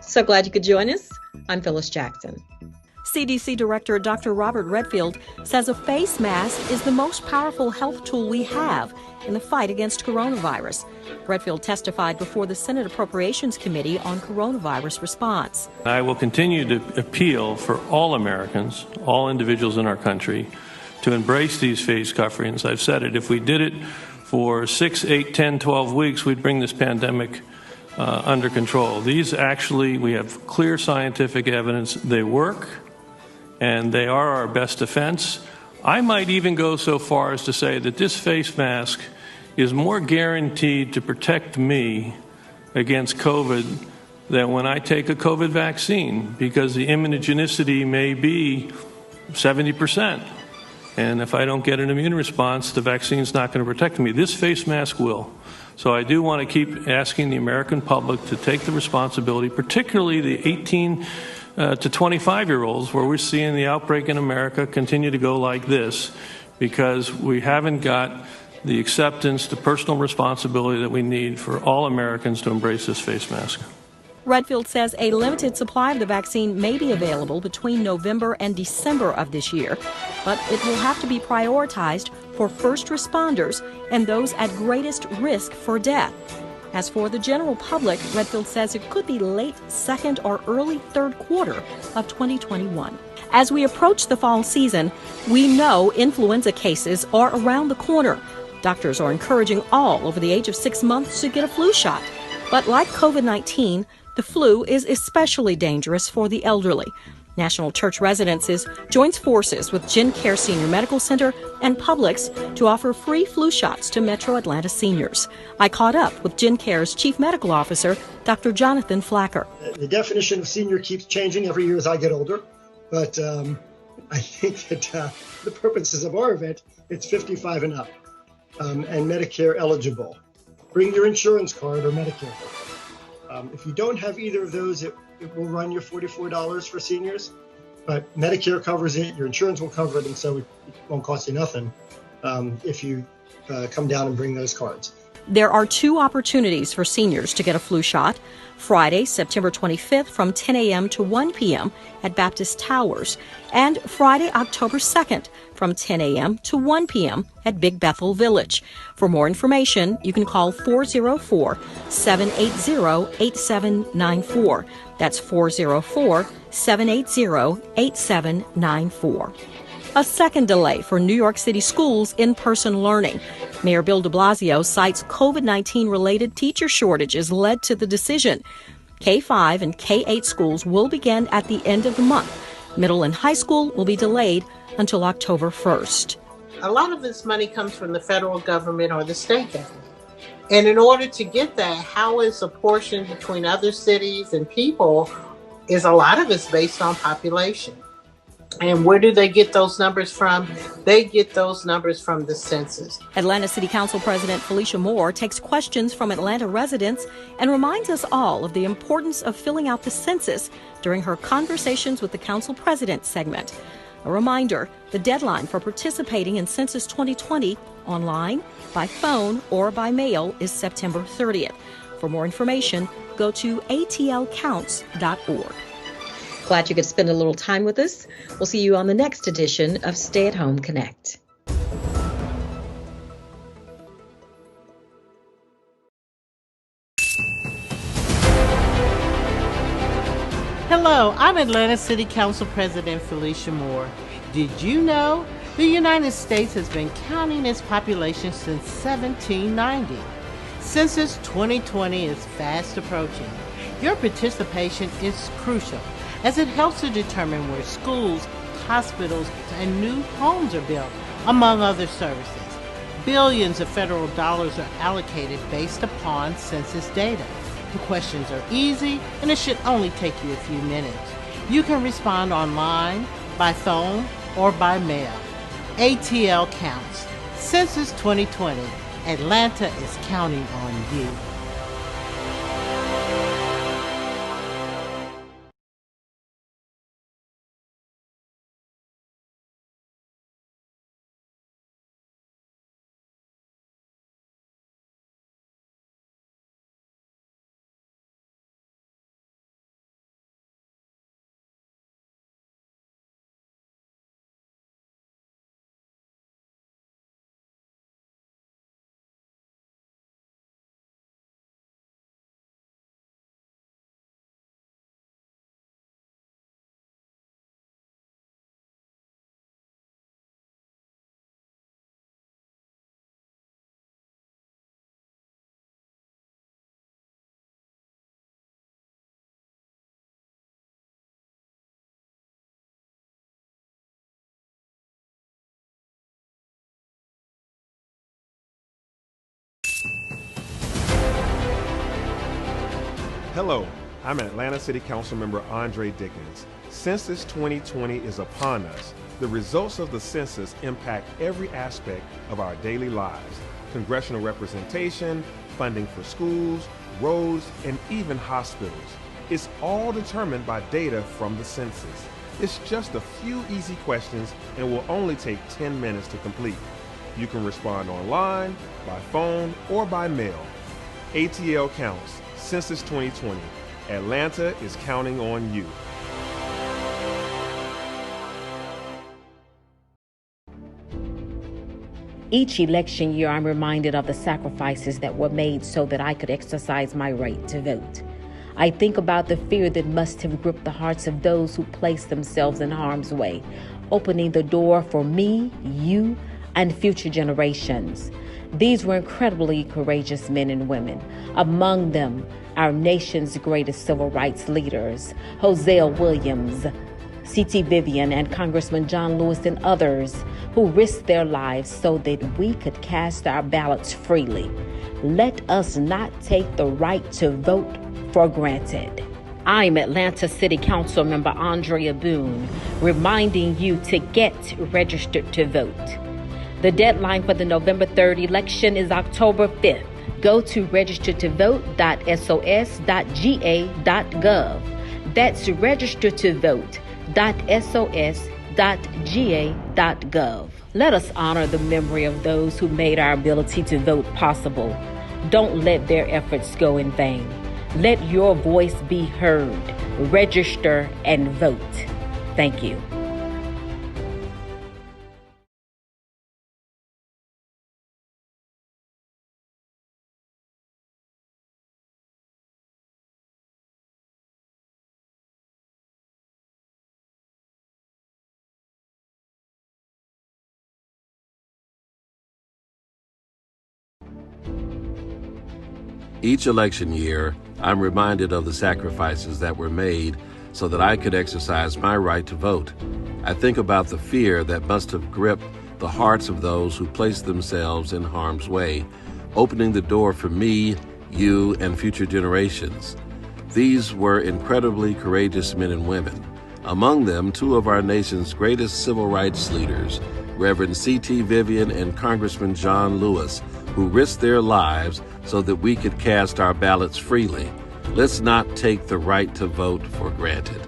So glad you could join us. I'm Phyllis Jackson. CDC Director Dr. Robert Redfield says a face mask is the most powerful health tool we have in the fight against coronavirus. Redfield testified before the Senate Appropriations Committee on coronavirus response. I will continue to appeal for all Americans, all individuals in our country, to embrace these face coverings. I've said it, if we did it for 6, 8, 10, 12 weeks, we'd bring this pandemic under control. These actually, we have clear scientific evidence they work, and they are our best defense. I might even go so far as to say that this face mask is more guaranteed to protect me against COVID than when I take a COVID vaccine, because the immunogenicity may be 70%. And if I don't get an immune response, the vaccine's not going to protect me. This face mask will. So I do want to keep asking the American public to take the responsibility, particularly the 18 to 25-year-olds, where we're seeing the outbreak in America continue to go like this, because we haven't got the acceptance, the personal responsibility that we need for all Americans to embrace this face mask. Redfield says a limited supply of the vaccine may be available between November and December of this year, but it will have to be prioritized for first responders and those at greatest risk for death. As for the general public, Redfield says it could be late second or early third quarter of 2021. As we approach the fall season, we know influenza cases are around the corner. Doctors are encouraging all over the age of 6 months to get a flu shot. But like COVID-19, the flu is especially dangerous for the elderly. National Church Residences joins forces with GenCare Senior Medical Center and Publix to offer free flu shots to Metro Atlanta seniors. I caught up with GenCare's Chief Medical Officer, Dr. Jonathan Flacker. The definition of senior keeps changing every year as I get older, but I think that the purposes of our event, it's 55 and up and Medicare eligible. Bring your insurance card or Medicare card. If you don't have either of those, it will run you $44 for seniors, but Medicare covers it, your insurance will cover it, and so it won't cost you nothing if you come down and bring those cards. There are 2 opportunities for seniors to get a flu shot. Friday, September 25th from 10 a.m. to 1 p.m. at Baptist Towers, and Friday, October 2nd from 10 a.m. to 1 p.m. at Big Bethel Village. For more information, you can call 404-780-8794. That's 404-780-8794. A second delay for New York City schools' in-person learning. Mayor Bill de Blasio cites COVID-19 related teacher shortages led to the decision. K-5 and K-8 schools will begin at the end of the month. Middle and high school will be delayed until October 1st. A lot of this money comes from the federal government or the state government. And in order to get that, how it's apportioned between other cities and people is a lot of it's based on population. And where do they get those numbers from? They get those numbers from the census. Atlanta City Council President Felicia Moore takes questions from Atlanta residents and reminds us all of the importance of filling out the census during her Conversations with the Council President segment. A reminder, the deadline for participating in Census 2020 online, by phone, or by mail is September 30th. For more information, go to atlcounts.org. Glad you could spend a little time with us. We'll see you on the next edition of Stay at Home Connect. Hello, I'm Atlanta City Council President Felicia Moore. Did you know the United States has been counting its population since 1790? Census 2020 is fast approaching. Your participation is crucial, as it helps to determine where schools, hospitals, and new homes are built, among other services. Billions of federal dollars are allocated based upon census data. The questions are easy, and it should only take you a few minutes. You can respond online, by phone, or by mail. ATL Counts. Census 2020. Atlanta is counting on you. Hello, I'm Atlanta City Council member Andre Dickens. Census 2020 is upon us. The results of the census impact every aspect of our daily lives. Congressional representation, funding for schools, roads, and even hospitals. It's all determined by data from the census. It's just a few easy questions and will only take 10 minutes to complete. You can respond online, by phone, or by mail. ATL counts. Census 2020. Atlanta is counting on you. Each election year, I'm reminded of the sacrifices that were made so that I could exercise my right to vote. I think about the fear that must have gripped the hearts of those who placed themselves in harm's way, opening the door for me, you, and future generations. These were incredibly courageous men and women. Among them, our nation's greatest civil rights leaders, Hosea Williams, C.T. Vivian, and Congressman John Lewis, and others who risked their lives so that we could cast our ballots freely. Let us not take the right to vote for granted. I'm Atlanta City Council member Andrea Boone, reminding you to get registered to vote. The deadline for the November 3rd election is October 5th. Go to registertovote.sos.ga.gov. That's registertovote.sos.ga.gov. Let us honor the memory of those who made our ability to vote possible. Don't let their efforts go in vain. Let your voice be heard. Register and vote. Thank you. Each election year, I'm reminded of the sacrifices that were made so that I could exercise my right to vote. I think about the fear that must have gripped the hearts of those who placed themselves in harm's way, opening the door for me, you, and future generations. These were incredibly courageous men and women. Among them, two of our nation's greatest civil rights leaders, Reverend C.T. Vivian and Congressman John Lewis, who risked their lives so that we could cast our ballots freely. Let's not take the right to vote for granted.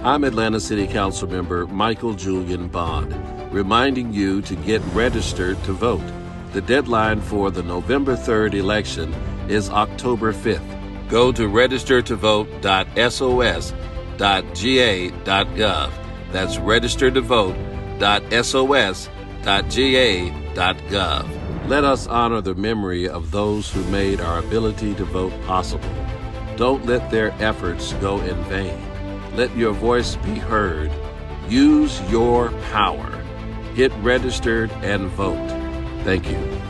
I'm Atlanta City Council member Michael Julian Bond, reminding you to get registered to vote. The deadline for the November 3rd election is October 5th. Go to registertovote.sos.ga.gov. That's registertovote.sos.ga.gov. Let us honor the memory of those who made our ability to vote possible. Don't let their efforts go in vain. Let your voice be heard. Use your power. Get registered and vote. Thank you.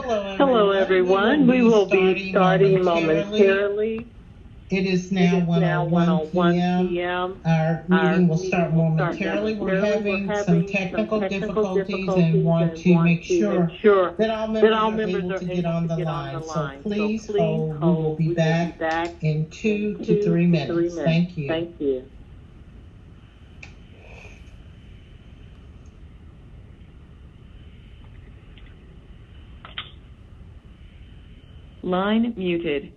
Hello, everyone. We will be starting momentarily. It is now 1:01 p.m. Our meeting will start momentarily. We're having some technical difficulties and want to make sure that all members are able to get on the line. So please hold. We will be back in 2 to 3 minutes. Thank you. Thank you. Line muted.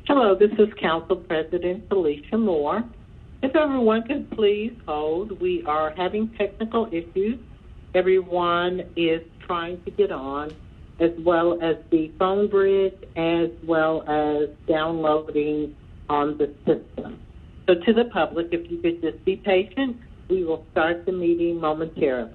Hello, this is Council President Felicia Moore. If everyone could please hold, we are having technical issues. Everyone is trying to get on, as well as the phone bridge, as well as downloading on the system. So to the public, if you could just be patient, we will start the meeting momentarily.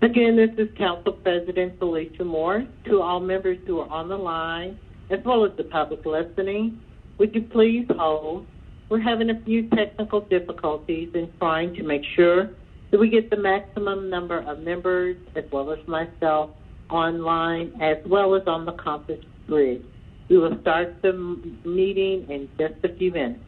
Again, this is Council President Felicia Moore. To all members who are on the line, as well as the public listening, would you please hold? We're having a few technical difficulties in trying to make sure that we get the maximum number of members, as well as myself, online, as well as on the conference bridge. We will start the meeting in just a few minutes.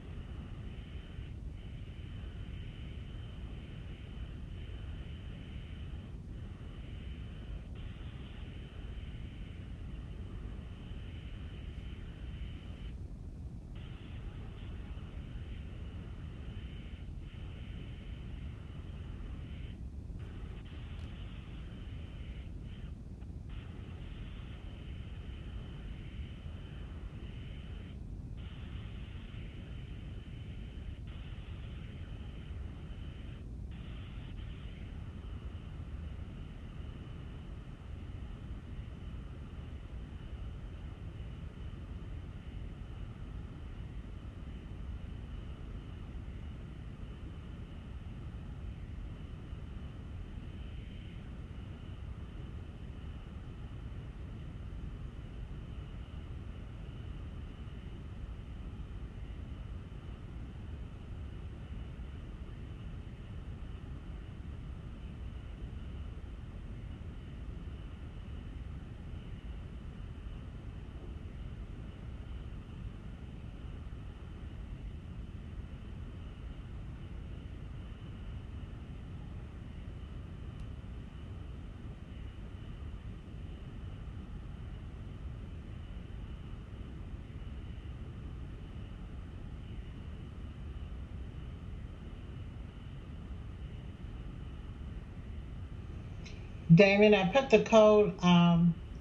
Damon, I put the code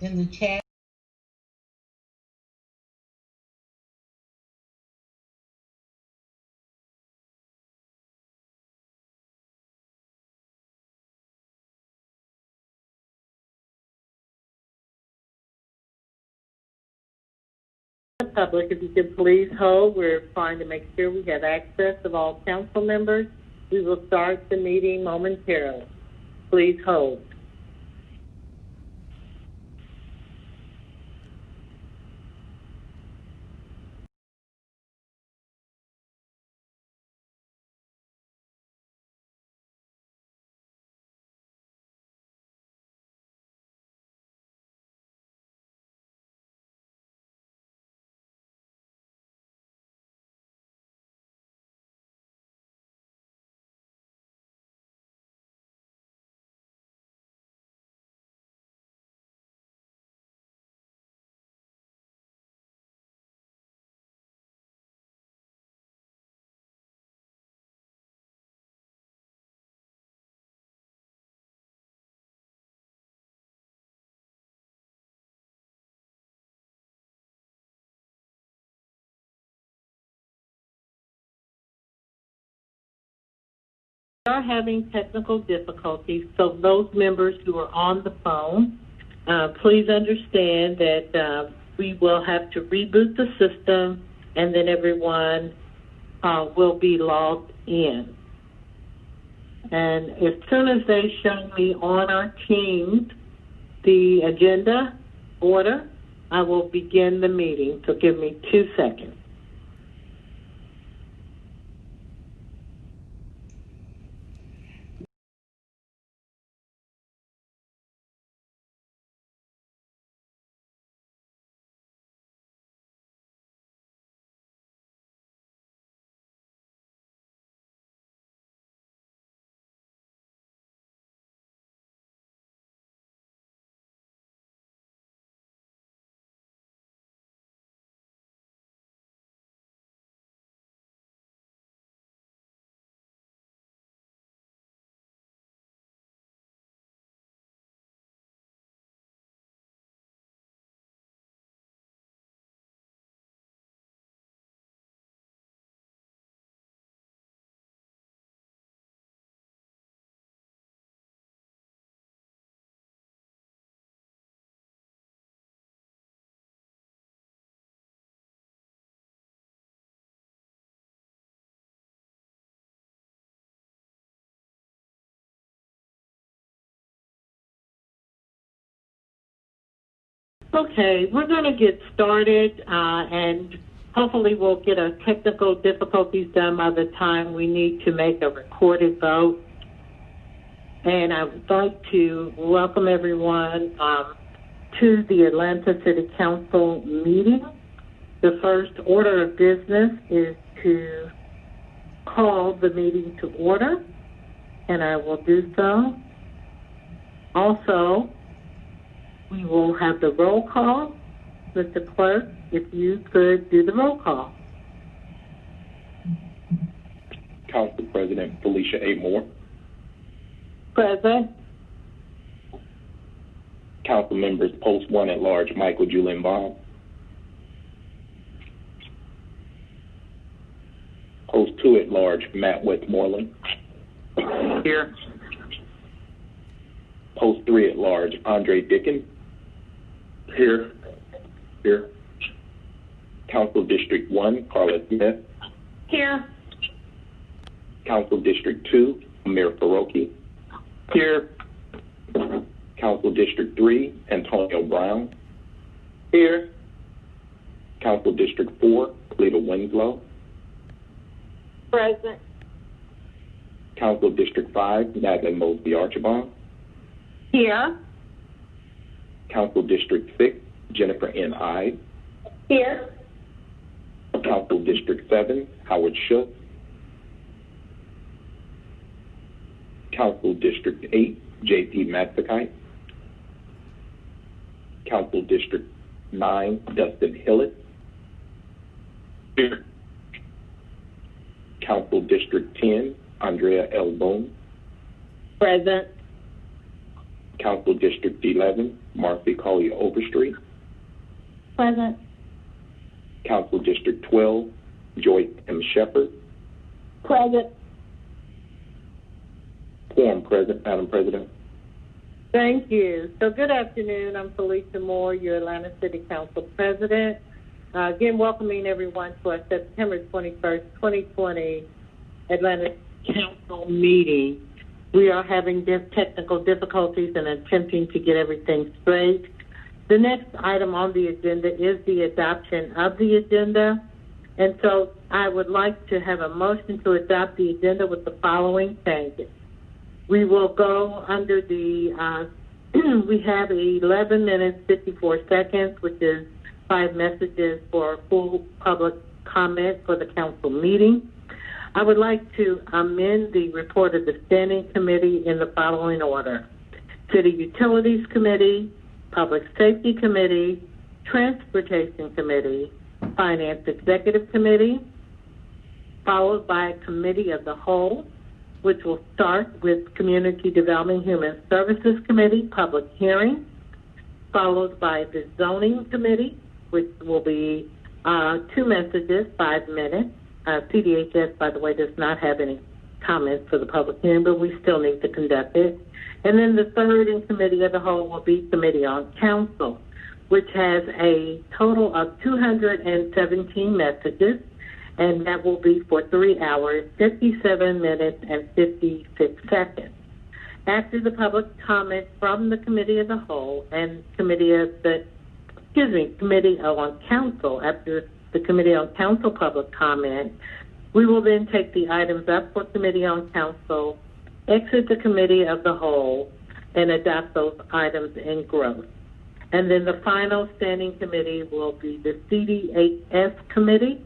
in the chat. Public, if you could please hold. We're trying to make sure we have access of all council members. We will start the meeting momentarily. Please hold. are having technical difficulties, so those members who are on the phone, please understand that we will have to reboot the system, and then everyone will be logged in. And as soon as they show me on our Teams the agenda order, I will begin the meeting. So give me 2 seconds. Okay, we're going to get started, and hopefully we'll get our technical difficulties done by the time we need to make a recorded vote. And I would like to welcome everyone to the Atlanta City Council meeting. The first order of business is to call the meeting to order, and I will do so. Also, we will have the roll call. Mr. Clerk, if you could do the roll call. Council President Felicia A. Moore. Present. Council members Post 1 at large Michael Julian Baum. Post 2 at large Matt Westmoreland. Here. Post 3 at large Andre Dickens. Here. Here. Council District 1 Carla Smith. Here. Council District 2 Amir Faroki. Here. Council District 3 Antonio Brown. Here. Council District 4 Cleta Winslow. Present. Council District 5 Natalie Mosby Archibald. Here. Council District 6 Jennifer N. Ives. Here. Council District 7 Howard Schultz. Council District 8 J.P. Matsakite. Council District 9 Dustin Hillett. Here. Council District 10 Andrea L. Boone. Present. Council District 11 Marcy Collier Overstreet. Present. Council District 12 Joyce M. Shepard. Present. Quorum present, Madam President. Thank you. So good afternoon. I'm Felicia Moore, your Atlanta City Council President. Again, welcoming everyone to our September 21st, 2020 Atlanta Council meeting. We are having technical difficulties and attempting to get everything straight. The next item on the agenda is the adoption of the agenda. And so I would like to have a motion to adopt the agenda with the following changes. We will go under the, we have 11 minutes, 54 seconds, which is 5 messages for full public comment for the council meeting. I would like to amend the report of the Standing Committee in the following order. City Utilities Committee, Public Safety Committee, Transportation Committee, Finance Executive Committee, followed by Committee of the Whole, which will start with Community Development Human Services Committee, public hearing, followed by the Zoning Committee, which will be 2 messages, 5 minutes. CDHS, by the way, does not have any comments for the public hearing, but we still need to conduct it. And then the third in committee of the whole will be Committee on Council, which has a total of 217 messages, and that will be for 3 hours, 57 minutes, and 56 seconds. After the public comment from the Committee of the Whole and Committee on Council, after the Committee on Council public comment, we will then take the items up for Committee on Council, exit the Committee of the Whole, and adopt those items in growth. And then the final standing committee will be the CDHS committee,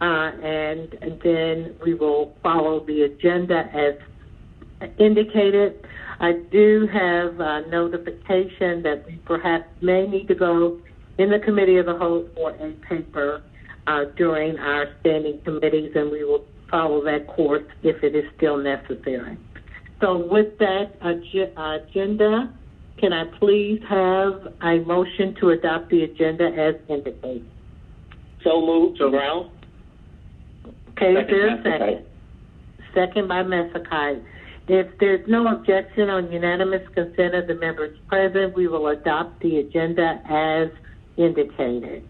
and then we will follow the agenda as indicated. I do have notification that we perhaps may need to go in the Committee of the Whole for a paper during our standing committees, and we will follow that course if it is still necessary. So with that agenda, can I please have a motion to adopt the agenda as indicated? So moved. So Brown. Okay, is there a second? Second by Messiah. If there's no objection on unanimous consent of the members present, we will adopt the agenda as indicated.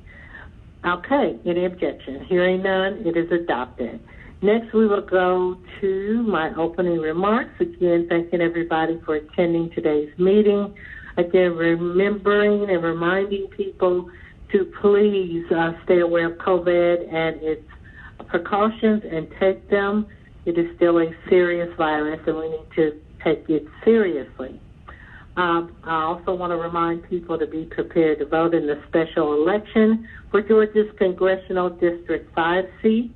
Okay, any objection? Hearing none, it is adopted. Next, we will go to my opening remarks. Again, thanking everybody for attending today's meeting. Again, remembering and reminding people to please stay aware of COVID and its precautions and take them. It is still a serious virus, and we need to take it seriously. I also want to remind people to be prepared to vote in the special election for Georgia's Congressional District 5 seat.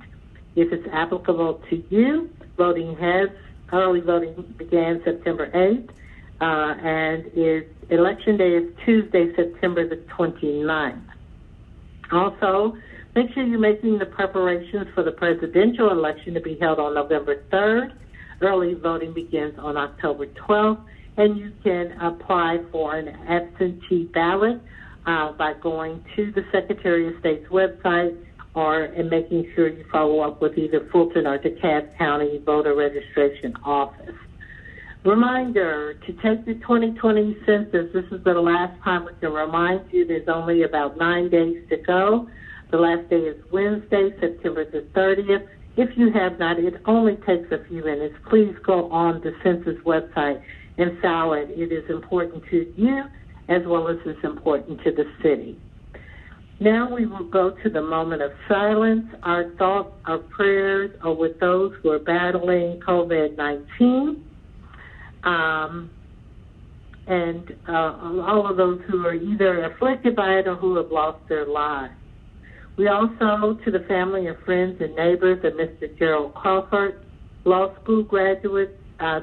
If it's applicable to you, early voting began September 8th, and election day is Tuesday, September the 29th. Also, make sure you're making the preparations for the presidential election to be held on November 3rd. Early voting begins on October 12th, and you can apply for an absentee ballot by going to the Secretary of State's website and making sure you follow up with either Fulton or DeKalb County voter registration office. Reminder to take the 2020 census. This is the last time we can remind you there's only about 9 days to go. The last day is Wednesday, September the 30th. If you have not, it only takes a few minutes. Please go on the census website and file it. It is important to you as well as it's important to the city. Now we will go to the moment of silence. Our thoughts, our prayers are with those who are battling COVID-19 and all of those who are either afflicted by it or who have lost their lives. We also, to the family and friends and neighbors of Mr. Gerald Crawford, law school graduate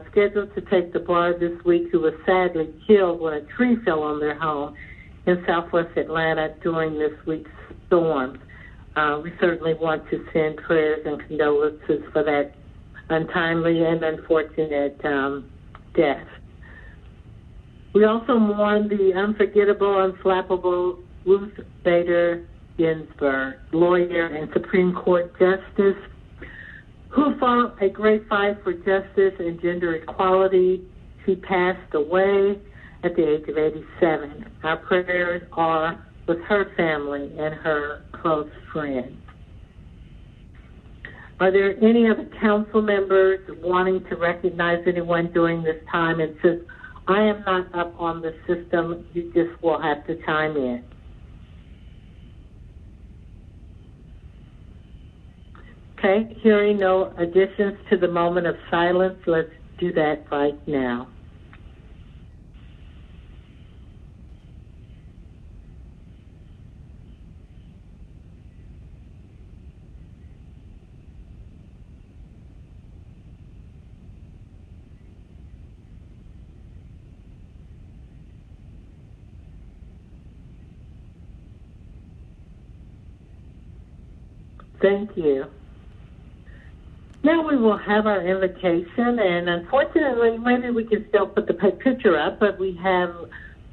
scheduled to take the bar this week, who was sadly killed when a tree fell on their home in southwest Atlanta during this week's storms. We certainly want to send prayers and condolences for that untimely and unfortunate death. We also mourn the unforgettable, unflappable Ruth Bader Ginsburg, lawyer and Supreme Court Justice, who fought a great fight for justice and gender equality. She passed away at the age of 87. Our prayers are with her family and her close friends. Are there any other council members wanting to recognize anyone during this time? And since I am not up on the system, you just will have to chime in. Okay, hearing no additions to the moment of silence, let's do that right now. Thank you. Now we will have our invocation, and unfortunately, maybe we can still put the picture up, but we have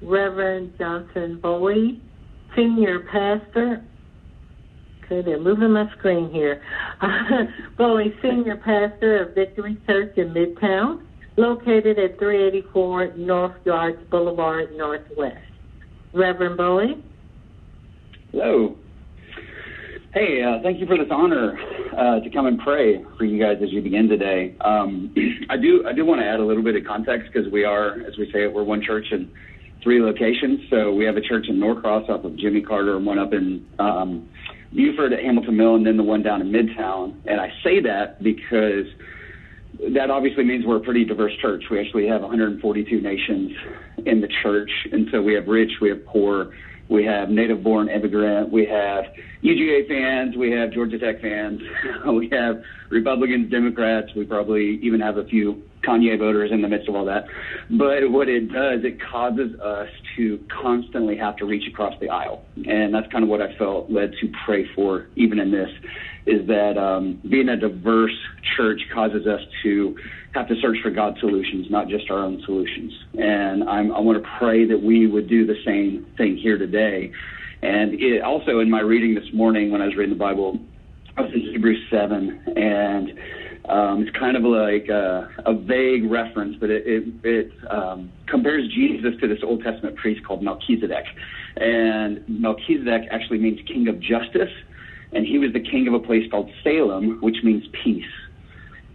Reverend Johnson Bowie, Senior Pastor, Okay, they're moving my screen here. Bowie, Senior Pastor of Victory Church in Midtown, located at 384 North Yards Boulevard, Northwest. Reverend Bowie? Hello. Hey, thank you for this honor to come and pray for you guys as you begin today. I do want to add a little bit of context because we are, as we say it, we're one church in 3 locations. So we have a church in Norcross off of Jimmy Carter and one up in Buford at Hamilton Mill and then the one down in Midtown. And I say that because that obviously means we're a pretty diverse church. We actually have 142 nations in the church. And so we have rich, we have poor, we have native-born immigrant, we have UGA fans, we have Georgia Tech fans, we have Republicans, Democrats, we probably even have a few Kanye voters in the midst of all that. But what it does, it causes us to constantly have to reach across the aisle. And that's kind of what I felt led to pray for, even in this, is that being a diverse church causes us to have to search for God's solutions, not just our own solutions. And I want to pray that we would do the same thing here today. And it, also in my reading this morning when I was reading the Bible, I was in Hebrews 7, and it's kind of like a vague reference, but it compares Jesus to this Old Testament priest called Melchizedek. And Melchizedek actually means king of justice, and he was the king of a place called Salem, which means peace.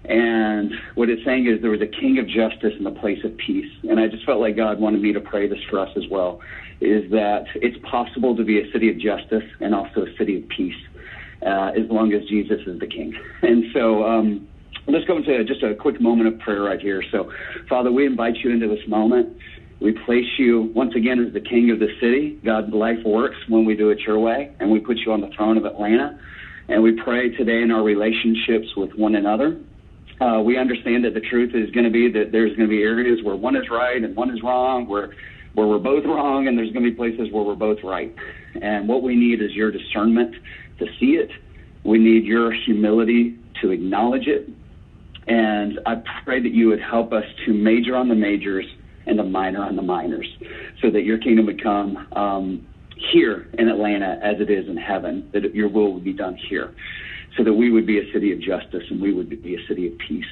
And what it's saying is there was a king of justice in the place of peace. And I just felt like God wanted me to pray this for us as well, is that it's possible to be a city of justice and also a city of peace, as long as Jesus is the king. And so let's go into just a quick moment of prayer right here. So, Father, we invite you into this moment. We place you once again as the king of the city. God, life works when we do it your way, and we put you on the throne of Atlanta. And we pray today in our relationships with one another. We understand that the truth is going to be that there's going to be areas where one is right and one is wrong, where we're both wrong, and there's going to be places where we're both right. And what we need is your discernment to see it. We need your humility to acknowledge it. And I pray that you would help us to major on the majors and to minor on the minors, so that your kingdom would come here in Atlanta as it is in heaven, that your will would be done here, so that we would be a city of justice and we would be a city of peace.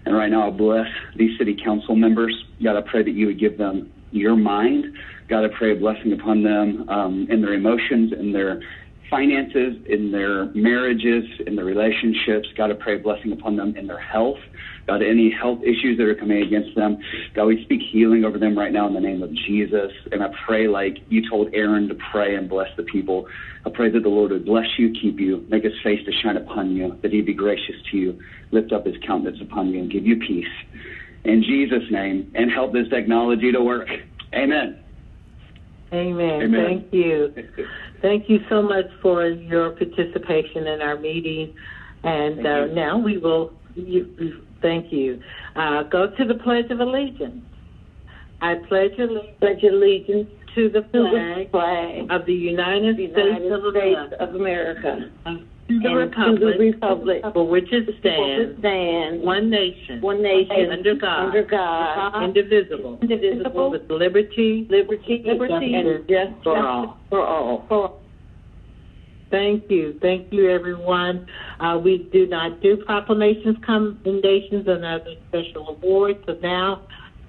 And right now, I bless these city council members. God, I pray that you would give them your mind. God, I pray a blessing upon them in their emotions, in their finances, in their marriages, in their relationships. God, I pray a blessing upon them in their health. God, any health issues that are coming against them, God, we speak healing over them right now in the name of Jesus. And I pray like you told Aaron to pray and bless the people. I pray that the Lord would bless you, keep you, make his face to shine upon you, that he'd be gracious to you, lift up his countenance upon you, and give you peace. In Jesus' name, and help this technology to work. Amen. Amen. Amen. Thank you. Thank you so much for your participation in our meeting. And now we will, thank you. Go to the Pledge of Allegiance. I pledge allegiance to the flag of the United States of America. To the republic for which it stands, one nation, under God, indivisible, with liberty and justice for all. Thank you, everyone. We do not do proclamations, commendations, and other special awards. So now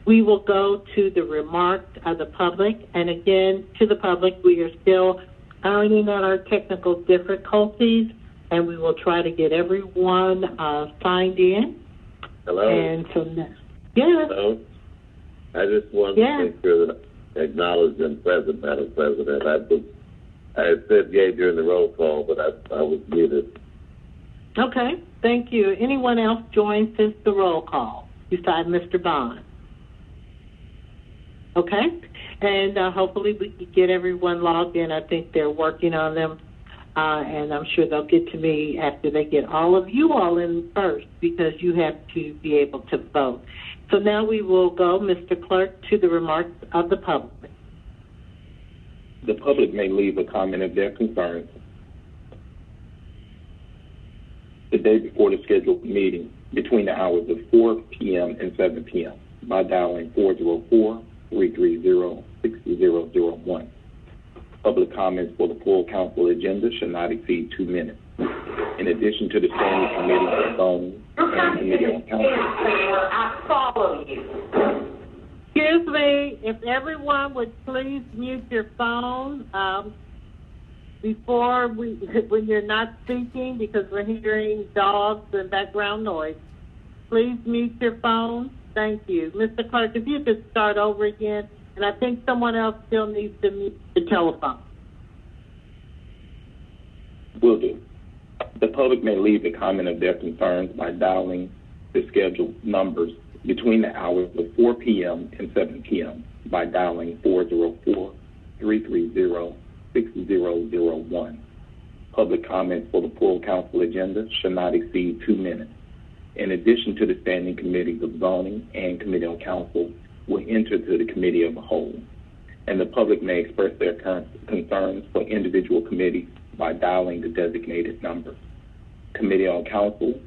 we will go to the remarks of the public. And again, to the public, we are still ironing out our technical difficulties, and we will try to get everyone signed in. Hello. And so, yes. Hello. I just wanted to make sure that I acknowledge and present, Madam President. I said yay during the roll call, but I was muted. Okay. Thank you. Anyone else join since the roll call besides Mr. Bond? Okay. And hopefully we can get everyone logged in. I think they're working on them. And I'm sure they'll get to me after they get all of you all in first, because you have to be able to vote. So now we will go, Mr. Clerk, to the remarks of the public. The public may leave a comment of their concerns the day before the scheduled meeting between the hours of 4 p.m. and 7 p.m. by dialing 404-330-6001. Public comments for the full council agenda should not exceed 2 minutes. In addition to the Standing Committee for Zoning and Committee on Council. I follow you. Excuse me, if everyone would please mute your phone before when you're not speaking, because we're hearing dogs and background noise. Please mute your phone. Thank you. Mr. Clerk, if you could start over again, and I think someone else still needs to mute the telephone. Will do. The public may leave a comment of their concerns by dialing the scheduled numbers between the hours of 4 p.m. and 7 p.m. by dialing 404-330-6001. Public comments for the full council agenda should not exceed 2 minutes. In addition to the Standing Committees of Zoning and Committee on Council, will enter to the Committee of the Whole. And the public may express their concerns for individual committees by dialing the designated numbers. Committee on Council,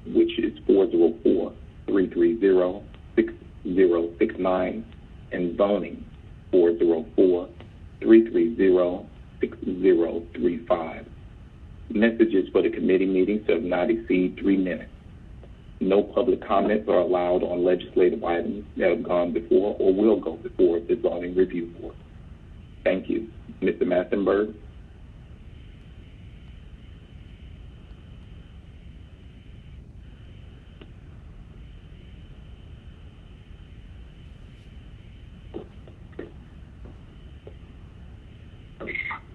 which is 404-330-6069, and Zoning, 404-330-6035. Messages for the committee meetings shall not exceed 3 minutes. No public comments are allowed on legislative items that have gone before or will go before the Zoning Review Board. Thank you. Mr. Massenberg.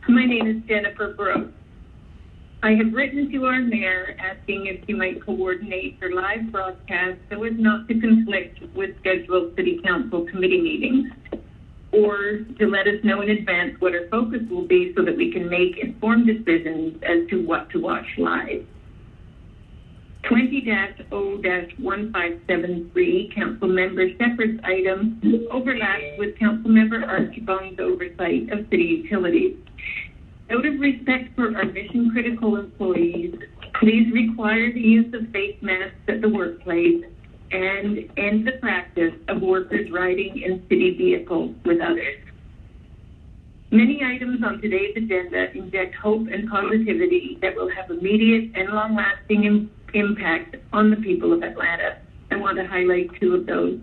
My name is Jennifer Brooks. I have written to our mayor asking if you might coordinate your live broadcast so as not to conflict with scheduled city council committee meetings, or to let us know in advance what our focus will be so that we can make informed decisions as to what to watch live. 20-0-1573, Councilmember Shepherd's item overlaps with Councilmember Archibong's oversight of city utilities. Out of respect for our mission-critical employees, please require the use of face masks at the workplace and end the practice of workers riding in city vehicles with others. Many items on today's agenda inject hope and positivity that will have immediate and long-lasting impact on the people of Atlanta. I want to highlight two of those.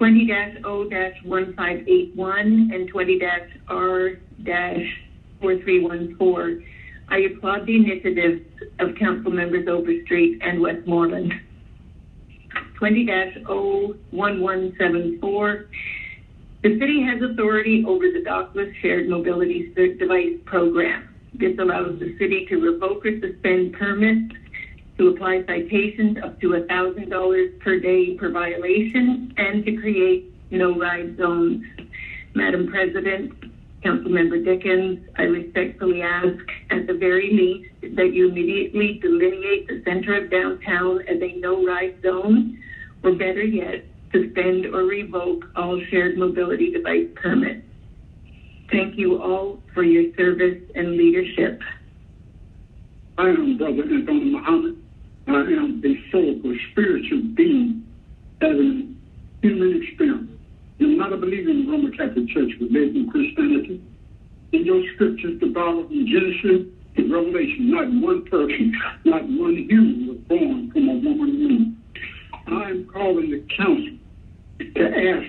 20-0-1581 and 20-R-4314. I applaud the initiatives of Council Members Overstreet and Westmoreland. 20-01174. The city has authority over the dockless shared mobility device program. This allows the city to revoke or suspend permits, to apply citations up to $1,000 per day per violation, and to create no-ride zones. Madam President, Councilmember Dickens, I respectfully ask, at the very least, that you immediately delineate the center of downtown as a no-ride zone, or better yet, suspend or revoke all shared mobility device permits. Thank you all for your service and leadership. I am Brother Anthony Muhammad. I am a soul, spiritual being, having human experience. You're not a believer in the Roman Catholic Church, but based in Christianity. In your scriptures, the Bible, in Genesis and Revelation, not one person, not one human was born from a woman womb. I am calling the council to ask,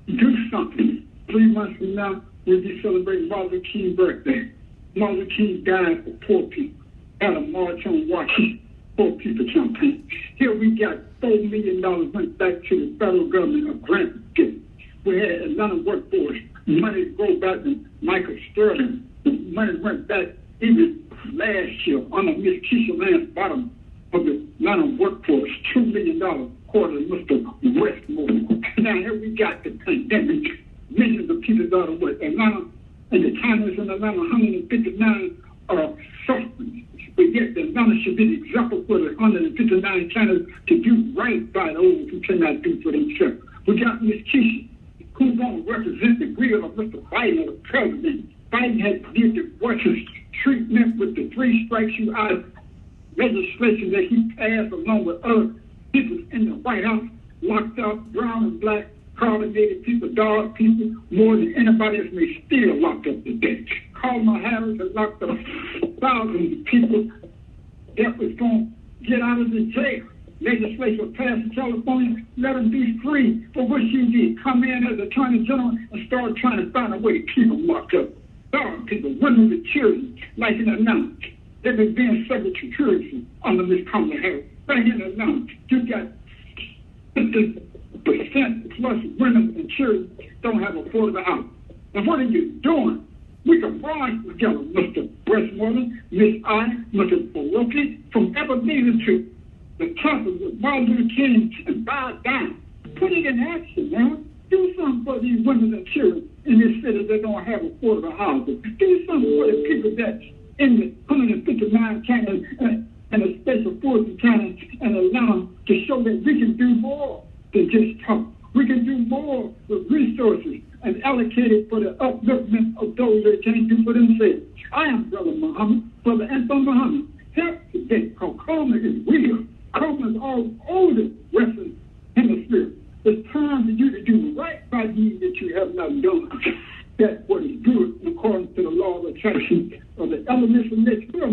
do something. 3 months from now, we'll be celebrating Martin Luther King's birthday. Martin Luther King died for poor people. Had a march on Washington, poor people campaign. Here we got $4 million went back to the federal government of grant giving. We had Atlanta workforce. Money go back to Michael Sterling. The money went back even last year under Miss Keisha Lance Bottom of the Atlanta workforce, $2 million quarter to Mr. Westmore. Now here we got the pandemic. Millions of people out of what? Atlanta and the counties in Atlanta, 159 are suffering. But yet the Atlanta should be the example for the 159 counties to do right by those who cannot do for themselves. We got Miss Keisha, who won't represent the will of Mr. Biden, the president. Biden has did the worst treatment with the 3 strikes you out legislation that he passed along with other people in the White House, locked up brown and black, colored people, dark people, more than anybody else may still locked up today. Kamala Harris has locked up thousands of people that was going to get out of the jail. Legislature passed in California, let them be free for what she did. Come in as Attorney General and start trying to find a way to keep them locked up. Darn people, women with children, like in Atlanta. They've been being subject to curacy under Ms. Kamala Harris. Right here in Atlanta, you got 50% plus women and children don't have affordable housing. And what are you doing? We can rise together, Mr. Westmoreland, Ms. I, Mr. Pelosi, from Ebenezer to the top of the Martin Luther King and bow down. Put it in action, man. Do something for these women and children in this city that don't have affordable housing. Do something for the people that in the 159 counties and the special forces counties and allow them to show that we can do more than just talk. We can do more with resources and allocate it for the upliftment of those that can't do for themselves. I am Brother Muhammad, Brother Anthony Muhammad. Help today, because karma is real. Karma is all over the Western Hemisphere. It's time for you to do right by you that you have not done. That's what is good according to the law of attraction of the elements of nature.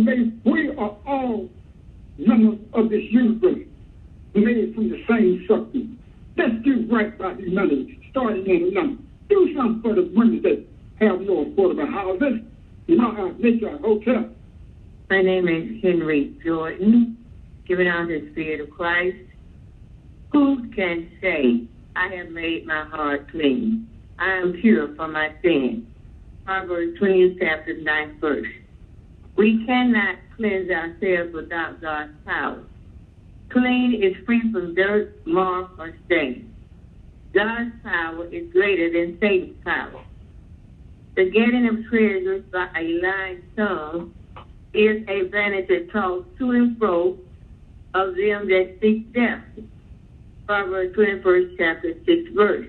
We are all members of this universe, made from the same substance. Let's do right by humanity, starting in Atlanta. Do something for the women that have no affordable houses. Not nature hotel. My name is Henry Jordan, giving out the Spirit of Christ. Who can say, I have made my heart clean? I am pure from my sin. Proverbs 20, chapter 9, verse. We cannot cleanse ourselves without God's power. Clean is free from dirt, mark, or stain. God's power is greater than Satan's power. The getting of treasures by a lying tongue is a vanity tossed to and fro of them that seek death. Proverbs 21st chapter 6 verse.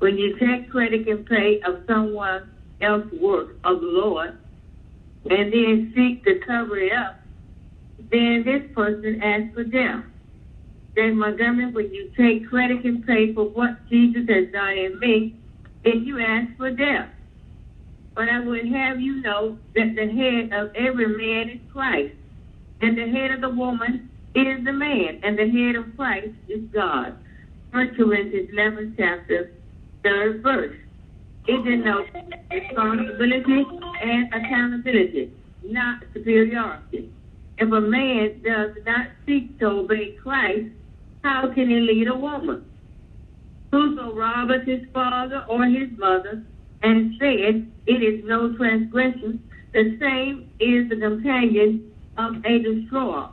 When you take credit and pay of someone else's work of the Lord and then seek to cover it up, then this person asks for death. Then Montgomery, when you take credit and pay for what Jesus has done in me, then you ask for death. But I would have you know that the head of every man is Christ, and the head of the woman is the man, and the head of Christ is God. 1 Corinthians 11 chapter 3rd verse. It denotes responsibility and accountability, not superiority. If a man does not seek to obey Christ, how can he lead a woman? Whoso robbeth his father or his mother, and said, it is no transgression, the same is the companion of a destroyer.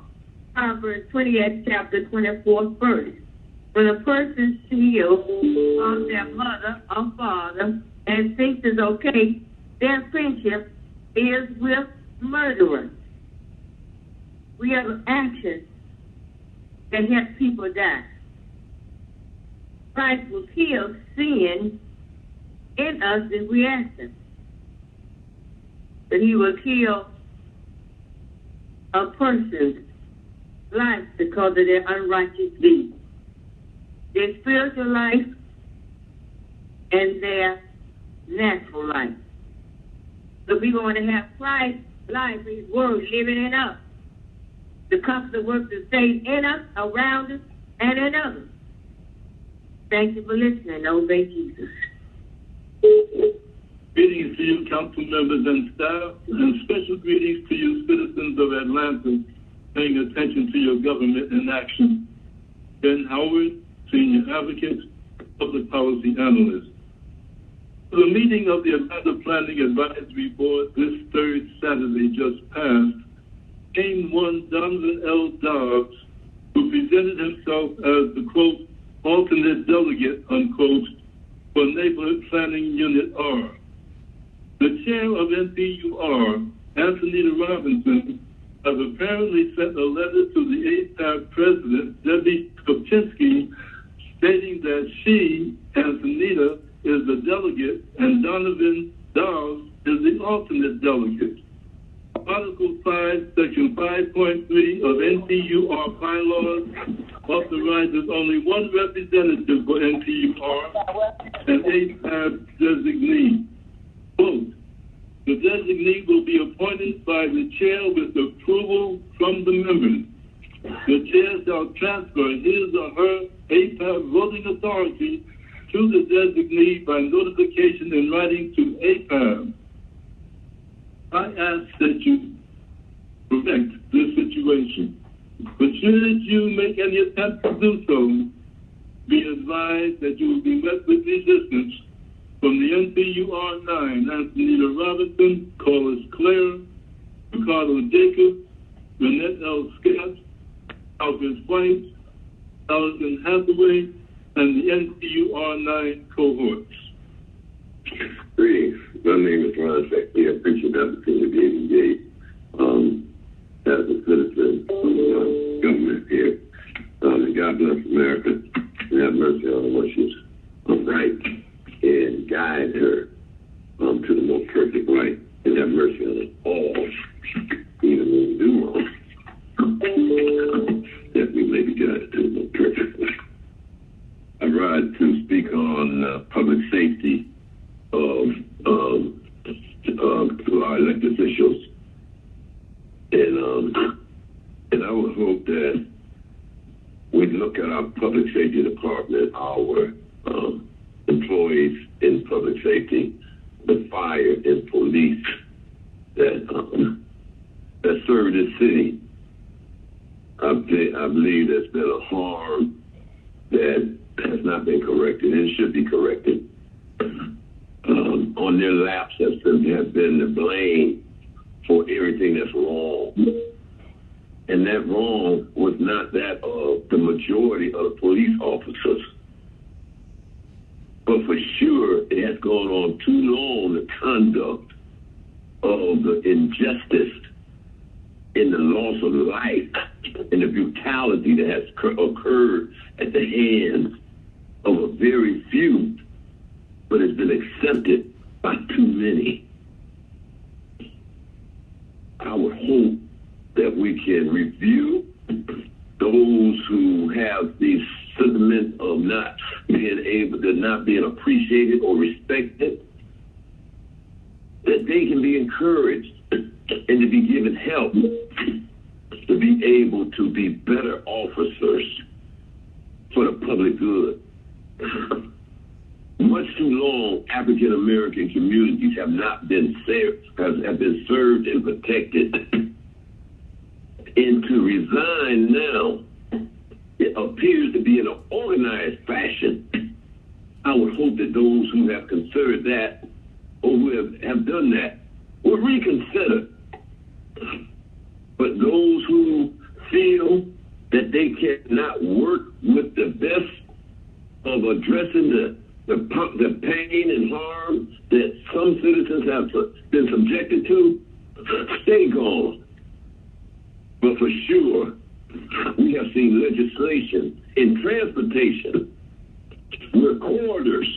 Proverbs 28, chapter 24, verse. When a person steals from their mother or father and thinks it's okay, their friendship is with murderers. We have actions that help people die. Christ will kill sin in us if we ask him. But he will kill a person's life because of their unrighteous deeds. Their spiritual life and their natural life. But we want to have Christ's life, his word, living in us. The constant work of Satan in us, around us, and in others. Thank you for listening. Obey Jesus. Greetings to you, council members and staff, and special greetings to you, citizens of Atlanta, paying attention to your government in action. Ben Howard, Senior Advocate, Public Policy Analyst. The meeting of the Atlanta Planning Advisory Board this third Saturday just passed came one Donovan L. Dobbs, who presented himself as the, quote, alternate delegate, unquote, for Neighborhood Planning Unit R. The chair of NPUR, Antonita Robinson, has apparently sent a letter to the APAB president, Debbie Kopczynski, stating that she, Antonita, is the delegate and Donovan Dobbs is the alternate delegate. Article 5, Section 5.3 of NPUR bylaws authorizes only one representative for NPUR and APAB designee. Quote, The designee will be appointed by the chair with approval from the members. The chair shall transfer his or her APAB voting authority to the designee by notification in writing to APAB. I ask that you correct this situation. But should you make any attempt to do so, be advised that you will be met with resistance from the NCUR 9, Antonita Robinson, Carlos Clare, Ricardo Jacobs, Renette L. Scott, Alvin White, Allison Hathaway, and the NCUR 9 cohorts. Greetings. My name is Ron Becky. I appreciate the opportunity to be engaged as a citizen of the government here. And God bless America and have mercy on her when she's right and guide her to the most perfect right and have mercy on us all, even when we do wrong, that we may be guided to the most perfect right. I rise to speak on public safety to our elected officials, and I would hope that we look at our public safety department, our employees in public safety, the fire and police that serve this city. I believe there's been a harm that has not been corrected and should be corrected. On their laps have been the blame for everything that's wrong. And that wrong was not that of the majority of the police officers. But for sure, it has gone on too long, the conduct of the injustice in the loss of life and the brutality that has occurred at the hands of a very few, but has been accepted by too many. I would hope that we can review those who have these sentiments of not being appreciated or respected, that they can be encouraged and to be given help to be able to be better officers for the public good. Much too long, African American communities have not been served and protected. And to resign now, it appears to be in an organized fashion. I would hope that those who have considered that or who have done that will reconsider. But those who feel that they cannot work with the best of addressing the pain and harm that some citizens have been subjected to, stay gone. But for sure, we have seen legislation in transportation where corridors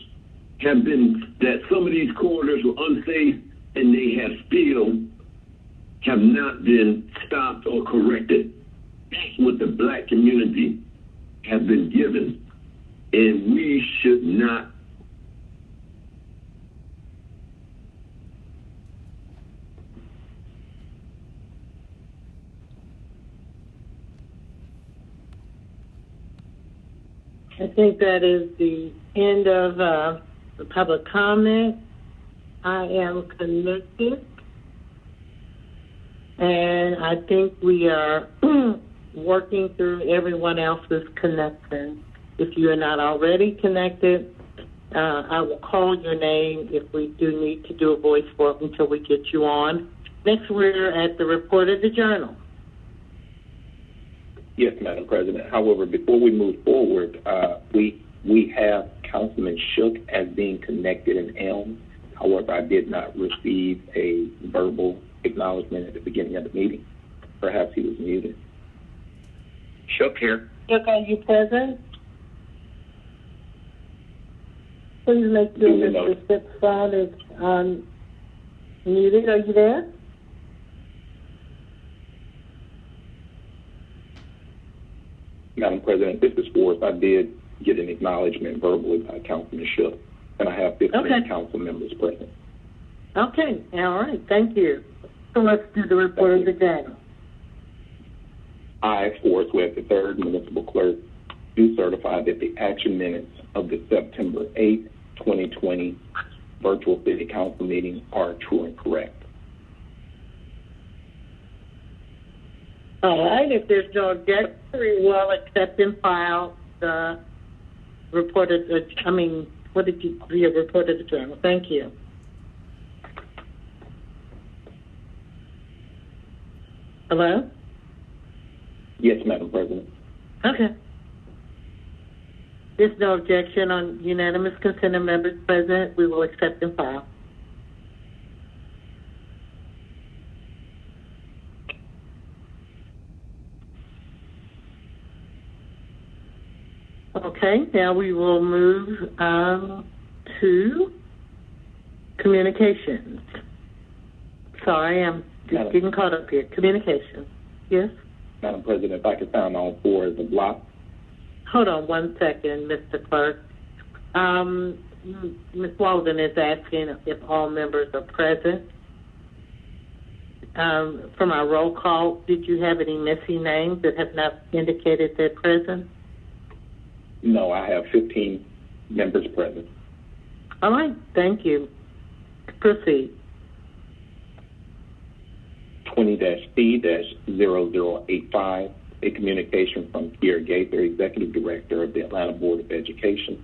have been, that some of these corridors were unsafe and they have still have not been stopped or corrected. That's what the black community has been given. And we should not I think that is the end of the public comment. I am connected, and I think we are working through everyone else's connection. If you are not already connected, I will call your name if we do need to do a voice vote until we get you on. Next, we're at the report of the journal. Yes, Madam President. However, before we move forward, we have Councilman Shook as being connected in Elm. However, I did not receive a verbal acknowledgement at the beginning of the meeting. Perhaps he was muted. Shook here. Shook, are you present? Please make sure that the Shook phone is muted. Are you there? Madam President, this is Forrest. I did get an acknowledgement verbally by Councilman Shook, and I have 15 council members present. Okay, all right, thank you. So let's do the report of the day. I, Forrest Webb III, Municipal Clerk, do certify that the action minutes of the September 8, 2020 virtual City Council meeting are true and correct. All right, if there's no objection, we will accept and file the reported, reported journal. Thank you. Hello? Yes, Madam President. Okay. There's no objection on unanimous consent of members present. We will accept and file. Okay, now we will move to communications. Sorry, I'm just getting caught up here. Communications. Yes? Madam President, if I could sound all four as a block. Hold on one second, Mr. Clerk. Ms. Walden is asking if all members are present. From our roll call, did you have any missing names that have not indicated their presence? No, I have 15 members present. All right, thank you. Proceed. 20-C-0085, a communication from Pierre Gaither, Executive Director of the Atlanta Board of Education,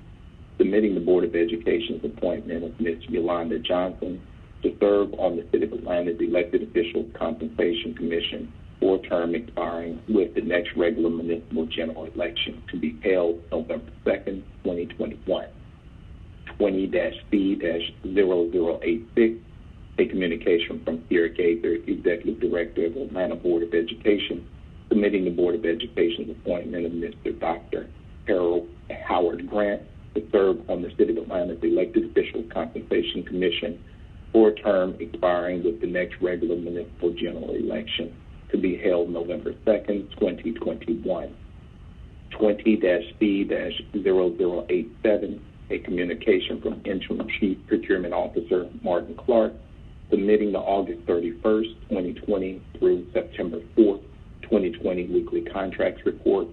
submitting the Board of Education's appointment of Ms. Yolanda Johnson to serve on the City of Atlanta's Elected Officials Compensation Commission for a term expiring with the next regular municipal general election to be held November 2nd, 2021. 20-C-0086, a communication from Pierre Gaither, Executive Director of the Atlanta Board of Education, submitting the Board of Education's appointment of Mr. Dr. Harold Howard Grant to serve on the City of Atlanta's Elected Officials Compensation Commission for a term expiring with the next regular municipal general election to be held November 2nd, 2021. 20-C-0087, a communication from Interim Chief Procurement Officer Martin Clark, submitting the August 31st, 2020 through September 4th, 2020 weekly contracts report.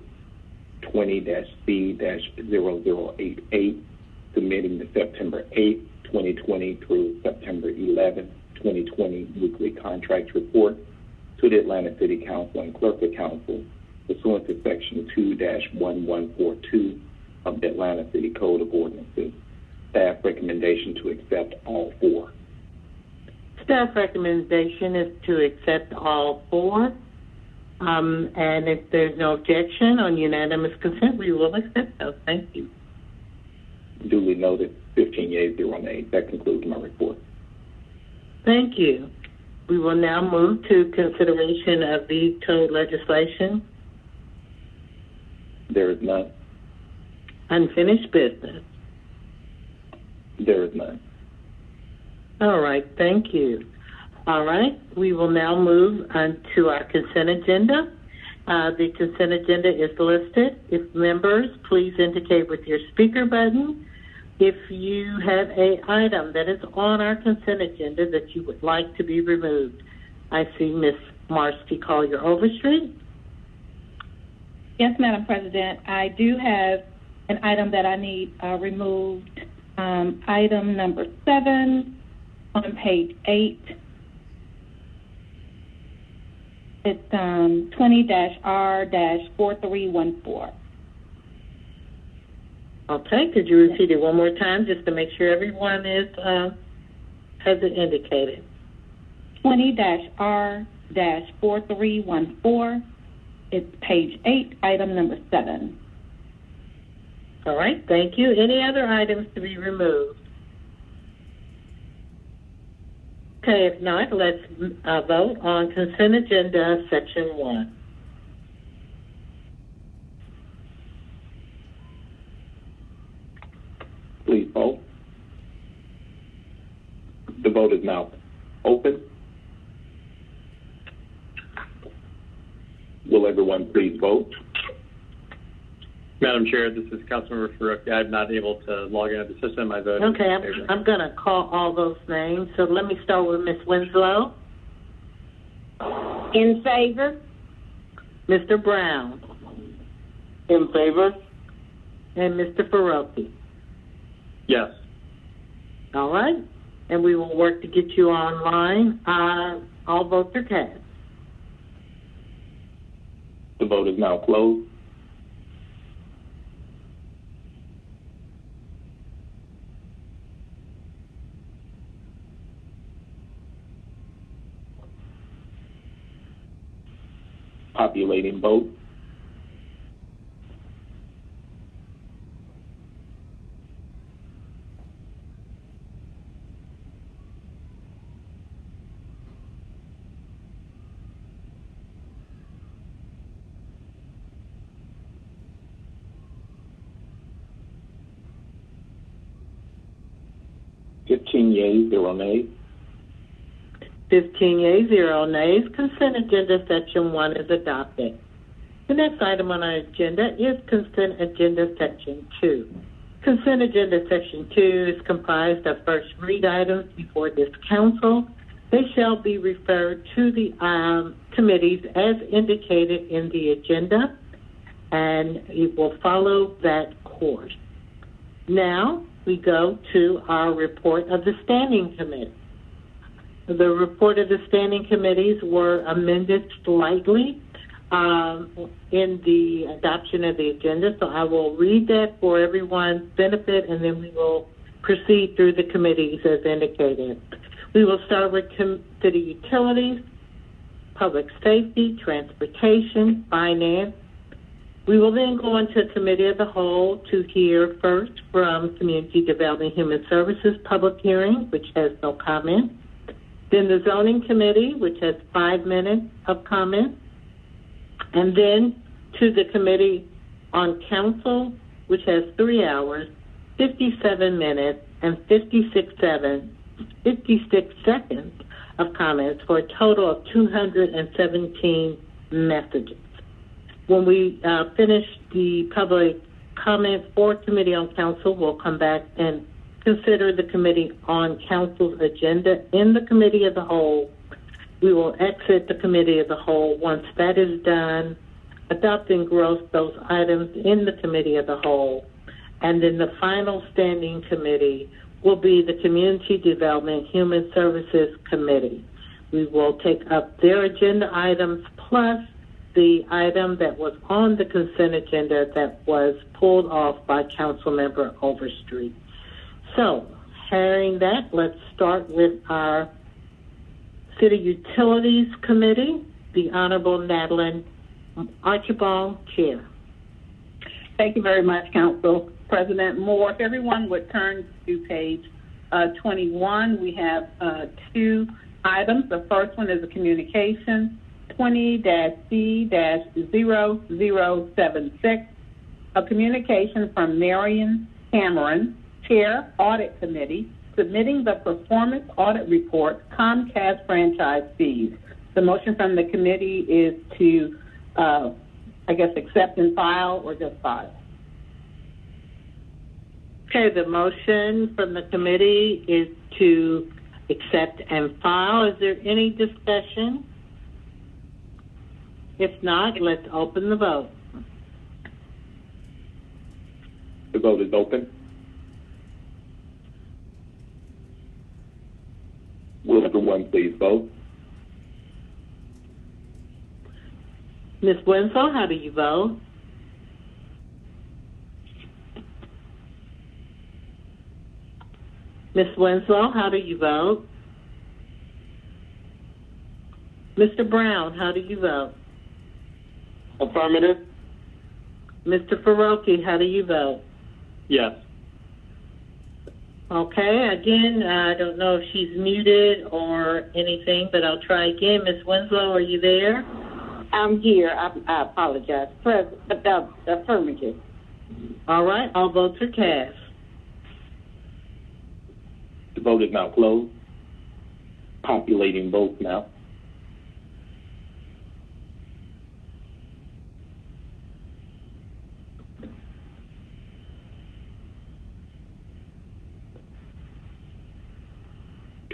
20-C-0088, submitting the September 8th, 2020 through September 11th, 2020 weekly contracts report to the Atlanta City Council and Clerk of Council pursuant to Section 2-1142 of the Atlanta City Code of Ordinances. Staff recommendation to accept all four. Staff recommendation is to accept all four. And if there's no objection on unanimous consent, we will accept those. Thank you. Duly noted, 15 yeas, 0 nays. That concludes my report. Thank you. We will now move to consideration of vetoed legislation. There is none. Unfinished business. There is none. All right, thank you. All right, we will now move on to our consent agenda. The consent agenda is listed. If members, please indicate with your speaker button if you have an item that is on our consent agenda that you would like to be removed. I see Ms. Marcy Collier-Overstreet. Yes, Madam President. I do have an item that I need removed. Item number 7 on page 8. It's 20-R-4314. Okay, could you repeat it one more time just to make sure everyone is has it indicated? 20-R-4314. It's page 8, item number 7. All right, thank you. Any other items to be removed? Okay, if not, let's vote on consent agenda section 1. Please vote. The vote is now open. Will everyone please vote? Madam Chair, this is Councilmember Faruqi. I'm not able to log into the system. I voted Okay, in favor. I'm going to call all those names. So let me start with Ms. Winslow. In favor? Mr. Brown. In favor? And Mr. Faruqi. Yes. All right. And we will work to get you online. All votes are cast. The vote is now closed. Populating vote. Yeas, 0 nays. 15 yeas, 0 nays. Consent agenda section 1 is adopted. The next item on our agenda is consent agenda section 2. Consent agenda section 2 is comprised of first read items before this council. They shall be referred to the committees as indicated in the agenda, and it will follow that course. Now we go to our report of the standing committee. The report of the standing committees were amended slightly in the adoption of the agenda, so I will read that for everyone's benefit, and then we will proceed through the committees as indicated. We will start with city utilities, public safety, transportation, finance. We will then go into a committee of the whole to hear first from Community Development Human Services public hearing, which has no comment. Then the zoning committee, which has 5 minutes of comment. And then to the committee on council, which has 3 hours, 57 minutes, and 56 seconds of comments for a total of 217 messages. When we finish the public comment for Committee on Council, we'll come back and consider the Committee on Council's agenda in the Committee of the Whole. We will exit the Committee of the Whole. Once that is done, adopt and gross those items in the Committee of the Whole. And then the final standing committee will be the Community Development Human Services Committee. We will take up their agenda items plus the item that was on the consent agenda that was pulled off by Councilmember Overstreet. So, hearing that, let's start with our City Utilities Committee, the Honorable Madeline Archibald, Chair. Thank you very much, Council President Moore. If everyone would turn to page 21, we have 2 items. The first one is a communication, 20-C-0076, a communication from Marion Cameron, Chair, Audit Committee, submitting the performance audit report, Comcast franchise fees. The motion from the committee is to, accept and file or just file. Okay, the motion from the committee is to accept and file. Is there any discussion? If not, let's open the vote. The vote is open. Will everyone please vote? Ms. Winslow, how do you vote? Ms. Winslow, how do you vote? Mr. Brown, how do you vote? Affirmative. Mr. Faruqi, how do you vote? Yes. Okay, again, I don't know if she's muted or anything, but I'll try again. Ms. Winslow, are you there? I'm here. I apologize. Affirmative. All right, all votes are cast. The vote is now closed. Populating votes now.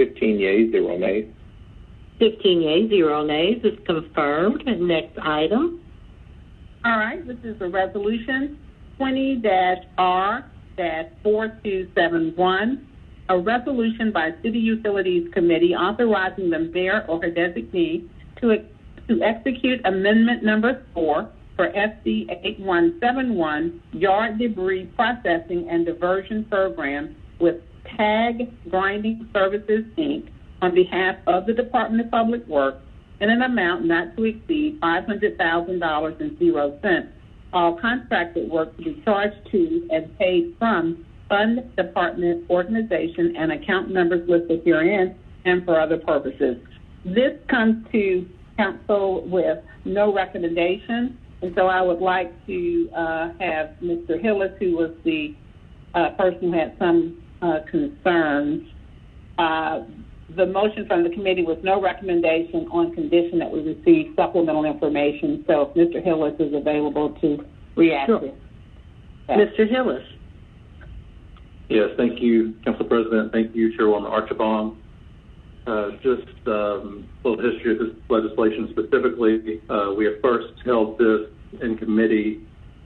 15 yeas, 0 nays. 15 yeas, 0 nays is confirmed. Next item. All right, this is a resolution 20-R-4271, a resolution by City Utilities Committee authorizing the mayor or her designee to execute Amendment Number 4 for SD 8171 Yard Debris Processing and Diversion Program with TAG Grinding Services, Inc. on behalf of the Department of Public Works in an amount not to exceed $500,000.00. All contracted work to be charged to and paid from Fund Department Organization and account numbers listed herein and for other purposes. This comes to council with no recommendation, and so I would like to have Mr. Hillis, who was the person who had some concerns. The motion from the committee was no recommendation on condition that we receive supplemental information. So if Mr. Hillis is available to react to that. Mr. Hillis. Yes, thank you, Council President. Thank you, Chairwoman Archibald. Just a little history of this legislation specifically. We have first held this in committee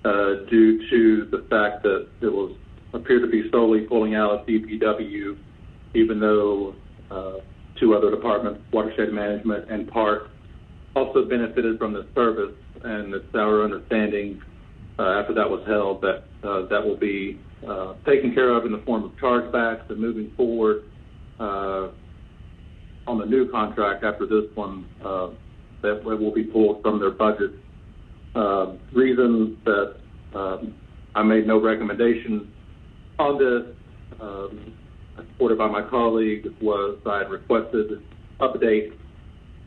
due to the fact that it was appeared to be solely pulling out of DPW, even though two other departments, Watershed Management and Park, also benefited from this service. And it's our understanding after that was held that that will be taken care of in the form of chargebacks, and moving forward on the new contract after this one, that will be pulled from their budget. Reason that I made no recommendation on this, supported by my colleague, was I had requested update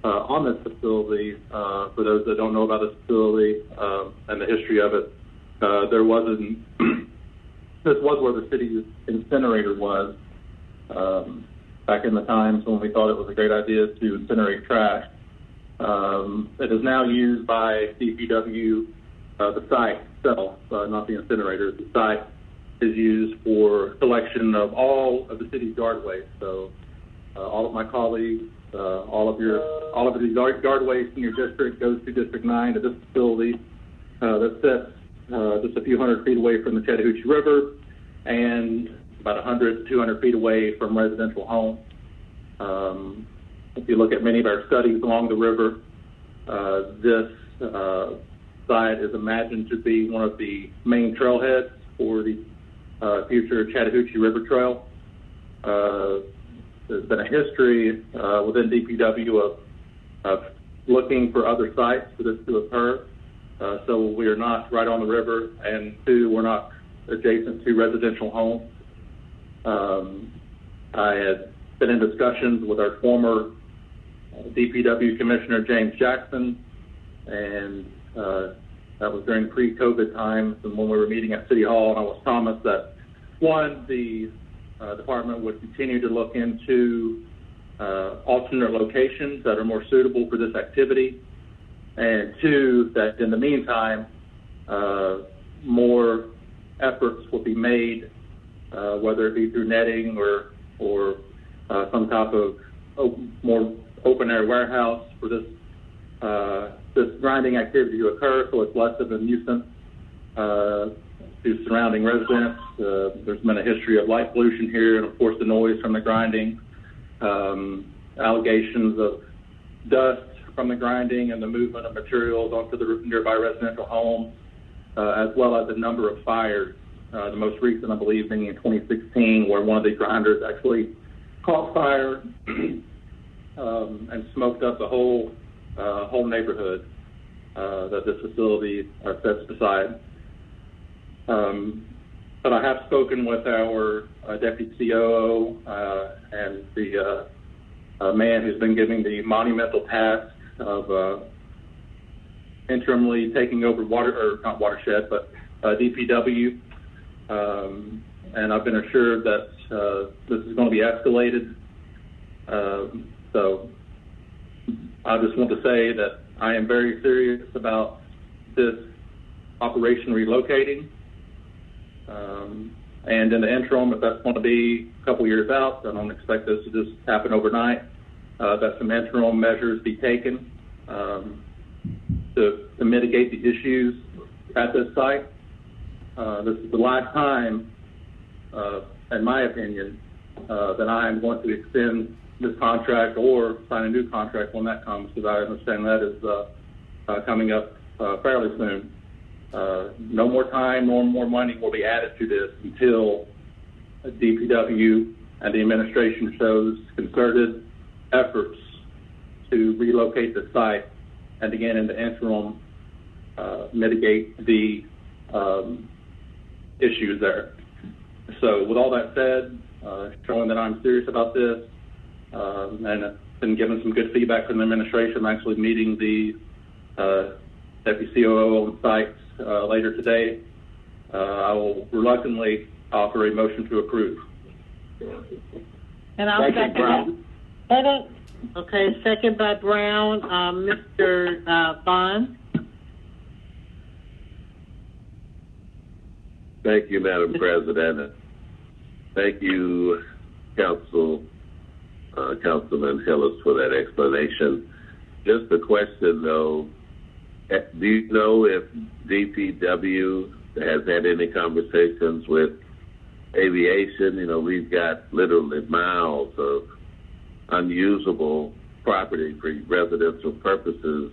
on this facility. For those that don't know about this facility and the history of it, there wasn't. This was where the city's incinerator was back in the times when we thought it was a great idea to incinerate trash. It is now used by DPW. The site itself, not the incinerator. The site is used for collection of all of the city's yard waste. So all of my colleagues, all of the yard waste in your district goes to District 9 to this facility that sits just a few hundred feet away from the Chattahoochee River and about 100 to 200 feet away from residential homes. If you look at many of our studies along the river, this site is imagined to be one of the main trailheads for the future Chattahoochee River Trail. There's been a history within DPW of looking for other sites for this to occur. So we are not right on the river, and two, we're not adjacent to residential homes. I had been in discussions with our former DPW Commissioner, James Jackson, and that was during pre-COVID times, and when we were meeting at City Hall, and I was promised that, one, the department would continue to look into alternate locations that are more suitable for this activity, and two, that in the meantime, more efforts will be made, whether it be through netting or some type of more open-air warehouse for this grinding activity to occur, so it's less of a nuisance to surrounding residents. There's been a history of light pollution here, and of course the noise from the grinding, allegations of dust from the grinding and the movement of materials onto the nearby residential homes, as well as a number of fires. The most recent, I believe, being in 2016, where one of the grinders actually caught fire and smoked up the whole neighborhood that this facility sits beside. But I have spoken with our deputy COO and the man who's been given the monumental task of interimly taking over not Watershed, but DPW. And I've been assured that this is going to be escalated. So I just want to say that I am very serious about this operation relocating. And in the interim, if that's going to be a couple years out, I don't expect this to just happen overnight, that some interim measures be taken to mitigate the issues at this site. This is the last time, in my opinion, that I am going to extend this contract or sign a new contract when that comes, because I understand that is coming up fairly soon. No more time nor more money will be added to this until DPW and the administration shows concerted efforts to relocate the site and again in the interim mitigate the issues there. So with all that said, showing that I'm serious about this and been given some good feedback from the administration, I'm actually meeting the Deputy COO on site later today. I will reluctantly offer a motion to approve. And I'll second that. Okay, second by Brown. Mr. Bond. Thank you, Madam President. Thank you, Councilman Hillis, for that explanation. Just a question, though. Do you know if DPW has had any conversations with aviation? You know, we've got literally miles of unusable property for residential purposes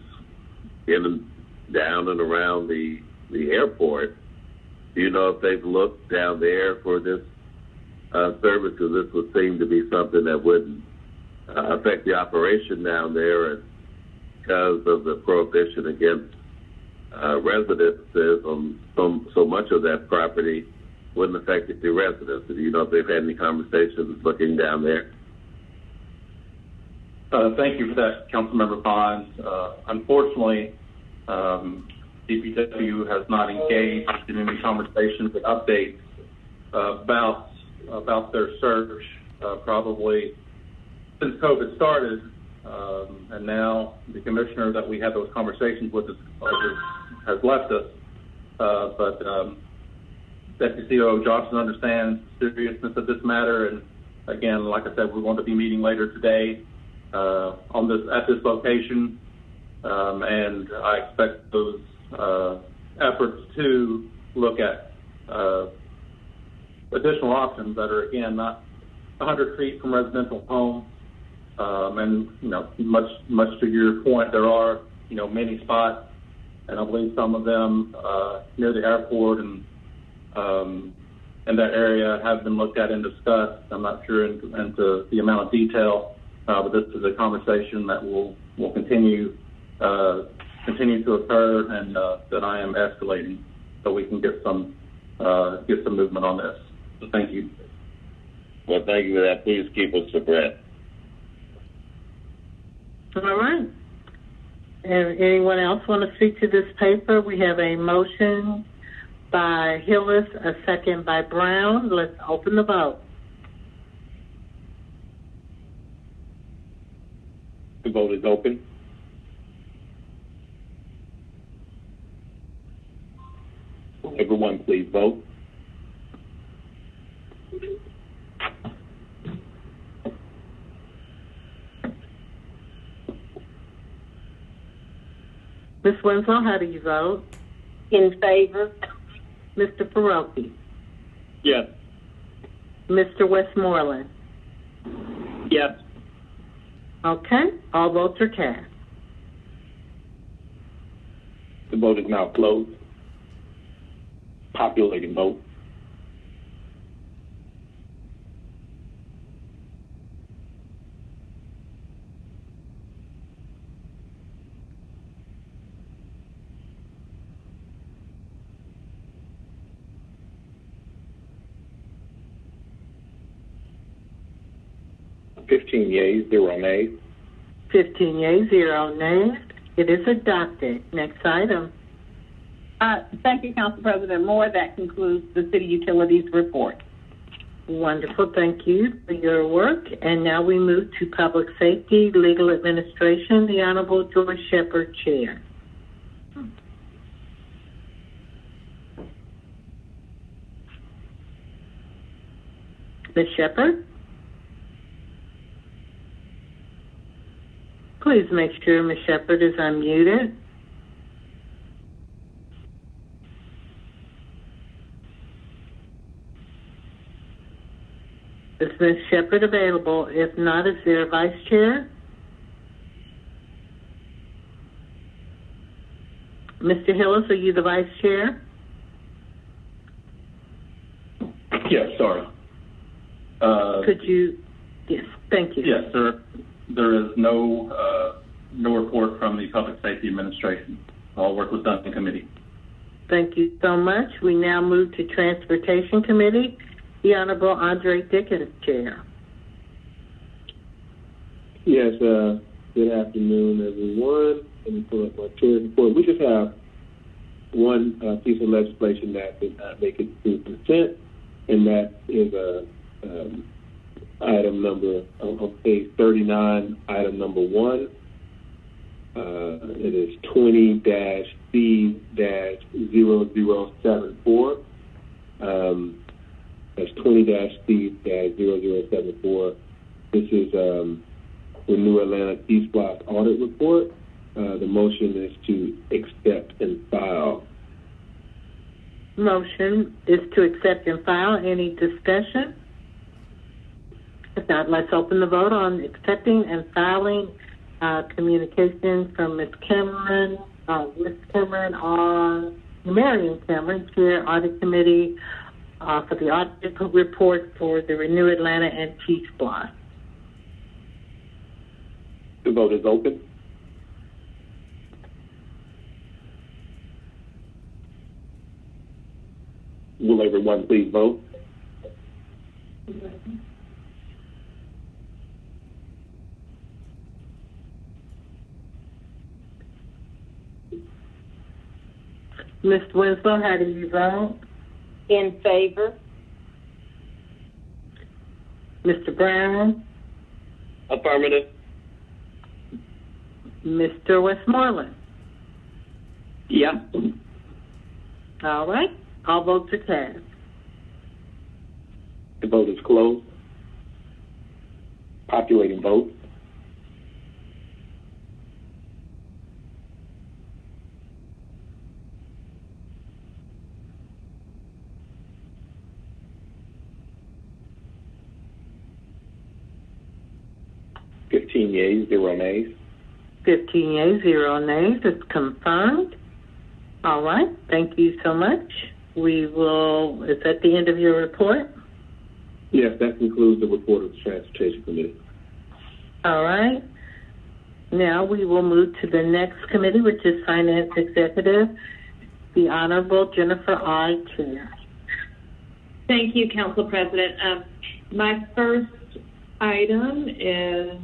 in and down and around the airport. Do you know if they've looked down there for this service? Because this would seem to be something that wouldn't affect the operation down there, and because of the prohibition against residences on so much of that property wouldn't affect the residents. Do you know if they've had any conversations looking down there? Thank you for that, Councilmember Bonds. Unfortunately, DPW has not engaged in any conversations or updates about their search probably since COVID started, and now the commissioner that we had those conversations with has left us. But Deputy COO Johnson understands the seriousness of this matter, and again, like I said, we're going to be meeting later today at this location, and I expect those efforts to look at additional options that are again not 100 feet from residential homes, and much to your point, there are many spots, and I believe some of them near the airport and in that area have been looked at and discussed. I'm not sure into the amount of detail, but this is a conversation that will continue to occur, and that I am escalating so we can get some movement on this. So thank you. Well, thank you for that. Please keep us abreast. All right. And anyone else want to speak to this paper? We have a motion by Hillis, a second by Brown. Let's open the vote. The vote is open. Everyone, please vote. Ms. Winslow, how do you vote? In favor. Mr. Peroki? Yes. Mr. Westmoreland? Yes. Okay, all votes are cast. The vote is now closed. Populating vote. $15 yeas, 0 nays. 15 yeas, 0 nays. It is adopted. Next item. Thank you, Council President Moore. That concludes the City Utilities report. Wonderful. Thank you for your work. And now we move to Public Safety, Legal Administration. The Honorable George Shepard, Chair. Ms. Shepherd? Please make sure Ms. Shepherd is unmuted. Is Ms. Shepherd available? If not, is there a vice chair? Mr. Hillis, are you the vice chair? Yes, sorry. Could you? Yes, thank you. Yes, sir. There is no report from the Public Safety Administration. All work was done in committee. Thank you so much. We now move to Transportation Committee. The Honorable Andre Dickens, Chair. Yes, good afternoon, everyone. Let me pull up my chair's report. We just have one piece of legislation that did not make it through consent, and that is item number on page 39, item number 1. It is 20-C-0074. That's 20-C-0074. This is the New Atlanta T-Splosh audit report. The motion is to accept and file. Motion is to accept and file. Any discussion? If not, let's open the vote on accepting and filing communication from Ms. Cameron, Marion Cameron, Chair, Audit Committee, for the audit report for the Renew Atlanta and T-Splosh. The vote is open. Will everyone please vote? Ms. Winslow, how do you vote? In favor. Mr. Brown? Affirmative. Mr. Westmoreland? Yeah. All right. All votes are cast. The vote is closed. Populating votes. Yeas, 0 nays. 15 yeas, 0 nays. It's confirmed. All right. Thank you so much. Is that the end of your report? Yes, that concludes the report of the Transportation Committee. All right. Now we will move to the next committee, which is Finance Executive. The Honorable Jennifer I. Chair. Thank you, Council President. My first item is,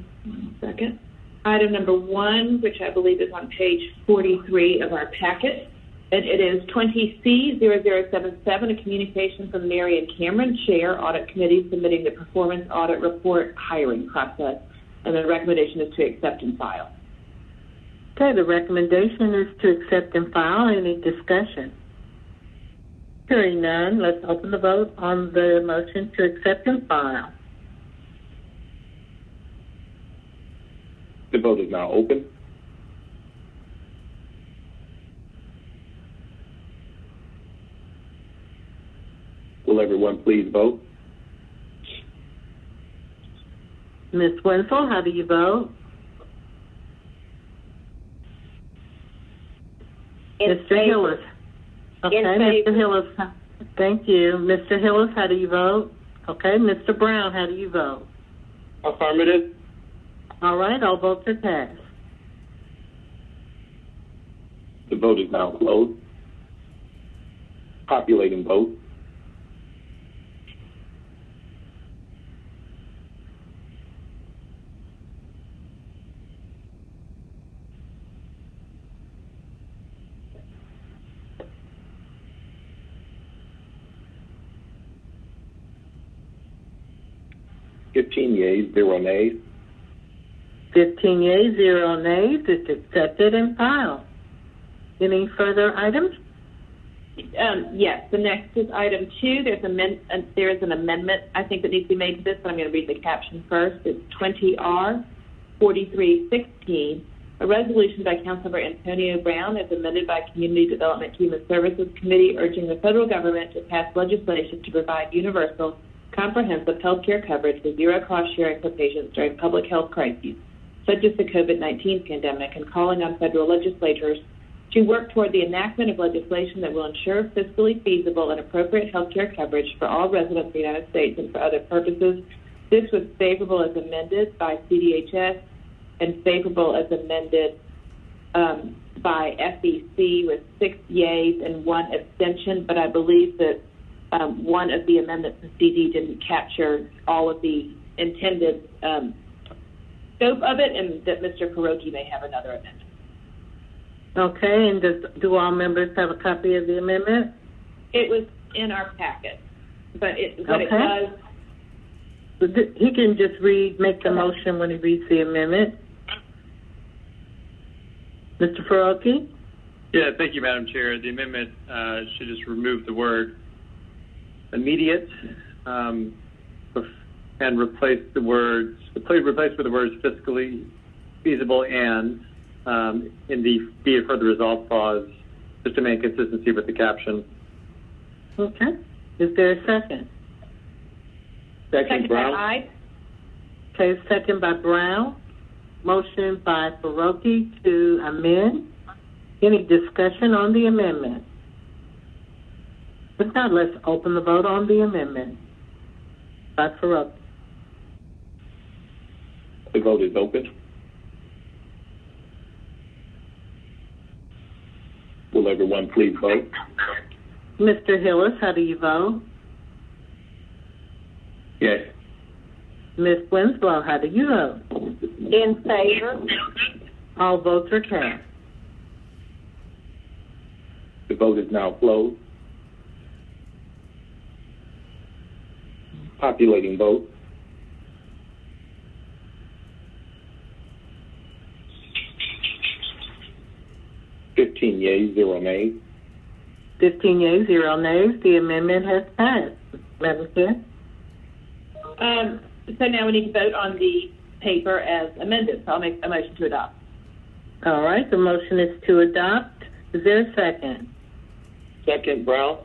item number 1, which I believe is on page 43 of our packet. And it is 20C-0077, a communication from Marion Cameron, Chair, Audit Committee, submitting the Performance Audit Report hiring process. And the recommendation is to accept and file. Okay, the recommendation is to accept and file. Any discussion? Hearing none, let's open the vote on the motion to accept and file. The vote is now open. Will everyone please vote? Ms. Winslow, how do you vote? Mr. Hillis. Okay, Mr. Hillis. Thank you. Mr. Hillis, how do you vote? Okay, Mr. Brown, how do you vote? Affirmative. All right, all votes are passed. The vote is now closed. Populating vote. Yeas, 0 nays. 15 yeas, 0 nays. It's accepted and filed. Any further items? Yes, the next is item 2. There is an amendment, I think, that needs to be made to this, but I'm going to read the caption first. It's 20R 4316, a resolution by Councilmember Antonio Brown as amended by Community Development Human Services Committee urging the federal government to pass legislation to provide universal, comprehensive health care coverage with zero cost sharing for patients during public health crises, such as the COVID-19 pandemic, and calling on federal legislators to work toward the enactment of legislation that will ensure fiscally feasible and appropriate health care coverage for all residents of the United States and for other purposes. This was favorable as amended by CDHS and favorable as amended by FEC with 6 yeas and 1 abstention, but I believe that one of the amendments in CD didn't capture all of the intended scope of it, and that Mr. Kuroki may have another amendment. Okay, and do all members have a copy of the amendment? It was in our packet, but it was. He can just make the motion when he reads the amendment. Mr. Kuroki? Yeah, thank you, Madam Chair. The amendment should just remove the word immediate and replace with the words fiscally feasible and in the be it further resolved clause, just to make consistency with the caption. Okay. Is there a second? Second Brown. Okay, second by Brown. Motion by Kuroki to amend. Any discussion on the amendment? If not, let's open the vote on the amendment. By Kuroki. The vote is open. Will everyone please vote? Mr. Hillis, how do you vote? Yes. Ms. Winslow, how do you vote? In favor. All votes are cast. The vote is now closed. Populating vote. Yeas, 0 nays. 15 yeas, 0 nays. The amendment has passed. Madam Chair? So now we need to vote on the paper as amended. So I'll make a motion to adopt. All right. The motion is to adopt. Is there a second? Second, Brown.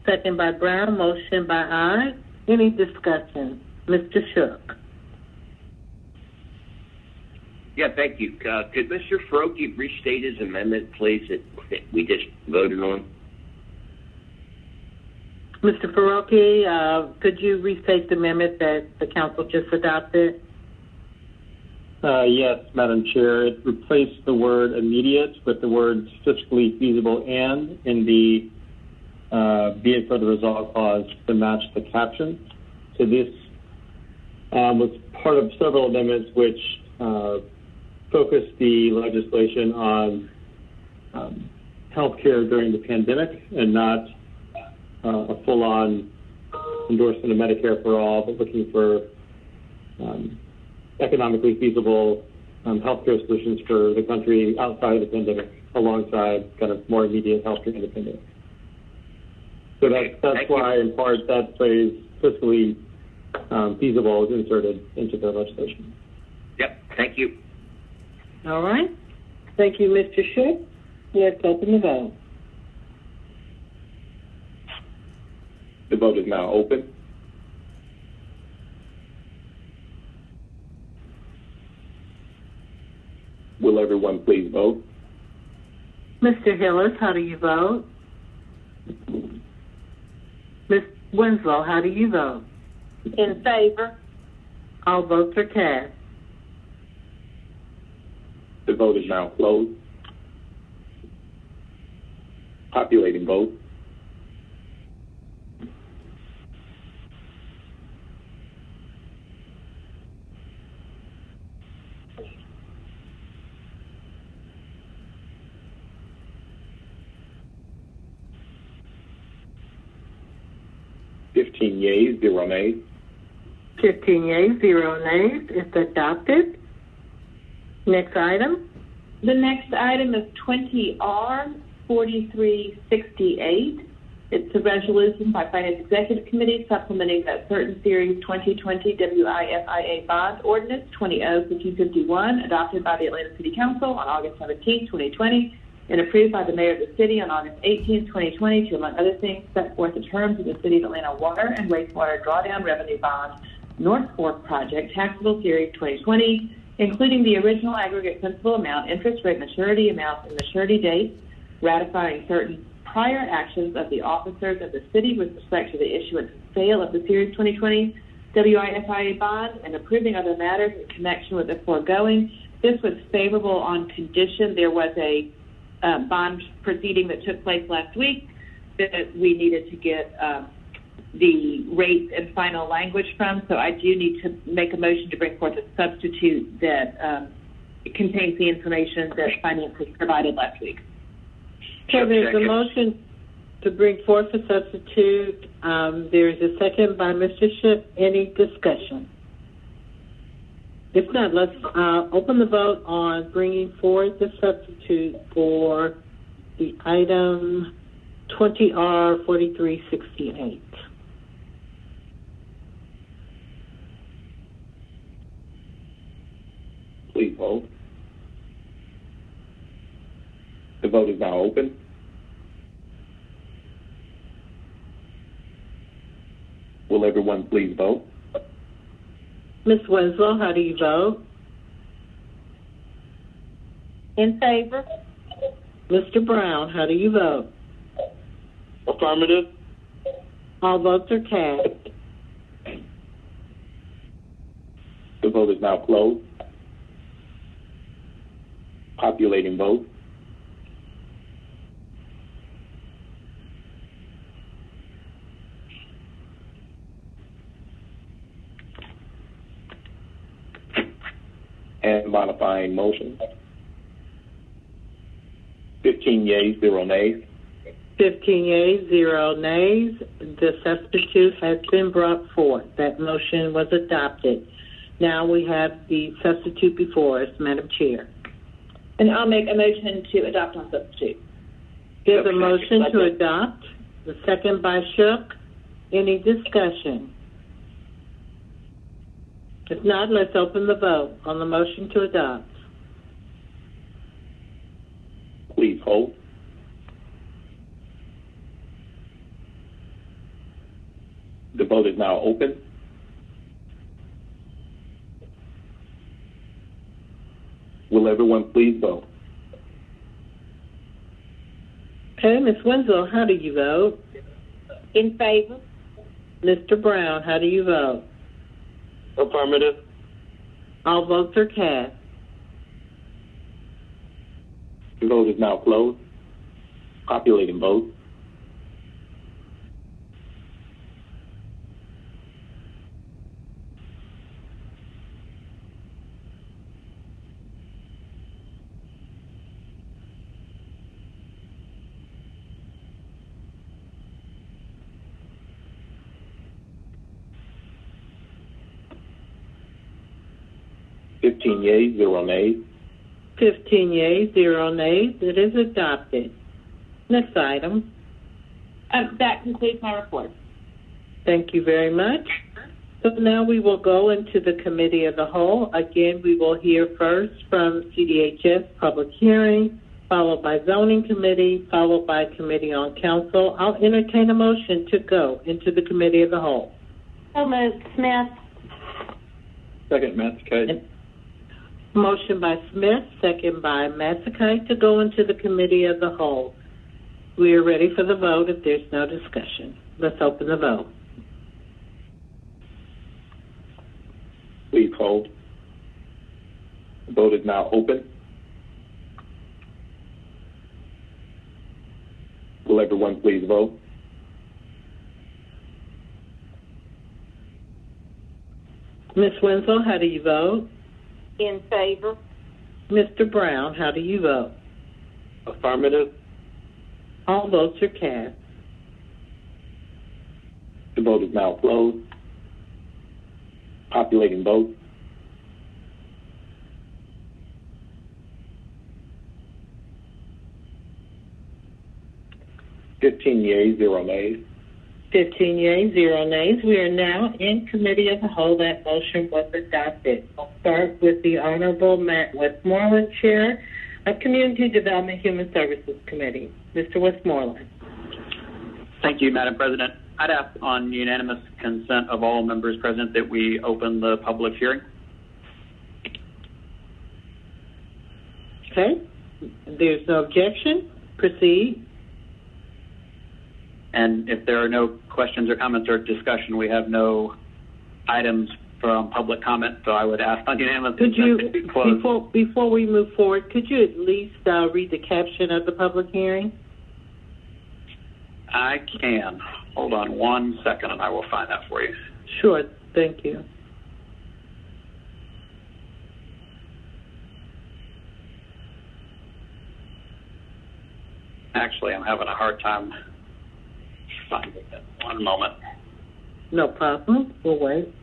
Second by Brown. Motion by I. Any discussion? Mr. Shook. Yeah, thank you. Could Mr. Kuroki restate his amendment, please, that we just voted on? Mr. Kuroki, could you restate the amendment that the council just adopted? Yes, Madam Chair. It replaced the word immediate with the words fiscally feasible and in the be it further resolved clause to match the caption. So this was part of several amendments which focused the legislation on healthcare during the pandemic and not a full-on endorsement of Medicare for all, but looking for economically feasible healthcare solutions for the country outside of the pandemic, alongside kind of more immediate healthcare independence. So that's why, in part, that phrase fiscally feasible is inserted into the legislation. Yep, thank you. All right. Thank you, Mr. Shook. Let's open the vote. The vote is now open. Will everyone please vote? Mr. Hillis, how do you vote? Ms. Winslow, how do you vote? In favor. All votes are cast. The vote is now closed. Populating vote. Yeas, 0 nays. 15 yeas, 0 nays. It's adopted. Next item. The next item is 20R 4368. It's a resolution by Finance Executive Committee supplementing that certain Series 2020 WIFIA bond ordinance 20-5251 adopted by the Atlanta City Council on August 17, 2020, and approved by the Mayor of the City on August 18, 2020 to, among other things, set forth the terms of the City of Atlanta Water and Wastewater Drawdown Revenue Bond North Fork Project Taxable Series 2020, including the original aggregate principal amount, interest rate, maturity amount, and maturity date, ratifying certain prior actions of the officers of the city with respect to the issuance and sale of the Series 2020 WIFIA bond, and approving other matters in connection with the foregoing. This was favorable on condition there was a bond proceeding that took place last week that we needed to get the rates and final language from. So I do need to make a motion to bring forth a substitute that contains the information that finance was provided last week. So there's a motion to bring forth a substitute. There is a second by Mr. Shipp. Any discussion? If not, let's open the vote on bringing forward the substitute for the item 20R 4368. Please vote. The vote is now open. Will everyone please vote? Ms. Winslow, how do you vote? In favor. Mr. Brown, how do you vote? Affirmative. All votes are cast. The vote is now closed. Populating vote. And modifying motion. 15 yeas, 0 nays. 15 yeas, 0 nays. The substitute has been brought forth. That motion was adopted. Now we have the substitute before us, Madam Chair. And I'll make a motion to adopt on substitute. There's a motion to adopt. The second by Shook. Any discussion? If not, let's open the vote on the motion to adopt. Please hold. The vote is now open. Will everyone please vote? Okay, Ms. Winslow, how do you vote? In favor. Mr. Brown, how do you vote? Affirmative. All votes are cast. The vote is now closed. Populating vote. Yeas, 0 nays. 15 yeas, 0 nays. It is adopted. Next item. That concludes my report. Thank you very much. So now we will go into the committee of the whole. Again, we will hear first from CDHS public hearing, followed by zoning committee, followed by committee on council. I'll entertain a motion to go into the committee of the whole. So moved. Smith. Second, Matsakite. Motion by Smith, second by Matsakite to go into the committee of the whole. We are ready for the vote if there's no discussion. Let's open the vote. Please hold. The vote is now open. Will everyone please vote? Ms. Winslow, how do you vote? In favor. Mr. Brown, how do you vote? Affirmative. All votes are cast. The vote is now closed. Populating vote. 15 yeas, 0 nays. 15 yeas, 0 nays. We are now in committee of the whole. That motion was adopted. We'll start with the Honorable Matt Westmoreland, Chair of Community Development Human Services Committee. Mr. Westmoreland. Thank you, Madam President. I'd ask on unanimous consent of all members present that we open the public hearing. Okay. There's no objection. Proceed. And if there are no questions or comments or discussion, we have no items from public comment, so I would ask on unanimous consent to close. Before we move forward, could you at least read the caption of the public hearing? I can. Hold on 1 second and I will find that for you. Sure. Thank you. Actually, I'm having a hard time finding it. 1 moment. No problem. We'll wait.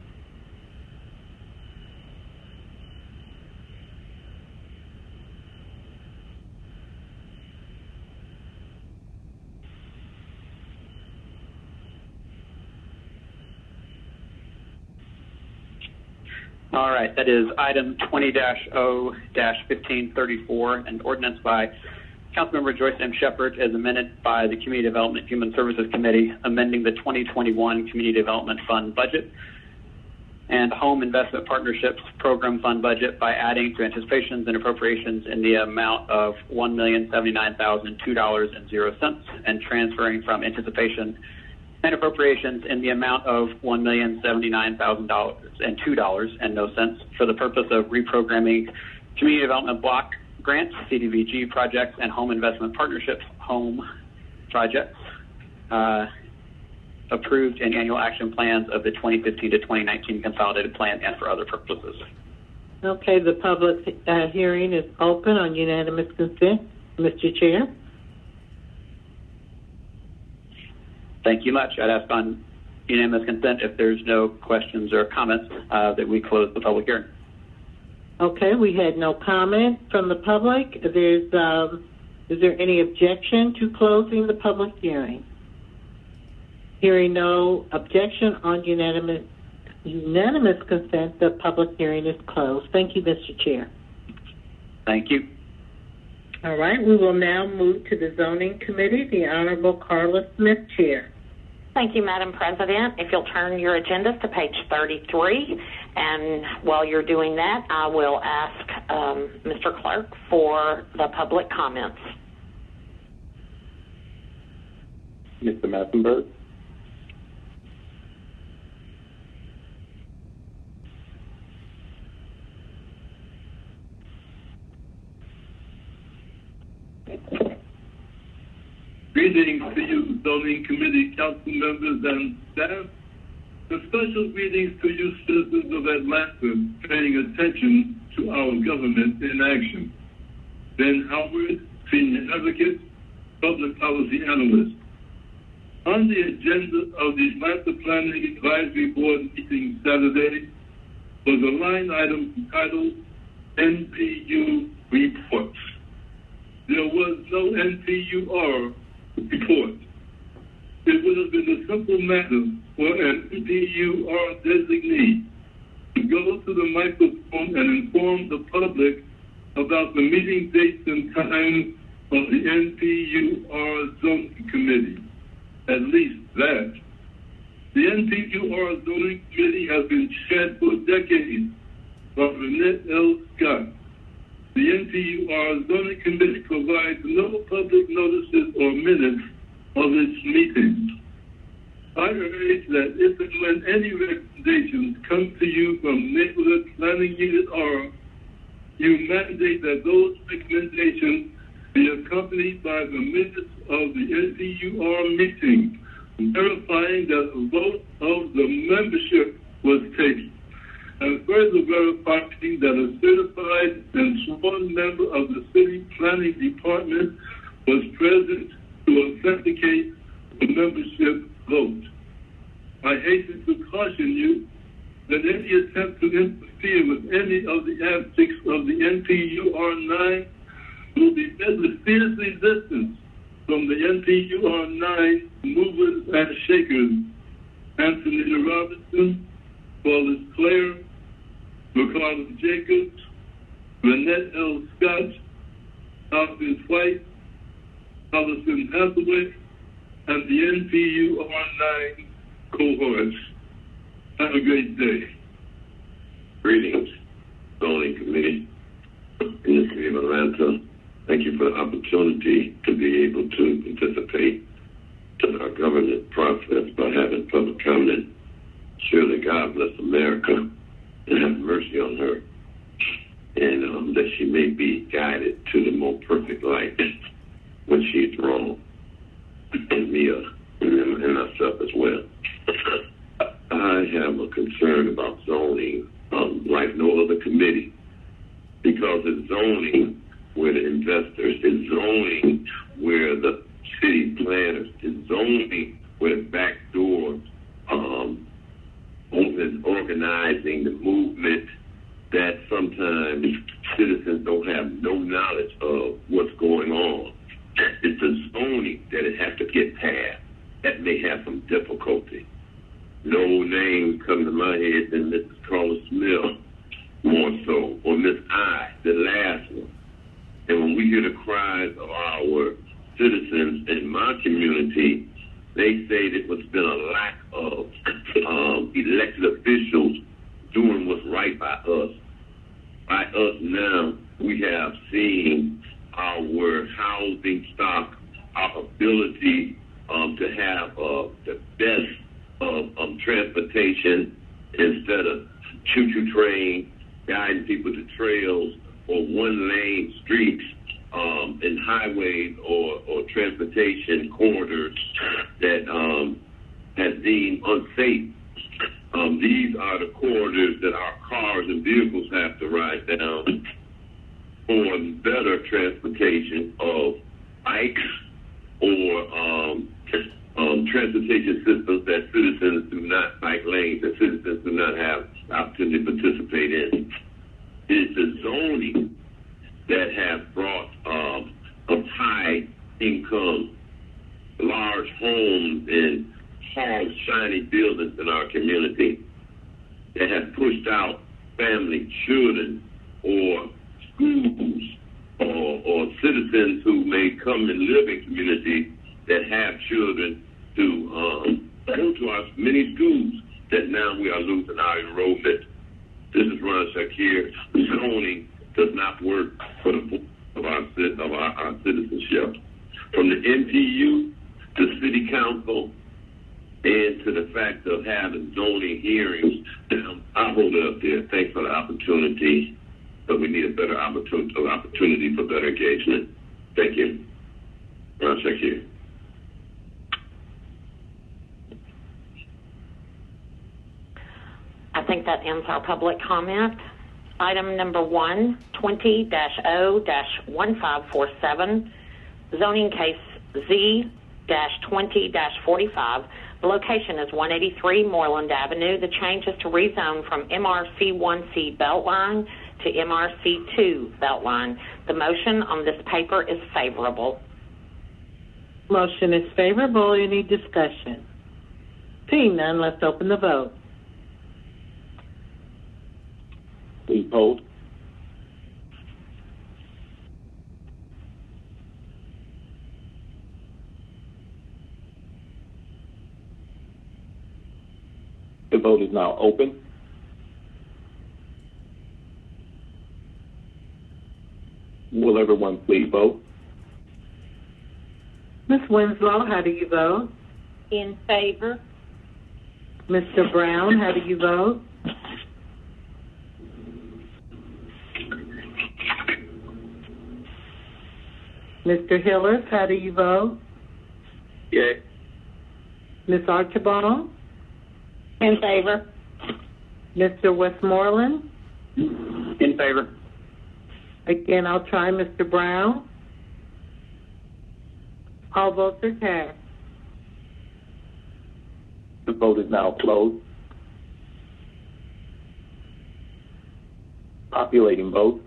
All right, that is item 20-0-1534, an ordinance by Councilmember Joyce M. Shepherd as amended by the Community Development Human Services Committee, amending the 2021 Community Development Fund budget and Home Investment Partnerships Program Fund budget by adding to anticipations and appropriations in the amount of $1,079,002.00 and transferring from anticipation and appropriations in the amount of $1,079,002.00 for the purpose of reprogramming community development block grants, CDBG projects, and home investment partnerships, home projects, approved in annual action plans of the 2015 to 2019 consolidated plan and for other purposes. Okay, the public hearing is open on unanimous consent. Mr. Chair. Thank you much. I'd ask on unanimous consent, if there's no questions or comments, that we close the public hearing. Okay, we had no comment from the public. Is there any objection to closing the public hearing? Hearing no objection on unanimous consent, the public hearing is closed. Thank you, Mr. Chair. Thank you. All right, we will now move to the Zoning Committee. The Honorable Carla Smith, Chair. Thank you, Madam President. If you'll turn your agendas to page 33, and while you're doing that, I will ask Mr. Clerk for the public comments. Mr. Massenberg. Greetings to you, Zoning Committee council members and staff. A special greetings to you, citizens of Atlanta, paying attention to our government in action. Ben Howard, Senior Advocate, Public Policy Analyst. On the agenda of the Atlanta Planning Advisory Board meeting Saturday was a line item entitled NPU Reports. There was no NPUR report. It would have been a simple matter for an NPUR designee to go to the microphone and inform the public about the meeting dates and times of the NPUR Zoning Committee. At least that. The NPUR Zoning Committee has been chaired for decades by Renette L. Scott. The NPUR Zoning Committee provides no public notices or minutes of its meetings. I urge that if and when any recommendations come to you from Neighborhood Planning Unit R, you mandate that those recommendations be accompanied by the minutes of the NPUR meeting, verifying that a vote of the membership was taken, and further verifying that a certified and sworn member of the City Planning Department was present to authenticate the membership vote. I hasten to caution you that any attempt to interfere with any of the antics of the NPUR 9 will be met with fierce resistance From the NPUR 9 Movers and Shakers, Anthony Robinson, Wallace Clare, McCarthy Jacobs, Lynette L. Scott, Alfred White, Allison Hathaway, and the NPUR 9 cohorts. Have a great day. Greetings, zoning committee in the city of Atlanta. Thank you for the opportunity to be able to participate in our government process by having public comment. Surely God bless America and have mercy on her, and that she may be guided to the more perfect light when she is wrong, and me and myself as well. I have a concern about zoning, like no other committee, because it's zoning where the investors, it's zoning where the city planners, it's zoning where the backdoor organizing the movement that sometimes citizens don't have no knowledge of what's going on. It's the zoning that it has to get passed that may have some difficulty. No name come to my head than Mrs. Carla Smith, more so, or Miss I, the last one. And when we hear the cries of our citizens in my community, they say that there's been a lack of elected officials doing what's right by us. By us now, we have seen our housing stock, our ability to have the best of transportation instead of choo-choo train guiding people to trails or one-lane streets and highways or transportation corridors that has deemed unsafe. These are the corridors that our cars and vehicles have to ride down for better transportation of bikes or transportation systems that citizens do not, bike lanes that citizens do not have the opportunity to participate in. It's the zoning that has brought of high income, large homes and tall, shiny buildings in our community that have pushed out family, children, or schools, or citizens who may come and live in communities that have children to go to our many schools that now we are losing our enrollment. This is Ron Shakir. Zoning does not work for the of our citizenship. From the NPU to city council and to the fact of having zoning hearings, I'll hold it up there. Thanks for the opportunity, but we need a better opportunity for better engagement. Thank you. Ron Shakir. I think that ends our public comment. Item number 1, 20-0-1547, zoning case Z-20-45. The location is 183 Moreland Avenue. The change is to rezone from MRC1C Beltline to MRC2 Beltline. The motion on this paper is favorable. Motion is favorable. Any discussion? Seeing none, let's open the vote. Please vote. The vote is now open. Will everyone please vote? Ms. Winslow, how do you vote? In favor. Mr. Brown, how do you vote? Mr. Hillis, how do you vote? Yay. Ms. Archibald? In favor. Mr. Westmoreland? In favor. Again, I'll try Mr. Brown. All votes are cast. The vote is now closed. Populating vote.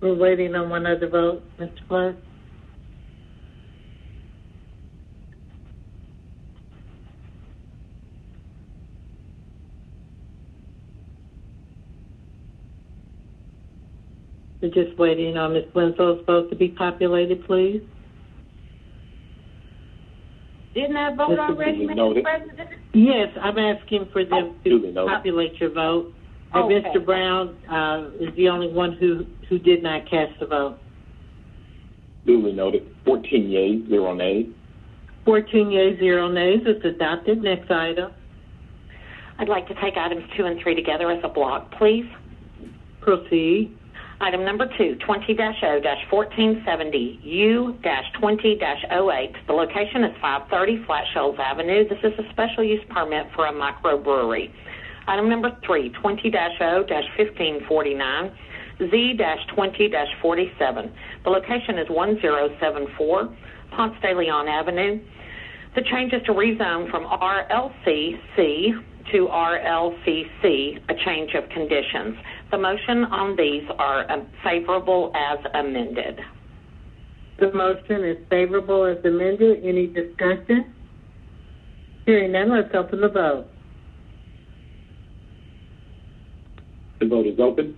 We're waiting on one other vote, Mr. Clerk. We're just waiting on Ms. Winslow's vote to be populated, please. Didn't I vote already, Mr. President? Yes, I'm asking for them to noted. populate your vote. And Okay. Mr. Brown is the only one who did not cast a vote. Duly noted. 14 yeas, 0 nays. 14 yeas, 0 nays. It's adopted. Next item. I'd like to take items 2 and 3 together as a block, please. Proceed. Item number 2, 20-0-1470, U-20-08. The location is 530 Flat Shoals Avenue. This is a special use permit for a microbrewery. Item number 3, 20-0-1549, Z-20-47. The location is 1074 Ponce de Leon Avenue. The change is to rezone from RLCC to RLCC, a change of conditions. The motion on these are favorable as amended. The motion is favorable as amended. Any discussion? Hearing none, let's open the vote. The vote is open.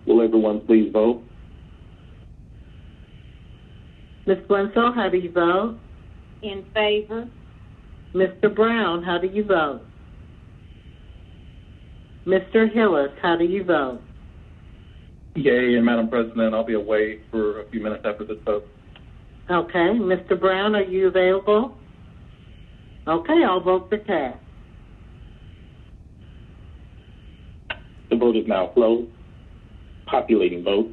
Will everyone please vote? Ms. Winslow, how do you vote? In favor. Mr. Brown, how do you vote? Mr. Hillis, how do you vote? Yay, and Madam President, I'll be away for a few minutes after this vote. Okay. Mr. Brown, are you available? Okay, all votes are cast. The vote is now closed. Populating vote.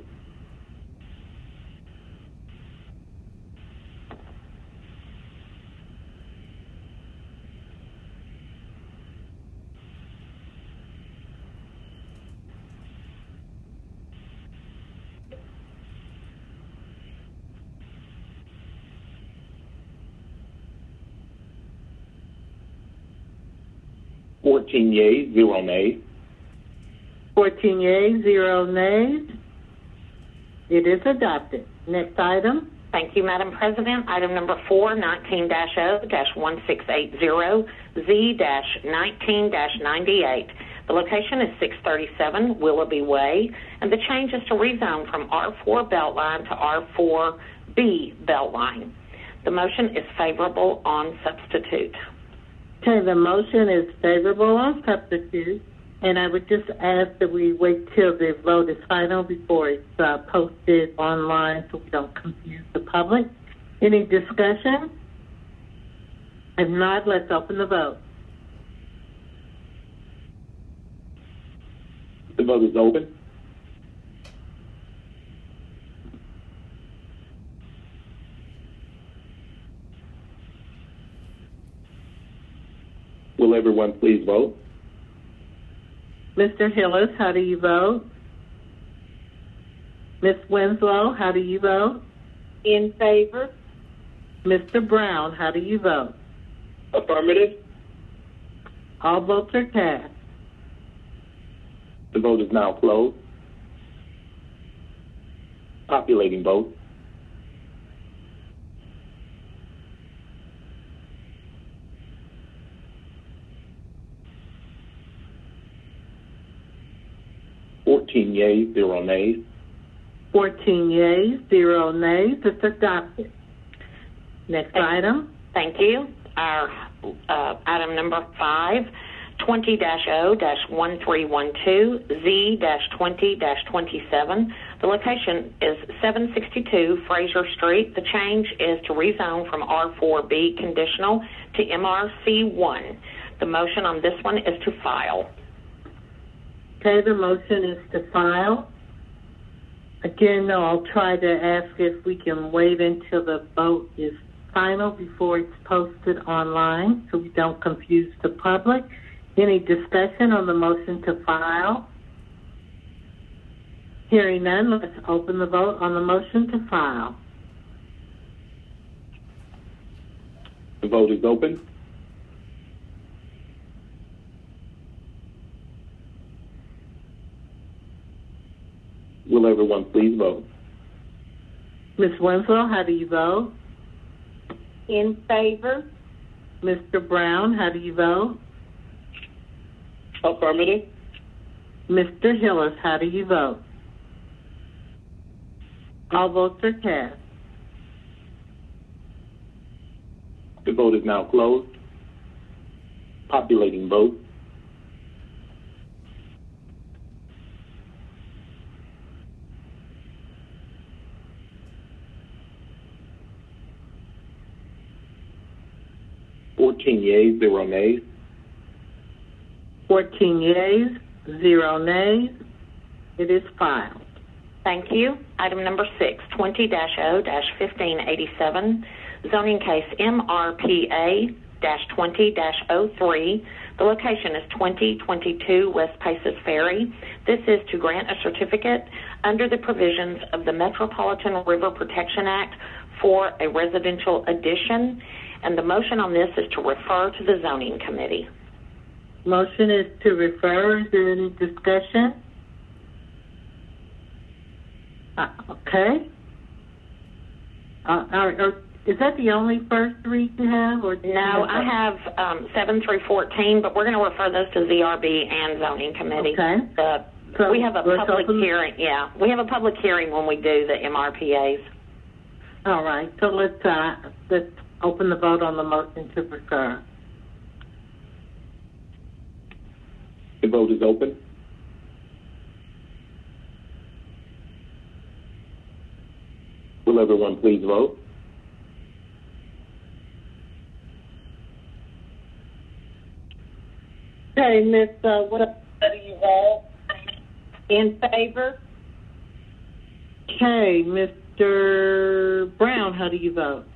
Fourteen yeas, 0 nays. 14 yeas, 0 nays. It is adopted. Next item. Thank you, Madam President. Item number 4, 19-0-1680, Z-19-98. The location is 637 Willoughby Way, and the change is to rezone from R4 Beltline to R4B Beltline. The motion is favorable on substitute. Okay, the motion is favorable on substitute, and I would just ask that we wait till the vote is final before it's posted online so we don't confuse the public. Any discussion? If not, let's open the vote. The vote is open. Will everyone please vote? Mr. Hillis, how do you vote? Ms. Winslow, how do you vote? In favor. Mr. Brown, how do you vote? Affirmative. All votes are cast. The vote is now closed. Populating vote. Fourteen yeas, 0 nays. 14 yeas, 0 nays. It's adopted. Next item. Thank you. Our item number 5, 20-0-1312, Z-20-27. The location is 762 Fraser Street. The change is to rezone from R4B conditional to MRC1. The motion on this one is to file. Okay, the motion is to file. Again, I'll try to ask if we can wait until the vote is final before it's posted online so we don't confuse the public. Any discussion on the motion to file? Hearing none, let's open the vote on the motion to file. The vote is open. Will everyone please vote? Ms. Winslow, how do you vote? In favor? Mr. Brown, how do you vote? Affirmative. Mr. Hillis, how do you vote? All votes are cast. The vote is now closed. Populating vote. Yeas, 0 nays. 14 yeas, 0 nays. It is filed. Thank you. Item number 6, 20-0-1587, zoning case MRPA-20-03. The location is 2022 West Paces Ferry. This is to grant a certificate under the provisions of the Metropolitan River Protection Act for a residential addition. And the motion on this is to refer to the zoning committee. Motion is to refer. Is there any discussion? Okay. Is that the only first read you have? Or no, I have 7 through 14, but we're going to refer those to ZRB and zoning committee. Okay. So we have a public hearing. Yeah, we have a public hearing when we do the MRPAs. All right. So let's open the vote on the motion to refer. The vote is open. Will everyone please vote? Okay, Ms. What do you vote? In favor? Okay, Mr. Brown, how do you vote?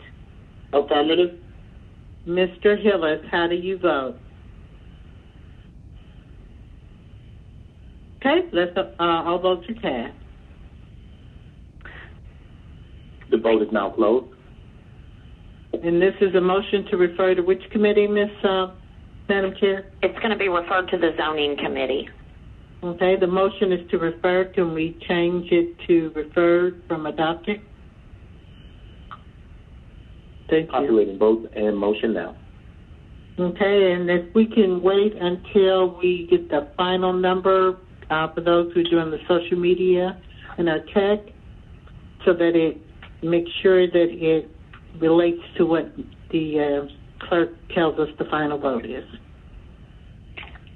Affirmative. Mr. Hillis, how do you vote? Okay, all votes are cast. The vote is now closed. And this is a motion to refer to which committee, Madam Chair? It's going to be referred to the zoning committee. Okay, the motion is to refer. Can we change it to referred from adopted? Thank you. Populating vote and motion now. Okay, and if we can wait until we get the final number for those who are doing the social media and our check, so that it makes sure that it relates to what the clerk tells us the final vote is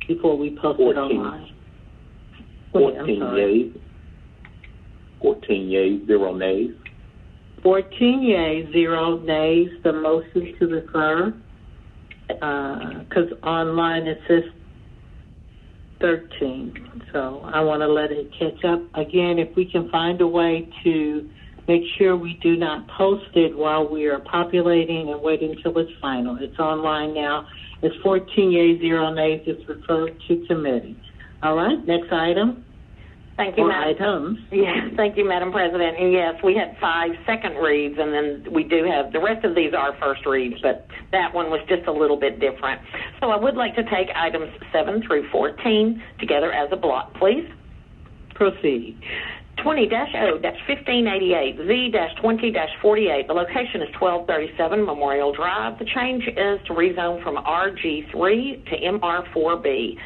before we post it online. 14 yeas. 14 yeas, 0 nays. 14 yeas, 0 nays. The motion to refer, because online it says 13. So I want to let it catch up. Again, if we can find a way to make sure we do not post it while we are populating and wait until it's final. It's online now. It's 14 yeas, 0 nays. It's referred to committee. All right, next item. Thank you, Madam. Items. Yes, thank you, Madam President. And yes, we had 5 second reads, and then we do have, the rest of these are first reads, but that one was just a little bit different. So I would like to take items 7 through 14 together as a block, please. Proceed. 20-0-1588, Z-20-48. The location is 1237 Memorial Drive. The change is to rezone from RG3 to MR4B.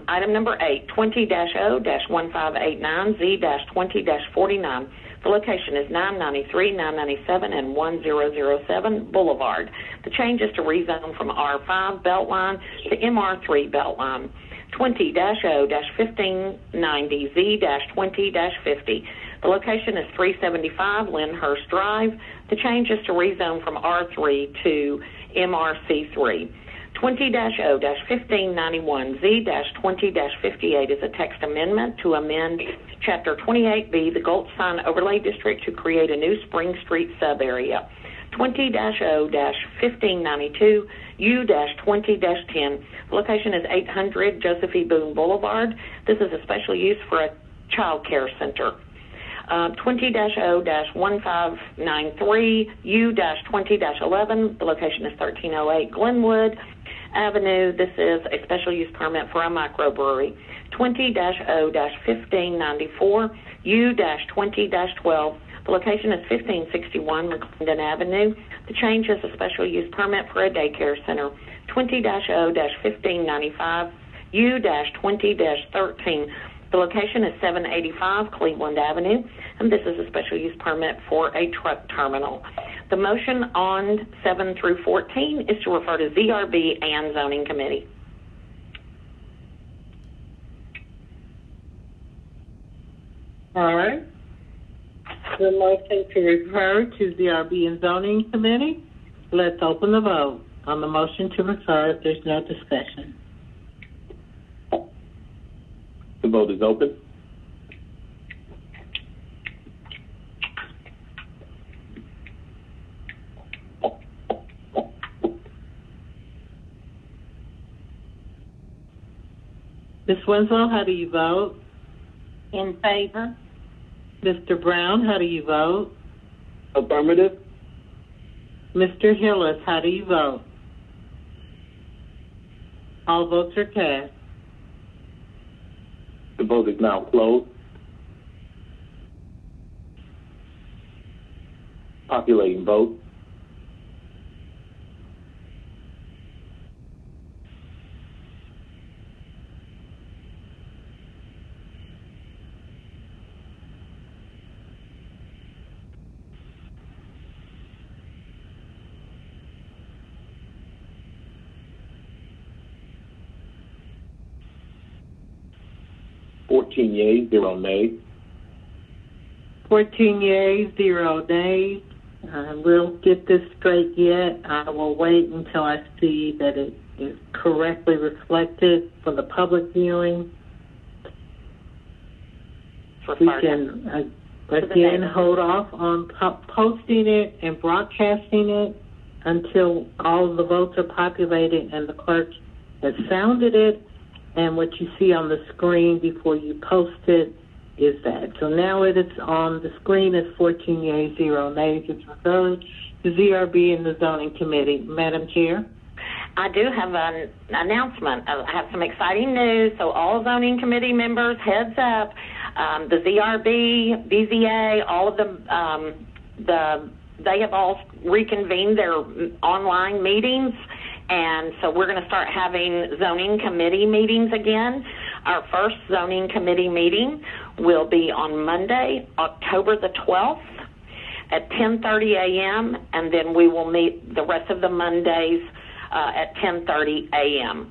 Item number 8, 20-0-1589, Z-20-49. The location is 993, 997, and 1007 Boulevard. The change is to rezone from R5 Beltline to MR3 Beltline. 20-0-1590, Z-20-50. The location is 375 Lyndhurst Drive. The change is to rezone from R3 to MRC3. 20-0-1591, Z-20-58 is a text amendment to amend Chapter 28B, the Gold Sign Overlay District, to create a new Spring Street sub-area. 20-0-1592, U-20-10. The location is 800 Joseph E. Boone Boulevard. This is a special use for a child care center. 20-0-1593, U-20-11. The location is 1308 Glenwood Avenue. This is a special use permit for a microbrewery. 20-0-1594, U-20-12. The location is 1561 McClendon Avenue. The change is a special use permit for a daycare center. 20-0-1595 U-20-13. The location is 785 Cleveland Avenue, and this is a special use permit for a truck terminal. The motion on 7 through 14 is to refer to ZRB and Zoning Committee. All right. The motion to refer to ZRB and Zoning Committee. Let's open the vote on the motion to refer if there's no discussion. The vote is open. Ms. Winslow, how do you vote? In favor. Mr. Brown, how do you vote? Affirmative. Mr. Hillis, how do you vote? All votes are cast. The vote is now closed. Populating vote. Yeas, 0 nays. 14 yeas, 0 nays. We'll get this straight yet. I will wait until I see that it is correctly reflected for the public viewing. We can, again, hold off on posting it and broadcasting it until all of the votes are populated and the clerk has sounded it. And what you see on the screen before you post it is that. So now it is on the screen as 14 yeas, 0 nays. It's referred to ZRB and the Zoning Committee. Madam Chair? I do have an announcement. I have some exciting news. So all Zoning Committee members, heads up. The ZRB, BZA, all of them, they have all reconvened their online meetings. And so we're going to start having zoning committee meetings again. Our first zoning committee meeting will be on Monday, October the 12th at 10:30 a.m. And then we will meet the rest of the Mondays at 10:30 a.m.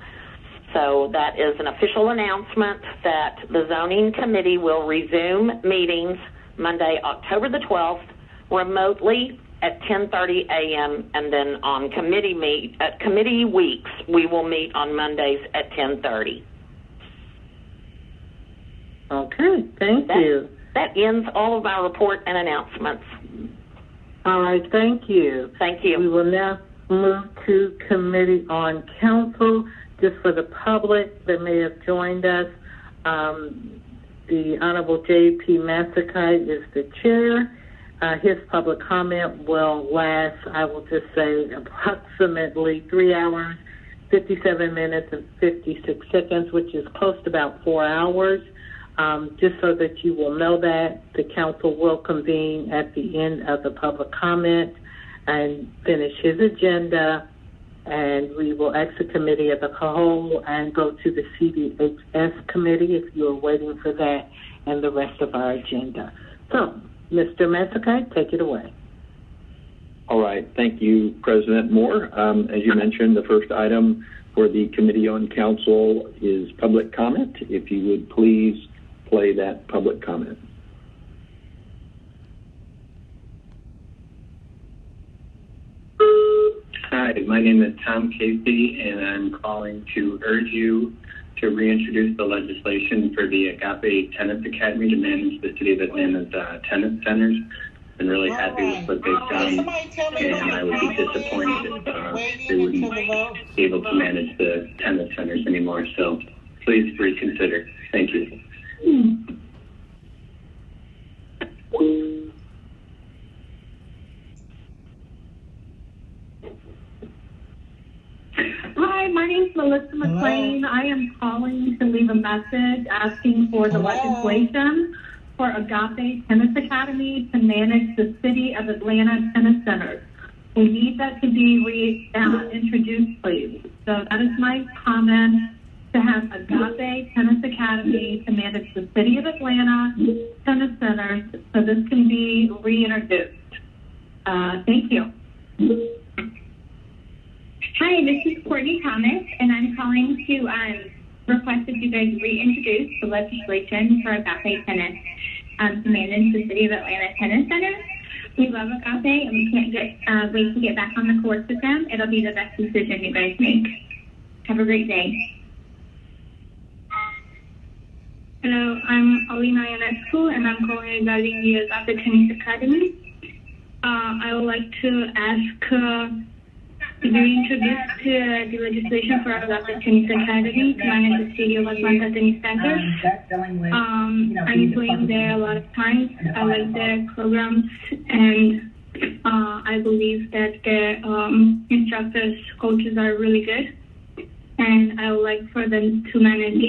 So that is an official announcement that the zoning committee will resume meetings Monday, October the 12th, remotely at 10:30 a.m. and then on committee weeks we will meet on Mondays at 10:30. Okay, thank you. That ends all of our report and announcements. All right, thank you. Thank you. We will now move to Committee on Council. Just for the public that may have joined us, the Honorable J.P. Massacite is the chair. His public comment will last, I will just say, approximately 3 hours, 57 minutes, and 56 seconds, which is close to about 4 hours. Just so that you will know that, the council will convene at the end of the public comment and finish his agenda, and we will exit committee as a whole and go to the CDHS committee if you are waiting for that and the rest of our agenda. So, Mr. Massacite, take it away. All right. Thank you, President Moore. As you mentioned, the first item for the Committee on Council is public comment. If you would please play that public comment. Hi, my name is Tom Casey, and I'm calling to urge you to reintroduce the legislation for the Agape Tenants Academy to manage the City of Atlanta's tenant centers. I'm really happy with what they've done, and I would be disappointed if they wouldn't be able to manage the tenant centers anymore. So please reconsider. Thank you. Hi, my name is Melissa McLean. I am calling to leave a message asking for the legislation for Agape Tennis Academy to manage the City of Atlanta Tennis Centers. We need that to be introduced, please. So that is my comment, to have Agape Tennis Academy to manage the City of Atlanta Tennis Centers, so this can be reintroduced. Thank you. Hi, this is Courtney Thomas, and I'm calling to request that you guys reintroduce the legislation for Agape Tennis to manage the City of Atlanta Tennis Center. We love Agape, and we can't wait to get back on the courts with them. It'll be the best decision you guys make. Have a great day. Hello, I'm Alina Ionescu, and I'm calling regarding the Agape Tennis Academy. I would like to ask to be introduced to the legislation for Agape Tennis Academy to manage the City of Atlanta Tennis Center. I'm playing there a lot of times. I like their programs, and I believe that their instructors, coaches are really good. And I would like for them to manage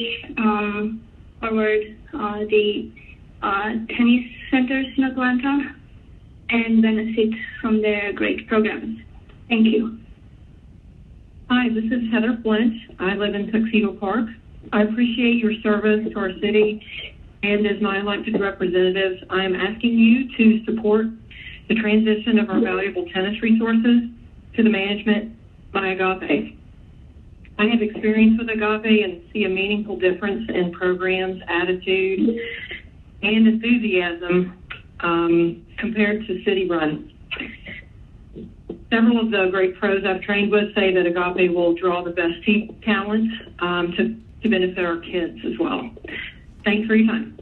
the tennis centers in Atlanta and benefit from their great programs. Thank you. Hi, this is Heather Flint. I live in Tuxedo Park. I appreciate your service to our city, and as my elected representatives, I am asking you to support the transition of our valuable tennis resources to the management by Agape. I have experience with Agape and see a meaningful difference in programs, attitude, and enthusiasm compared to city-run. Several of the great pros I've trained with say that Agape will draw the best team talent to benefit our kids as well. Thanks for your time.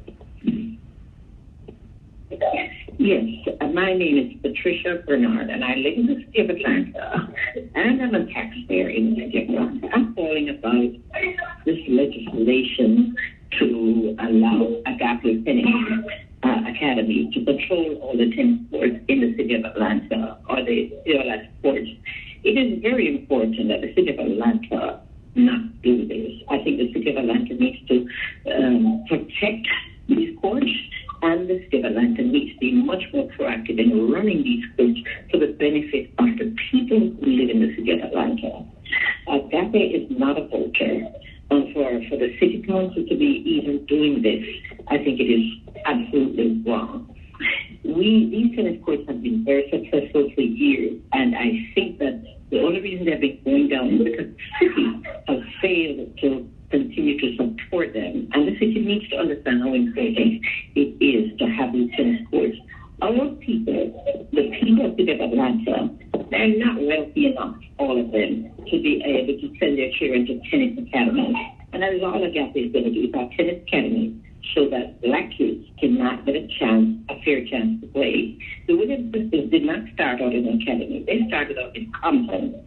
Yes, my name is Patricia Bernard, and I live in the City of Atlanta, and I'm a taxpayer in the City of Atlanta. I'm calling about this legislation to allow Agape Tennis Academy to control all the tennis courts in the City of Atlanta, or the City of Atlanta courts. It is very important that the City of Atlanta not do this. I think the City of Atlanta needs to protect these courts, and the City of Atlanta needs to be much more proactive in running these courts for the benefit of the people who live in the City of Atlanta. Agape is not a voter. And for the City Council to be even doing this, I think it is absolutely wrong. These tennis courts have been very successful for years, and I think that the only reason they've been going down is because the city has failed to continue to support them. And the city needs to understand how important it is to have these tennis courts. Our people, the people of the City of Atlanta, they're not wealthy enough, all of them, to be able to send their children to tennis academies. And that is all Agape is going to do, is our tennis academy, so that black kids cannot get a fair chance to play. The Williams sisters did not start out in an academy. They started out in Compton.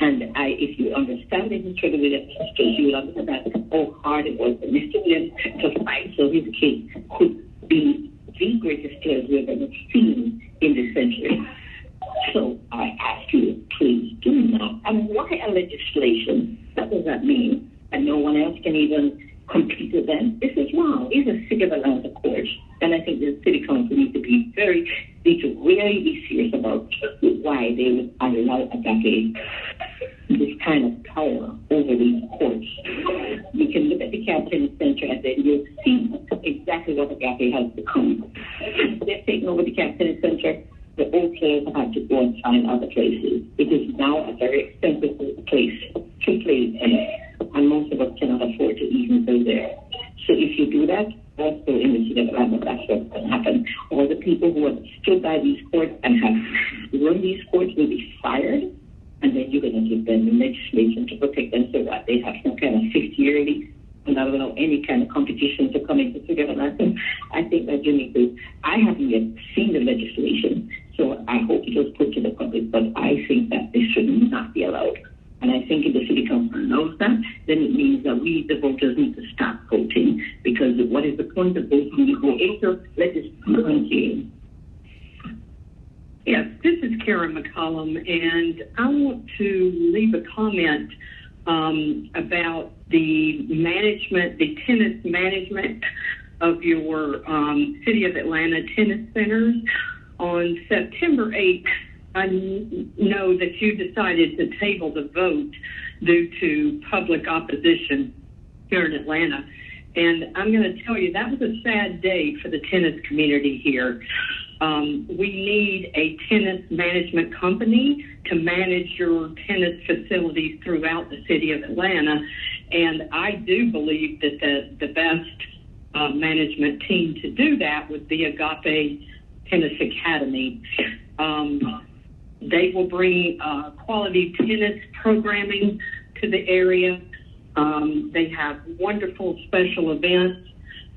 And if you understand the history of the Williams sisters, you will understand how hard it was for Mr. Williams to fight so his kids could be the greatest players we've ever seen in this century. So I ask you, please do not. And why a legislation? What does that mean? And no one else can even compete with them? This is wrong. These are City of Atlanta courts. And I think the City Council needs to really be serious about why they would allow Agape this kind of power over these courts. You can look at the Captain Center and then you'll see exactly what Agape has become. They're taking over the Captain Center. The old players have to go and find other places. It is now a very expensive place to play tennis, and most of us cannot afford to even go there. So if you do that, also in the City of Atlanta, that's what's going to happen. All the people who have stood by these courts and have run these courts will be fired, and then you're going to give them legislation to protect them so that they have some kind of 50-year lease and not allow any kind of competition to come into the City of Atlanta. I think that you need to, I haven't yet seen the legislation, so I hope it was put to the public, but I think that this should not be allowed. And I think if the City Council knows that, then it means that we, the voters, need to stop voting, because what is the point of voting? You go into legislation. Yes, this is Karen McCollum, and I want to leave a comment about the management, the tennis management of your City of Atlanta tennis centers. On September 8th, I know that you decided to table the vote due to public opposition here in Atlanta. And I'm going to tell you, that was a sad day for the tennis community here. We need a tennis management company to manage your tennis facilities throughout the city of Atlanta. And I do believe that the best management team to do that would be Agape Tennis Academy. They will bring quality tennis programming to the area. They have wonderful special events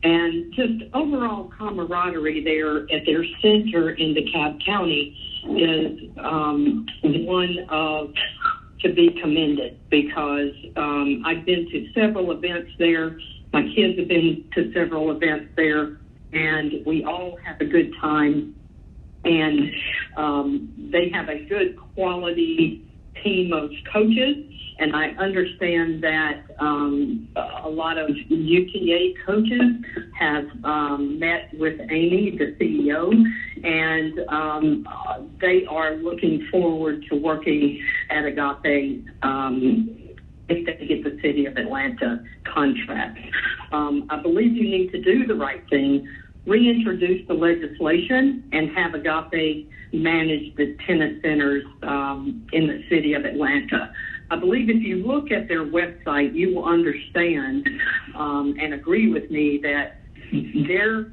and just overall camaraderie there at their center in DeKalb County is one of to be commended, because I've been to several events there. My kids have been to several events there, and we all have a good time. And they have a good quality team of coaches. And I understand that a lot of UTA coaches have met with Amy, the CEO, and they are looking forward to working at Agape if they get the City of Atlanta contract. I believe you need to do the right thing, reintroduce the legislation, and have Agape manage the tennis centers in the City of Atlanta. I believe if you look at their website, you will understand and agree with me that their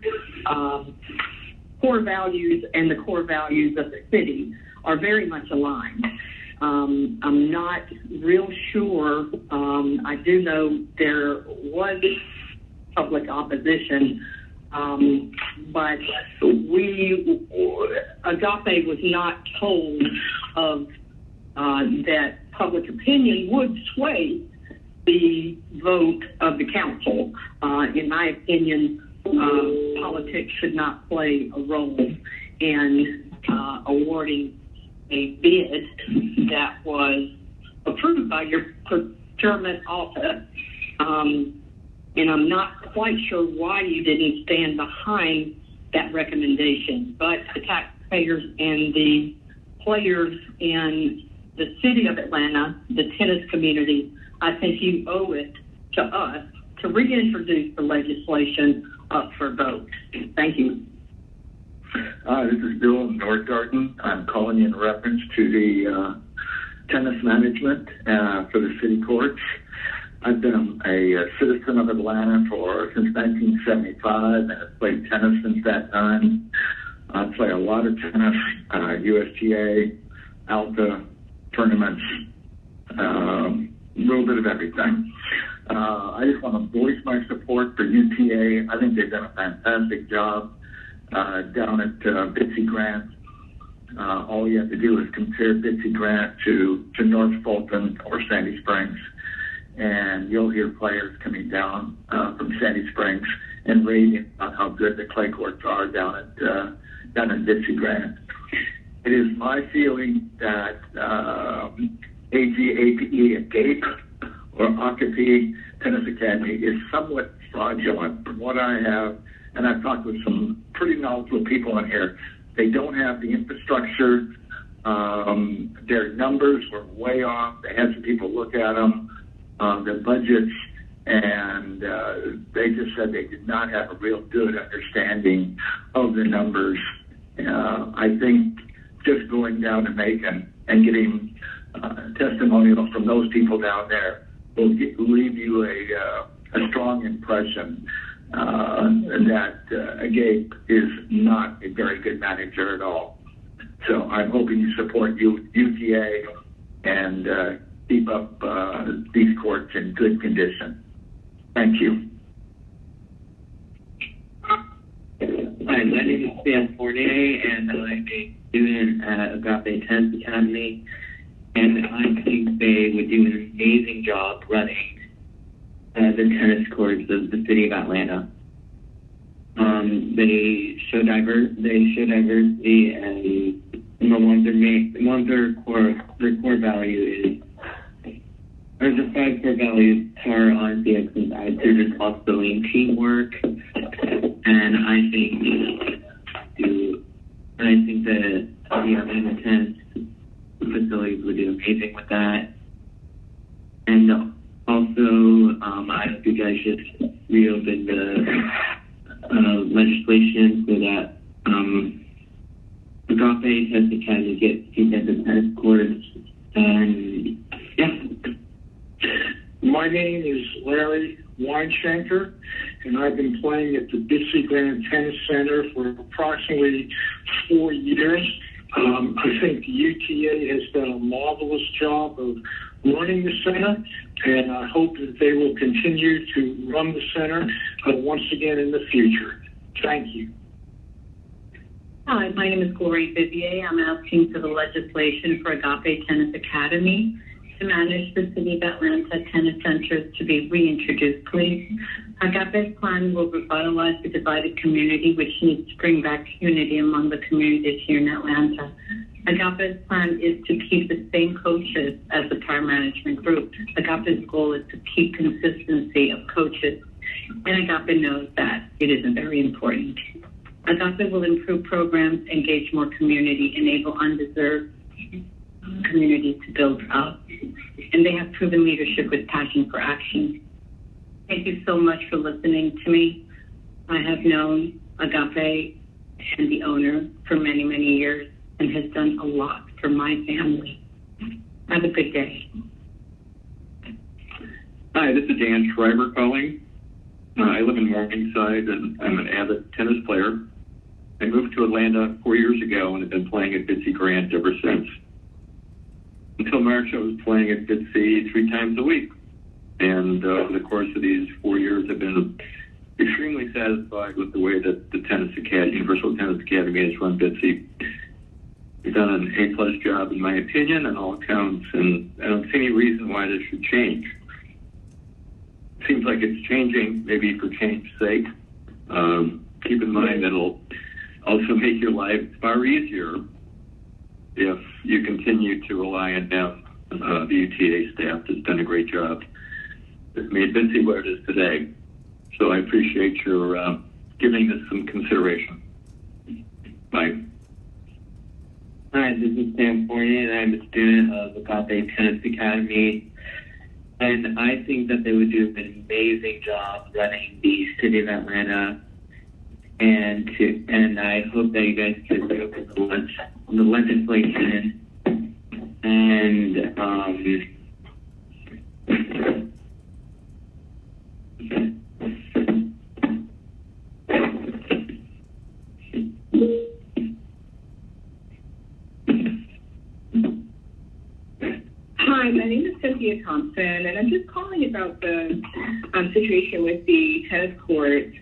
core values and the core values of the city are very much aligned. I'm not real sure. I do know there was public opposition, but Agape was not told of that public opinion would sway the vote of the council. In my opinion, politics should not play a role in awarding a bid that was approved by your procurement office. And I'm not quite sure why you didn't stand behind that recommendation. But the taxpayers and the players in the City of Atlanta, the tennis community, I think you owe it to us to reintroduce the legislation up for vote. Thank you. This is Bill in North Garden. I'm calling in reference to the tennis management for the city courts. I've been a citizen of Atlanta since 1975, and I've played tennis since that time. I play a lot of tennis, USTA, Alta tournaments, a little bit of everything. I just want to voice my support for UTA. I think they've done a fantastic job down at Bitsy Grant. All you have to do is compare Bitsy Grant to North Fulton or Sandy Springs, and you'll hear players coming down from Sandy Springs and raving about how good the clay courts are down at Bitsy Grant. It is my feeling that Agape or Agape Tennis Academy is somewhat fraudulent from what I have, and I've talked with some pretty knowledgeable people in here. They don't have the infrastructure. Their numbers were way off. They had some people look at them, their budgets, and they just said they did not have a real good understanding of the numbers. I think just going down to Macon and getting testimonials from those people down there will leave you a strong impression that Agape is not a very good manager at all. So I'm hoping you support UTA and keep up these courts in good condition. Thank you. Hi, my name is Sam Fournier, and I'm a student at Agape Tennis Academy, and I think they would do an amazing job running the tennis courts of the city of Atlanta. They show diversity, and their core value is, or the 5 core values are honesty, excellence, attitude, responsibility, and teamwork. And I think that the Atlanta Tennis facilities would do amazing with that. And also, I hope you guys just reopen the legislation so that Agape Tennis Academy gets defensive tennis courts. And yeah. My name is Larry Weinschenker, and I've been playing at the Bitsy Grand Tennis Center for approximately 4 years. I think the UTA has done a marvelous job of running the center, and I hope that they will continue to run the center once again in the future. Thank you. Hi, my name is Gloria Vivier. I'm asking for the legislation for Agape Tennis Academy to manage the City of Atlanta tennis centers to be reintroduced, please. Agape's plan will revitalize the divided community, which needs to bring back unity among the communities here in Atlanta. Agape's plan is to keep the same coaches as the Power Management Group. Agape's goal is to keep consistency of coaches, and Agape knows that it is very important. Agape will improve programs, engage more community, enable undeserved communities to build up, and they have proven leadership with passion for action. Thank you so much for listening to me. I have known Agape and the owner for many, many years and has done a lot for my family. Have a good day. Hi, this is Dan Schreiber calling. I live in Morningside, and I'm an avid tennis player. I moved to Atlanta 4 years ago and have been playing at Bitsy Grant ever since. Until March, I was playing at Bitsy 3 times a week. And over the course of these 4 years, I've been extremely satisfied with the way that the Tennis Academy, Universal Tennis Academy, has run Bitsy. They've done an A+ job, in my opinion, on all accounts, and I don't see any reason why this should change. It seems like it's changing, maybe for change's sake. Keep in mind that it'll also make your life far easier if you continue to rely on them. The UTA staff has done a great job. It's made Bitsy what it is today. So I appreciate your giving this some consideration. Bye. Hi, this is Sam Fournier, and I'm a student of Agape Tennis Academy. And I think that they would do an amazing job running the City of Atlanta. And I hope that you guys can look at the legislation and Hi, my name is Cynthia Thompson, and I'm just calling about the situation with the tennis courts.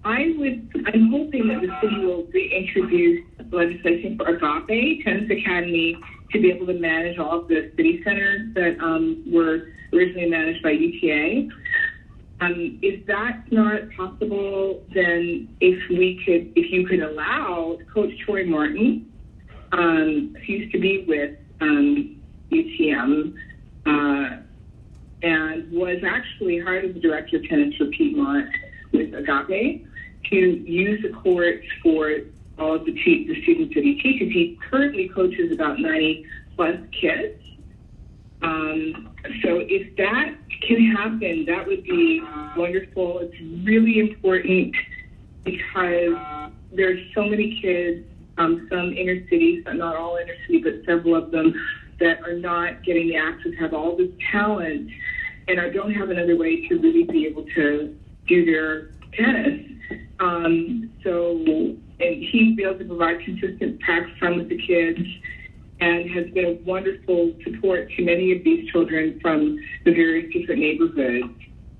I'm hoping that the city will reintroduce legislation for Agape Tennis Academy to be able to manage all of the city centers that were originally managed by UTA. If that's not possible, then if you could allow Coach Troy Martin, who used to be with UTM, and was actually hired as the director of tennis for Piedmont with Agape, to use the courts for all of the students that he teaches. He currently coaches about 90+ kids. So if that can happen, that would be wonderful. It's really important because there's so many kids, some inner cities, not all inner city, but several of them, that are not getting the access, have all this talent, and I don't have another way to really be able to do their tennis. And he's been able to provide consistent practice time with the kids and has been a wonderful support to many of these children from the various different neighborhoods.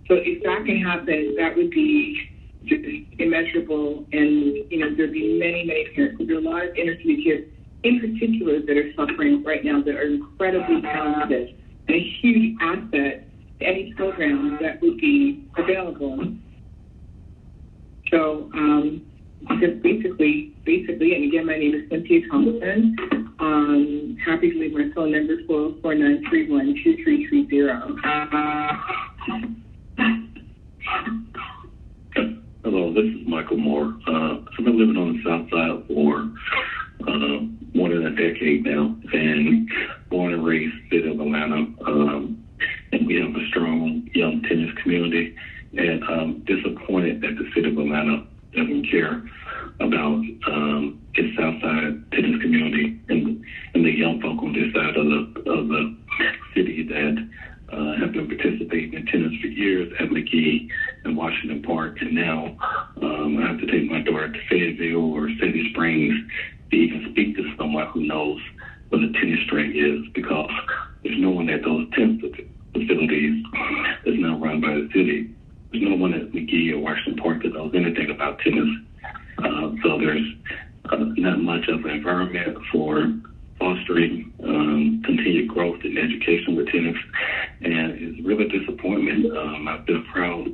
So if that can happen, that would be just immeasurable. And, there'd be many, many parents. There are a lot of inner city kids in particular that are suffering right now that are incredibly talented and a huge asset to any program that would be available. So just basically, and again, my name is Cynthia Thompson. Happy to leave my phone number 449312330. Hello. Michael Moore. I've been living on the South Side for more than a decade now, and born and raised city of Atlanta. And we have a strong young tennis community, and I'm disappointed that the city of Atlanta doesn't care about its Southside tennis community and the young folk on this side of the city that have been participating in tennis for years at McGee and Washington Park, and now I have to take my daughter to Fayetteville or Sandy Springs to even speak to someone who knows what a tennis string is, because there's no one at those tennis facilities that's not run by the city. There's no one at McGee or Washington Park that knows anything about tennis. So there's not much of an environment for fostering continued growth in education with tennis, and it's really a disappointment. I've been a proud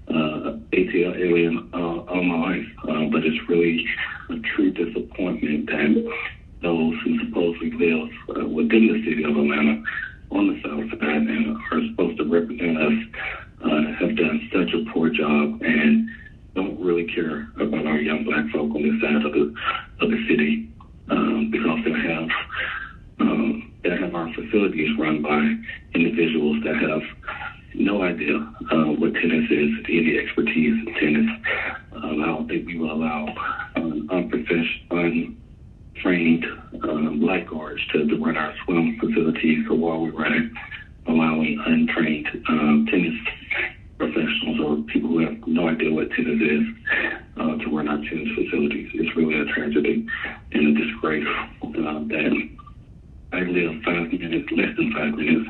ATL alien all my life, but it's really a true disappointment that those who supposedly live within the city of Atlanta on the South Side and are supposed to represent us have done such a poor job and don't really care about our young black folk on this side of the city, because they have our facilities run by individuals that have no idea what tennis is, any expertise in tennis. I don't think we will allow untrained lifeguards to run our swim facilities, so while we run it, allowing untrained tennis professionals or people who have no idea what tennis is to run our tennis facilities. It's really a tragedy and a disgrace that I live 5 minutes, less than 5 minutes,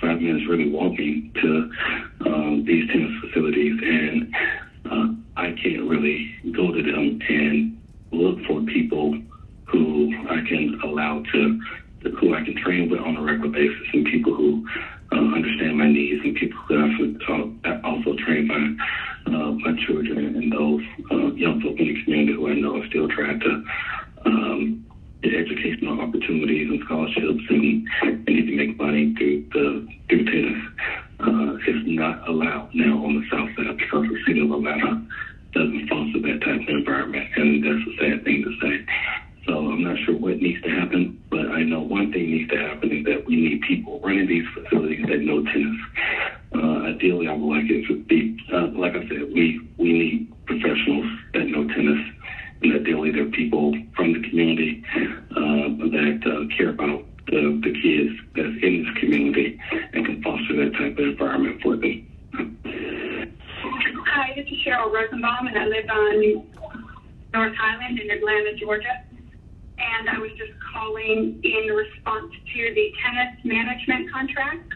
5 minutes really walking to these tennis facilities, and I can't really go to them and look for people who I can allow who I can train with on a regular basis, and people who understand my needs, and people who I also train my children and those young folk in the community who I know are still trying to get educational opportunities and scholarships and need to make money through tennis. It's not allowed now on the South Side because the city of Atlanta doesn't foster that type of environment, and that's a sad thing to say. So I'm not sure what needs to happen, but I know one thing needs to happen is that we need people running these facilities that know tennis. Ideally, I would like it to be, like I said, we need professionals that know tennis, and ideally they're people from the community that care about the kids that's in this community and can foster that type of environment for them. Hi, this is Cheryl Rosenbaum, and I live on North Highland in Atlanta, Georgia. And I was just calling in response to the tennis management contract.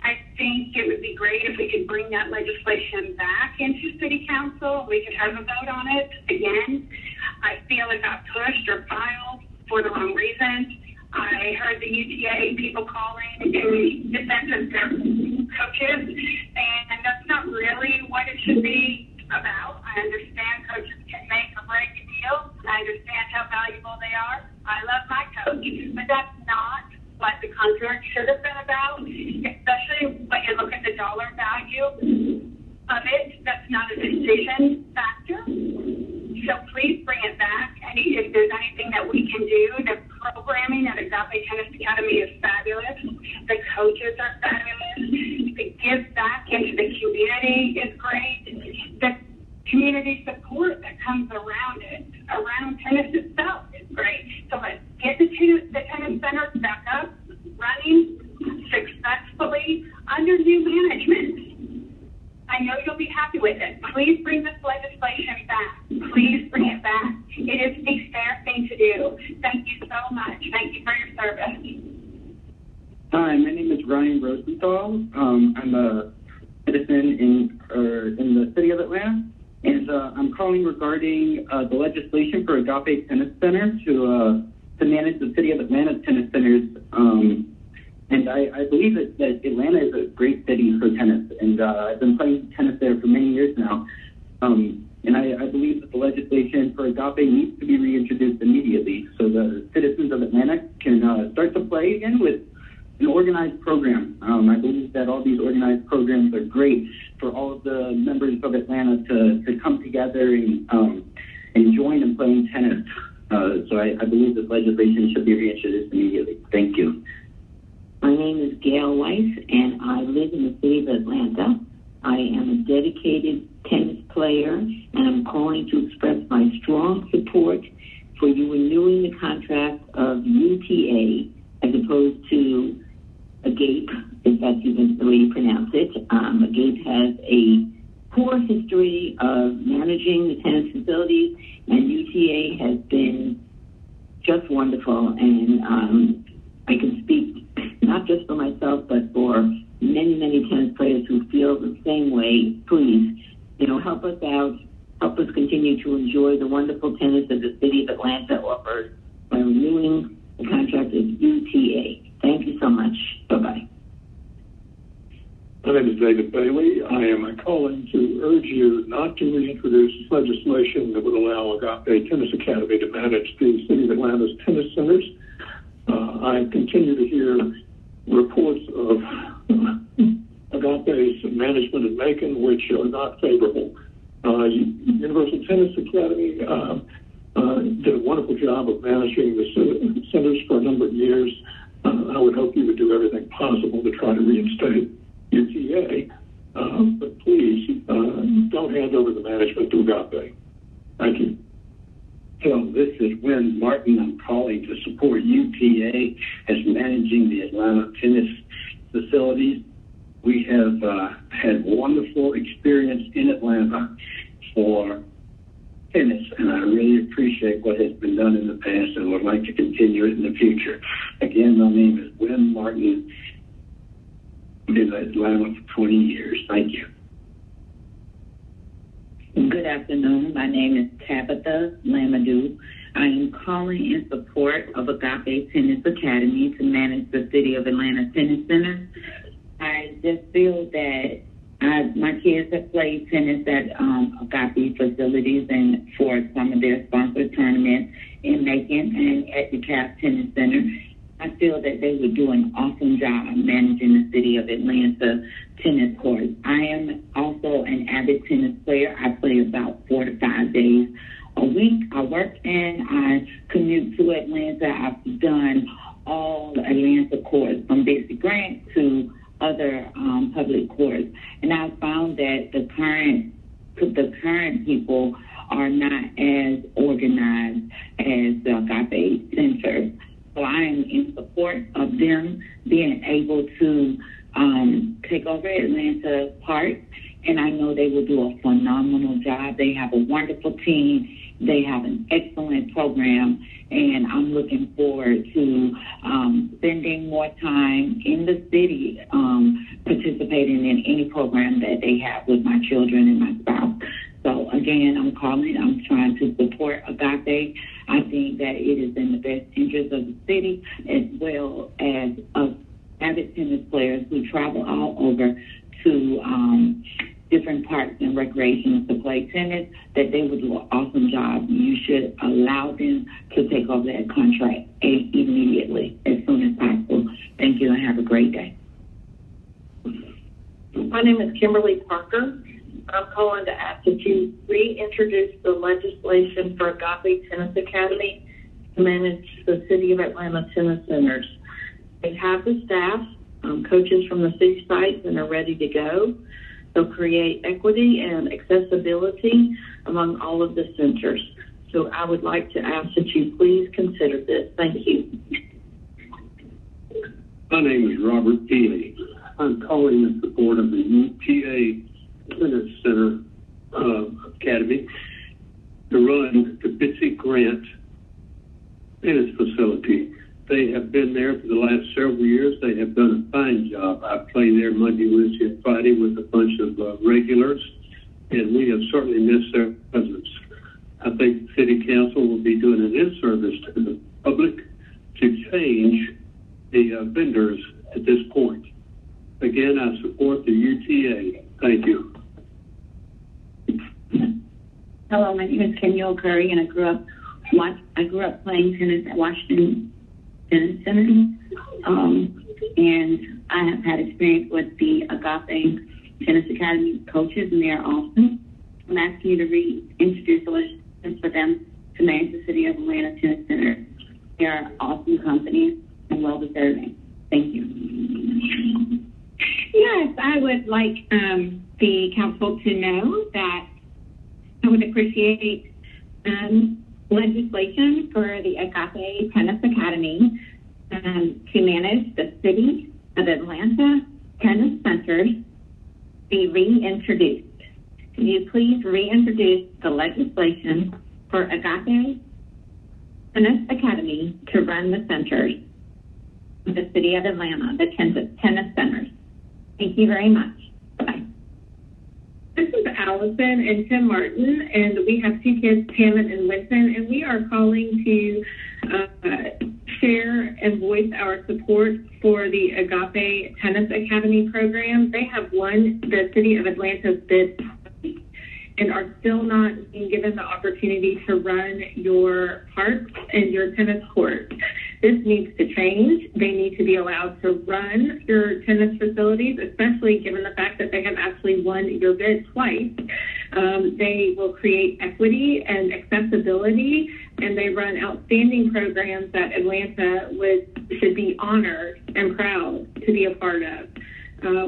I think it would be great if we could bring that legislation back into City Council. We could have a vote on it again. I feel it got pushed or filed for the wrong reasons. I heard the UTA people calling in defense of their coaches, and that's not really what it should be about. I understand coaches can make or break a deal. I understand how valuable they are. I love my coach, but that's not what the contract should have been about, especially when you look at the dollar value of it. That's not a decision factor. So please bring it back. And if there's anything that we can do, the programming at Agape Tennis Academy is fabulous. The coaches are fabulous. The give back into the community is great. The community support that comes around it, around tennis itself, is great. So let's get the tennis centers back up, running successfully under new management. I know you'll be happy with it. Please bring this legislation back. Please bring it back. It is the fair thing to do. Thank you so much. Thank you for your service. Hi, my name is Ryan Rosenthal. I'm a citizen in the city of Atlanta, and I'm calling regarding the legislation for Agape Tennis Center to manage the city of Atlanta's tennis centers. And I believe that Atlanta is a great city for tennis, and I've been playing tennis there for many years now. And I believe that the legislation for Agape needs to be reintroduced immediately so the citizens of Atlanta can start to play again with an organized program. I believe that all these organized programs are great for all of the members of Atlanta to come together and join in playing tennis. So I believe this legislation should be reintroduced immediately. Thank you. My name is Gail Weiss, and I live in the city of Atlanta. I am a dedicated tennis player, and I'm calling to express my strong support for you renewing the contract of UTA as opposed to AGAPE, if that's even the way you pronounce it. AGAPE has a poor history of managing the tennis facilities, and UTA has been just wonderful. And I can speak not just for myself, but for many, many tennis players who feel the same way. Please, help us out. Help us continue to enjoy the wonderful tennis that the city of Atlanta offers by renewing the contract of UTA. Thank you so much. Bye-bye. My name is David Bailey. I am calling to urge you not to reintroduce legislation that would allow Agape Tennis Academy to manage the city of Atlanta's tennis centers. I continue to hear reports of Agape's management in Macon, which are not favorable. Universal Tennis Academy did a wonderful job of managing the centers for a number of years. I would hope you would do everything possible to try to reinstate UTA, but please don't hand over the management to Agape. Thank you. Hello, this is Wynn Martin. I'm calling to support UTA as managing the Atlanta tennis facilities. We have had wonderful experience in Atlanta for tennis, and I really appreciate what has been done in the past and would like to continue it in the future. Again, my name is Wynn Martin. I've been in Atlanta for 20 years. Thank you. Good afternoon. My name is Tabitha Lamadou. I am calling in support of Agape Tennis Academy to manage the City of Atlanta Tennis Center. I just feel that my kids have played tennis at Agape facilities and for some of their sponsored tournaments in Macon and at the CAP Tennis Center. I feel that they would do an awesome job managing the City of Atlanta tennis courts. I am also an avid tennis player. I play about 4 to 5 days a week. I work and I commute to Atlanta. I've done all Atlanta courts from Dixie Grant to other public courts, and I found that the current people are not as organized as the Agape Center. So I am in support of them being able to take over Atlanta Park, and I know they will do a phenomenal job. They have a wonderful team. They have an excellent program, and I'm looking forward to spending more time in the city, participating in any program that they have with my children and my spouse. So again, I'm trying to support Agape. I think that it is in the best interest of the city, as well as of avid tennis players who travel all over to different parks and recreations to play tennis, that they would do an awesome job. You should allow them to take over that contract immediately, as soon as possible. Thank you, and have a great day. My name is Kimberly Parker. I'm calling to ask that you reintroduce the legislation for Agape Tennis Academy to manage the City of Atlanta tennis centers. They have the staff, coaches from the city sites, and are ready to go. They'll create equity and accessibility among all of the centers. So I would like to ask that you please consider this. Thank you. My name is Robert Healy. I'm calling in support of the UTA Tennis Center Academy to run the Bitsy Grant Tennis Facility. They have been there for the last several years. They have done a fine job. I play there Monday, Wednesday, and Friday with a bunch of regulars, and we have certainly missed their presence. I think the City Council will be doing an in-service to the public to change the vendors at this point. Again, I support the UTA. Thank you. Hello, my name is Kenyel Curry, and I grew up playing tennis at Washington Tennis Center. and I have had experience with the Agape Tennis Academy coaches, and they are awesome. I'm asking you to reintroduce the legislation for them to manage the City of Atlanta Tennis Center. They are an awesome company and well-deserving. Thank you. Yes, I would like the council to know that I would appreciate legislation for the Agape Tennis Academy to manage the City of Atlanta Tennis Centers be reintroduced. Could you please reintroduce the legislation for Agape Tennis Academy to run the centers of the City of Atlanta, the tennis centers? Thank you very much. Bye-bye. This is Allison and Tim Martin, and we have two kids, Hammond and Winston, and we are calling to share and voice our support for the Agape Tennis Academy program. They have won the City of Atlanta's bid and are still not being given the opportunity to run your parks and your tennis courts. This needs to change. They need to be allowed to run your tennis facilities, especially given the fact that they have actually won your bid twice. They will create equity and accessibility, and they run outstanding programs that Atlanta should be honored and proud to be a part of.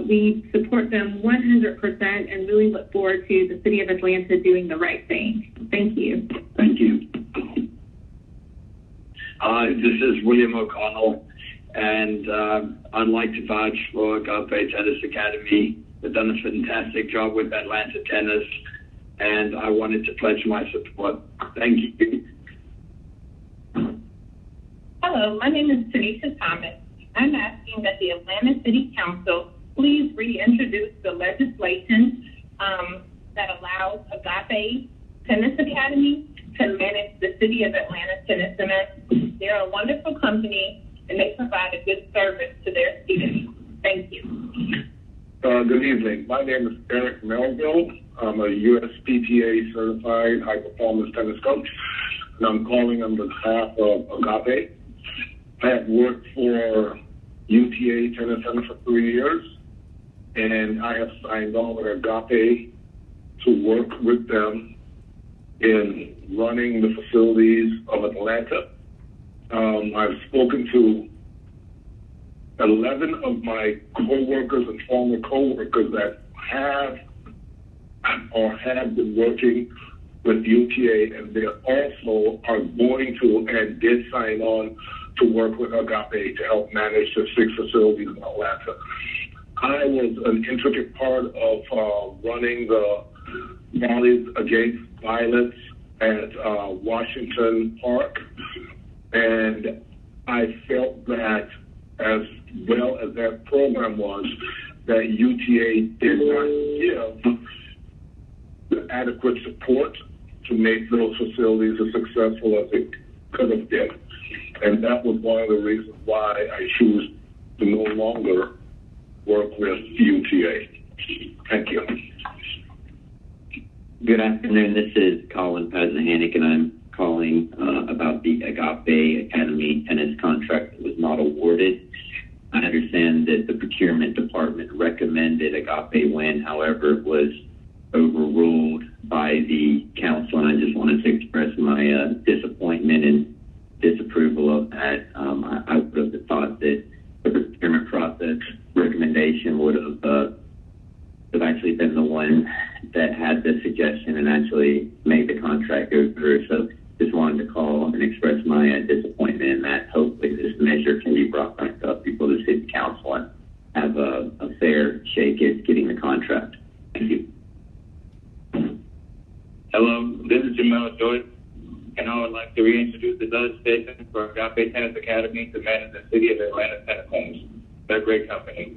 We support them 100% and really look forward to the City of Atlanta doing the right thing. Thank you. Thank you. Hi, this is William O'Connell, and I'd like to vouch for Agape Tennis Academy. They've done a fantastic job with Atlanta tennis, and I wanted to pledge my support. Thank you. Hello, my name is Tanisha Thomas. I'm asking that the Atlanta City Council please reintroduce the legislation that allows Agape Tennis Academy to manage the City of Atlanta Tennis Center. They're a wonderful company, and they provide a good service to their students. Thank you. Good evening. My name is Eric Melville. I'm a USPTA certified high performance tennis coach, and I'm calling on behalf of Agape. I have worked for UTA Tennis Center for 3 years, and I have signed on with Agape to work with them in running the facilities of Atlanta. I've spoken to 11 of my co-workers and former co-workers that have or have been working with UTA, and they also are going to and did sign on to work with Agape to help manage the 6 facilities in Atlanta. I was an intricate part of running the Volleys Against Violence at Washington Park, and I felt that as well as that program was, that UTA did not give the adequate support to make those facilities as successful as it could have been. And that was one of the reasons why I choose to no longer work with UTA. Thank you. Good afternoon. This is Colin Pazahanic, and I'm calling about the Agape Academy tennis contract that was not awarded. I understand that the procurement department recommended Agape win. However, it was overruled by the council, and I just wanted to express my disappointment and disapproval of that. I would have thought that the procurement process recommendation would have actually been the one that had the suggestion and actually made the contract go through. So just wanted to call and express my disappointment in that. Hopefully this measure can be brought back up before the city council and have a fair shake at getting the contract. Thank you. Hello, this is Jamel Joyce, and I would like to reintroduce the legislation for Agape Tennis Academy to manage the City of Atlanta tennis homes. They're a great company.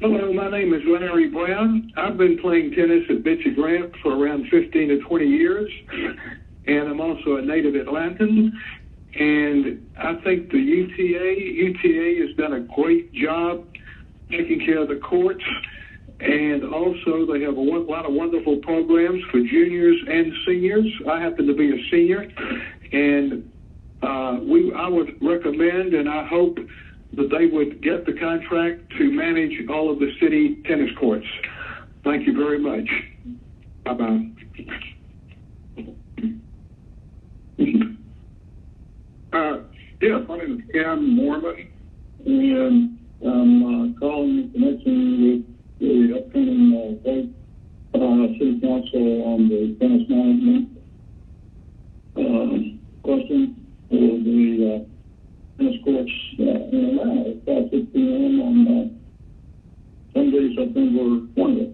Hello, my name is Larry Brown. I've been playing tennis at Bitsy Grant for around 15 to 20 years, and I'm also a native Atlantan. And I think the UTA has done a great job taking care of the courts, and also they have a lot of wonderful programs for juniors and seniors. I happen to be a senior, and I would recommend, and I hope that they would get the contract to manage all of the city tennis courts. Thank you very much. Bye-bye. Yes, my name is Ken Mormon, and I'm calling in connection with the upcoming vote, City Council on the tennis management question for the tennis courts in Atlanta. It's about 6 p.m. on Sunday, September 20th.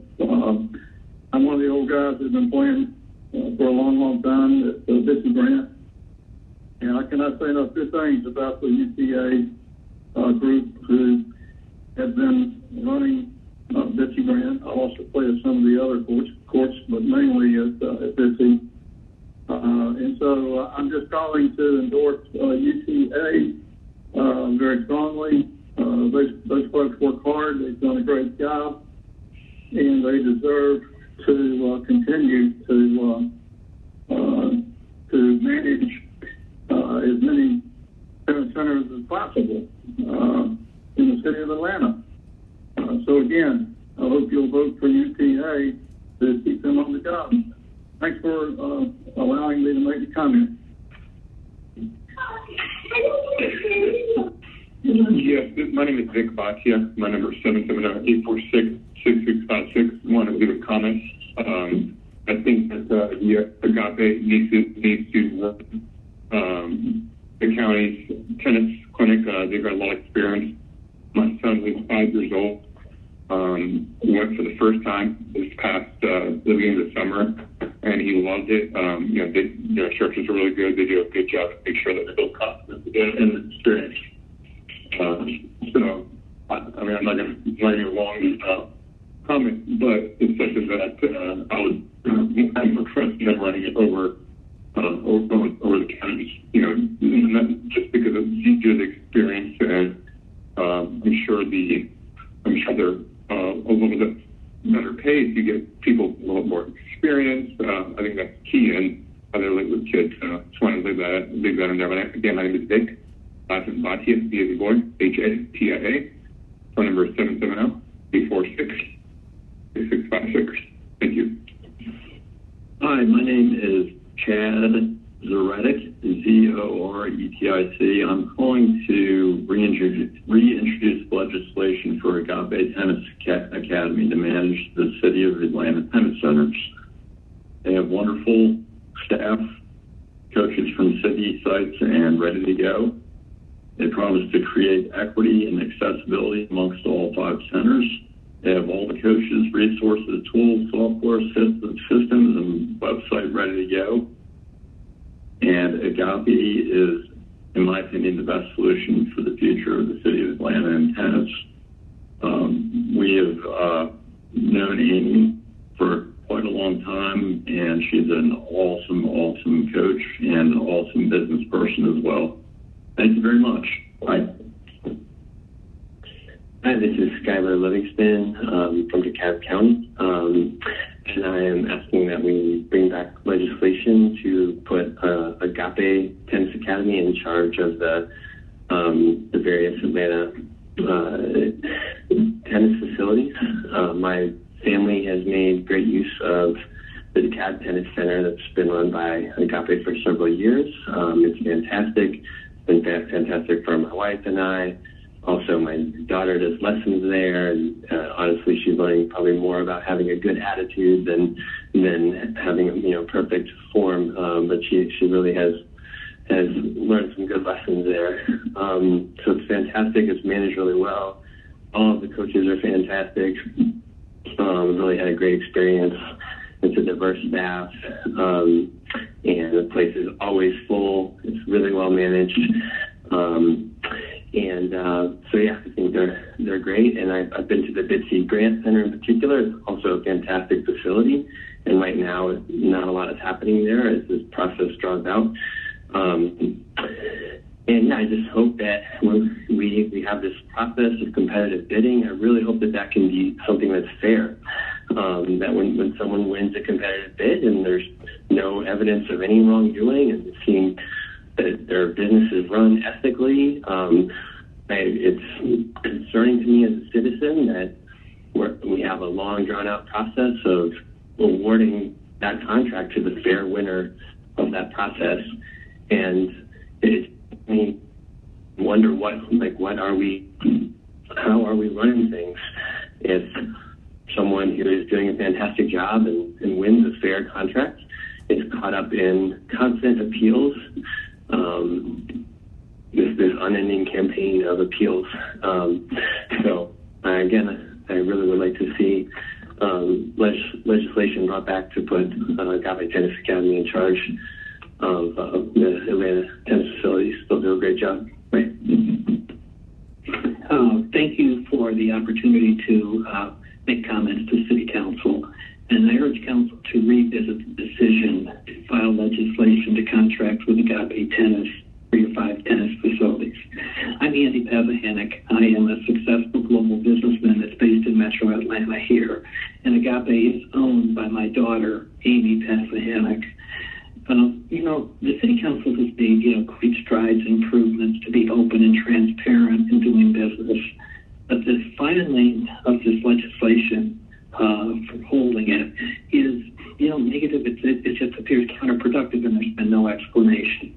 I'm one of the old guys who's been playing for a long, long time at Bitsy Grant. And I cannot say enough good things about the UTA group who have been running Bitsy Grant. I also play at some of the other courts, but mainly at Bitsy. And so I'm just calling to endorse UTA very strongly. Those folks work hard. They've done a great job, and they deserve to continue to manage as many tennis centers as possible in the city of Atlanta. So again, I hope you'll vote for UTA to keep them on the job. Thanks for allowing me to make a comment. Yes, my name is Vic Bhatia. My number is 770-846-6656. I want to leave a comment. I think that the Agape needs to the county's tennis clinic. They've got a lot of experience. My son, who's 5 years old, went for the first time this past the beginning of the summer, and he loved it. Their instructors are really good. They do a good job to make sure that they build confidence in the experience. So, I'm not going to give a long comment, but it's such as that I'm requesting them running it over the counties, and that just because of the experience, and I'm sure they're a little bit better paid to get people a little more experience. I think that's key in how they live with kids. Just want to leave that in there. But again, my name is Vic. Last name is Bhatia, B as in boy, H-A-T-I-A. Phone number is 770-846-6656. Thank you. Hi, my name is Chad Zoretic, Z-O-R-E-T-I-C. I'm calling to reintroduce legislation for Agape Tennis Academy to manage the City of Atlanta tennis centers. They have wonderful staff, coaches from city sites, and ready to go. They promise to create equity and accessibility amongst all 5 centers. They have all the coaches, resources, tools, software, systems, and website ready to go. And Agape is, in my opinion, the best solution for the future of the city of Atlanta in tennis. We have known Amy for quite a long time, and she's an awesome, awesome coach and an awesome business person as well. Thank you very much. Bye. Hi, this is Skylar Livingston from DeKalb County, and I am asking that we bring back legislation to put Agape Tennis Academy in charge of the various Atlanta tennis facilities. My family has made great use of the DeKalb Tennis Center that's been run by Agape for several years. It's fantastic. It's been fantastic for my wife and I. Also, my daughter does lessons there, and honestly, she's learning probably more about having a good attitude than having perfect form. But she really has learned some good lessons there. So it's fantastic. It's managed really well. All of the coaches are fantastic. Really had a great experience. It's a diverse staff, and the place is always full. It's really well managed. So yeah, I think they're great, and I've been to the Bitsy Grant Center in particular. It's also a fantastic facility, and right now not a lot is happening there as this process draws out. And yeah, I just hope that when we have this process of competitive bidding, I really hope that can be something that's fair. That when someone wins a competitive bid and there's no evidence of any wrongdoing, and it seems that their business is run ethically, it's concerning to me as a citizen that we have a long, drawn-out process of awarding that contract to the fair winner of that process, and it makes me wonder how are we running things if someone who is doing a fantastic job and wins a fair contract is caught up in constant appeals, this unending campaign of appeals. So again, I really would like to see legislation brought back to put Agape Tennis Academy in charge of the Atlanta tennis facilities. They'll do a great job. Right. Thank you for the opportunity to make comments to City Council. And I urge Council to revisit the decision to file legislation to contract with Agape Tennis 3 to 5 tennis facilities. I'm Andy Pavahanic. I am a successful global businessman that's based in Metro Atlanta here. And Agape is owned by my daughter, Amy Pavahanic. The City Council has made, great strides and improvements to be open and transparent in doing business. But this filing of this legislation for holding it is, negative. It just appears counterproductive, and there's been no explanation.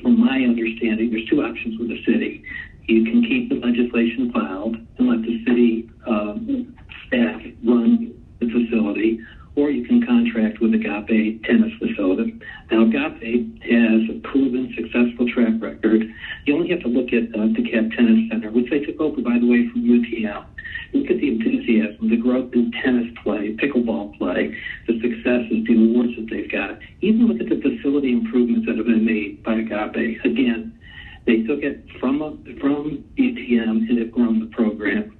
From my understanding, there's two options with the city. You can keep the legislation filed and let the city staff run the facility, or you can contract with Agape Tennis Facility. Now, Agape has a proven successful track record. You only have to look at DeKalb Tennis Center, which they took over, by the way, from UTM. Look at the enthusiasm, the growth in tennis play, pickleball play, the successes, the awards that they've got. Even look at the facility improvements that have been made by Agape. Again, they took it from UTM and have grown the program.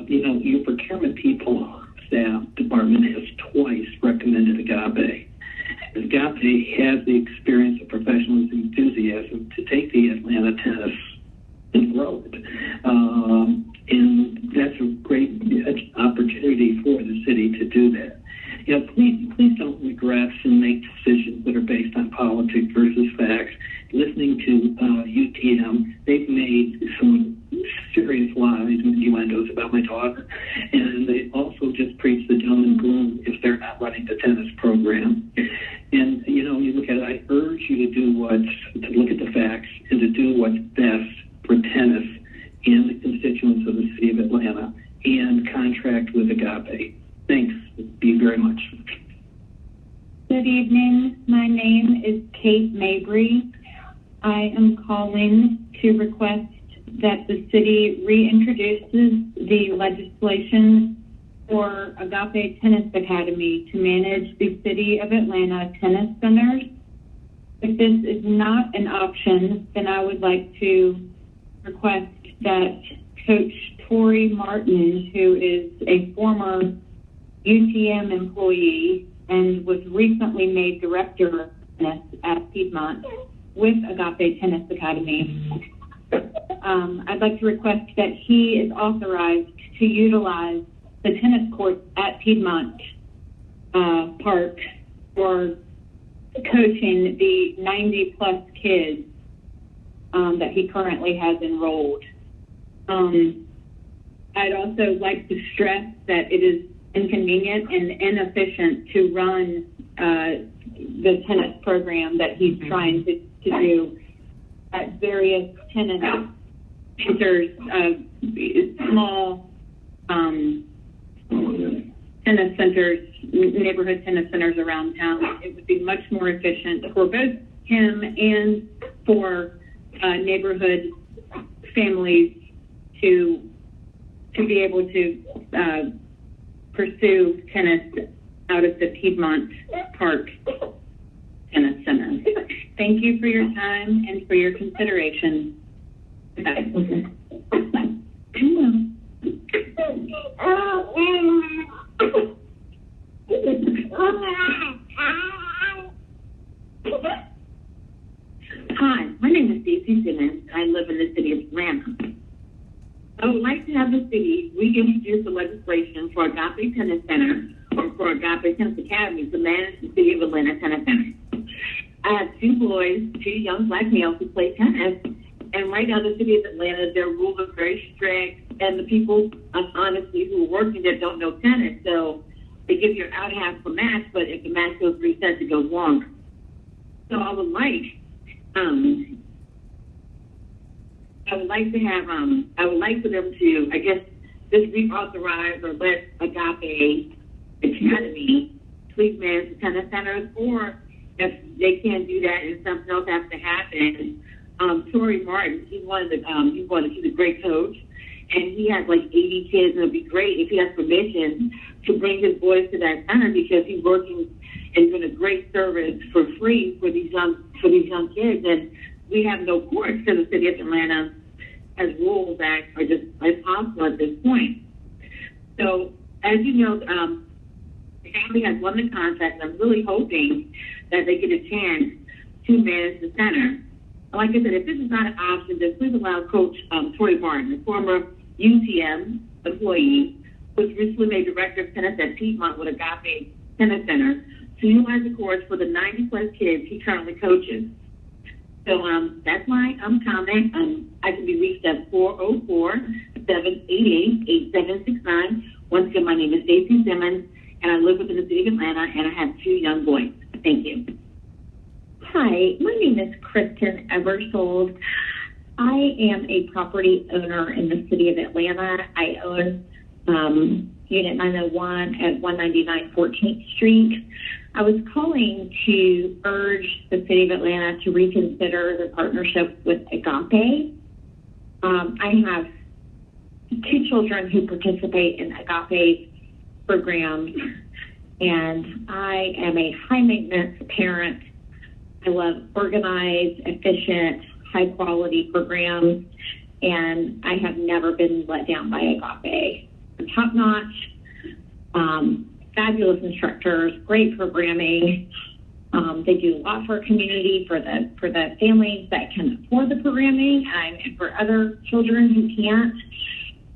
Your procurement people, staff department has twice recommended Agape. Agape has the experience of professionalism and enthusiasm to take the Atlanta tennis and grow it. And that's a great opportunity for the city to do that. Please don't regress and make decisions that are based on politics versus facts. Listening to UTM, they've made some serious lies and innuendos about my daughter, and they also just preach the doom and gloom if they're not running the tennis program. And you look at it, I urge you to look at the facts and to do what's best for tennis and the constituents of the city of Atlanta, and contract with Agape. Thanks. Thank you very much. Good evening. My name is Kate Mabry. I am calling to request that the city reintroduces the legislation for Agape Tennis Academy to manage the City of Atlanta tennis centers. If this is not an option, then I would like to request that Coach Tori Martin, who is a former UTM employee and was recently made director of tennis at Piedmont with Agape Tennis Academy, I'd like to request that he is authorized to utilize the tennis courts at Piedmont Park for coaching the 90-plus kids that he currently has enrolled. I'd also like to stress that it is inconvenient and inefficient to run the tennis program that he's trying to do at various tennis centers, small tennis centers, neighborhood tennis centers around town. It would be much more efficient for both him and for neighborhood families to be able to pursue tennis out of the Piedmont Park Tennis Center. Thank you for your time and for your consideration. Bye. Hi, my name is Stacey Simmons. I live in the city of Atlanta. I would like to have the city reintroduce the legislation for Agape Tennis Center or for Agape Tennis Academy to manage the city of Atlanta Tennis Center. I have two boys, two young black males who play tennis, And right now, the city of Atlanta, their rules are very strict, and the people, honestly, who are working there don't know tennis. So they give you an out half for match, but if the match goes 3 sets, it goes longer. So I would like for them to, I guess, just reauthorize or let Agape Academy please manage the tennis centers, or if they can't do that and something else has to happen. Tori Martin, he's a great coach, and he has like 80 kids, and it'd be great if he has permission to bring his boys to that center, because he's working and doing a great service for free for these young kids. And we have no courts because the city of Atlanta has rules that are just impossible at this point. So, as you know, the family has won the contract, and I'm really hoping that they get a chance to manage the center. Like I said, if this is not an option, then please allow Coach Tori Martin, a former UTM employee, who was recently made director of tennis at Piedmont with Agape Tennis Center, to utilize the courts for the 90-plus kids he currently coaches. So that's my comment. I can be reached at 404-788-8769. Once again, my name is Stacey Simmons, and I live within the city of Atlanta, and I have 2 young boys. Thank you. Hi, my name is Kristen Eversold. I am a property owner in the city of Atlanta. I own Unit 901 at 199 14th Street. I was calling to urge the city of Atlanta to reconsider the partnership with Agape. I have 2 children who participate in Agape programs, and I am a high-maintenance parent. I love organized, efficient, high-quality programs, and I have never been let down by Agape. They're top-notch, fabulous instructors, great programming. They do a lot for our community, for the families that can afford the programming, and for other children who can't,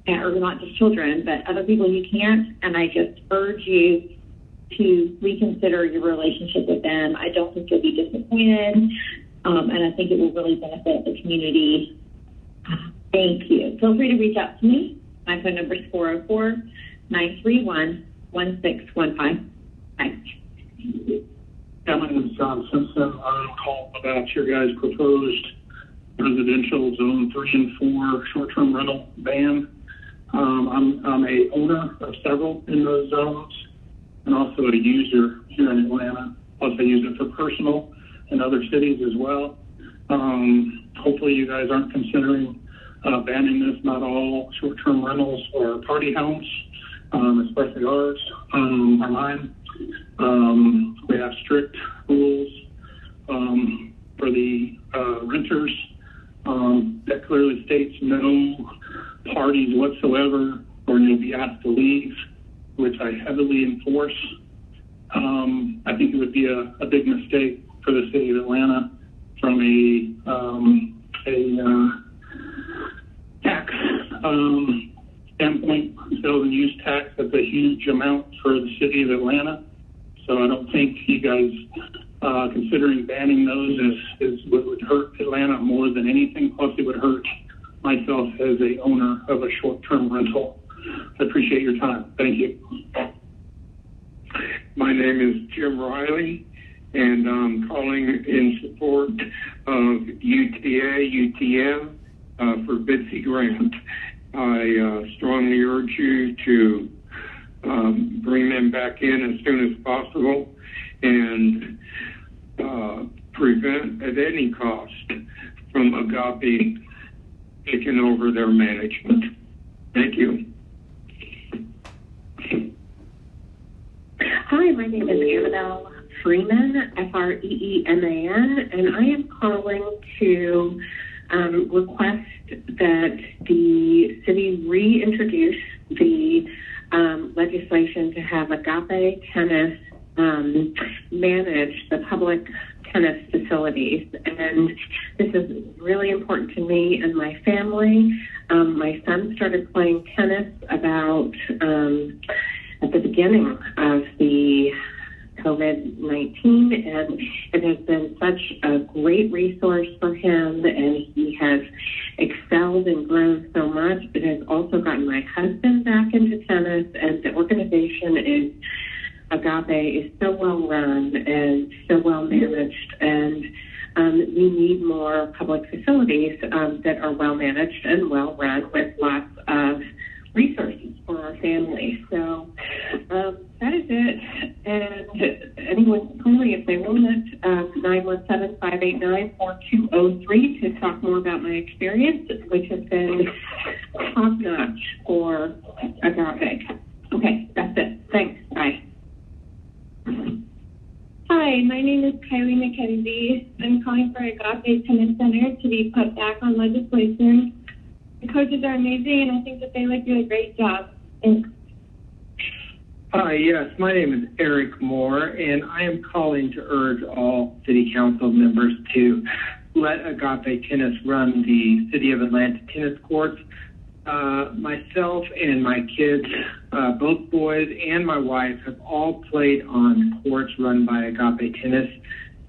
or not just children, but other people who can't. And I just urge you to reconsider your relationship with them. I don't think you'll be disappointed, and I think it will really benefit the community. Thank you. Feel free to reach out to me. My phone number is 404-931-1615. Bye. My name is John Simpson. I'm calling about your guys' proposed residential zone 3 and 4 short-term rental ban. I'm a owner of several in those zones, and also a user here in Atlanta. Plus, I use it for personal in other cities as well. Hopefully, you guys aren't considering banning this. Not all short-term rentals or party homes, especially ours, or mine. We have strict rules for the renters that clearly states no parties whatsoever, or you'll be asked to leave, which I heavily enforce. I think it would be a big mistake for the city of Atlanta from a tax standpoint. Sales and use tax, that's a huge amount for the city of Atlanta. So I don't think you guys considering banning those is what would hurt Atlanta more than anything. Plus, it would hurt myself as a owner of a short-term rental. I appreciate your time. Thank you. My name is Jim Riley, and I'm calling in support of UTM for Bitsy Grant. I strongly urge you to bring them back in as soon as possible and prevent at any cost from Agape taking over their management. Thank you. Hi, my name is Annabelle Freeman, Freeman, and I am calling to request that the city reintroduce the legislation to have Agape Tennis manage the public tennis facilities. And this is really important to me and my family. My son started playing tennis about at the beginning of the COVID-19, and it has been such a great resource for him, and he has excelled and grown so much. It has also gotten my husband back into tennis, and the organization is Agape is so well run and so well managed, and we need more public facilities that are well managed and well run with lots of resources for our families. So that is it. And anyone, clearly, if they want it, 917-589-4203 to talk more about my experience, which has been top-notch for Agape. Okay, that's it. Thanks. Bye. Hi, my name is Kylie McKenzie. I'm calling for Agape Tennis Center to be put back on legislation. The coaches are amazing, and I think that they do a great job. Thanks. Hi, yes, my name is Eric Moore, and I am calling to urge all City Council members to let Agape Tennis run the City of Atlanta tennis courts. Myself and my kids, both boys and my wife, have all played on courts run by Agape Tennis,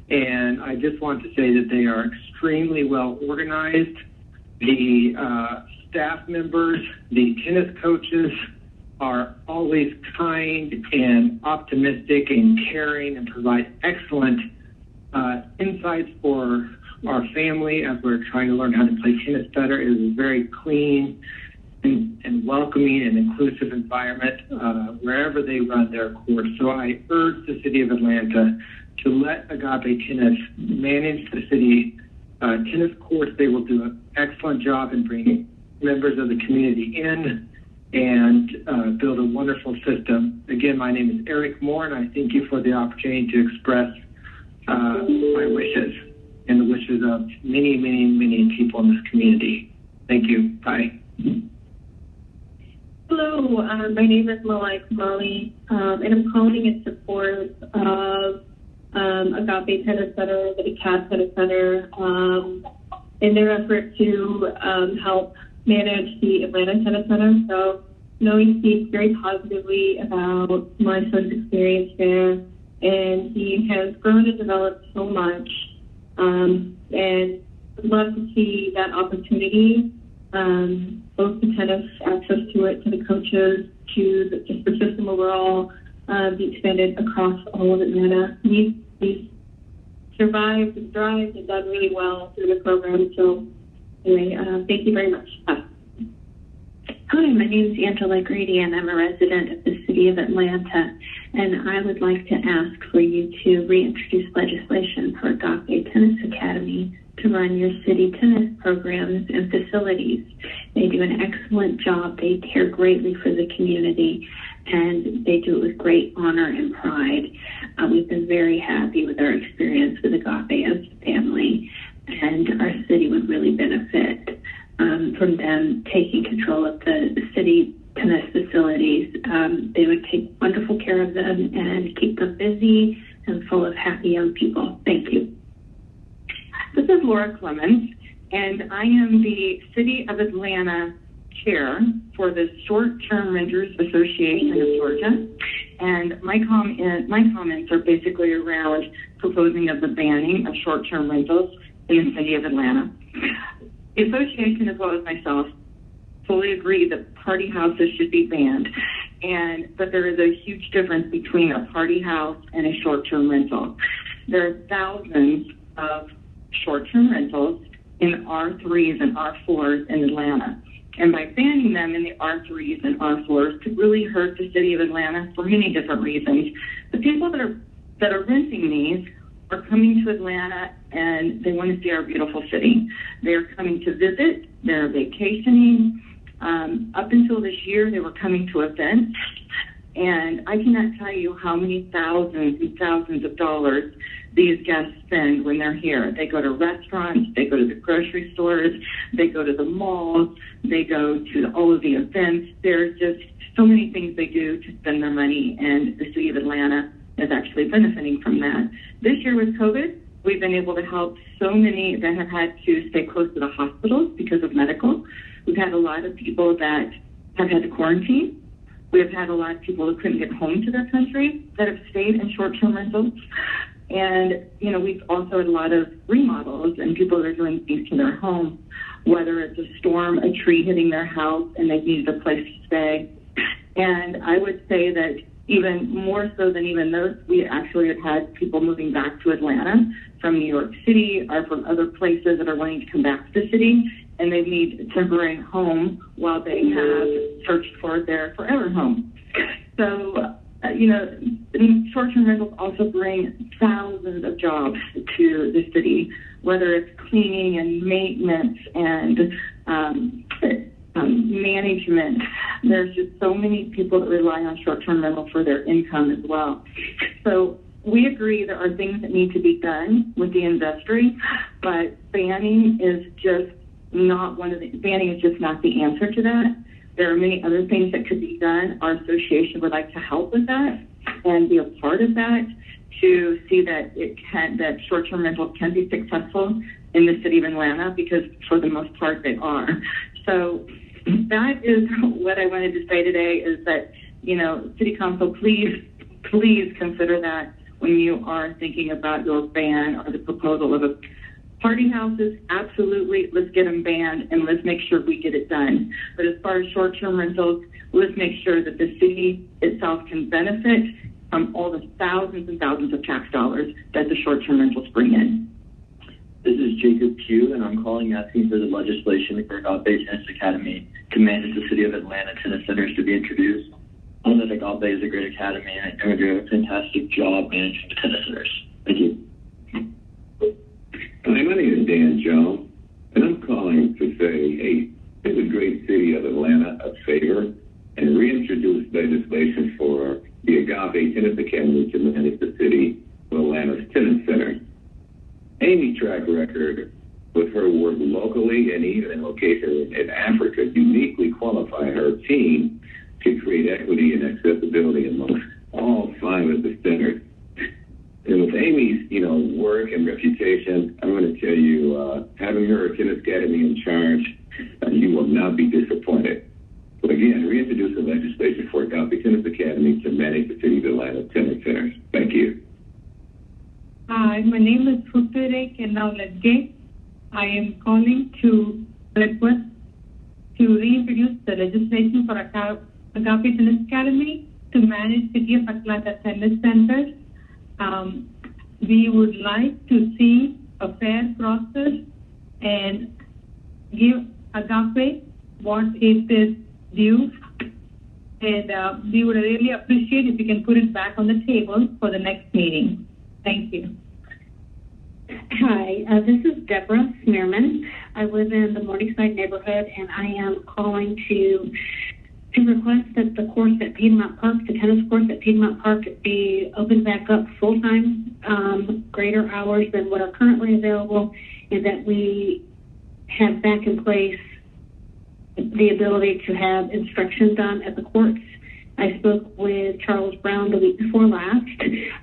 and I just want to say that they are extremely well organized. The staff members, the tennis coaches are always kind and optimistic and caring and provide excellent insights for our family as we're trying to learn how to play tennis better. It is a very clean and welcoming and inclusive environment wherever they run their courts. So I urge the City of Atlanta to let Agape Tennis manage the city tennis courts. They will do an excellent job in bringing members of the community in and build a wonderful system. Again, my name is Eric Moore, and I thank you for the opportunity to express my wishes and the wishes of many, many, many people in this community. Thank you. Bye. Hello, my name is Malai Kamali, and I'm calling in support of Agape Tennis Center, the DeKalb Tennis Center, in their effort to help manage the Atlanta Tennis Center. So, he speaks very positively about my son's experience there, and he has grown and developed so much, and I'd love to see that opportunity, both the tennis, access to it, to the coaches, to just the system overall, be expanded across all of Atlanta. He's survived and thrived and done really well through the program. So anyway, thank you very much. Bye. Hi, my name is Angela Grady, and I'm a resident of the City of Atlanta, and I would like to ask for you to reintroduce legislation for Agape Tennis Academy to run your city tennis programs and facilities. They do an excellent job. They care greatly for the community, and they do it with great honor and pride. We've been very happy with our experience with Agape as a family, and our city would really benefit from them taking control of the city tennis facilities. They would take wonderful care of them and keep them busy and full of happy young people. Thank you. This is Laura Clemens, and I am the City of Atlanta Chair for the Short-Term Renters Association of Georgia. And my comments are basically around proposing of the banning of short-term rentals in the City of Atlanta. The association, as well as myself, fully agree that party houses should be banned, but there is a huge difference between a party house and a short-term rental. There are thousands of short-term rentals in R3s and R4s in Atlanta. And by banning them in the R3s and R4s could really hurt the City of Atlanta for many different reasons. The people that are renting these are coming to Atlanta and they want to see our beautiful city. They're coming to visit, they're vacationing. Up until this year, they were coming to events. And I cannot tell you how many thousands and thousands of dollars these guests spend when they're here. They go to restaurants, they go to the grocery stores, they go to the malls, they go to all of the events. There's just so many things they do to spend their money, and the City of Atlanta is actually benefiting from that. This year with COVID, we've been able to help so many that have had to stay close to the hospitals because of medical. We've had a lot of people that have had to quarantine. We have had a lot of people who couldn't get home to their country that have stayed in short-term rentals. And, you know, we've also had a lot of remodels and people that are doing things to their home, whether it's a storm, a tree hitting their house, and they needed a place to stay. And I would say that even more so than even those, we actually have had people moving back to Atlanta from New York City or from other places that are wanting to come back to the city, and they need a temporary home while they have searched for their forever home. So, you know, short-term rentals also bring thousands of jobs to the city, whether it's cleaning and maintenance and management. There's just so many people that rely on short-term rental for their income as well. So we agree there are things that need to be done with the industry, but banning is just not banning is just not the answer to that. There are many other things that could be done. Our association would like to help with that and be a part of that to see that that short-term rentals can be successful in the city of Atlanta, because for the most part they are. So that is what I wanted to say today, is that, you know, City Council, please consider that when you are thinking about your ban or the proposal of a party houses. Absolutely, let's get them banned and let's make sure we get it done. But as far as short-term rentals, let's make sure that the city itself can benefit from all the thousands and thousands of tax dollars that the short-term rentals bring in. This is Jacob Pugh, and I'm calling asking for the legislation for Agape Tennis Academy to manage the City of Atlanta tennis centers to be introduced. I know that Agape is a great academy, and they're doing a fantastic job managing the tennis centers. Thank you. Hi, my name is Dan Jones, and I'm calling to say, hey, give the great city of Atlanta a favor and reintroduce legislation for the Agape Tennis Academy to manage the city of Atlanta's tennis center. Amy's track record with her work locally and even in locations in Africa uniquely qualify her team to create equity and accessibility amongst all 5 of the centers. And with Amy's, you know, work and reputation, I'm going to tell you, having her tennis academy in charge, you will not be disappointed. But again, reintroduce the legislation for Agape Tennis Academy to manage the city of Atlanta tennis centers. Thank you. Hi, my name is Futere Kenauladge. I am calling to request to reintroduce the legislation for Agape Tennis Academy to manage City of Atlanta tennis centers. We would like to see a fair process and give Agape what it is due. And we would really appreciate if you can put it back on the table for the next meeting. Thank you. Hi, this is Deborah Smearman. I live in the Morningside neighborhood, and I am calling to request that the course at Piedmont Park, the tennis course at Piedmont Park, be opened back up full-time, greater hours than what are currently available, and that we have back in place the ability to have instruction done at the courts. I spoke with Charles Brown the week before last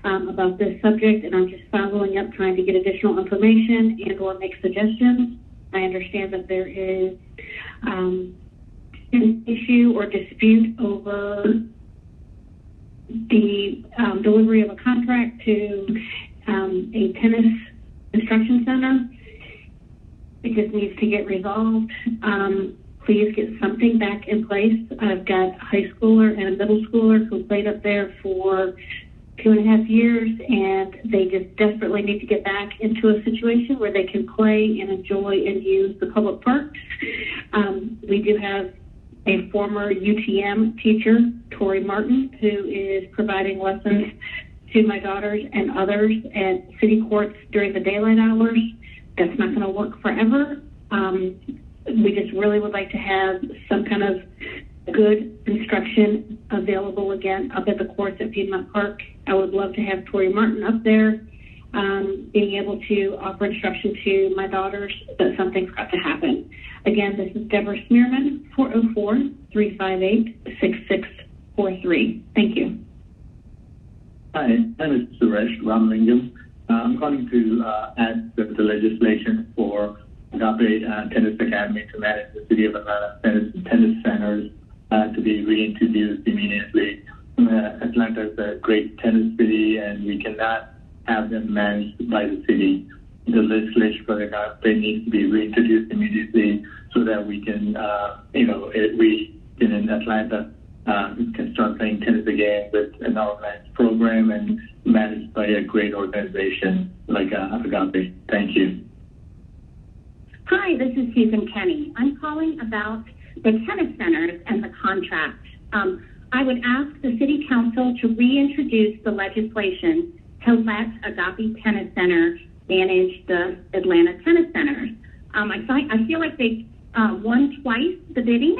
about this subject, and I'm just following up, trying to get additional information and or make suggestions. I understand that there is an issue or dispute over the delivery of a contract to a tennis instruction center. It just needs to get resolved. Please get something back in place. I've got a high schooler and a middle schooler who played up there for 2.5 years, and they just desperately need to get back into a situation where they can play and enjoy and use the public parks. We do have a former UTM teacher, Tori Martin, who is providing lessons to my daughters and others at city courts during the daylight hours. That's not going to work forever. We just really would like to have some kind of good instruction available again up at the courts at Piedmont Park. I would love to have Tori Martin up there being able to offer instruction to my daughters, but something's got to happen. Again, this is Deborah Smearman, 404-358-6643. Thank you. Hi, my name is Suresh Ramalingam. I'm calling to add the legislation for Agape Tennis Academy to manage the City of Atlanta tennis centers. to be reintroduced immediately. Atlanta is a great tennis city, and we cannot have them managed by the city. The legislation for the agave needs to be reintroduced immediately so that we can, we in Atlanta can start playing tennis again with an organized program and managed by a great organization like Agape. Thank you. Hi, this is Susan Kenny. I'm calling about the tennis centers and the contract. I would ask the City Council to reintroduce the legislation to let Agape Tennis Center manage the Atlanta Tennis Centers. I feel like they won twice the bidding,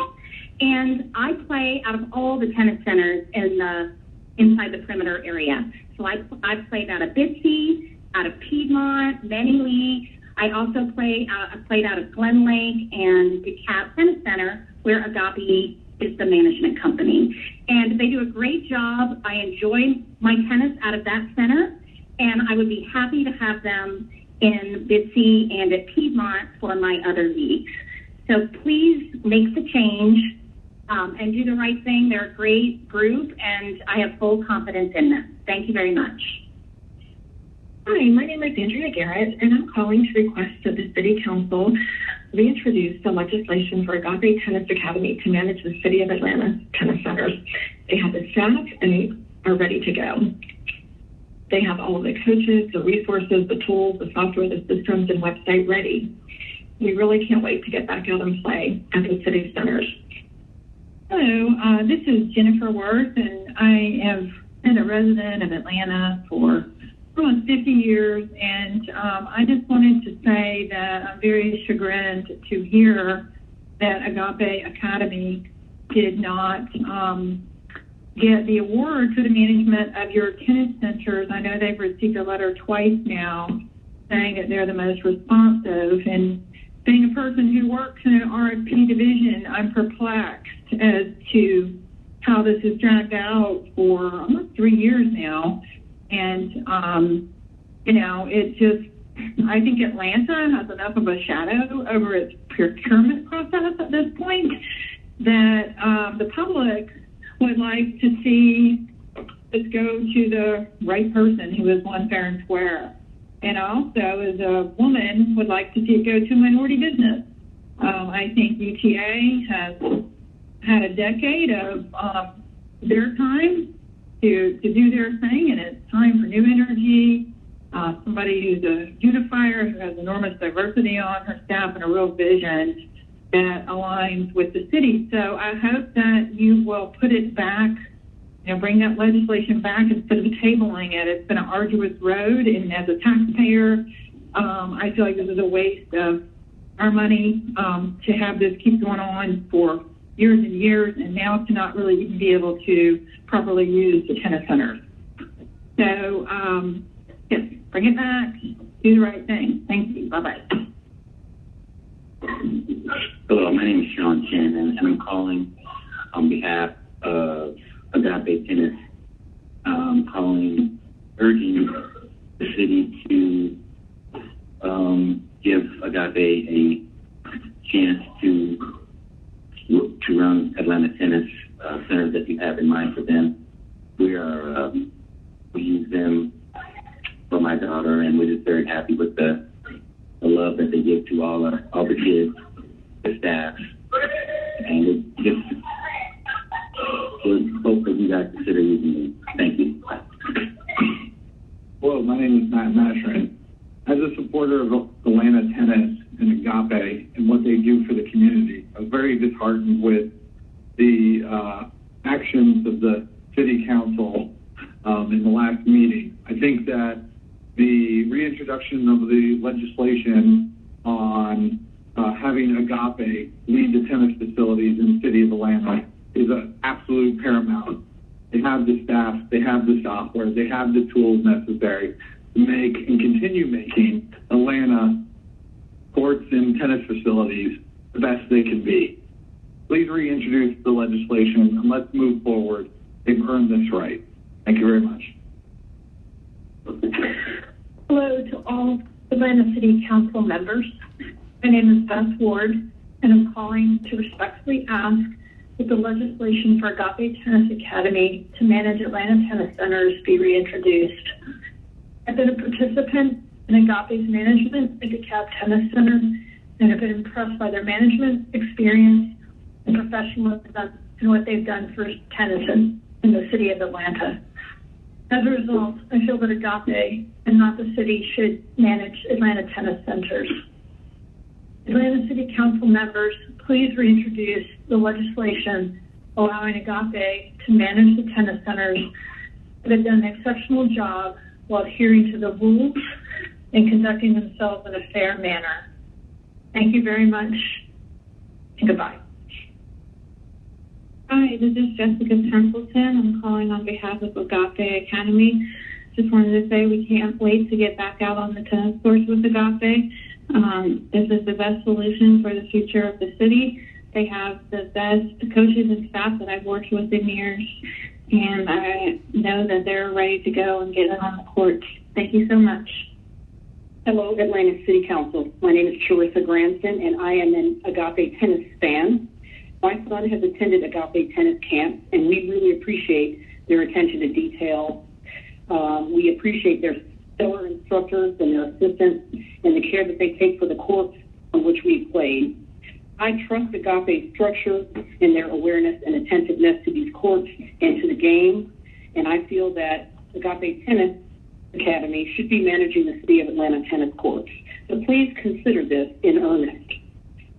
and I play out of all the tennis centers inside the perimeter area. So I've played out of Bitsy, out of Piedmont, Many Leagues. I also played out of Glen Lake and DeKalb Tennis Center, where Agape is the management company. And they do a great job. I enjoy my tennis out of that center, and I would be happy to have them in Bitsy and at Piedmont for my other leagues. So please make the change and do the right thing. They're a great group, and I have full confidence in them. Thank you very much. Hi, my name is Andrea Garrett, and I'm calling to request that the City Council reintroduce the legislation for Agape Tennis Academy to manage the City of Atlanta tennis centers. They have the staff and are ready to go. They have all of the coaches, the resources, the tools, the software, the systems, and website ready. We really can't wait to get back out and play at the city centers. Hello, this is Jennifer Worth, and I have been a resident of Atlanta for almost 50 years, and I just wanted to say that I'm very chagrined to hear that Agape Academy did not get the award for the management of your tennis centers. I know they've received a letter twice now saying that they're the most responsive, and being a person who works in an RFP division, I'm perplexed as to how this has dragged out for almost 3 years now. And, I think Atlanta has enough of a shadow over its procurement process at this point that the public would like to see this go to the right person who has won fair and square. And also, as a woman, would like to see it go to minority business. I think UTA has had a decade of their time to do their thing, and it's time for new energy, somebody who's a unifier, who has enormous diversity on her staff and a real vision that aligns with the city. So I hope that you will put it back, bring that legislation back instead of tabling it. It's been an arduous road, and as a taxpayer, I feel like this is a waste of our money to have this keep going on for years and years, and now to not really even be able to properly use the tennis centers. So, yes, bring it back, do the right thing. Thank you. Bye-bye. Hello, my name is Sean Shannon, and I'm calling on behalf of Agape Tennis, urging the city to give Agape a chance to run Atlanta Tennis Center that you have in mind for them. We use them for my daughter, and we're just very happy with the love that they give to all the kids, the staff, and it just hope that you guys consider using them. Thank you. Hello, my name is Matt Mashrin. As a supporter of Atlanta Tennis and Agape and what they do for the community, I was very disheartened with the actions of the city council in the last meeting. I think that the reintroduction of the legislation on having Agape lead the tennis facilities in the city of Atlanta is an absolute paramount. They have the staff, they have the software, they have the tools necessary to make and continue making Atlanta courts and tennis facilities the best they can be. Please reintroduce the legislation and let's move forward. They've earned this right. Thank you very much. Hello to all Atlanta City Council members. My name is Beth Ward, and I'm calling to respectfully ask that the legislation for Agape Tennis Academy to manage Atlanta Tennis Centers be reintroduced. I've been a participant in Agape's management at DeKalb Tennis Center and have been impressed by their management, experience, and professionalism and what they've done for tennis in the city of Atlanta. As a result, I feel that Agape and not the city should manage Atlanta Tennis Centers. Atlanta City Council members, please reintroduce the legislation allowing Agape to manage the tennis centers that have done an exceptional job while adhering to the rules and conducting themselves in a fair manner. Thank you very much, and goodbye. Hi, this is Jessica Templeton. I'm calling on behalf of Agape Academy. Just wanted to say we can't wait to get back out on the tennis courts with Agape. This is the best solution for the future of the city. They have the best coaches and staff that I've worked with in years, and I know that they're ready to go and get on the court. Thank you so much. Hello, Atlanta City Council. My name is Charissa Granston, and I am an Agape tennis fan. My son has attended Agape tennis camp, and we really appreciate their attention to detail. We appreciate their stellar instructors and their assistants and the care that they take for the courts on which we've played. I trust Agape's structure and their awareness and attentiveness to these courts and to the game, and I feel that Agape Tennis Academy should be managing the City of Atlanta tennis courts. So please consider this in earnest.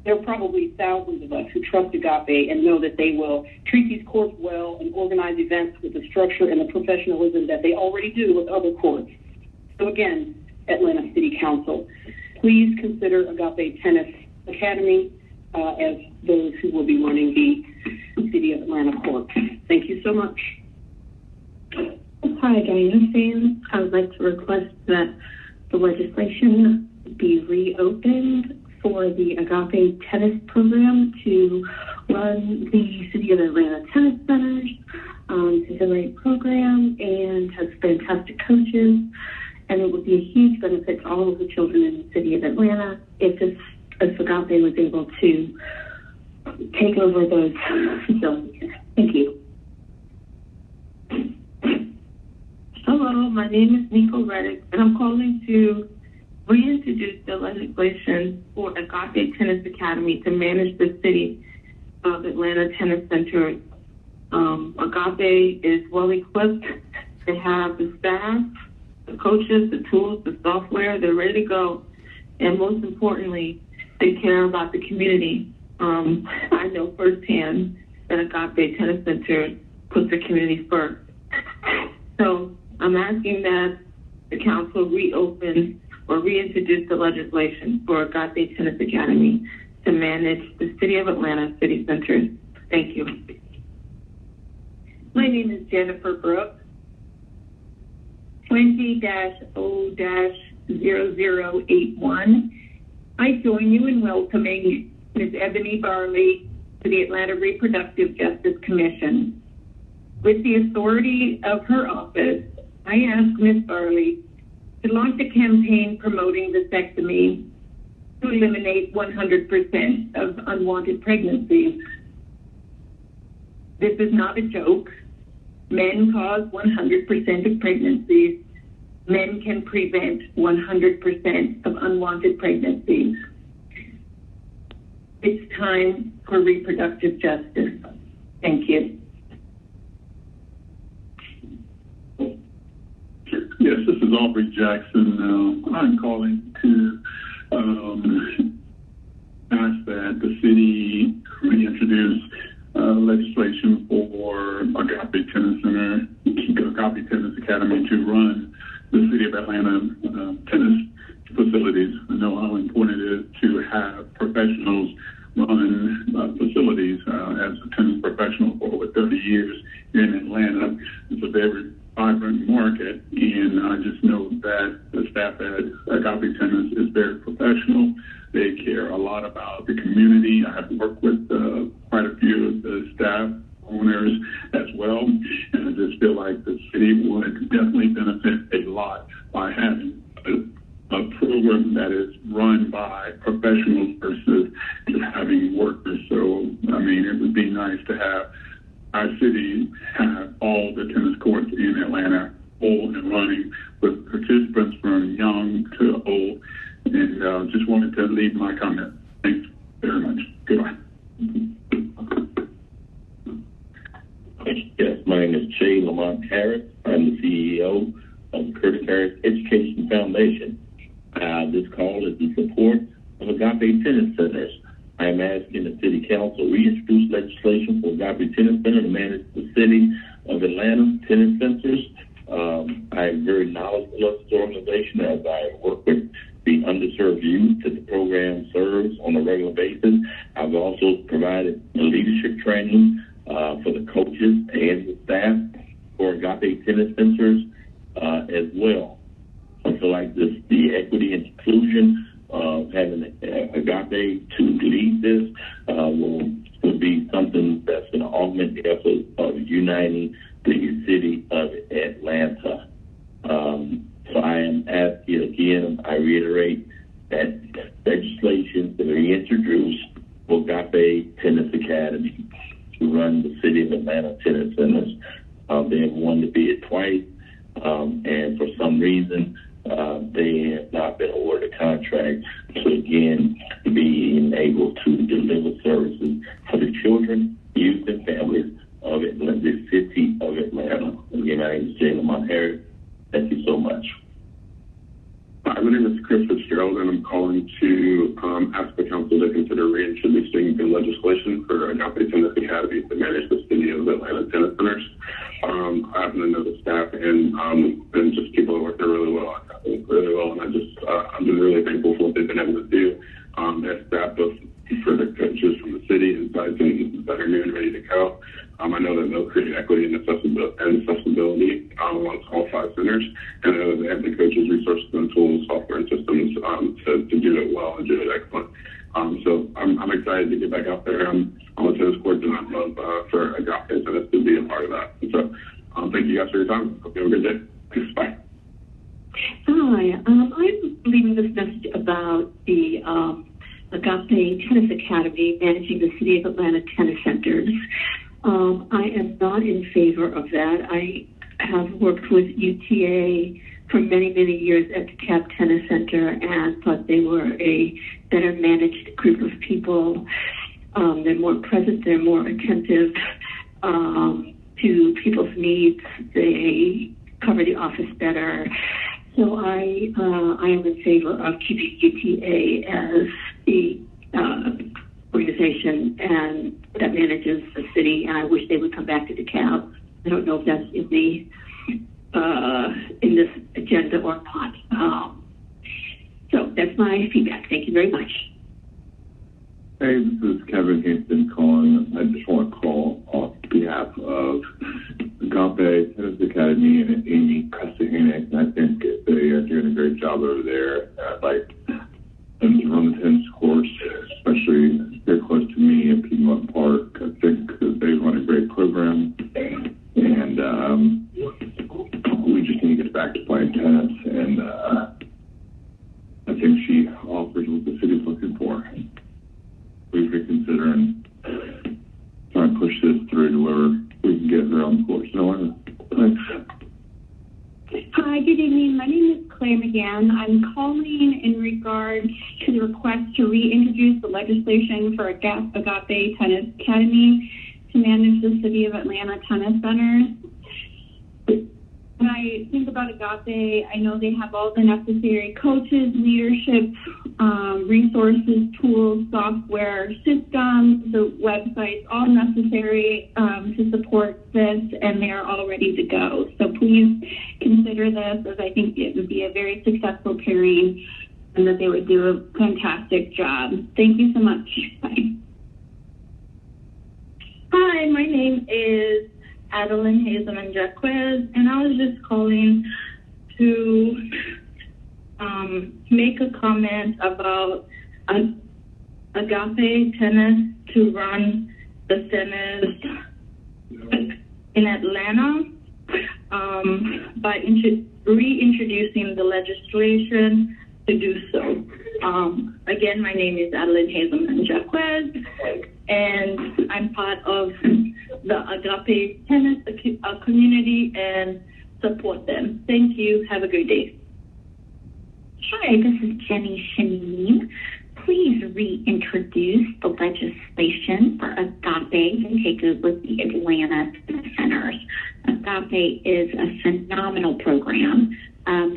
There are probably thousands of us who trust Agape and know that they will treat these courts well and organize events with the structure and the professionalism that they already do with other courts. So again, Atlanta City Council, please consider Agape Tennis Academy as those who will be running the City of Atlanta court. Thank you so much. Hi, Diana Fan. I would like to request that the legislation be reopened for the Agape Tennis program to run the City of Atlanta Tennis Centers. It's a great program and has fantastic coaches, and it would be a huge benefit to all of the children in the City of Atlanta if Agape was able to take over those facilities. Thank you. Hello, my name is Nico Reddick, and I'm calling to reintroduce the legislation for Agape Tennis Academy to manage the City of Atlanta Tennis Center. Agape is well equipped. They have the staff, the coaches, the tools, the software. They're ready to go. And most importantly, they care about the community. I know firsthand that Agape Tennis Center puts the community first. So I'm asking that the council reopen or reintroduce the legislation for Agape Tennis Academy to manage the City of Atlanta City Centers. Thank you. My name is Jennifer Brooks. 20-0-0081. I join you in welcoming Ms. Ebony Barley to the Atlanta Reproductive Justice Commission. With the authority of her office, I ask Ms. Barley to launch a campaign promoting vasectomy to eliminate 100% of unwanted pregnancies. This is not a joke. Men cause 100% of pregnancies. Men can prevent 100% of unwanted pregnancies. It's time for reproductive justice. Thank you. Yes, this is Aubrey Jackson. I'm calling to ask that the city reintroduce legislation for Agape Tennis Center, Agape Tennis Academy to run the City of Atlanta tennis facilities. I know how important it is to have professionals run facilities. As a tennis professional for over 30 years here in Atlanta, it's a very vibrant market, and I just know that the staff at Agape Tennis is very professional. They care a lot about the community. I have worked with quite a few of the staff owners as well, and I just feel like the city would definitely benefit a lot by having a program that is run by professionals versus just having workers. So, I mean, it would be nice to have leave my comment. Thanks very much. Goodbye. Yes, my name is Jay Lamont Harris. I'm the CEO of Curtis Harris Education Foundation. This call is in support of Agape Tennis Centers. I am asking the City Council to reintroduce legislation for Agape Tennis Center to manage the City of Atlanta tennis centers. I am very knowledgeable of this organization as I work with the underserved youth that the program serves on a regular basis. I've also provided leadership training for the coaches and the staff for Agape Tennis Centers as well. I feel like the equity and inclusion of having Agape to lead this will be something that's going to augment the effort of uniting the city of Atlanta. So I am asking again, I reiterate that legislation to be introduced for Agape Tennis Academy to run the City of Atlanta tennis centers. They have won the bid twice, and for some reason, they have not been awarded a contract to again be able to deliver services for the children, youth, and families of Atlanta, the City of Atlanta. Again, my name is Jay Lamont Harris. Thank you so much. Hi, my name is Chris Fitzgerald, and I'm calling to ask the council to consider reintroducing the legislation for Agape Tennis Academy to manage the City of Atlanta tennis centers. I happen to know the staff and just people who work there really well. And I'm just really thankful for what they've been able to do. They're staffed up for the coaches from the city and sites that are new and ready to go. I know that they'll create equity and accessibility amongst all 5 centers, and I know they have the coaches, resources, and tools, software, and systems to do it well and do it excellent. So I'm excited to get back out there on the tennis courts, and I'd love for Agape Tennis to be a part of that. And so thank you guys for your time. Hope you have a good day. Thanks. Bye. Hi, I'm leaving this message about the Agape Tennis Academy managing the City of Atlanta tennis centers. I am not in favor of that. I have worked with UTA for many, many years at the CAP Tennis Center and thought they were a better managed group of people. They're more present, they're more attentive to people's needs. They cover the office better. So I am in favor of keeping UTA as the organization and that manages the city, and I wish they would come back to the CAB. I don't know if that's in this agenda or not. So that's my feedback. Thank you very much. Hey, this is Kevin Kingston calling. I just want to call on behalf of Agape Tennis Academy and Amy Castellanes. I think they are doing a great job over there. I'd like them to run the tennis course, especially very close to me at Piedmont Park. I think that they run a great program, and we just need to get back to playing tennis. And I think she offers what the city's looking for. Please reconsider and try and push this through to where we can get her on the course. Thanks. Hi, good evening. My name is Claire McGann. I'm calling in regards to the request to reintroduce the legislation for Agape Tennis Academy to manage the City of Atlanta tennis centers. When I think about Agape, I know they have all the necessary coaches, leadership, resources, tools, software, systems, the websites, all necessary to support this, and they're all ready to go. So please consider this, as I think it would be a very successful pairing and that they would do a fantastic job. Thank you so much. Bye. Hi, my name is Adeline Hazelman Jaquez, and I was just calling to make a comment about Agape Tennis to run the centers in Atlanta by reintroducing the legislation to do so. Again, my name is Adeline Hazelman Jaquez, and I'm part of the Agape Tennis community and support them. Thank you. Have a great day. Hi, this is Jenny Shaneen please reintroduce the legislation for Agape to take over the Atlanta Centers. Agape is a phenomenal program.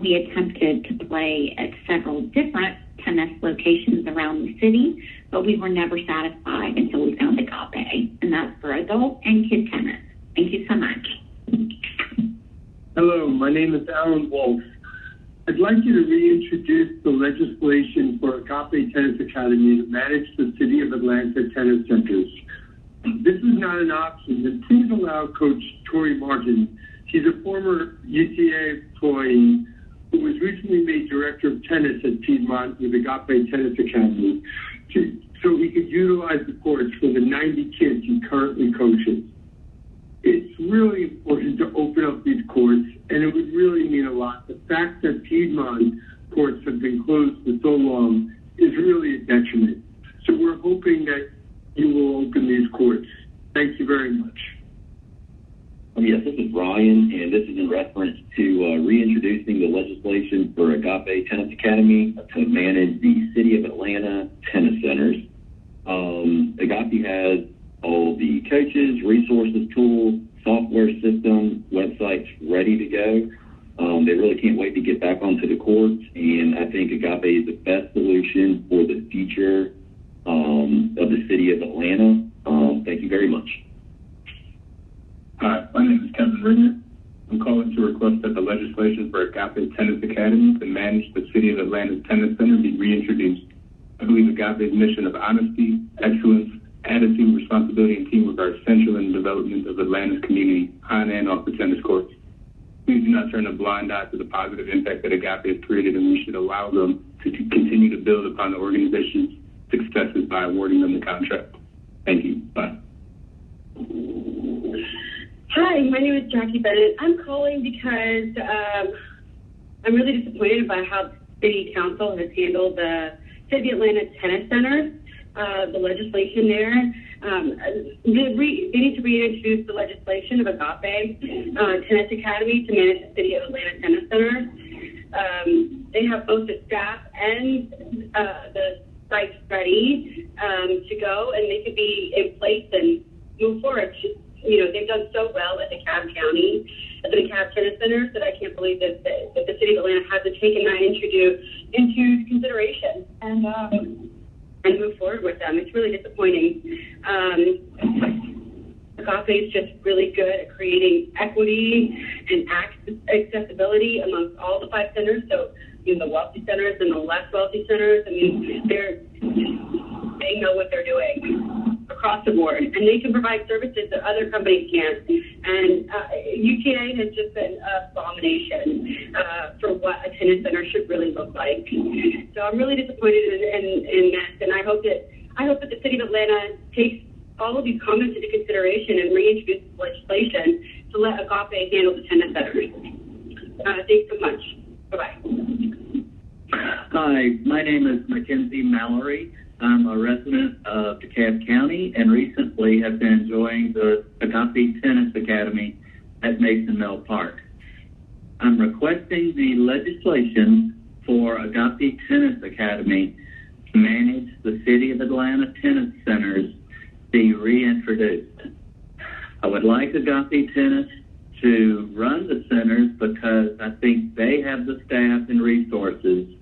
We attempted to play at several different tennis locations around the city, but we were never satisfied until we found Agape, and that's for adult and kid tennis. Thank you so much. Hello, my name is Alan Wolf. I'd like you to reintroduce the legislation for Agape Tennis Academy to manage the City of Atlanta tennis centers. This is not an option, and please allow Coach Tori Martin. She's a former UTA employee who was recently made Director of Tennis at Piedmont with Agape Tennis Academy, so he could utilize the courts for the 90 kids he currently coaches. It's really important to open up these courts, and it would really mean a lot. The fact that Piedmont courts have been closed for so long is really a detriment. So we're hoping that you will open these courts. Thank you very much. Yes, this is Ryan, and this is in reference to reintroducing the legislation for Agape Tennis Academy to manage the City of Atlanta tennis centers. Agape has all the coaches, resources, tools, software systems, websites ready to go. They really can't wait to get back onto the courts, and I think Agape is the best solution for the future of the City of Atlanta. Thank you very much. Hi, my name is Kevin Ringer. I'm calling to request that the legislation for Agape Tennis Academy to manage the City of Atlanta's tennis center be reintroduced. I believe Agape's mission of honesty, excellence, attitude, responsibility, and teamwork are essential in the development of Atlanta's community on and off the tennis courts. Please do not turn a blind eye to the positive impact that Agape has created, and we should allow them to continue to build upon the organization's successes by awarding them the contract. Thank you. Bye. Hi, my name is Jackie Bennett. I'm calling because I'm really disappointed by how the City Council has handled the City of Atlanta Tennis Center, the legislation there. They need to reintroduce the legislation of Agape Tennis Academy to manage the City of Atlanta Tennis Center. They have both the staff and the sites ready to go, and they could be in place and move forward. You know, they've done so well at DeKalb County, at the DeKalb Tennis Center, that I can't believe that the City of Atlanta hasn't taken that into consideration and move forward with them. It's really disappointing. Agape is just really good at creating equity and accessibility amongst all the 5 centers. So, you know, the wealthy centers and the less wealthy centers. I mean, they know what they're doing across the board, and they can provide services that other companies can't. And UTA has just been an abomination for what a tennis center should really look like. So I'm really disappointed in this, and I hope that the City of Atlanta takes all of these comments into consideration and reintroduces legislation to let Agape handle the tennis centers. Thanks so much. Bye-bye. Hi, my name is Mackenzie Mallory. I'm a resident of DeKalb County and recently have been enjoying the Agape Tennis Academy at Mason Mill Park. I'm requesting the legislation for Agape Tennis Academy to manage the City of Atlanta tennis centers be reintroduced. I would like Agape Tennis to run the centers because I think they have the staff and resources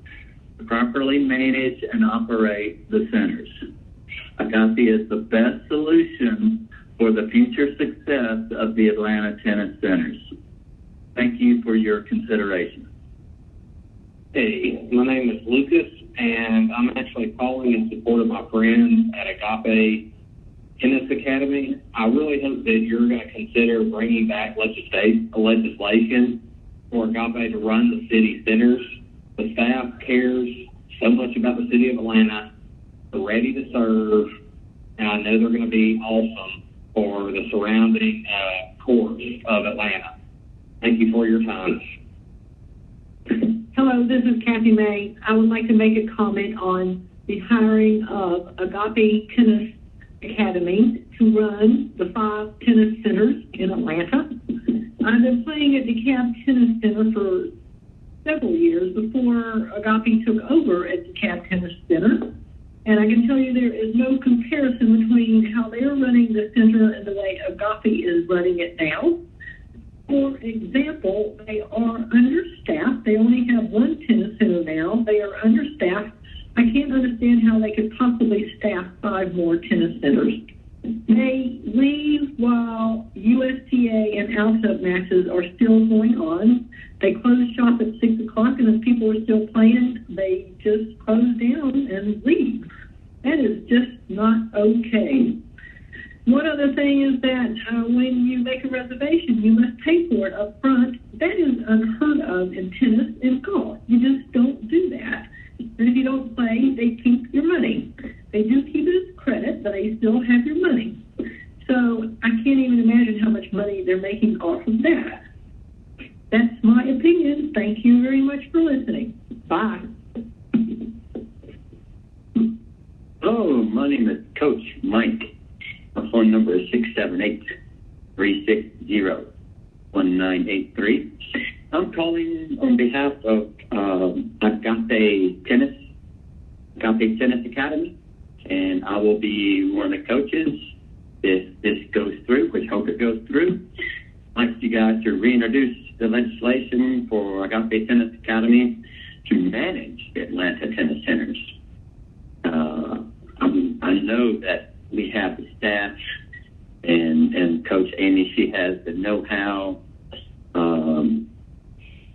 to properly manage and operate the centers. Agape is the best solution for the future success of the Atlanta tennis centers. Thank you for your consideration. Hey, my name is Lucas, and I'm actually calling in support of my friends at Agape Tennis Academy. I really hope that you're going to consider bringing back legislation for Agape to run the city centers. The staff cares so much about the City of Atlanta. They're ready to serve, and I know they're going to be awesome for the surrounding courts of Atlanta. Thank you for your time. Hello, this is Kathy May. I would like to make a comment on the hiring of Agape Tennis Academy to run the 5 tennis centers in Atlanta. I've been playing at the DeKalb Tennis Center for several years before Agape took over at the DeKalb Tennis Center. And I can tell you there is no comparison between how they're running the center and the way Agape is running it now. For example, they are understaffed. They only have one tennis center now. They are understaffed. I can't understand how they could possibly staff 5 more tennis centers. They leave while USTA and Alto matches are still going on. They close shop at 6 o'clock, and if people are still playing, they just close down and leave. That is just not okay. One other thing is that when you make a reservation, you must pay for it up front. That is unheard of in tennis and golf. You just don't do that. And if you don't play, they keep your money. They do keep it as credit, but they still have your money. So I can't even imagine how much money they're making off of that. That's my opinion. Thank you very much for listening. Bye. Hello, my name is Coach Mike. My phone number is 678-360-1983. I'm calling on behalf of Agape Tennis Academy, and I will be one of the coaches if this goes through, which I hope it goes through. I'd like you guys to reintroduce the legislation for Agape Tennis Academy to manage the Atlanta Tennis Centers. I know that we have the staff, and Coach Amy, she has the know-how,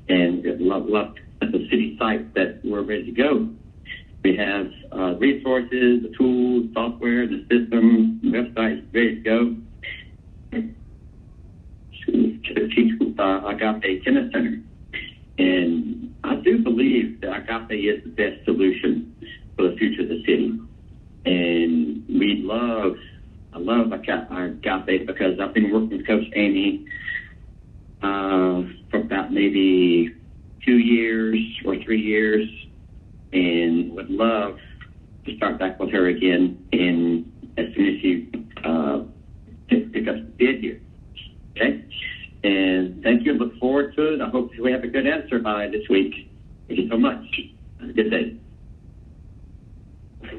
and love at the city site that we're ready to go. We have resources, the tools, software, the system, websites ready to go to teach Agape Tennis Center. And I do believe that Agape is the best solution for the future of the city. And I love Agape because I've been working with Coach Amy for about maybe 2 years or 3 years, and would love to start back with her again as soon as she pick up the bid here. Okay? And thank you. Look forward to it. I hope we have a good answer by this week. Thank you so much. Have a good day.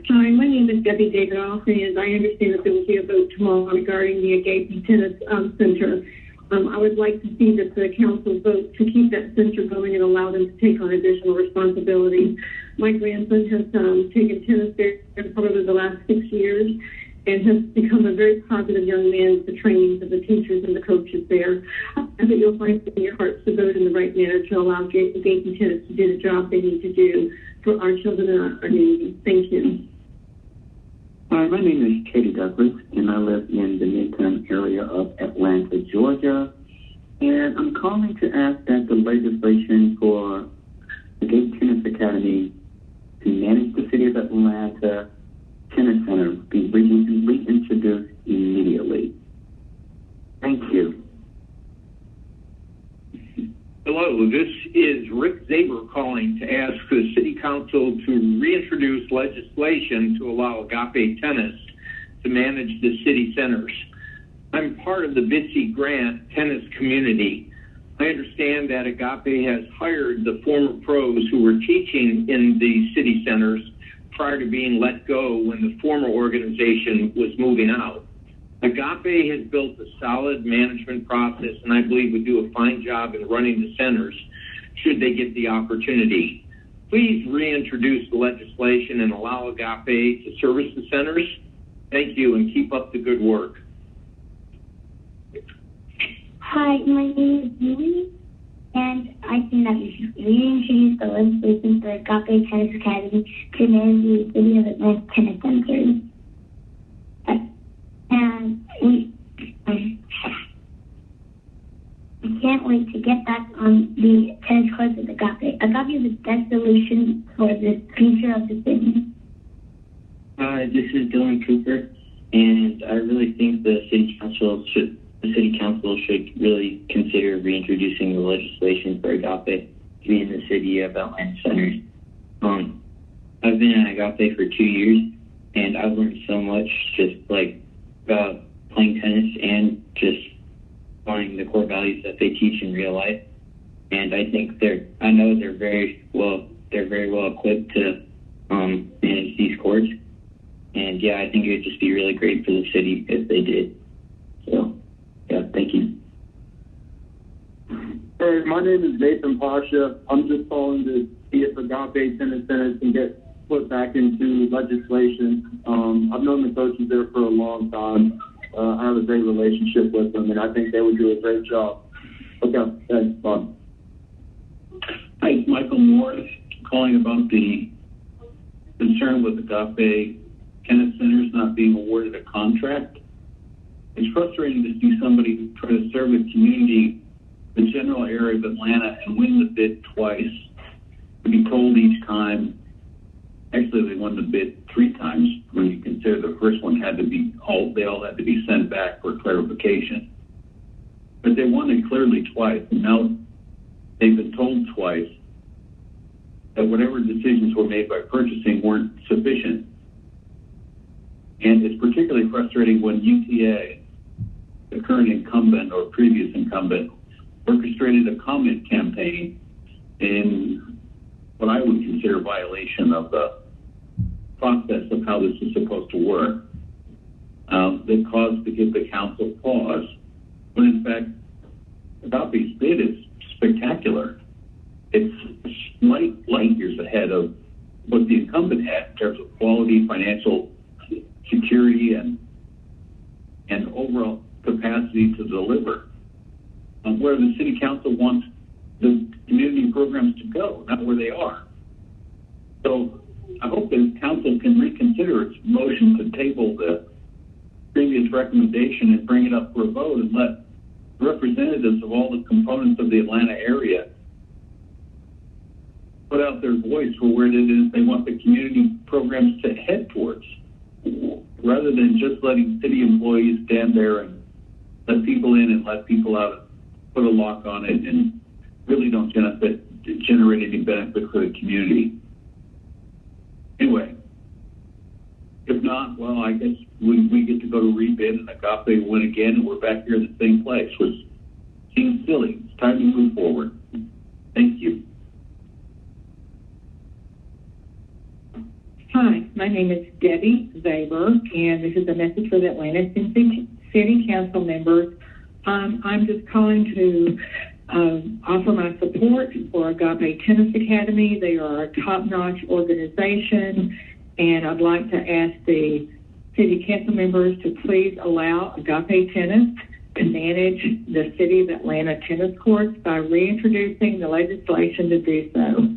Hi, my name is Debbie Davidoff, and I understand that there will be a vote tomorrow regarding the Agape Tennis Center. I would like to see that the council vote to keep that center going and allow them to take on additional responsibilities. My grandson has taken tennis there for probably the last 6 years and has become a very positive young man with the trainings of the teachers and the coaches there. I think you'll find in your hearts to vote in the right manner to allow Agape Tennis to do the job they need to do for our children and our community. Thank you. Hi, my name is Katie Douglas, and I live in the Midtown area of Atlanta, Georgia. And I'm calling to ask that the legislation for the Agape Tennis Academy to manage the City of Atlanta Tennis Center be reintroduced immediately. Thank you. Hello, this is Rick Zaber calling to ask the City Council to reintroduce legislation to allow Agape Tennis to manage the city centers. I'm part of the Bitsy Grant tennis community. I understand that Agape has hired the former pros who were teaching in the city centers prior to being let go when the former organization was moving out. Agape has built a solid management process, and I believe would do a fine job in running the centers should they get the opportunity. Please reintroduce the legislation and allow Agape to service the centers. Thank you, and keep up the good work. Hi, my name is Julie, and I think that we should reintroduce the legislation for Agape Tennis Academy to manage the City of Atlanta Tennis Centers. And we can't wait to get back on the tennis courts with Agape. Agape is the best solution for the future of the city. Hi, this is Dylan Cooper, and I really think the city council should really consider reintroducing the legislation for Agape to be in the City of Atlanta centers. I've been at Agape for 2 years, and I've learned so much just about playing tennis and just learning the core values that they teach in real life. And I think they're very well equipped to manage these courts. And yeah, I think it would just be really great for the city if they did. So, yeah, thank you. Hey, my name is Nathan Pasha. I'm just calling to see if Agape Tennis Center can get put back into legislation. I've known the coaches there for a long time. I have a great relationship with them, and I think they would do a great job. Okay, thanks. Bye. Hi, it's Michael Morris calling about the concern with Agape Tennis Centers not being awarded a contract. It's frustrating to see somebody try to serve the community, the general area of Atlanta, and win the bid twice. To be told each time, actually they won the bid 3 times when you consider the first one they all had to be sent back for clarification. But they won it clearly twice, and now they've been told twice that whatever decisions were made by purchasing weren't sufficient. And it's particularly frustrating when UTA, the current incumbent or previous incumbent, orchestrated a comment campaign in what I would consider violation of the process of how this is supposed to work, that caused to give the council pause, when in fact, Agape's bid is spectacular. It's light years ahead of what the incumbent had in terms of quality, financial security, and overall capacity to deliver. Where the city council wants the community programs to go, not where they are. So I hope the council can reconsider its motion to table the previous recommendation and bring it up for a vote, and let representatives of all the components of the Atlanta area put out their voice for where it is they want the community programs to head towards, rather than just letting city employees stand there and let people in and let people out, put a lock on it, and really don't generate any benefit for the community. Anyway, if not, well, I guess we get to go to rebid and Agape win again, and we're back here in the same place, which seems silly. It's time to move forward. Thank you. Hi, my name is Debbie Zaber, and this is a message for the Atlanta City Council members. I'm just calling to offer my support for Agape Tennis Academy. They are a top-notch organization, and I'd like to ask the city council members to please allow Agape Tennis to manage the City of Atlanta tennis courts by reintroducing the legislation to do so.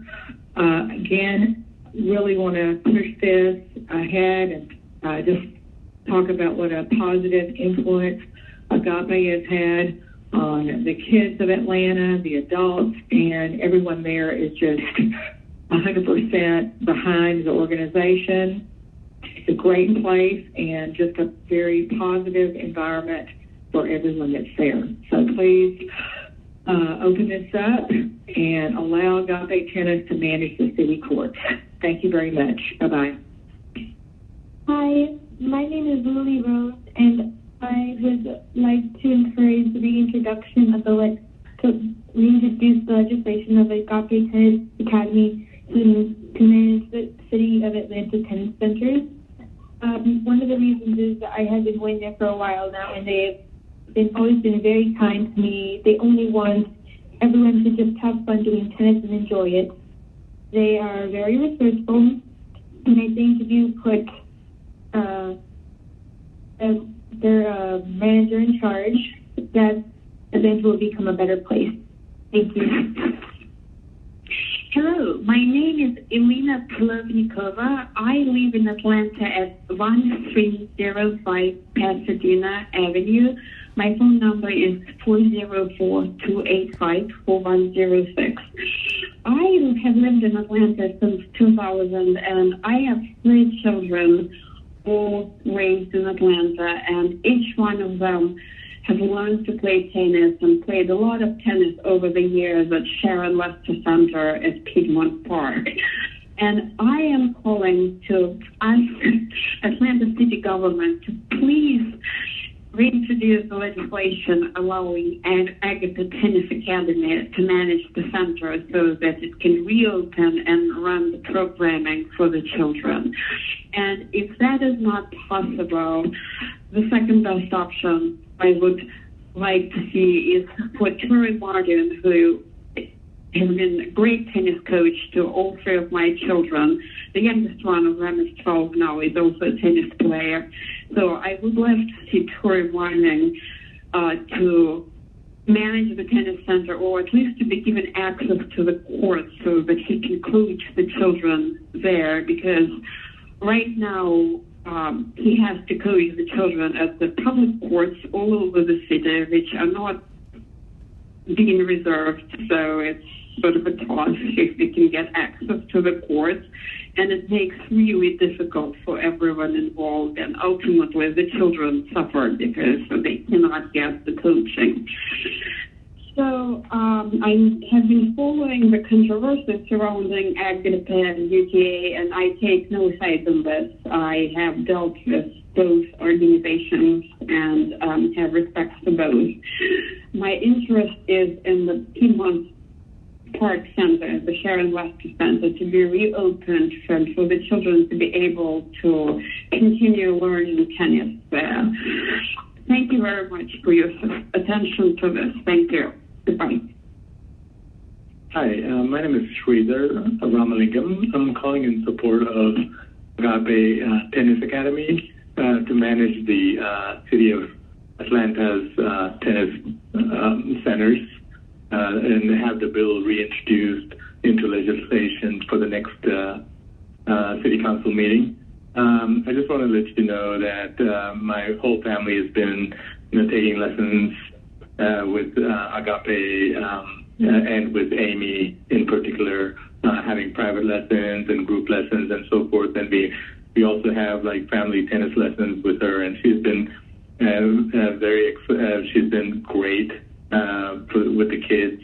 Again, really want to push this ahead and just talk about what a positive influence Agape has had on the kids of Atlanta, the adults, and everyone there is just 100% behind the organization. It's a great place and just a very positive environment for everyone that's there. So please open this up and allow Agape Tennis to manage the city courts. Thank you very much. Bye-bye. Hi, my name is Lily Rose, and I would like to encourage the reintroduction of to reintroduce the legislation of Agape Tennis Academy to manage the City of Atlanta tennis centers. One of the reasons is that I have been going there for a while now, and they've always been very kind to me. They only want everyone to just have fun doing tennis and enjoy it. They are very resourceful, and I think if you put their manager in charge, that event will become a better place. Thank you. Hello, my name is Elena Plovnikova. I live in Atlanta at 1305 Pasadena Avenue. My phone number is 404-285-4106. I have lived in Atlanta since 2000, and I have 3 children all raised in Atlanta, and each one of them have learned to play tennis and played a lot of tennis over the years at Sharon Lester Center at Piedmont Park. And I am calling to ask Atlanta City government to please reintroduce the legislation allowing Agape Tennis Academy to manage the center so that it can reopen and run the programming for the children. And if that is not possible, the second best option I would like to see is for Tori Martin, who has been a great tennis coach to all three of my children. The youngest one of them is 12 now, is also a tennis player. So I would love to see Tori Martin to manage the tennis center, or at least to be given access to the court so that he can coach the children there, because right now he has to coach the children at the public courts all over the city, which are not being reserved. So it's sort of a toss if we can get access to the courts, and it makes really difficult for everyone involved, and ultimately the children suffer because they cannot get the coaching. So I have been following the controversy surrounding Agape and UTA, and I take no side in this. I have dealt with both organizations and have respect for both. My interest is in the Piedmont Park Center, the Sharon Lester Center, to be reopened for the children to be able to continue learning tennis there. Thank you very much for your attention to this. Thank you. Goodbye. Hi, my name is Sridhar Ramalingam. I'm calling in support of Agape Tennis Academy to manage the City of Atlanta's tennis centers and have the bill reintroduced into legislation for the next City Council meeting. I just want to let you know that my whole family has been taking lessons with Agape and with Amy in particular, having private lessons and group lessons and so forth. And we also have like family tennis lessons with her, and she's been she's been great with the kids,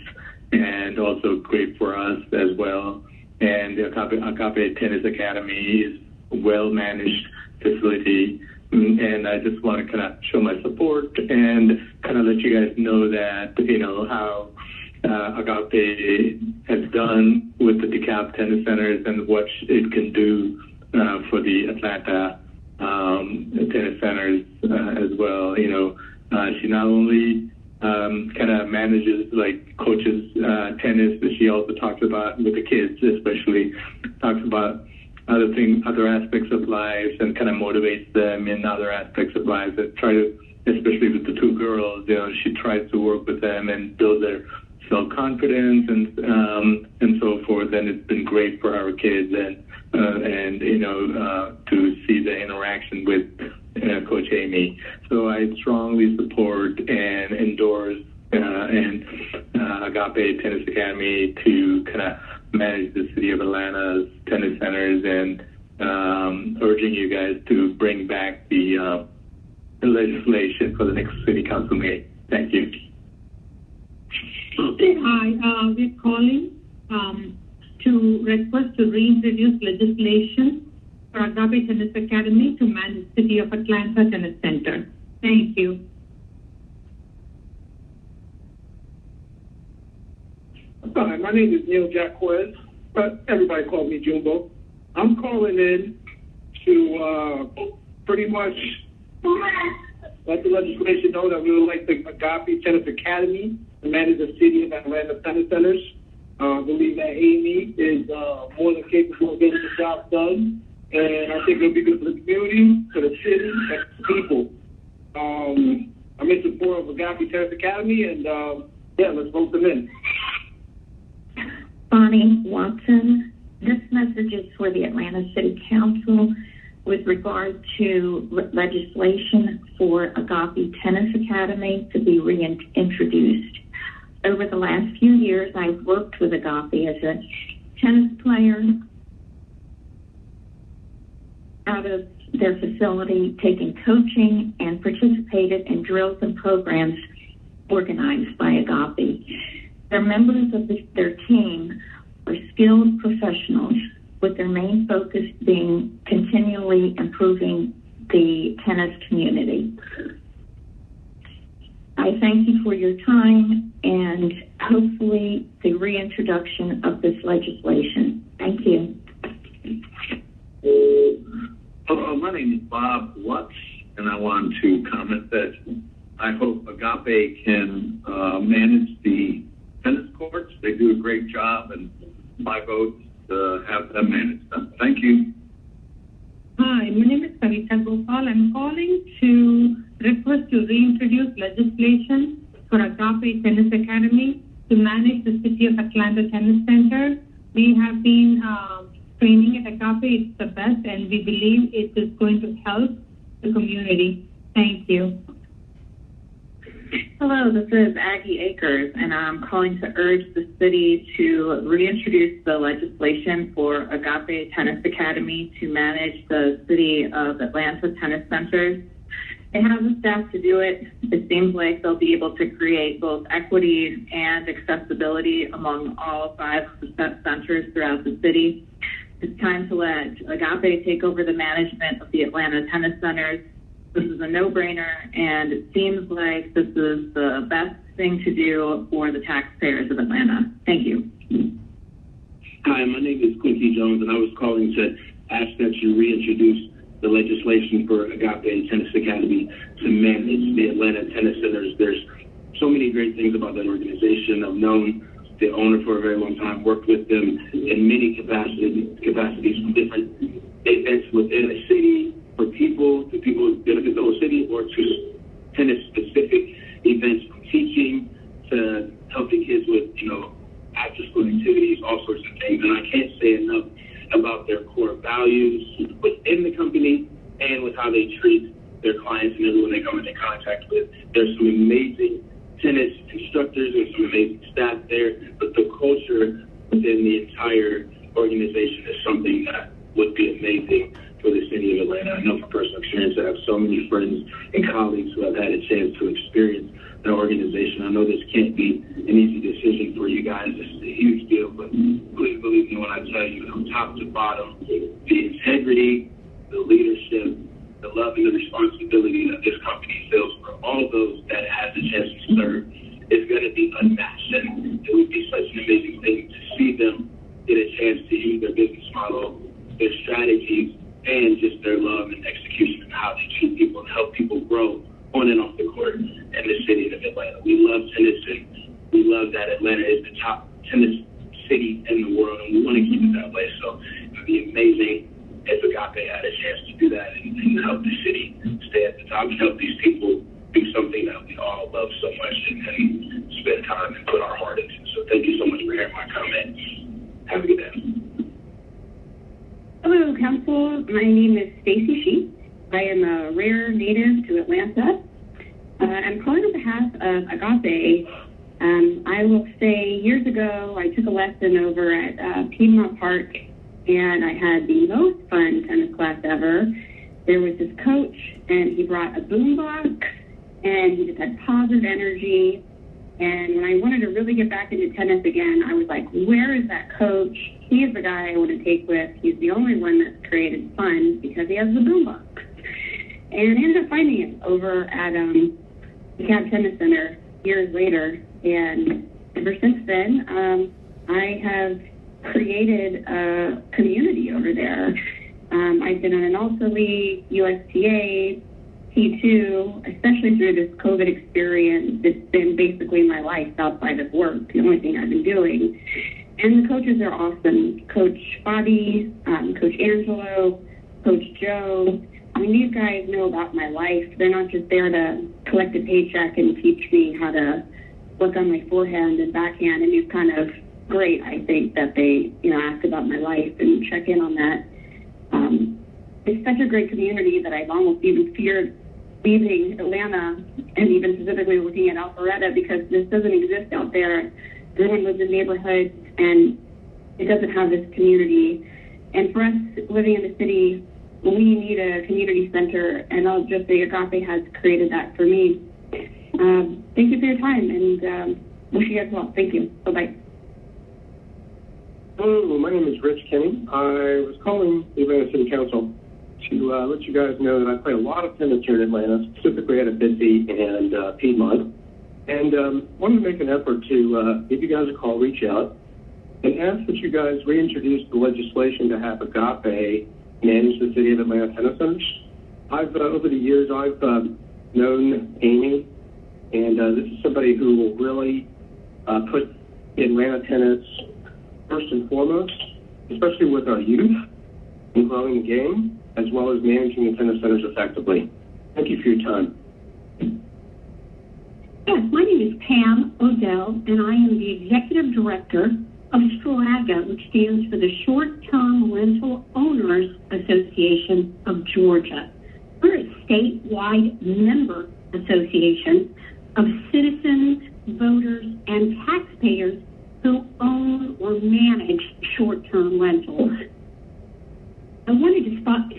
and also great for us as well. And the Agape Tennis Academy is a well-managed facility, and I just want to kind of show my support and kind of let you guys know that, you know, how Agape has done with the DeKalb Tennis Centers and what it can do for the Atlanta tennis centers as well. You know, she not only kind of manages, like, coaches tennis, but she also talks about, with the kids especially, talks about other aspects of life, and kind of motivates them in other aspects of life, and try to, especially with the two girls, you know, she tries to work with them and build their self-confidence and so forth. And it's been great for our kids, and you know, to see the interaction with Coach Amy. So I strongly support and endorse Agape Tennis Academy to kind of manage the City of Atlanta's tennis centers, and urging you guys to bring back the legislation for the next City Council meeting. Thank you. Hi, we're calling to request to reintroduce legislation for Agape Tennis Academy to manage City of Atlanta Tennis Center. Thank you. Hi, my name is Neil Jacquez, but everybody calls me Jumbo. I'm calling in to pretty much let the legislation know that we would like the Agape Tennis Academy to manage the City of Atlanta Tennis Centers. I believe that Amy is more than capable of getting the job done, and I think it'll be good for the community, for the city, and the people. I'm in support of Agape Tennis Academy, and yeah, let's vote them in. Bonnie Watson, this message is for the Atlanta City Council with regard to legislation for Agape Tennis Academy to be reintroduced. Over the last few years, I've worked with Agape as a tennis player out of their facility, taking coaching, and participated in drills and programs organized by Agape. Their members of their team are skilled professionals, with their main focus being continually improving the tennis community. I thank you for your time and hopefully the reintroduction of this legislation. Thank you. Hello, my name is Bob Lutz, and I want to comment that I hope Agape can manage the tennis courts. They do a great job, and my vote is to have them manage them. Thank you. Hi, my name is Kavita Gopal. I'm calling to request to reintroduce legislation for Agape Tennis Academy to manage the City of Atlanta Tennis Center. We have been training at Agape. It's the best, and we believe it is going to help the community. Thank you. Hello, this is Aggie Akers, and I'm calling to urge the city to reintroduce the legislation for Agape Tennis Academy to manage the City of Atlanta tennis centers. They have the staff to do it. It seems like they'll be able to create both equity and accessibility among all 5 of the centers throughout the city. It's time to let Agape take over the management of the Atlanta tennis centers. This is a no-brainer, and it seems like this is the best thing to do for the taxpayers of Atlanta. Thank you. Hi, my name is Quincy Jones, and I was calling to ask that you reintroduce the legislation for Agape Tennis Academy to manage the Atlanta tennis centers. There's so many great things about that organization. I've known the owner for a very long time, worked with them in many capacities from different events within a city, for people, to people who benefit the whole city, or to tennis-specific events, from teaching to helping kids with, after-school activities, all sorts of things. And I can't say enough about their core values within the company and with how they treat their clients and everyone they come into contact with. There's some amazing tennis instructors and some amazing staff there, but the culture within the entire organization is something that would be amazing for the city of Atlanta. I know from personal experience I have so many friends and colleagues who have had a chance to experience the organization. I know this can't be an easy decision for you guys. This is a huge deal, but please believe me when I tell you, from top to bottom, the integrity, the leadership, the love and the responsibility that this company feels for all those that it has a chance to serve is going to be unmatched. And it would be such an amazing thing to see them get a chance to use their business model, their strategies, and just their love and execution and how they treat people and help people grow on and off the court in the city of Atlanta. We love tennis, and we love that Atlanta is the top tennis city in the world, and we want to keep it that way. So it would be amazing if Agape had a chance to do that and help the city stay at the top and help these people do something that we all love so much and spend time and put our heart into. So thank you so much for hearing my comment. Have a good day. Hello, Council. My name is Stacy Sheep. I am a rare native to Atlanta. I'm calling on behalf of Agape. I will say years ago, I took a lesson over at Piedmont Park, and I had the most fun tennis class ever. There was this coach, and he brought a boombox, and he just had positive energy. And when I wanted to really get back into tennis again, I was like, where is that coach? He is the guy I want to take with. He's the only one that's created fun because he has the boombox. And I ended up finding him over at the Cab Tennis Center years later. And ever since then, I have created a community over there. I've been on an ALTA League, USTA, T2, especially through this COVID experience. It's been basically my life outside of work, the only thing I've been doing. And the coaches are awesome. Coach Bobby, Coach Angelo, Coach Joe. I mean, these guys know about my life. They're not just there to collect a paycheck and teach me how to work on my forehand and backhand. And it's kind of great, I think, that they, ask about my life and check in on that. It's such a great community that I've almost even feared leaving Atlanta and even specifically looking at Alpharetta because this doesn't exist out there. Everyone lives in neighborhoods and it doesn't have this community. And for us living in the city, we need a community center, and I'll just say Agape has created that for me. Thank you for your time, and wish you guys well. Thank you. Bye-bye. Hello, my name is Rich Kinney. I was calling the Atlanta City Council to let you guys know that I play a lot of tennis here in Atlanta, specifically at Abitzi and Piedmont. And wanted to make an effort to give you guys a call, reach out, and ask that you guys reintroduce the legislation to have Agape manage the City of Atlanta Tennis Centers. Over the years, I've known Amy, and this is somebody who will really put Atlanta tennis first and foremost, especially with our youth and growing the game, as well as managing the tennis centers effectively. Thank you for your time. Yes, my name is Pam Odell, and I am the Executive Director of STRAGA, which stands for the Short-Term Rental Owners Association of Georgia. We're a statewide member association of citizens, voters, and taxpayers who own or manage short-term rentals. I wanted to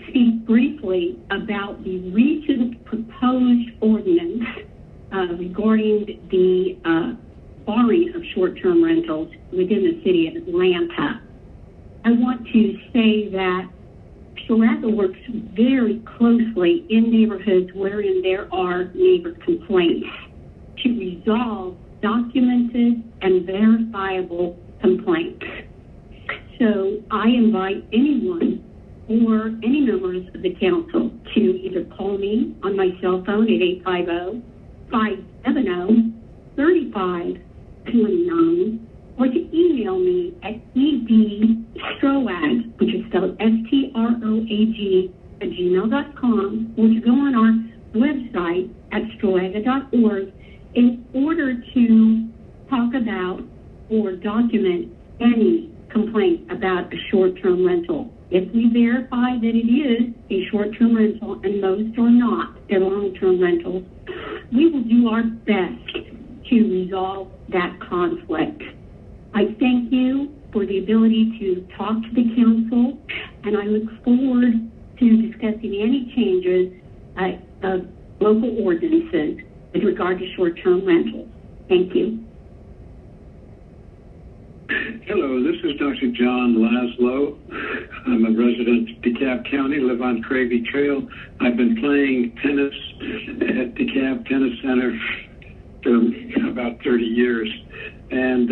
speak briefly about the recent proposed ordinance regarding the barring of short-term rentals within the city of Atlanta. I want to say that STRAGA works very closely in neighborhoods wherein there are neighbor complaints to resolve documented and verifiable complaints. So I invite anyone or any members of the council to either call me on my cell phone at 850-570-3529 or to email me at edstroag, which is spelled STROAG, @gmail.com, or to go on our website at stroaga.org in order to talk about or document any complaint about a short-term rental. If we verify that it is a short-term rental, and most are not, they're long-term rentals, we will do our best to resolve that conflict. I thank you for the ability to talk to the council, and I look forward to discussing any changes of local ordinances with regard to short-term rentals. Thank you. Hello, this is Dr. John Laszlo. I'm a resident of DeKalb County, live on Cravey Trail. I've been playing tennis at DeKalb Tennis Center for about 30 years. And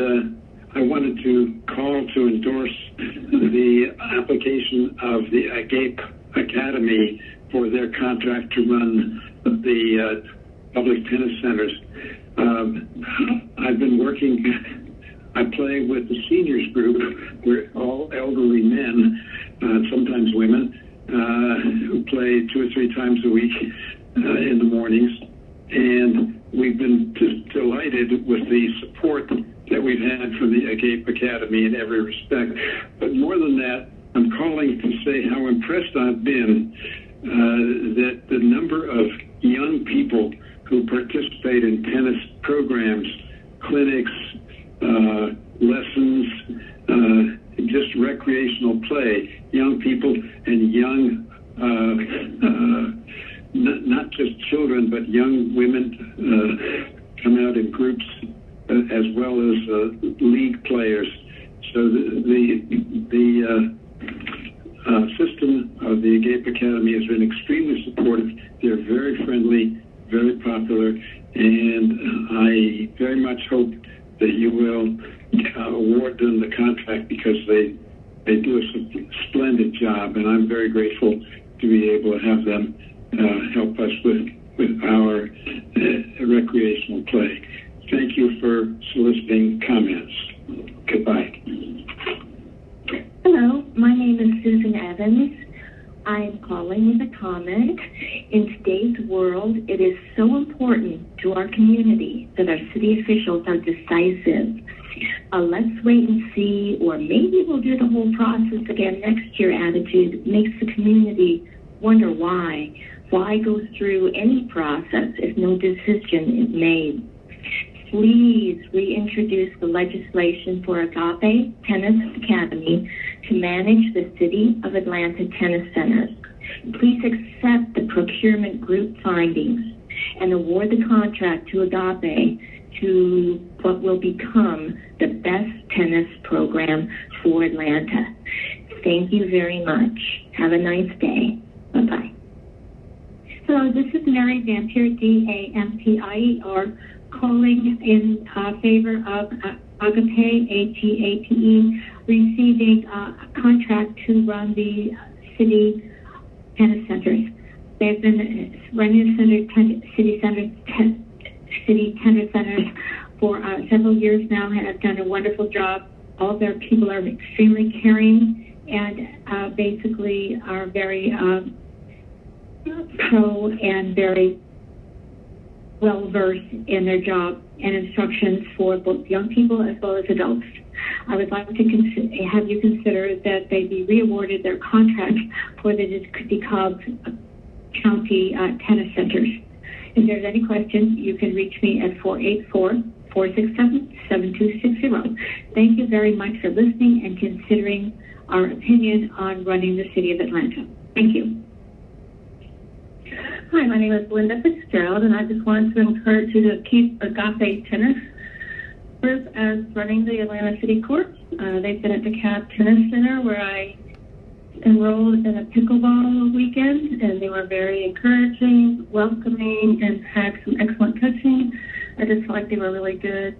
I wanted to call to endorse the application of the Agape Academy for their contract to run the public tennis centers. I've been working, I play with the seniors group. We're all elderly men, sometimes women, who play 2 or 3 times a week in the mornings. And we've been just delighted with the support that we've had from the Agape Academy in every respect. But more than that, I'm calling to say how impressed I've been that the number of young people who participate in tennis programs, clinics, lessons, just recreational play, young people and young, not just children, but young women come out in groups as well as league players. So the system of the Agape Academy has been extremely supportive. They're very friendly, very popular, and I very much hope that you will award them the contract because they do a splendid job, and I'm very grateful to be able to have them help us with our recreational play. Thank you for soliciting comments. Goodbye. Hello, my name is Susan Evans. I'm calling with a comment. In today's world, it is so important to our community that our city officials are decisive. Let's wait and see, or maybe we'll do the whole process again next year attitude makes the community wonder why. Why go through any process if no decision is made? Please reintroduce the legislation for Agape Tennis Academy to manage the City of Atlanta Tennis Centers. Please accept the procurement group findings and award the contract to Agape to what will become the best tennis program for Atlanta. Thank you very much. Have a nice day. Bye-bye. Hello, this is Mary Dampier, Dampier, calling in favor of Agape, AGAPE, receiving a contract to run the city tennis centers. They've been running city tennis centers for several years now and have done a wonderful job. All their people are extremely caring and basically are very pro and very well versed in their job and instructions for both young people as well as adults. I would like to have you consider that they be re-awarded their contract for the DeKalb County tennis centers. If there's any questions, you can reach me at 484-467-7260. Thank you very much for listening and considering our opinion on running the City of Atlanta. Thank you. Hi, my name is Linda Fitzgerald, and I just wanted to encourage you to keep Agape Tennis Group as running the Atlanta City Courts. They've been at the DeKalb Tennis Center where I enrolled in a pickleball weekend, and they were very encouraging, welcoming, and had some excellent coaching. I just felt like they were really good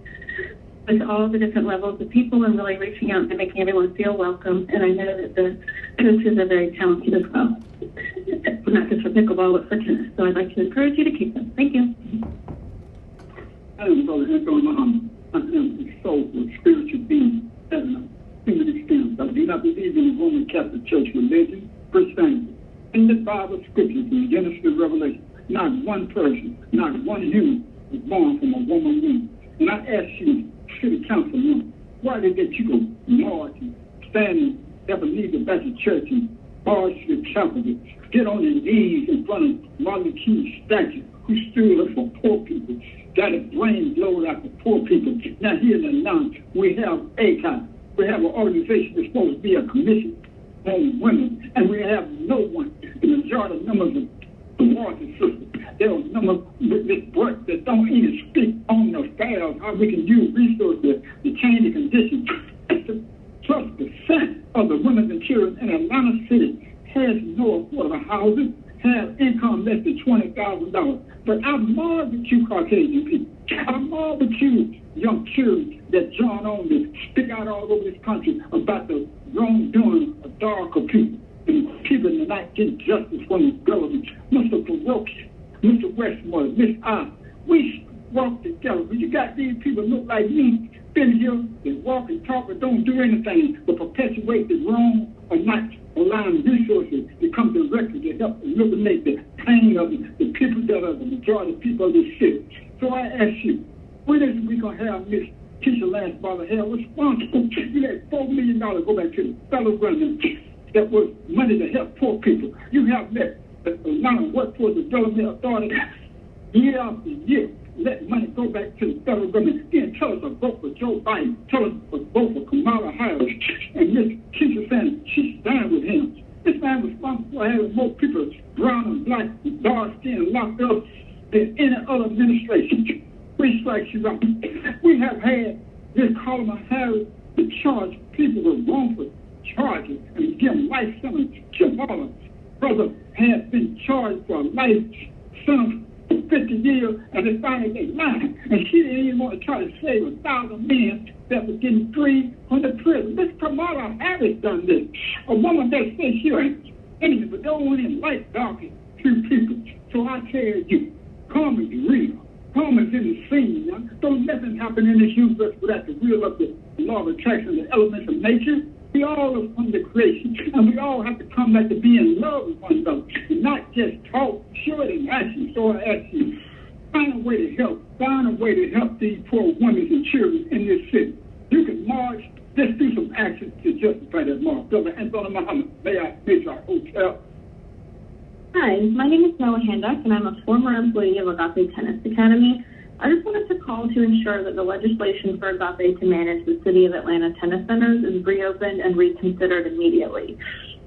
with all the different levels of people and really reaching out and making everyone feel welcome. And I know that the coaches are very talented as well, not just for pickleball, but for tennis. So I'd like to encourage you to keep them. Thank you. I am Brother Anthony Muhammad. I am a soulful, spiritual being, having a human experience. I do not believe in the Roman Catholic Church religion, Christianity. In the Bible scriptures, from Genesis to Revelation, not one person, not one human was born from a woman womb. And I ask you, City Councilman, why did they you go march and stand in Ebenezer Baptist Church and march to the Capitol, get on their knees in front of Martin Luther King's statue, who stood up for poor people, got a brain blown out for poor people. Now here in Atlanta, we have ACOT. We have an organization that's supposed to be a commission on women, and we have no one. The majority of members of the water system, there are numbers that work that don't even speak on the affairs, how we can use resources to change the conditions. 12% of the women and children in Atlanta City has no affordable housing, have income less than $20,000. But I marvel at you Caucasian people. I marvel at you young children that join on this, speak out all over this country about the wrongdoing of darker people and people that not getting justice from the government. Mr. Farouk, Mr. Westmore, Miss I, we walk together. When you got these people look like me, been here, they walk and talk but don't do anything but perpetuate the wrong or not allowing resources to come directly to help eliminate the pain of the people that are the majority of people of this city. So I ask you, when is we going to have Miss Keisha Lance Bother held responsible? You let $4 million go back to the federal government that was money to help poor people. You have let the Atlanta Workforce Development Authority year after year let money go back to the federal government. Then tell us to vote for Joe Biden. Tell us to vote for Kamala Harris. And Miss Keisha saying she's dying with him. This man was responsible for having more people, brown and black, and dark skin, locked up than any other administration. We strike you out. We have had Miss Kamala Harris to charge people with wrongful charges and give them life sentence. Jamala, brother, has been charged for a life sentence. 50 years, and they finally they lying. And she didn't even want to try to save 1,000 men that were getting free from the prison. Miss Kamala Harris done this. A woman that says she ain't enemy, but don't want to like darker two people. So I tell you, karma is real. Karma's in the scene. Now. Don't nothing happen in this universe without the will of the law of attraction, the elements of nature. We all are from the creation, and we all have to come back to be in love with one another, and not just talk, show it in action. So I ask you, find a way to help these poor women and children in this city. You can march, let's do some action to justify that march. Brother Anthony Muhammad, Major Hotel. Hi, my name is Noah Handock, and I'm a former employee of Agape Tennis Academy. I just wanted to call to ensure that the legislation for Agape to manage the City of Atlanta tennis centers is reopened and reconsidered immediately.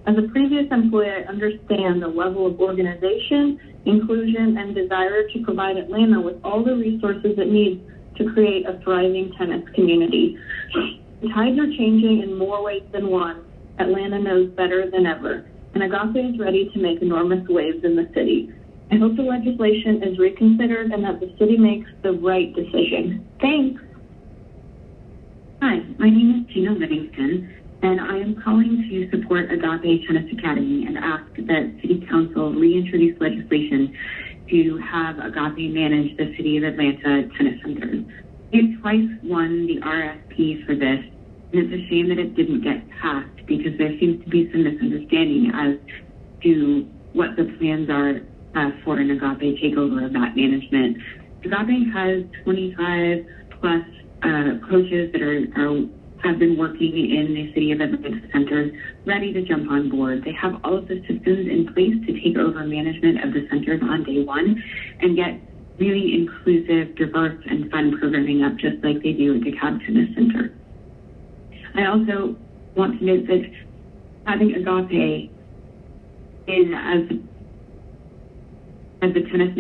As a previous employee, I understand the level of organization, inclusion, and desire to provide Atlanta with all the resources it needs to create a thriving tennis community. The tides are changing in more ways than one. Atlanta knows better than ever, and Agape is ready to make enormous waves in the city. I hope the legislation is reconsidered and that the city makes the right decision. Thanks. Hi, my name is Gina Livingston, and I am calling to support Agape Tennis Academy and ask that City Council reintroduce legislation to have Agape manage the City of Atlanta tennis centers. It twice won the RFP for this, and it's a shame that it didn't get passed because there seems to be some misunderstanding as to what the plans are for an Agape takeover of that management. Agape has 25 plus coaches that have been working in the City of Atlanta centers ready to jump on board. They have all of the systems in place to take over management of the centers on day one and get really inclusive, diverse, and fun programming up just like they do at the DeKalb Tennis Center. I also want to note that having Agape in as the tennis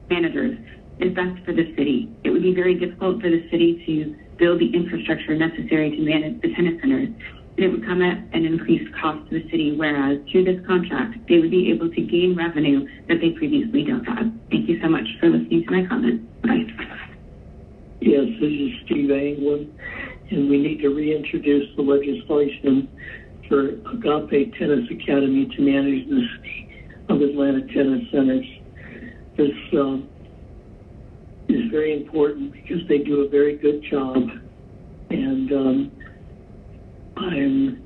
managers is best for the city. It would be very difficult for the city to build the infrastructure necessary to manage the tennis centers, and it would come at an increased cost to the city, whereas through this contract, they would be able to gain revenue that they previously don't have. Thank you so much for listening to my comments. Bye. Yes, this is Steve Anglin, and we need to reintroduce the legislation for Agape Tennis Academy to manage the City of Atlanta tennis centers. This is very important because they do a very good job, and I'm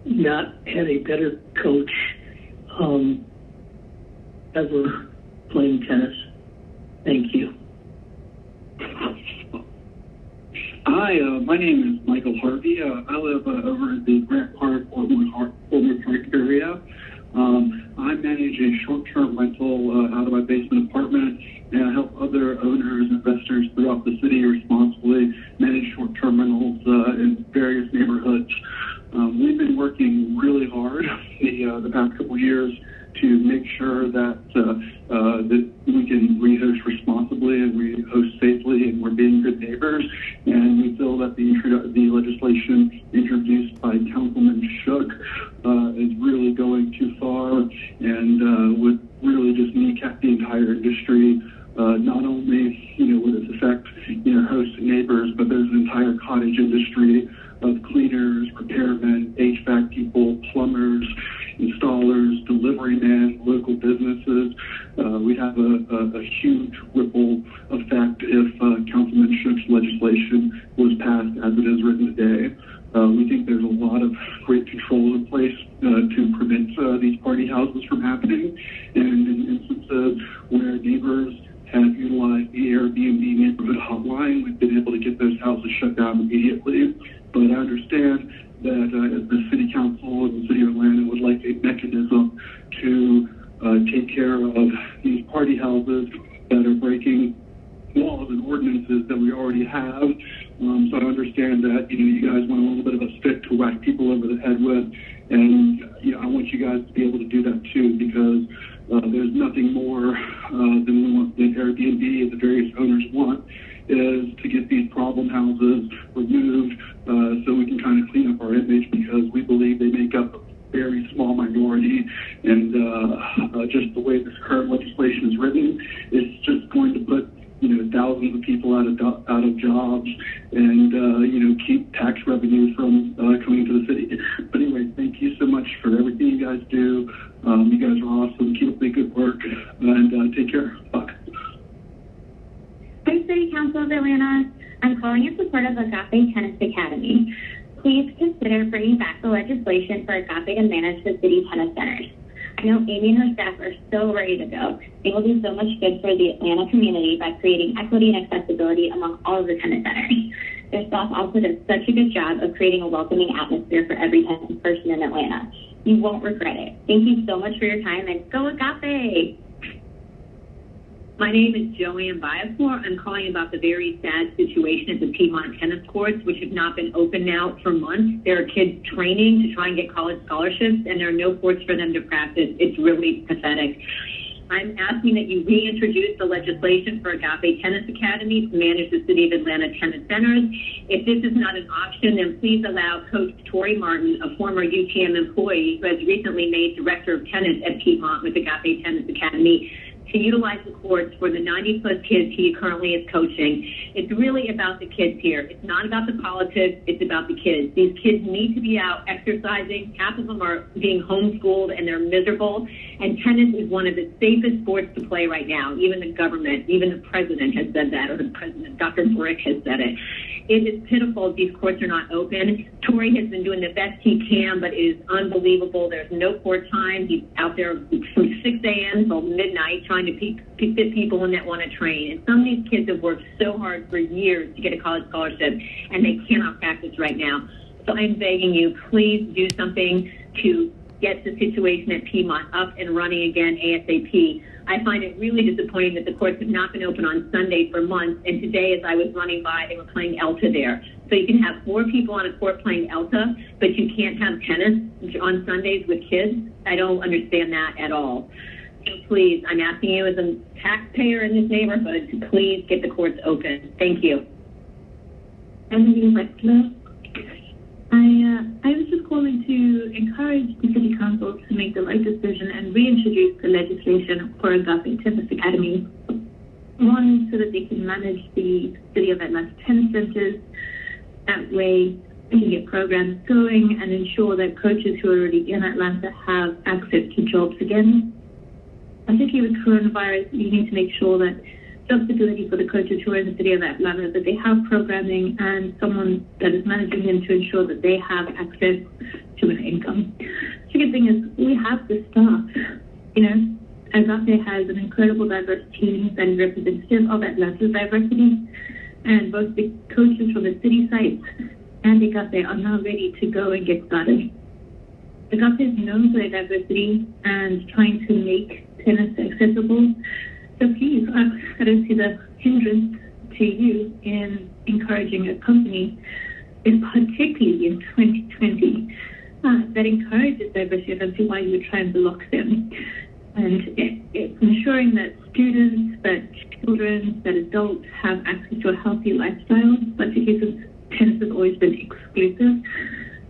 not had a better coach ever playing tennis. Thank you. Hi, my name is Michael Harvey. I live over in the Grant Park, Fort Worth Park area. I manage a short-term rental out of my basement apartment, and I help other owners and investors throughout the city responsibly manage short-term rentals in various neighborhoods. We've been working really hard the past couple of years to make sure that that we can rehost responsibly and rehost safely, and we're being good neighbors. And we feel that the legislation introduced by Councilman Shook is really going too far and would really just kneecap the entire industry. Not only would it affect host neighbors, but there's an entire cottage industry of cleaners, repairmen, HVAC people, plumbers, installers, delivery men, local businesses. We'd have a huge ripple effect if Councilman Shook's legislation was passed as it is written today. We think there's a lot of great controls in place to prevent these party houses from happening. And in instances where neighbors have utilized the Airbnb neighborhood hotline, we've been able to get those houses shut down immediately. But I understand that the City Council and the City of Atlanta would like a mechanism to take care of these party houses that are breaking laws and ordinances that we already have. So I understand that you guys want a little bit of a stick to whack people over the head with, and I want you guys to be able to do that too, because there's nothing more than Airbnb and the various owners want is to get these problem houses removed so we can kind of clean up our image, because we believe they make up a very small minority, and just the way this current legislation is written, it's just going to put thousands of people out of jobs and keep tax revenue from coming to the city. But anyway, thank you so much for everything you guys do. You guys are awesome. Keep up the good work, and take care. Bye. Hi, City Council of Atlanta. I'm calling in support of Agape Tennis Academy. Please consider bringing back the legislation for Agape to manage the city tennis centers. I know Amy and her staff are so ready to go. They will do so much good for the Atlanta community by creating equity and accessibility among all of the tennis centers. Their staff also does such a good job of creating a welcoming atmosphere for every tennis person in Atlanta. You won't regret it. Thank you so much for your time, and go Agape! My name is Joanne Biasmore. I'm calling about the very sad situation at the Piedmont tennis courts, which have not been open now for months. There are kids training to try and get college scholarships, and there are no courts for them to practice. It's really pathetic. I'm asking that you reintroduce the legislation for Agape Tennis Academy to manage the City of Atlanta tennis centers. If this is not an option, then please allow Coach Tori Martin, a former UTM employee who has recently made Director of Tennis at Piedmont with Agape Tennis Academy, to utilize the courts for the 90-plus kids he currently is coaching. It's really about the kids here. It's not about the politics. It's about the kids. These kids need to be out exercising. Half of them are being homeschooled, and they're miserable. And tennis is one of the safest sports to play right now. Even the government, even the president has said that, or the president, Dr. Brick, has said it. It is pitiful these courts are not open. Tori has been doing the best he can, but it is unbelievable. There's no court time. He's out there from 6 a.m. till midnight trying to fit people in that want to train. And some of these kids have worked so hard for years to get a college scholarship, and they cannot practice right now. So I'm begging you, please do something to get the situation at Piedmont up and running again ASAP. I find it really disappointing that the courts have not been open on Sunday for months, and today as I was running by, they were playing ELTA there. So you can have 4 people on a court playing ELTA, but you can't have tennis on Sundays with kids. I don't understand that at all. So please, I'm asking you as a taxpayer in this neighborhood to please get the courts open. Thank you. Emily Wexler. I was just calling to encourage the City Council to make the right decision and reintroduce the legislation for Agape Tennis Academy. One, so that they can manage the City of Atlanta tennis centers. That way, they can get programs going and ensure that coaches who are already in Atlanta have access to jobs again. Particularly with coronavirus, you need to make sure that job stability for the coaches who are in the City of Atlanta, that they have programming and someone that is managing them to ensure that they have access to an income. The second thing is we have the staff. You know, Agape has an incredible diverse team that is representative of Atlanta's diversity, and both the coaches from the city sites and Agape are now ready to go and get started. Agape is known for their diversity and trying to make tennis accessible. So please, I don't see the hindrance to you in encouraging a company, particularly in 2020, that encourages diversity. I don't see why you would try and block them. And it's ensuring that students, that children, that adults have access to a healthy lifestyle, particularly since tennis has always been exclusive.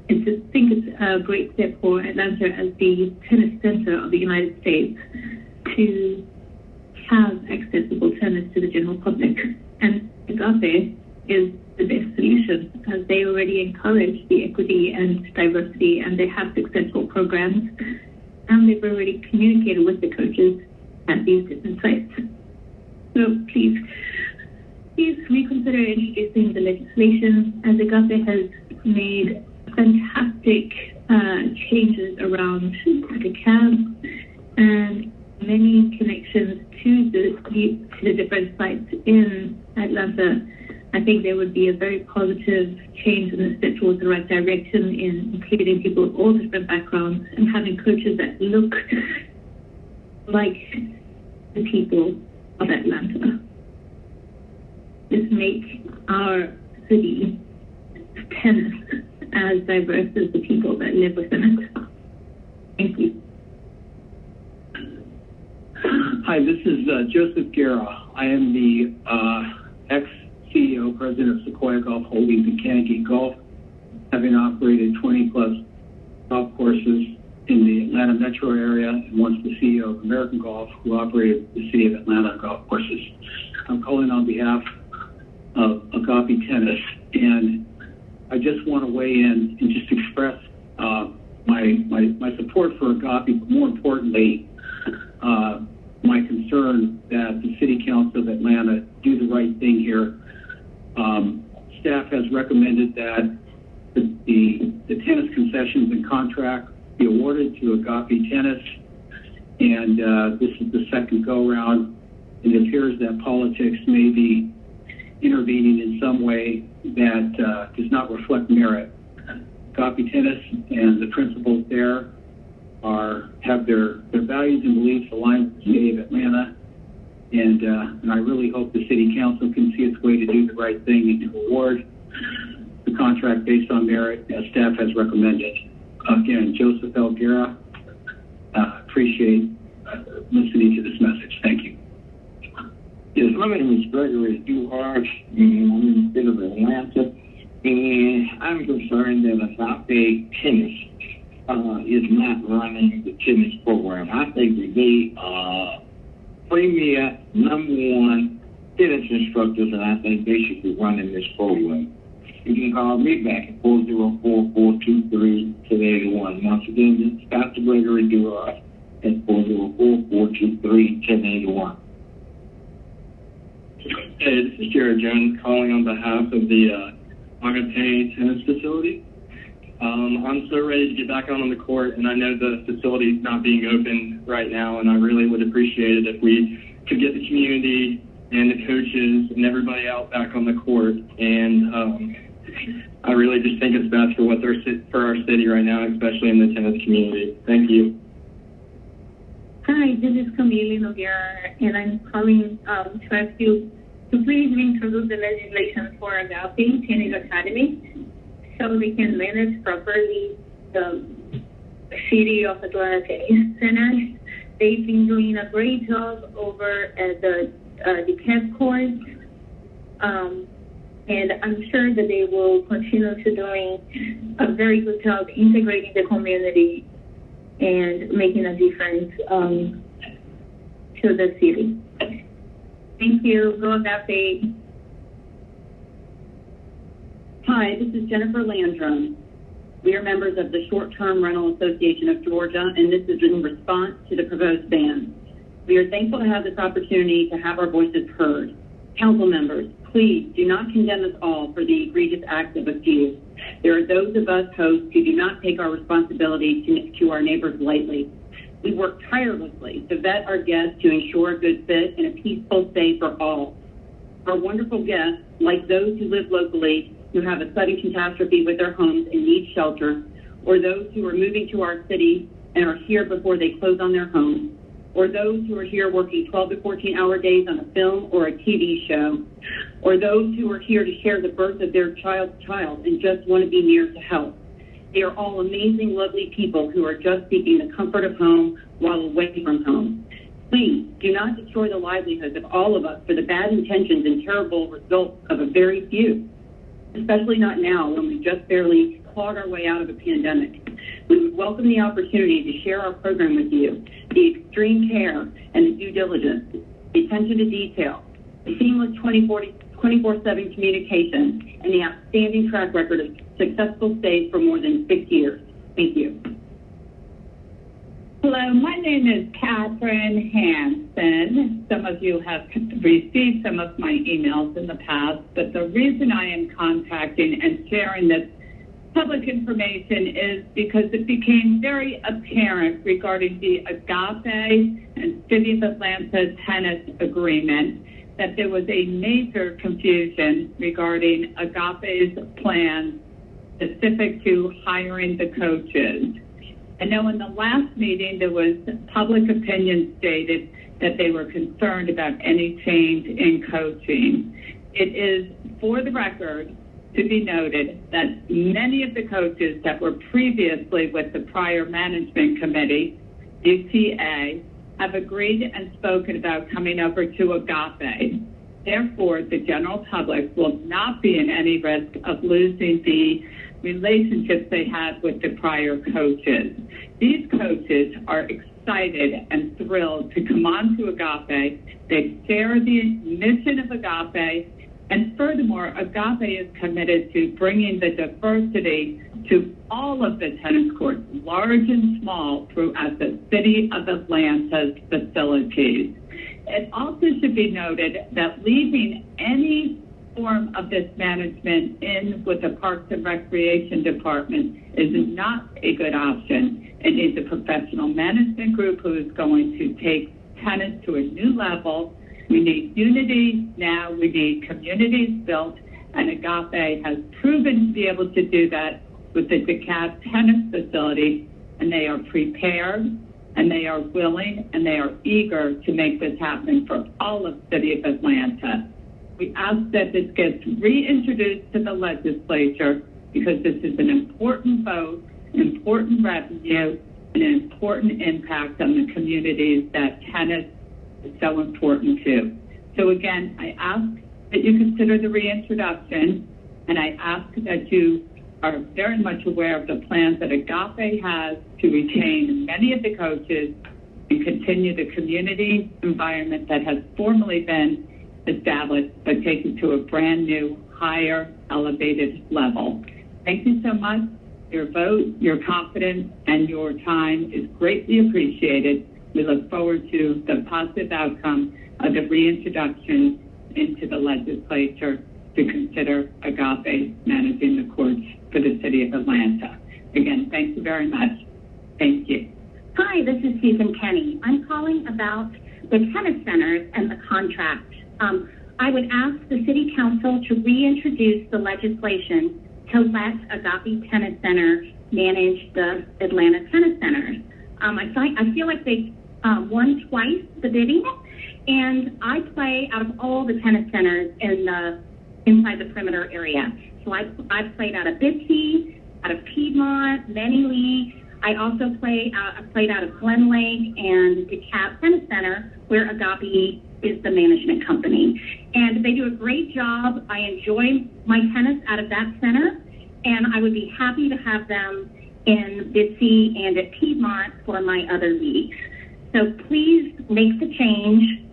And to think it's a great step for Atlanta as the tennis center of the United States to have accessible tennis to the general public. And Agape is the best solution, as they already encourage the equity and diversity, and they have successful programs, and they've already communicated with the coaches at these different sites. So please reconsider introducing the legislation, as Agape has made fantastic changes around the cab and many connections to the different sites in Atlanta. I think there would be a very positive change in the step towards the right direction in including people of all different backgrounds and having coaches that look like the people of Atlanta. Just make our city tennis as diverse as the people that live within it. Thank you. Hi, this is Joseph Guerra. I am the ex-CEO, president of Sequoia Golf Holdings and Canongate Golf, having operated 20-plus golf courses in the Atlanta metro area, and once the CEO of American Golf, who operated the City of Atlanta golf courses. I'm calling on behalf of Agape Tennis, and I just want to weigh in and just express my support for Agape, but more importantly, my concern that the City Council of Atlanta do the right thing here. Staff has recommended that the tennis concessions and contract be awarded to Agape Tennis, and this is the second go-round. It appears that politics may be intervening in some way that does not reflect merit. Agape Tennis and the principals there have their values and beliefs aligned with the City of Atlanta, and I really hope the City Council can see its way to do the right thing and to award the contract based on merit as staff has recommended. Again, Joseph L. Guerra, appreciate the city to this message. Thank you. Yes, my name is Gregory Duhart, and I'm in the state of Atlanta, and I'm concerned that Agape Tennis is not running the tennis program. I think that they are premier #1 tennis instructors, and I think they should be running this program. You can call me back at 404-423-1081. Once again, this is Dr. Gregory Duhart at 404-423-1081. Hey, this is Jared Jones calling on behalf of the Agape Tennis Facility. I'm so ready to get back out on the court, and I know the facility is not being open right now, and I really would appreciate it if we could get the community and the coaches and everybody out back on the court. And I really just think it's best for for our city right now, especially in the tennis community. Thank you. Hi, this is Camille Noguera, and I'm calling to ask you to please reintroduce the legislation for Agape Tennis Academy so we can manage properly the City of Atlanta Tennis Centers. They've been doing a great job over at the DeKalb court, and I'm sure that they will continue to doing a very good job integrating the community and making a difference to the city. Thank you. Go Agape. Hi, this is Jennifer Landrum. We are members of the Short-Term Rental Association of Georgia, and this is in response to the proposed ban. We are thankful to have this opportunity to have our voices heard. Council members, please do not condemn us all for the egregious acts of a few. There are those of us hosts who do not take our responsibility to our neighbors lightly. We work tirelessly to vet our guests to ensure a good fit and a peaceful stay for all. Our wonderful guests, like those who live locally, who have a sudden catastrophe with their homes and need shelter, or those who are moving to our city and are here before they close on their homes, or those who are here working 12 to 14-hour days on a film or a TV show, or those who are here to share the birth of their child's child and just want to be near to help. They are all amazing, lovely people who are just seeking the comfort of home while away from home. Please do not destroy the livelihoods of all of us for the bad intentions and terrible results of a very few, especially not now when we just barely clawed our way out of a pandemic. We would welcome the opportunity to share our program with you, the extreme care and the due diligence, the attention to detail, the seamless 24/7 communication, and the outstanding track record of successful stays for more than 6 years. Thank you. Hello, my name is Catherine Hansen. Some of you have received some of my emails in the past, but the reason I am contacting and sharing this public information is because it became very apparent regarding the Agape and City of Atlanta tennis agreement that there was a major confusion regarding Agape's plans specific to hiring the coaches. I know in the last meeting there was public opinion stated that they were concerned about any change in coaching. It is, for the record, to be noted that many of the coaches that were previously with the prior management committee, UTA, have agreed and spoken about coming over to Agape. Therefore, the general public will not be in any risk of losing the relationships they had with the prior coaches. These coaches are excited and thrilled to come on to Agape. They share the mission of Agape, and furthermore, Agape is committed to bringing the diversity to all of the tennis courts, large and small, throughout the City of Atlanta's facilities. It also should be noted that leaving any form of this management in with the Parks and Recreation Department is not a good option. It needs a professional management group who is going to take tennis to a new level. We need unity now. We need communities built, and Agape has proven to be able to do that with the DeKalb tennis facility, and they are prepared, and they are willing, and they are eager to make this happen for all of the City of Atlanta. We ask that this gets reintroduced to the legislature because this is an important vote, important revenue, an important impact on the communities that tennis is so important to. So again, I ask that you consider the reintroduction, and I ask that you are very much aware of the plans that Agape has to retain many of the coaches and continue the community environment that has formerly been established, but take it to a brand new, higher, elevated level. Thank you so much. Your vote, your confidence, and your time is greatly appreciated. We look forward to the positive outcome of the reintroduction into the legislature to consider Agape managing the courts for the city of Atlanta. Again, thank you very much. Thank you. Hi, this is Susan Kenny. I'm calling about the tennis centers and the contract. I would ask the City Council to reintroduce the legislation to let Agape Tennis Center manage the Atlanta Tennis Centers. I feel like they won twice the bidding, and I play out of all the tennis centers inside the perimeter area. So I've played out of Bitsy, out of Piedmont, Many Lee. I also played out of Glen Lake and DeKalb Tennis Center, where Agape is the management company. And they do a great job. I enjoy my tennis out of that center, and I would be happy to have them in Bitsy and at Piedmont for my other leagues. So please make the change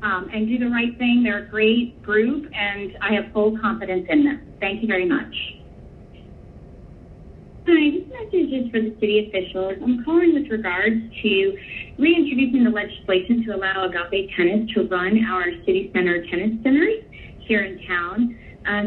and do the right thing. They're a great group, and I have full confidence in them. Thank you very much. Hi, this message is for the city officials. I'm calling with regards to reintroducing the legislation to allow Agape Tennis to run our city center tennis centers here in town.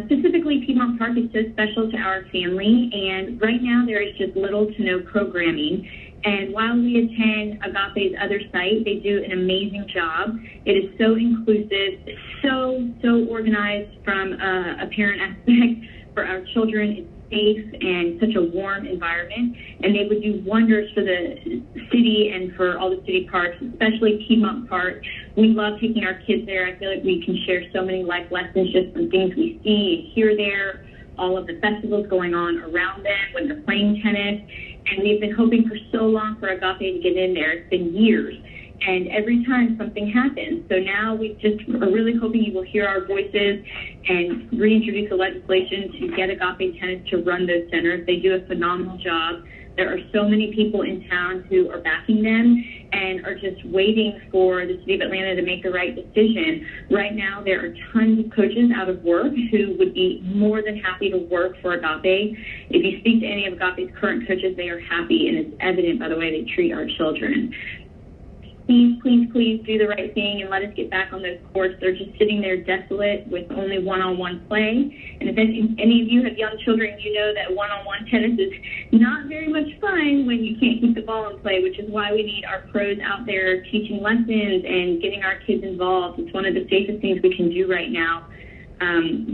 Specifically, Piedmont Park is so special to our family, and right now there is just little to no programming. And while we attend Agape's other site, they do an amazing job. It is so inclusive, so organized from a parent aspect for our children. It's safe and such a warm environment, and they would do wonders for the city and for all the city parks, especially Piedmont Park. We love taking our kids there. I feel like we can share so many life lessons just from things we see and hear there, all of the festivals going on around them when they're playing tennis. And we've been hoping for so long for Agape to get in there. It's been years. And every time something happens. So now we just are really hoping you will hear our voices and reintroduce the legislation to get Agape Tennis to run those centers. They do a phenomenal job. There are so many people in town who are backing them and are just waiting for the city of Atlanta to make the right decision. Right now, there are tons of coaches out of work who would be more than happy to work for Agape. If you speak to any of Agape's current coaches, they are happy, and it's evident by the way they treat our children. Please do the right thing and let us get back on those courts. They're just sitting there desolate with only one-on-one play. And if any of you have young children, you know that one-on-one tennis is not very much fun when you can't keep the ball in play, which is why we need our pros out there teaching lessons and getting our kids involved. It's one of the safest things we can do right now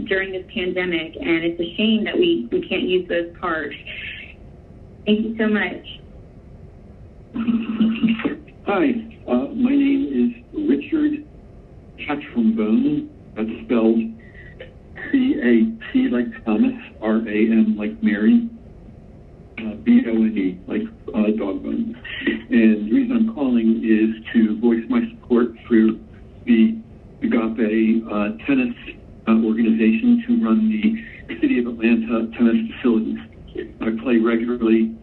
during this pandemic, and it's a shame that we can't use those parks. Thank you so much. Hi. My name is Richard Chatrombone. That's spelled C-A-T like Thomas, R-A-M like Mary, B-O-N-E like dog bone. And the reason I'm calling is to voice my support for the Agape tennis organization to run the City of Atlanta tennis facilities. I play regularly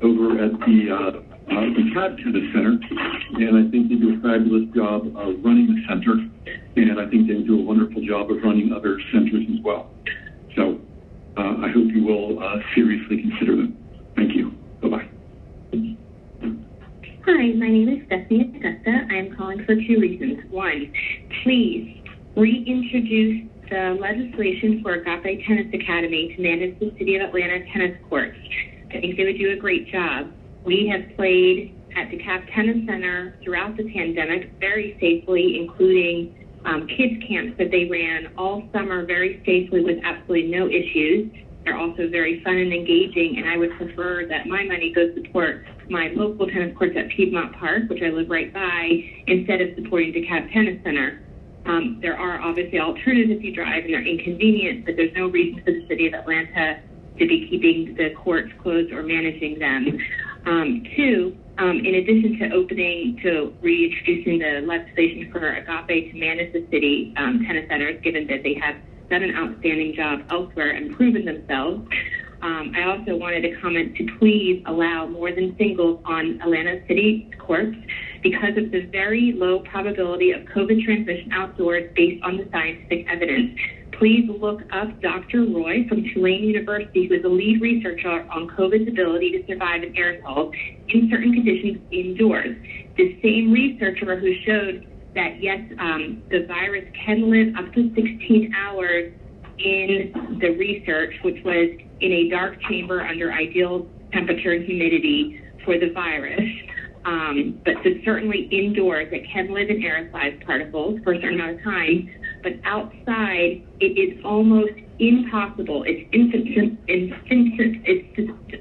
over at the DeKalb Tennis Center, and I think they do a fabulous job of running the center, and I think they do a wonderful job of running other centers as well. So I hope you will seriously consider them. Thank you. Bye-bye. Hi, my name is Stephanie Augusta. I am calling for two reasons. One, please reintroduce the legislation for Agape Tennis Academy to manage the City of Atlanta tennis courts. I think they would do a great job. We have played at DeKalb Tennis Center throughout the pandemic very safely, including kids camps that they ran all summer very safely with absolutely no issues. They're also very fun and engaging, and I would prefer that my money goes support my local tennis courts at Piedmont Park, which I live right by, instead of supporting DeKalb Tennis Center. There are obviously alternatives if you drive, and they're inconvenient, but there's no reason for the City of Atlanta to be keeping the courts closed or managing them. Two, in addition to reintroducing the legislation for Agape to manage the city tennis centers, given that they have done an outstanding job elsewhere and proven themselves, I also wanted to comment to please allow more than singles on Atlanta City courts because of the very low probability of COVID transmission outdoors based on the scientific evidence. Please look up Dr. Roy from Tulane University, who is a lead researcher on COVID's ability to survive in aerosols in certain conditions indoors. The same researcher who showed that, yes, the virus can live up to 16 hours in the research, which was in a dark chamber under ideal temperature and humidity for the virus. But certainly indoors, it can live in aerosolized particles for a certain amount of time. But outside, it is almost impossible. It's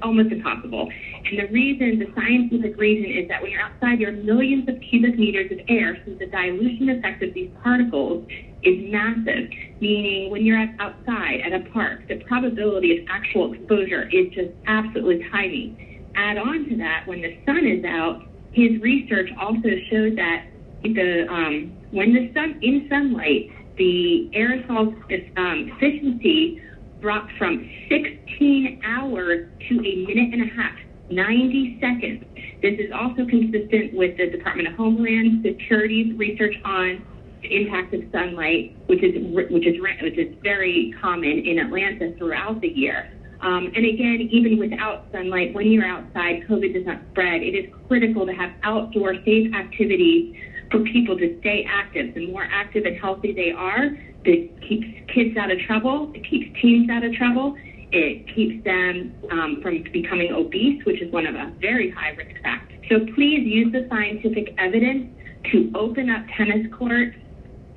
almost impossible. And the scientific reason is that when you're outside, there are millions of cubic meters of air, so the dilution effect of these particles is massive, meaning when you're outside at a park, the probability of actual exposure is just absolutely tiny. Add on to that, when the sun is out, his research also showed that when the sun in sunlight, the aerosol efficiency dropped from 16 hours to a minute and a half, 90 seconds. This is also consistent with the Department of Homeland Security's research on the impact of sunlight, which is very common in Atlanta throughout the year. And again, even without sunlight, when you're outside, COVID does not spread. It is critical to have outdoor safe activities for people to stay active. The more active and healthy they are, it keeps kids out of trouble. It keeps teens out of trouble. It keeps them from becoming obese, which is one of a very high risk factors. So please use the scientific evidence to open up tennis courts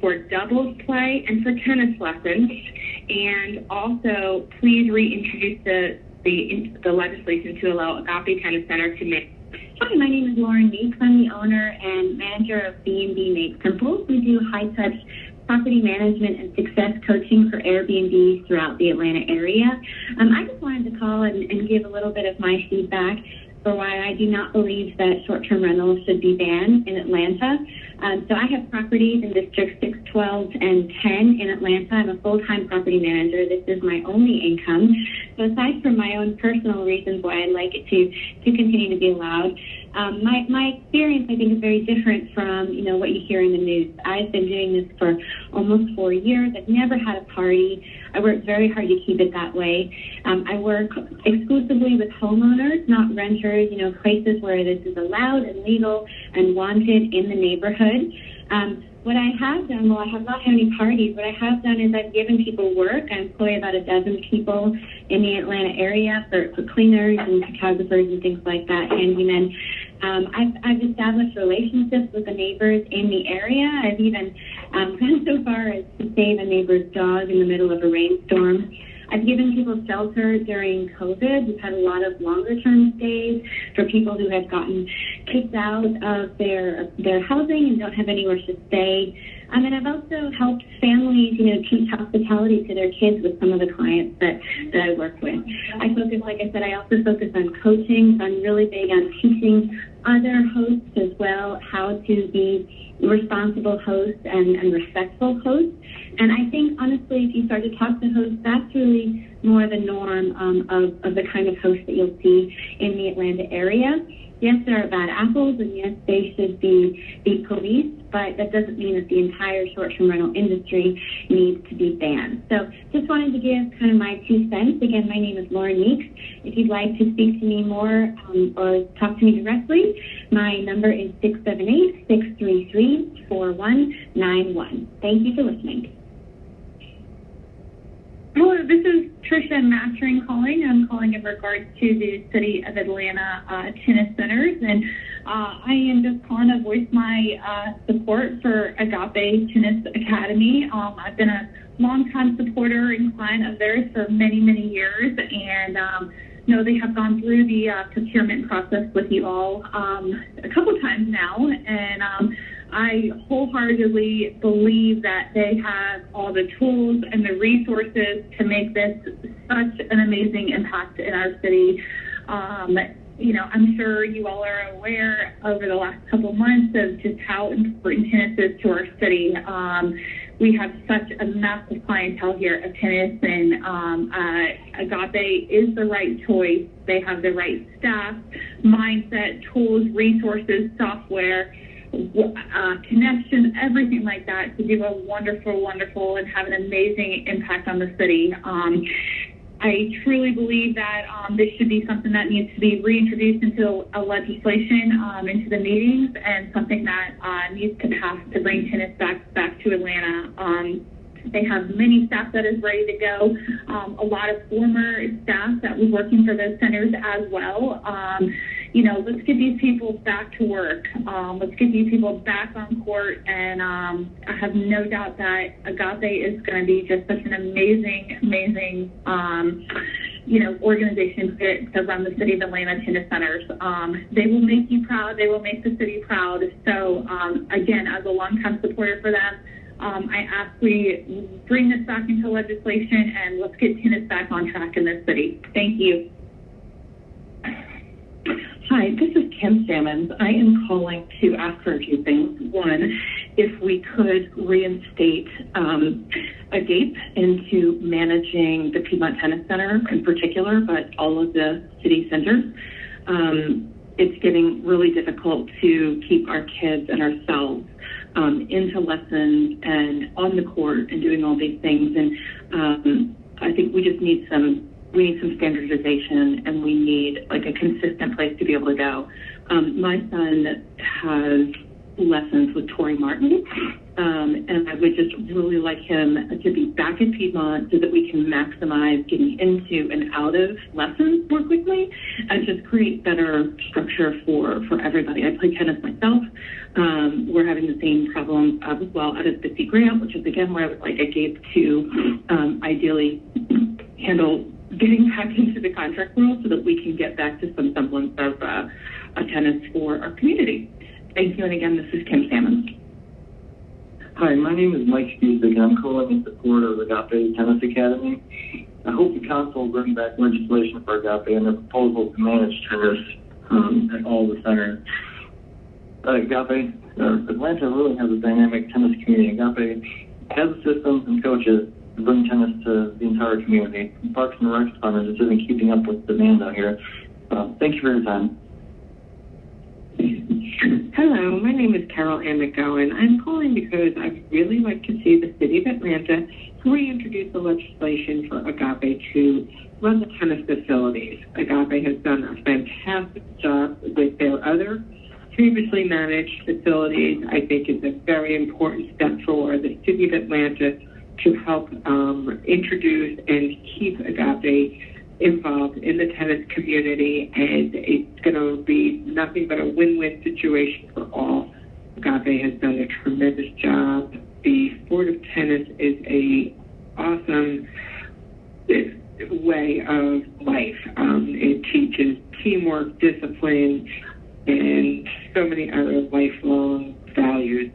for doubles play and for tennis lessons. And also, please reintroduce the legislation to allow Agape Tennis Center to make. Hi, my name is Lauren Meeks. I'm the owner and manager of B&B Made Simple. We do high-touch property management and success coaching for Airbnbs throughout the Atlanta area. I just wanted to call and give a little bit of my feedback for why I do not believe that short-term rentals should be banned in Atlanta. So I have properties in District 6, 12, and 10 in Atlanta. I'm a full-time property manager. This is my only income. So aside from my own personal reasons why I'd like it to continue to be allowed, my experience, I think, is very different from, what you hear in the news. I've been doing this for almost 4 years. I've never had a party. I work very hard to keep it that way. I work exclusively with homeowners, not renters, places where this is allowed and legal and wanted in the neighborhood. What I have done, I have not had any parties. What I have done is I've given people work. I employ about 12 people in the Atlanta area for cleaners and photographers and things like that, handymen. I've established relationships with the neighbors in the area. I've even gone so far as to save a neighbor's dog in the middle of a rainstorm. I've given people shelter during COVID. We've had a lot of longer-term stays for people who have gotten kicked out of their housing and don't have anywhere to stay. And I've also helped families, teach hospitality to their kids with some of the clients that I work with. I focus, like I said, I also focus on coaching. So I'm really big on teaching other hosts as well how to be responsible hosts and respectful hosts. And I think, honestly, if you start to talk to hosts, that's really more the norm of the kind of hosts that you'll see in the Atlanta area. Yes, there are bad apples, and yes, they should be policed, but that doesn't mean that the entire short-term rental industry needs to be banned. So just wanted to give kind of my 2 cents. Again, my name is Lauren Meeks. If you'd like to speak to me more or talk to me directly, my number is 678-633-4191. Thank you for listening. Hello, this is Tricia Mastering calling. I'm calling in regards to the City of Atlanta tennis centers, and I am just calling to voice my support for Agape Tennis Academy. I've been a longtime supporter and client of theirs for many, many years, and know they have gone through the procurement process with you all a couple times now, and I wholeheartedly believe that they have all the tools and the resources to make this such an amazing impact in our city. I'm sure you all are aware over the last couple months of just how important tennis is to our city. We have such a massive clientele here of tennis, and Agape is the right choice. They have the right staff, mindset, tools, resources, software, connection, everything like that to do a wonderful, and have an amazing impact on the city. I truly believe that this should be something that needs to be reintroduced into a legislation, into the meetings, and something that needs to pass to bring tennis back to Atlanta. They have many staff that is ready to go, a lot of former staff that was working for those centers as well. Let's get these people back to work. Let's get these people back on court, and I have no doubt that Agape is going to be just such an amazing organization to run the City of Atlanta Tennis Centers. They will make you proud. They will make the city proud. So, again, as a longtime supporter for them, I ask we bring this back into legislation, and let's get tennis back on track in this city. Thank you. Hi, this is Kim Sammons. I am calling to ask for a few things. One, if we could reinstate Agape into managing the Piedmont Tennis Center in particular, but all of the city centers. It's getting really difficult to keep our kids and ourselves into lessons and on the court and doing all these things. And I think we just need some standardization, and we need like a consistent place to be able to go. My son has lessons with Tori Martin, and I would just really like him to be back at Piedmont so that we can maximize getting into and out of lessons more quickly and just create better structure for everybody. I play tennis myself. We're having the same problem as well out of the C grant, which is again where I would like Agape to ideally handle getting back into the contract world so that we can get back to some semblance of a tennis for our community. Thank you, and again, this is Kim Sammons. Hi, my name is Mike Spiesek, and I'm calling in support of Agape Tennis Academy. I hope the council will bring back legislation for Agape and their proposal to manage tennis at all the centers. Atlanta really has a dynamic tennis community. Agape has the systems and coaches to bring tennis to the entire community. The Parks and Rec Department just isn't keeping up with demand out here. Thank you for your time. Hello, my name is Carol Ann McGowan. I'm calling because I'd really like to see the City of Atlanta reintroduce the legislation for Agape to run the tennis facilities. Agape has done a fantastic job with their other previously managed facilities. I think it's a very important step for the City of Atlanta to help introduce and keep Agape involved in the tennis community, and it's going to be nothing but a win-win situation for all. Agape has done a tremendous job. The sport of tennis is a awesome way of life. It teaches teamwork, discipline, and so many other lifelong values.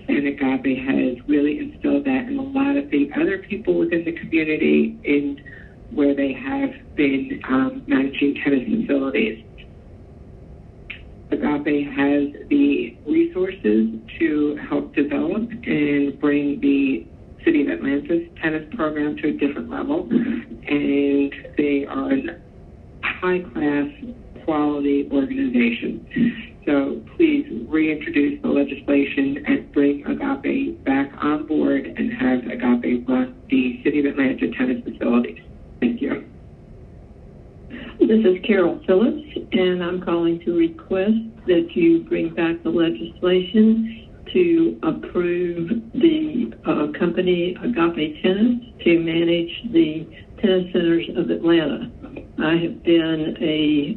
And Agape has really instilled that in a lot of the other people within the community in where they have been managing tennis facilities. Agape has the resources to help develop and bring the City of Atlanta's tennis program to a different level, and they are a high-class, quality organization. So please reintroduce the legislation and bring Agape back on board and have Agape run the City of Atlanta tennis facilities. Thank you. This is Carol Phillips, and I'm calling to request that you bring back the legislation to approve the company Agape Tennis to manage the tennis centers of Atlanta. I have been a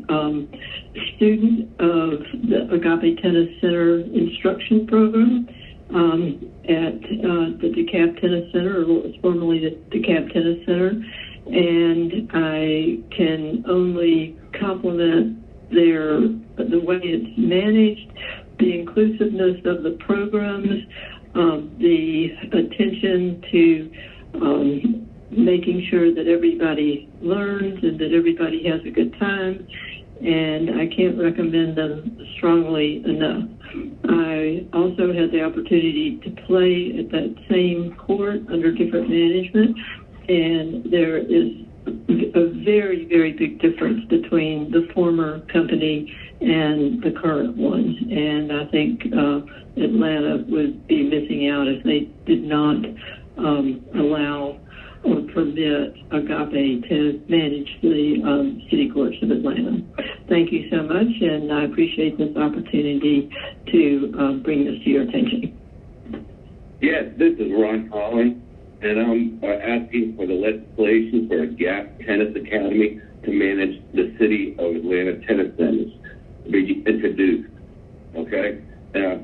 student of the Agape Tennis Center instruction program at the DeKalb Tennis Center, or what was formerly the DeKalb Tennis Center, and I can only compliment the way it's managed, the inclusiveness of the programs, the attention to making sure that everybody learns and that everybody has a good time, and I can't recommend them strongly enough. I also had the opportunity to play at that same court under different management, and there is a very, very big difference between the former company and the current one. And I think Atlanta would be missing out if they did not allow or permit Agape to manage the city courts of Atlanta. Thank you so much, and I appreciate this opportunity to bring this to your attention. Yes, this is Ron Collins, and I'm asking for the legislation for a GAP Tennis Academy to manage the City of Atlanta tennis centers to be introduced. Okay?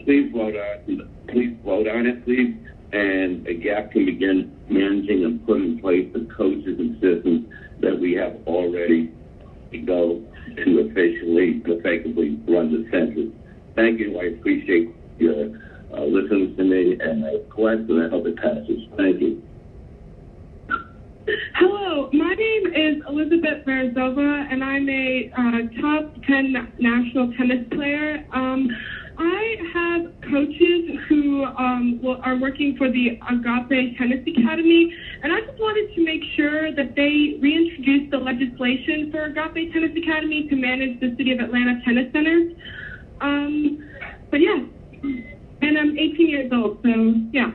Please vote on it, please. And a GAP can begin managing and put in place the coaches and systems that we have already to go to efficiently and effectively run the centers. Thank you. I appreciate your listening to me, and I collect, and I hope it passes. Thank you. Hello, my name is Elizabeth Verzova, and I'm a top 10 national tennis player. I have coaches who are working for the Agape Tennis Academy, and I just wanted to make sure that they reintroduce the legislation for Agape Tennis Academy to manage the City of Atlanta tennis centers. But yeah, and I'm 18 years old, so yeah.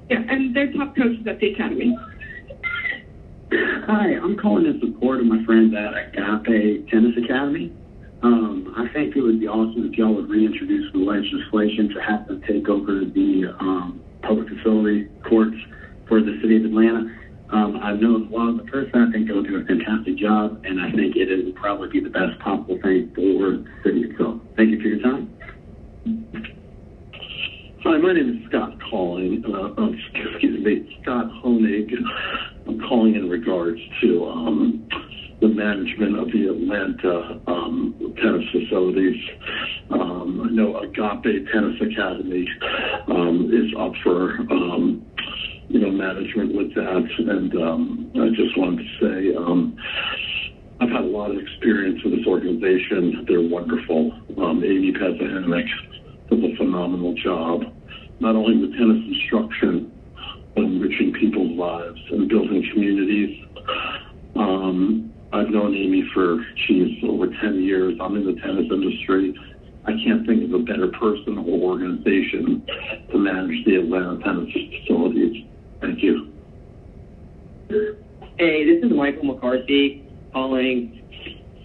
Yeah, and they're top coaches at the academy. Hi, I'm calling in support of my friends at Agape Tennis Academy. I think it would be awesome if y'all would reintroduce the legislation to have them take over the public facility courts for the city of Atlanta. I've known a lot of the person. I think they'll do a fantastic job, and I think it would probably be the best possible thing for the city itself. Thank you for your time. Hi, my name is Scott Scott Honig. I'm calling in regards to the management of the Atlanta tennis facilities. I know Agape Tennis Academy is up for management with that, and I just wanted to say I've had a lot of experience with this organization. They're wonderful. Amy Pezahanek does a phenomenal job, not only with tennis instruction, but enriching people's lives and building communities. I've known Amy for, over 10 years. I'm in the tennis industry. I can't think of a better person or organization to manage the Atlanta tennis facilities. Thank you. Hey, this is Michael McCarthy calling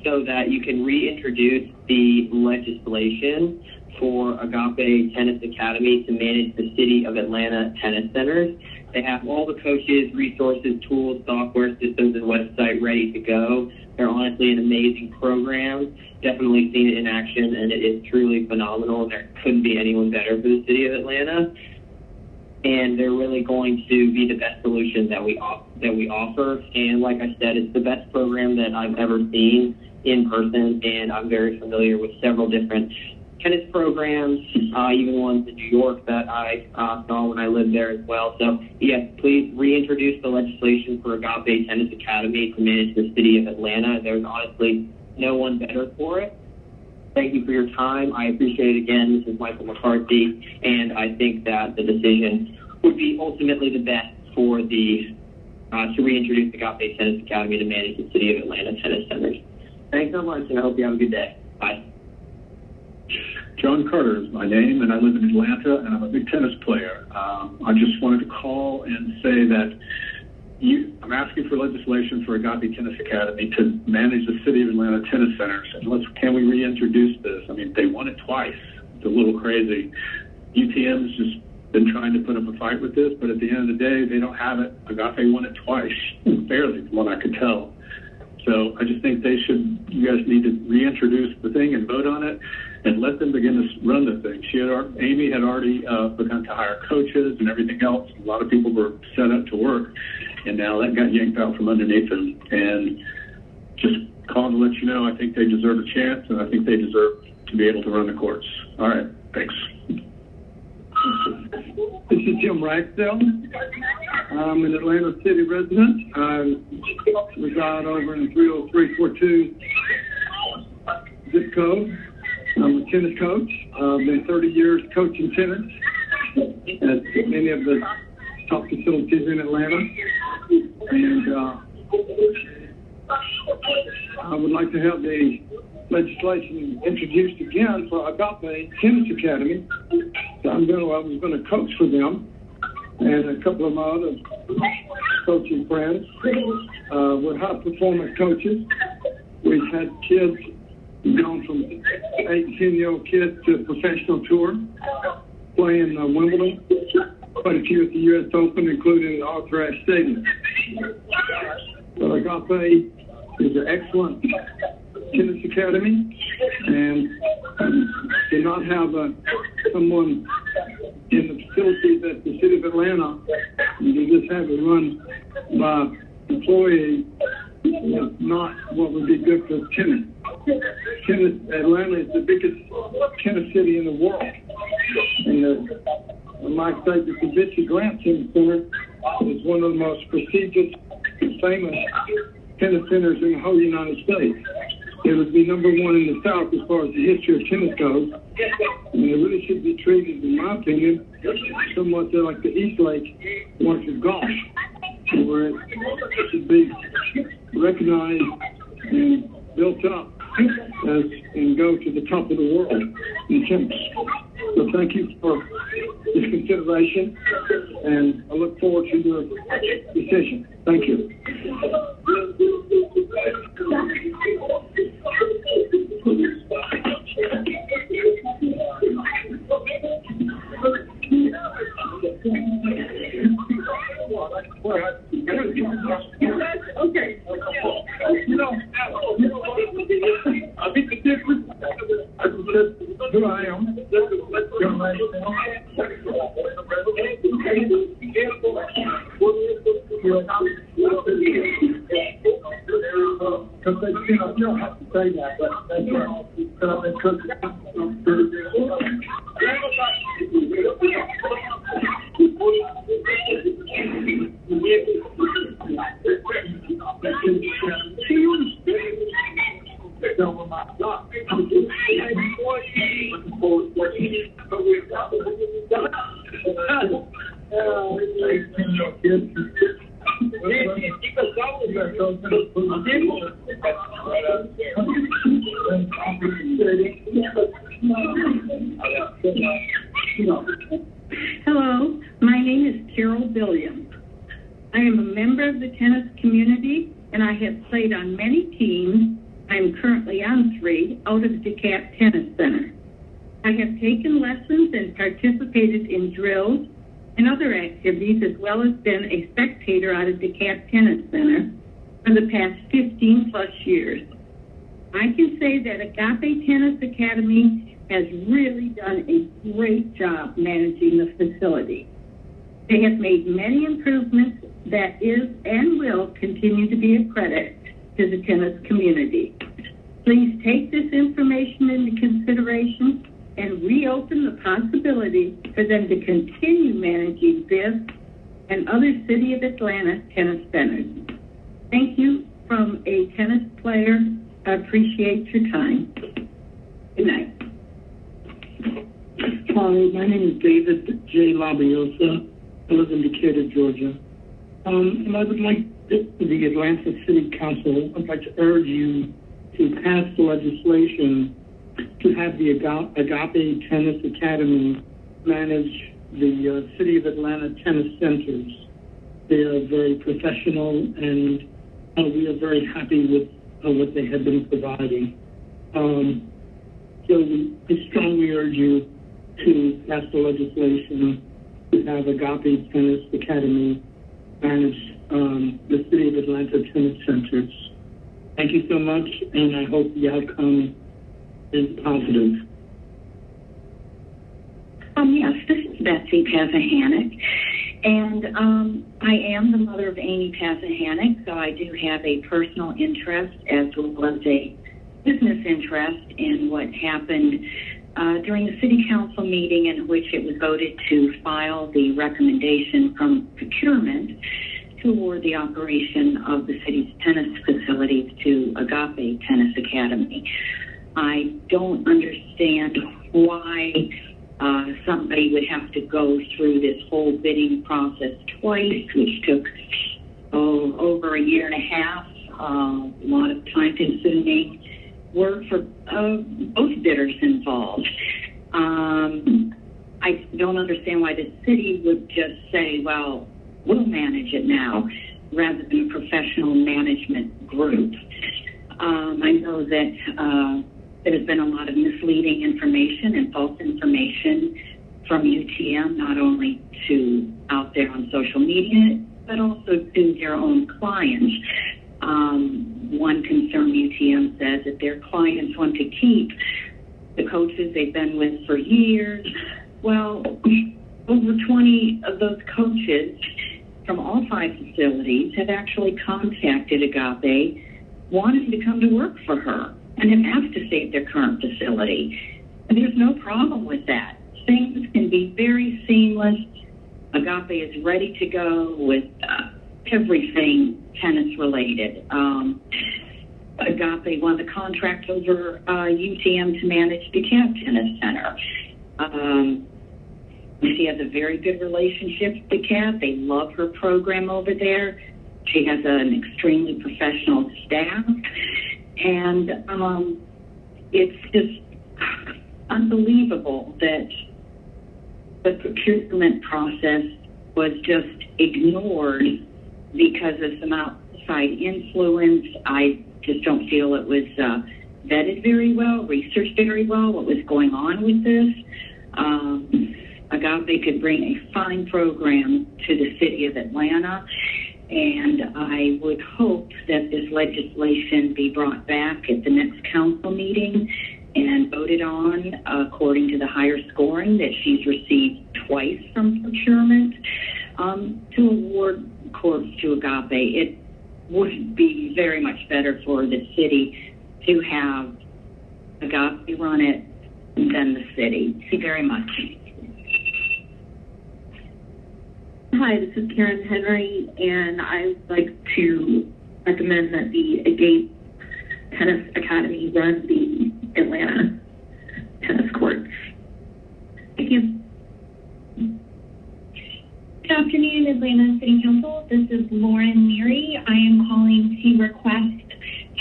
so that you can reintroduce the legislation for Agape Tennis Academy to manage the City of Atlanta tennis centers. They have all the coaches, resources, tools, software systems, and website ready to go. They're honestly an amazing program. Definitely seen it in action, and it is truly phenomenal. There couldn't be anyone better for the City of Atlanta. And they're really going to be the best solution that we offer. And like I said, it's the best program that I've ever seen in person, and I'm very familiar with several different tennis programs, even ones in New York that I saw when I lived there as well. So, yes, please reintroduce the legislation for Agape Tennis Academy to manage the City of Atlanta. There's honestly no one better for it. Thank you for your time. I appreciate it again. This is Michael McCarthy, and I think that the decision would be ultimately the best for the to reintroduce the Agape Tennis Academy to manage the City of Atlanta tennis centers. Thanks so much, and I hope you have a good day. Bye. John Carter is my name, and I live in Atlanta, and I'm a big tennis player. I just wanted to call and say that I'm asking for legislation for Agape Tennis Academy to manage the City of Atlanta tennis centers. And can we reintroduce this? I mean, they won it twice. It's a little crazy. UTM's just been trying to put up a fight with this, but at the end of the day, they don't have it. Agape won it twice, fairly, from what I could tell. So I just think you guys need to reintroduce the thing and vote on it and let them begin to run the thing. Amy had already begun to hire coaches and everything else. A lot of people were set up to work, and now that got yanked out from underneath them. And just calling to let you know, I think they deserve a chance, and I think they deserve to be able to run the courts. All right, thanks. This is Jim Ragsdale. I'm an Atlanta City resident. I reside over in 30342 zip code. I'm a tennis coach. I've been 30 years coaching tennis at many of the top facilities in Atlanta. And I would like to have the legislation introduced again for Agape Tennis Academy. So I was going to coach for them and a couple of my other coaching friends. We're high performance coaches. We've had kids gone from 8 and 10-year-old kids to a professional tour, playing Wimbledon, quite a few at the U.S. Open, including the Arthur Ashe Stadium. So Agape is an excellent tennis academy, and to not have someone in the facilities at the City of Atlanta, to just have it run by employees is not what would be good for tennis. Atlanta is the biggest tennis city in the world. And I might say that the Betsy Grant Tennis Center is one of the most prestigious and famous tennis centers in the whole United States. It would be number one in the South as far as the history of tennis goes. And it really should be treated, in my opinion, somewhat like the East Lake once of golf, where it should be recognized and built up and go to the top of the world in tennis. So thank you for this consideration, and I look forward to your decision. Thank you. Okay. I think the difference, I said who I am. Because you don't have to say that, but that's right. But I've been cooking. Hello, my name is Carol Williams. I am a member of the tennis community, and I have played on many teams. I am currently on 3 out of DeKalb Tennis Center. I have taken lessons and participated in drills and other activities, as well as been a spectator out of DeKalb Tennis Center for the past 15 plus years. I can say that Agape Tennis Academy has really done a great job managing the facility. They have made many improvements that is and will continue to be a credit to the tennis community. Please take this information into consideration and reopen the possibility for them to continue managing this and other City of Atlanta tennis centers. Thank you from a tennis player. I appreciate your time. Good night. Hi, my name is David J. Labiosa. I live in Decatur, Georgia. And I would like the Atlanta City Council, I'd like to urge you to pass the legislation to have the Agape Tennis Academy manage the City of Atlanta tennis centers. They are very professional, and we are very happy with what they have been providing. So I strongly urge you to pass the legislation to have Agape Tennis Academy manage the City of Atlanta tennis centers. Thank you so much, and I hope the outcome is positive. Yes, this is Betsy Pazahanic, and I am the mother of Amy Pazahanic, so I do have a personal interest as well as a business interest in what happened during the City Council meeting in which it was voted to file the recommendation from procurement to award the operation of the city's tennis facilities to Agape Tennis Academy. I don't understand why somebody would have to go through this whole bidding process twice, which took over a year and a half, a lot of time-consuming work for both bidders involved. I don't understand why the city would just say, well, we'll manage it now, rather than a professional management group. I know that there's been a lot of misleading information and false information from UTM, not only to out there on social media, but also to their own clients. One concern UTM says that their clients want to keep the coaches they've been with for years. Well, over 20 of those coaches from all 5 facilities have actually contacted Agape wanting to come to work for her and have asked to stay at their current facility. And there's no problem with that. Things can be very seamless. Agape is ready to go with everything tennis related. Agape won the contract over UTM to manage DeKalb Tennis Center. She has a very good relationship with DeKalb. They love her program over there. She has an extremely professional staff. And it's just unbelievable that the procurement process was just ignored because of some outside influence. I just don't feel it was vetted very well, researched very well, what was going on with this. Agape could bring a fine program to the city of Atlanta, and I would hope that this legislation be brought back at the next council meeting and voted on according to the higher scoring that she's received twice from procurement to award courts to Agape. It would be very much better for the city to have Agape run it than the city. Thank you very much. Hi, this is Karen Henry, and I would like to recommend that the Agape Tennis Academy run the Atlanta tennis courts. Thank you. Good afternoon, Atlanta City Council. This is Lauren Neary. I am calling to request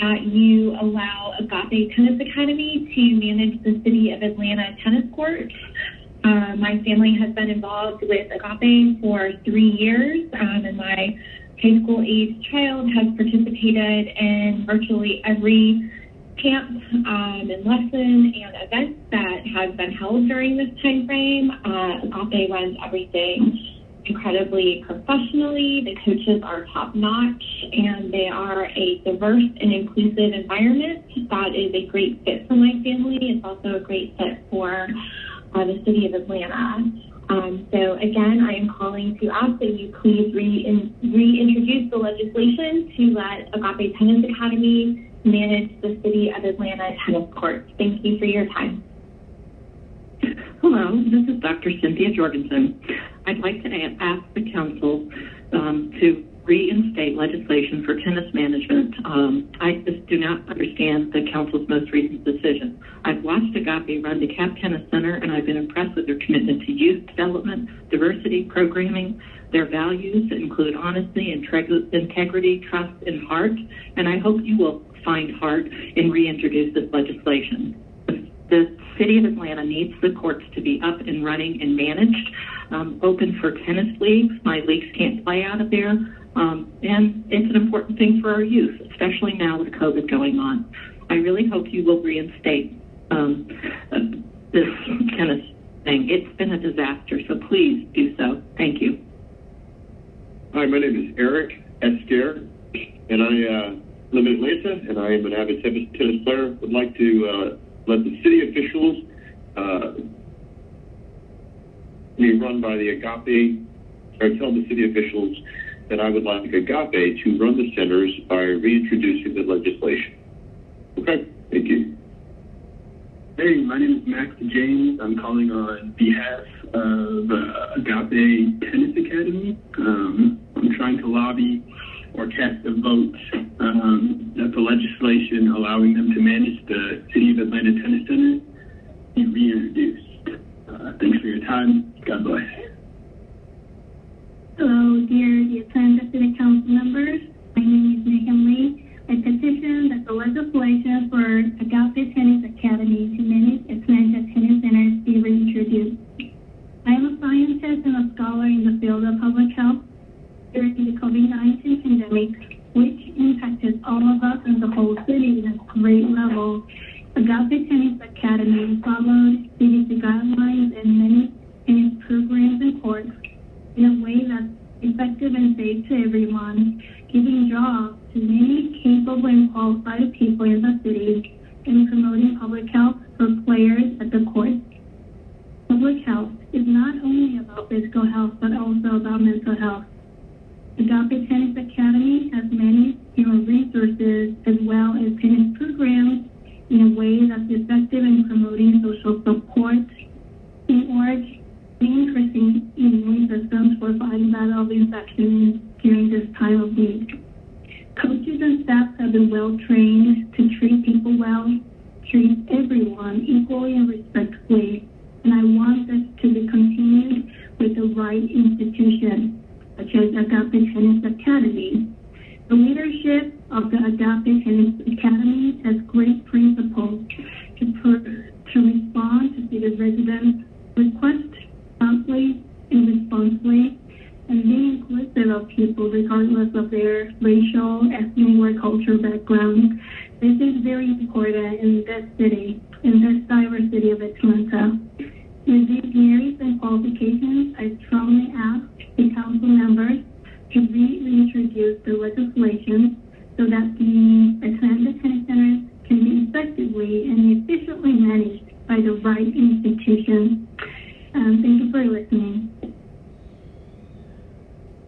that you allow Agape Tennis Academy to manage the City of Atlanta tennis courts. My family has been involved with Agape for 3 years, and my high school age child has participated in virtually every camp and lesson and event that has been held during this time frame. Agape runs everything incredibly professionally. The coaches are top-notch, and they are a diverse and inclusive environment that is a great fit for my family. It's also a great fit for the city of Atlanta. So again, I am calling to ask that you please reintroduce the legislation to let Agape Tennis Academy manage the city of Atlanta tennis courts. Thank you for your time. Hello, this is Dr. Cynthia Jorgensen. I'd like to ask the council to reinstate legislation for tennis management. I just do not understand the council's most recent decision. I've watched Agape run DeKalb Tennis Center, and I've been impressed with their commitment to youth development, diversity, programming. Their values include honesty, integrity, trust, and heart, and I hope you will find heart and reintroduce this legislation. The city of Atlanta needs the courts to be up and running and managed, open for tennis leagues. My leagues can't play out of there. And it's an important thing for our youth, especially now with COVID going on. I really hope you will reinstate this tennis thing. It's been a disaster, so please do so. Thank you. Hi, my name is Eric Esquer, and I live in Atlanta, and I am an avid tennis player. Would like to let the city officials be run by the Agape, or tell the city officials that I would like Agape to run the centers by reintroducing the legislation. Okay, thank you. Hey, my name is Max James. I'm calling on behalf of Agape Tennis Academy. I'm trying to lobby or cast a vote that the legislation allowing them to manage the City of Atlanta Tennis Center be reintroduced. Thanks for your time. God bless. Hello, dear the Atlanta City Council members. My name is Megan Lee. I petition that the legislation for Agape Tennis Academy to manage Atlanta Tennis Centers be reintroduced. I am a scientist and a scholar in the field of public health. During the COVID-19 pandemic, which impacted all of us in the whole city at a great level, Agape Tennis Academy followed CDC guidelines and many tennis programs and courts in a way that's effective and safe to everyone, giving jobs to many capable and qualified people in the city and promoting public health for players at the court. Public health is not only about physical health, but also about mental health. Agape Tennis Academy has many human resources as well as tennis programs in a way that's effective in promoting social support, teamwork, and increasing immune systems for fighting battle infections during this time of need. Coaches and staff have been well trained to treat people well, treat everyone equally and respectfully, and I want this to be continued with the right institution, such as Agape Tennis Academy. The leadership of the Agape Tennis Academy has great principles to respond to city residents' requests promptly and responsibly, and be inclusive of people regardless of their racial, ethnic, or cultural background. This is very important in this city, in this diverse city of Atlanta. With these merits and qualifications, I strongly ask the council members to reintroduce the legislation so that the Atlanta Tennis Centers can be effectively and efficiently managed by the right institution. Thank you for listening.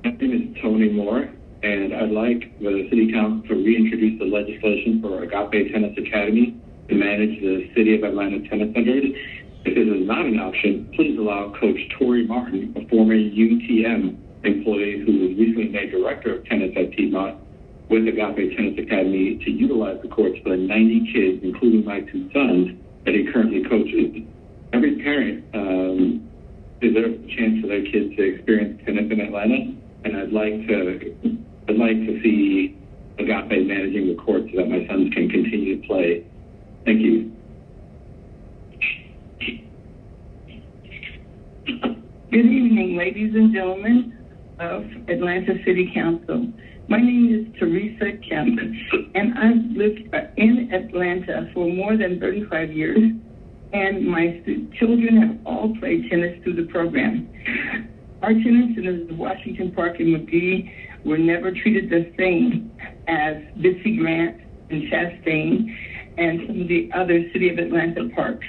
My name is Tony Moore, and I'd like the City Council to reintroduce the legislation for Agape Tennis Academy to manage the City of Atlanta Tennis Centers. If this is not an option, please allow Coach Tori Martin, a former UTM employee who was recently made Director of Tennis at Piedmont with Agape Tennis Academy, to utilize the courts for the 90 kids, including my two sons, that he currently coaches. Every parent deserves a chance for their kids to experience tennis in Atlanta, and I'd like to see Agape managing the court so that my sons can continue to play. Thank you. Good evening, ladies and gentlemen of Atlanta City Council. My name is Teresa Kemp, and I've lived in Atlanta for more than 35 years, and my children have all played tennis through the program. Our tennis centers in Washington Park and McGee were never treated the same as Bitsy Grant and Chastain and some of the other City of Atlanta parks.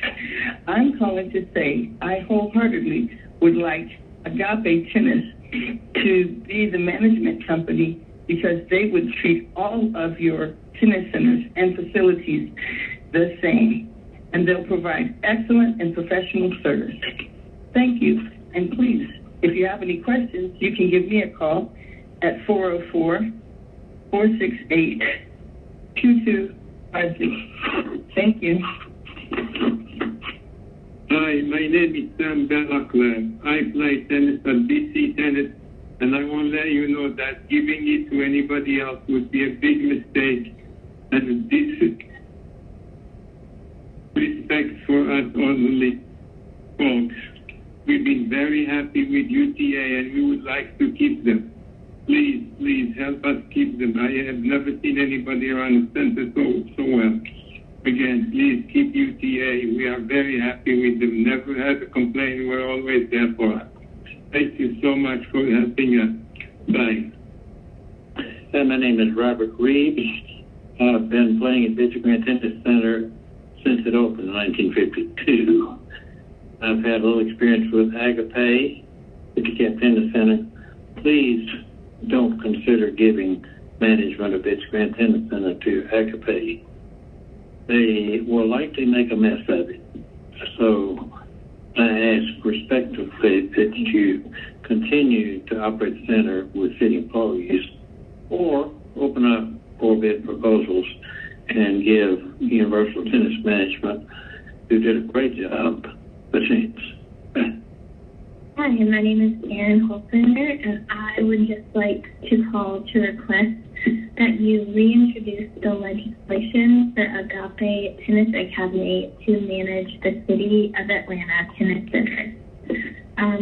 I'm calling to say I wholeheartedly would like Agape Tennis to be the management company, because they would treat all of your tennis centers and facilities the same, and they'll provide excellent and professional service. Thank you, and please, if you have any questions, you can give me a call at 404-468-2250. Thank you. Hi, my name is Sam Bellaclair. I play tennis at BC Tennis, and I want to let you know that giving it to anybody else would be a big mistake, and disrespect for us elderly folks. We've been very happy with UTA, and we would like to keep them. Please, please help us keep them. I have never seen anybody around the center so well. Again, please keep UTA. We are very happy with them. Never had a complaint. We're always there for us. Thank you so much for helping us. Bye. My name is Robert Reeves. I've been playing at Bitsy Grant Tennis Center since it opened in 1952. I've had a little experience with Agape, Bitsy Grant Tennis Center. Please don't consider giving management of Bitsy Grant Tennis Center to Agape. They will likely make a mess of it. So I ask respectively that you continue to operate the center with city employees or open up for bid proposals and give Universal Tennis Management, who did a great job, a chance. Hi, my name is Erin Holzender, and I would just like to call to request that you reintroduce the legislation for Agape Tennis Academy to manage the City of Atlanta Tennis Center.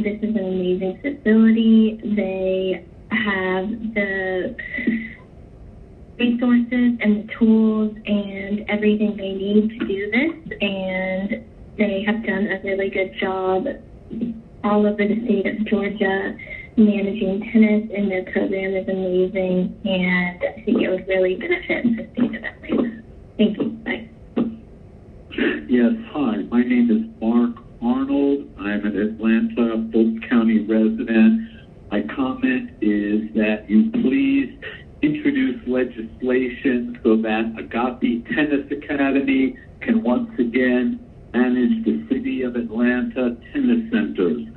This is an amazing facility. They have the resources and the tools and everything they need to do this, and they have done a really good job all over the state of Georgia managing tennis, and their program is amazing, and I think it would really benefit the state of Atlanta. Thank you. Bye. Yes, hi. My name is Mark Arnold. I'm an Atlanta, Fulton County resident. My comment is that you please introduce legislation so that Agape Tennis Academy can once again manage the City of Atlanta tennis centers.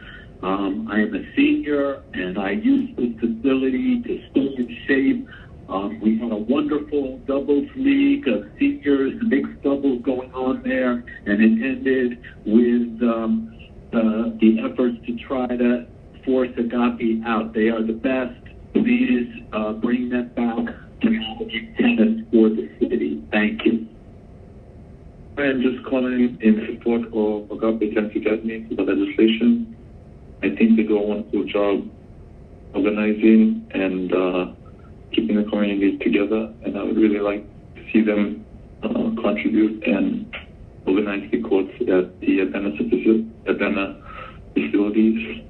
I am a senior, and I use this facility to stay in shape. We had a wonderful doubles league of seniors, mixed doubles going on there, and it ended with the efforts to try to force Agape out. They are the best. Please bring them back to managing tennis for the city. Thank you. I'm just calling in support of Agape Tennis Academy for the legislation. I think they do a wonderful job organizing and keeping the communities together, and I would really like to see them contribute and organize the courts at the Atlanta facilities.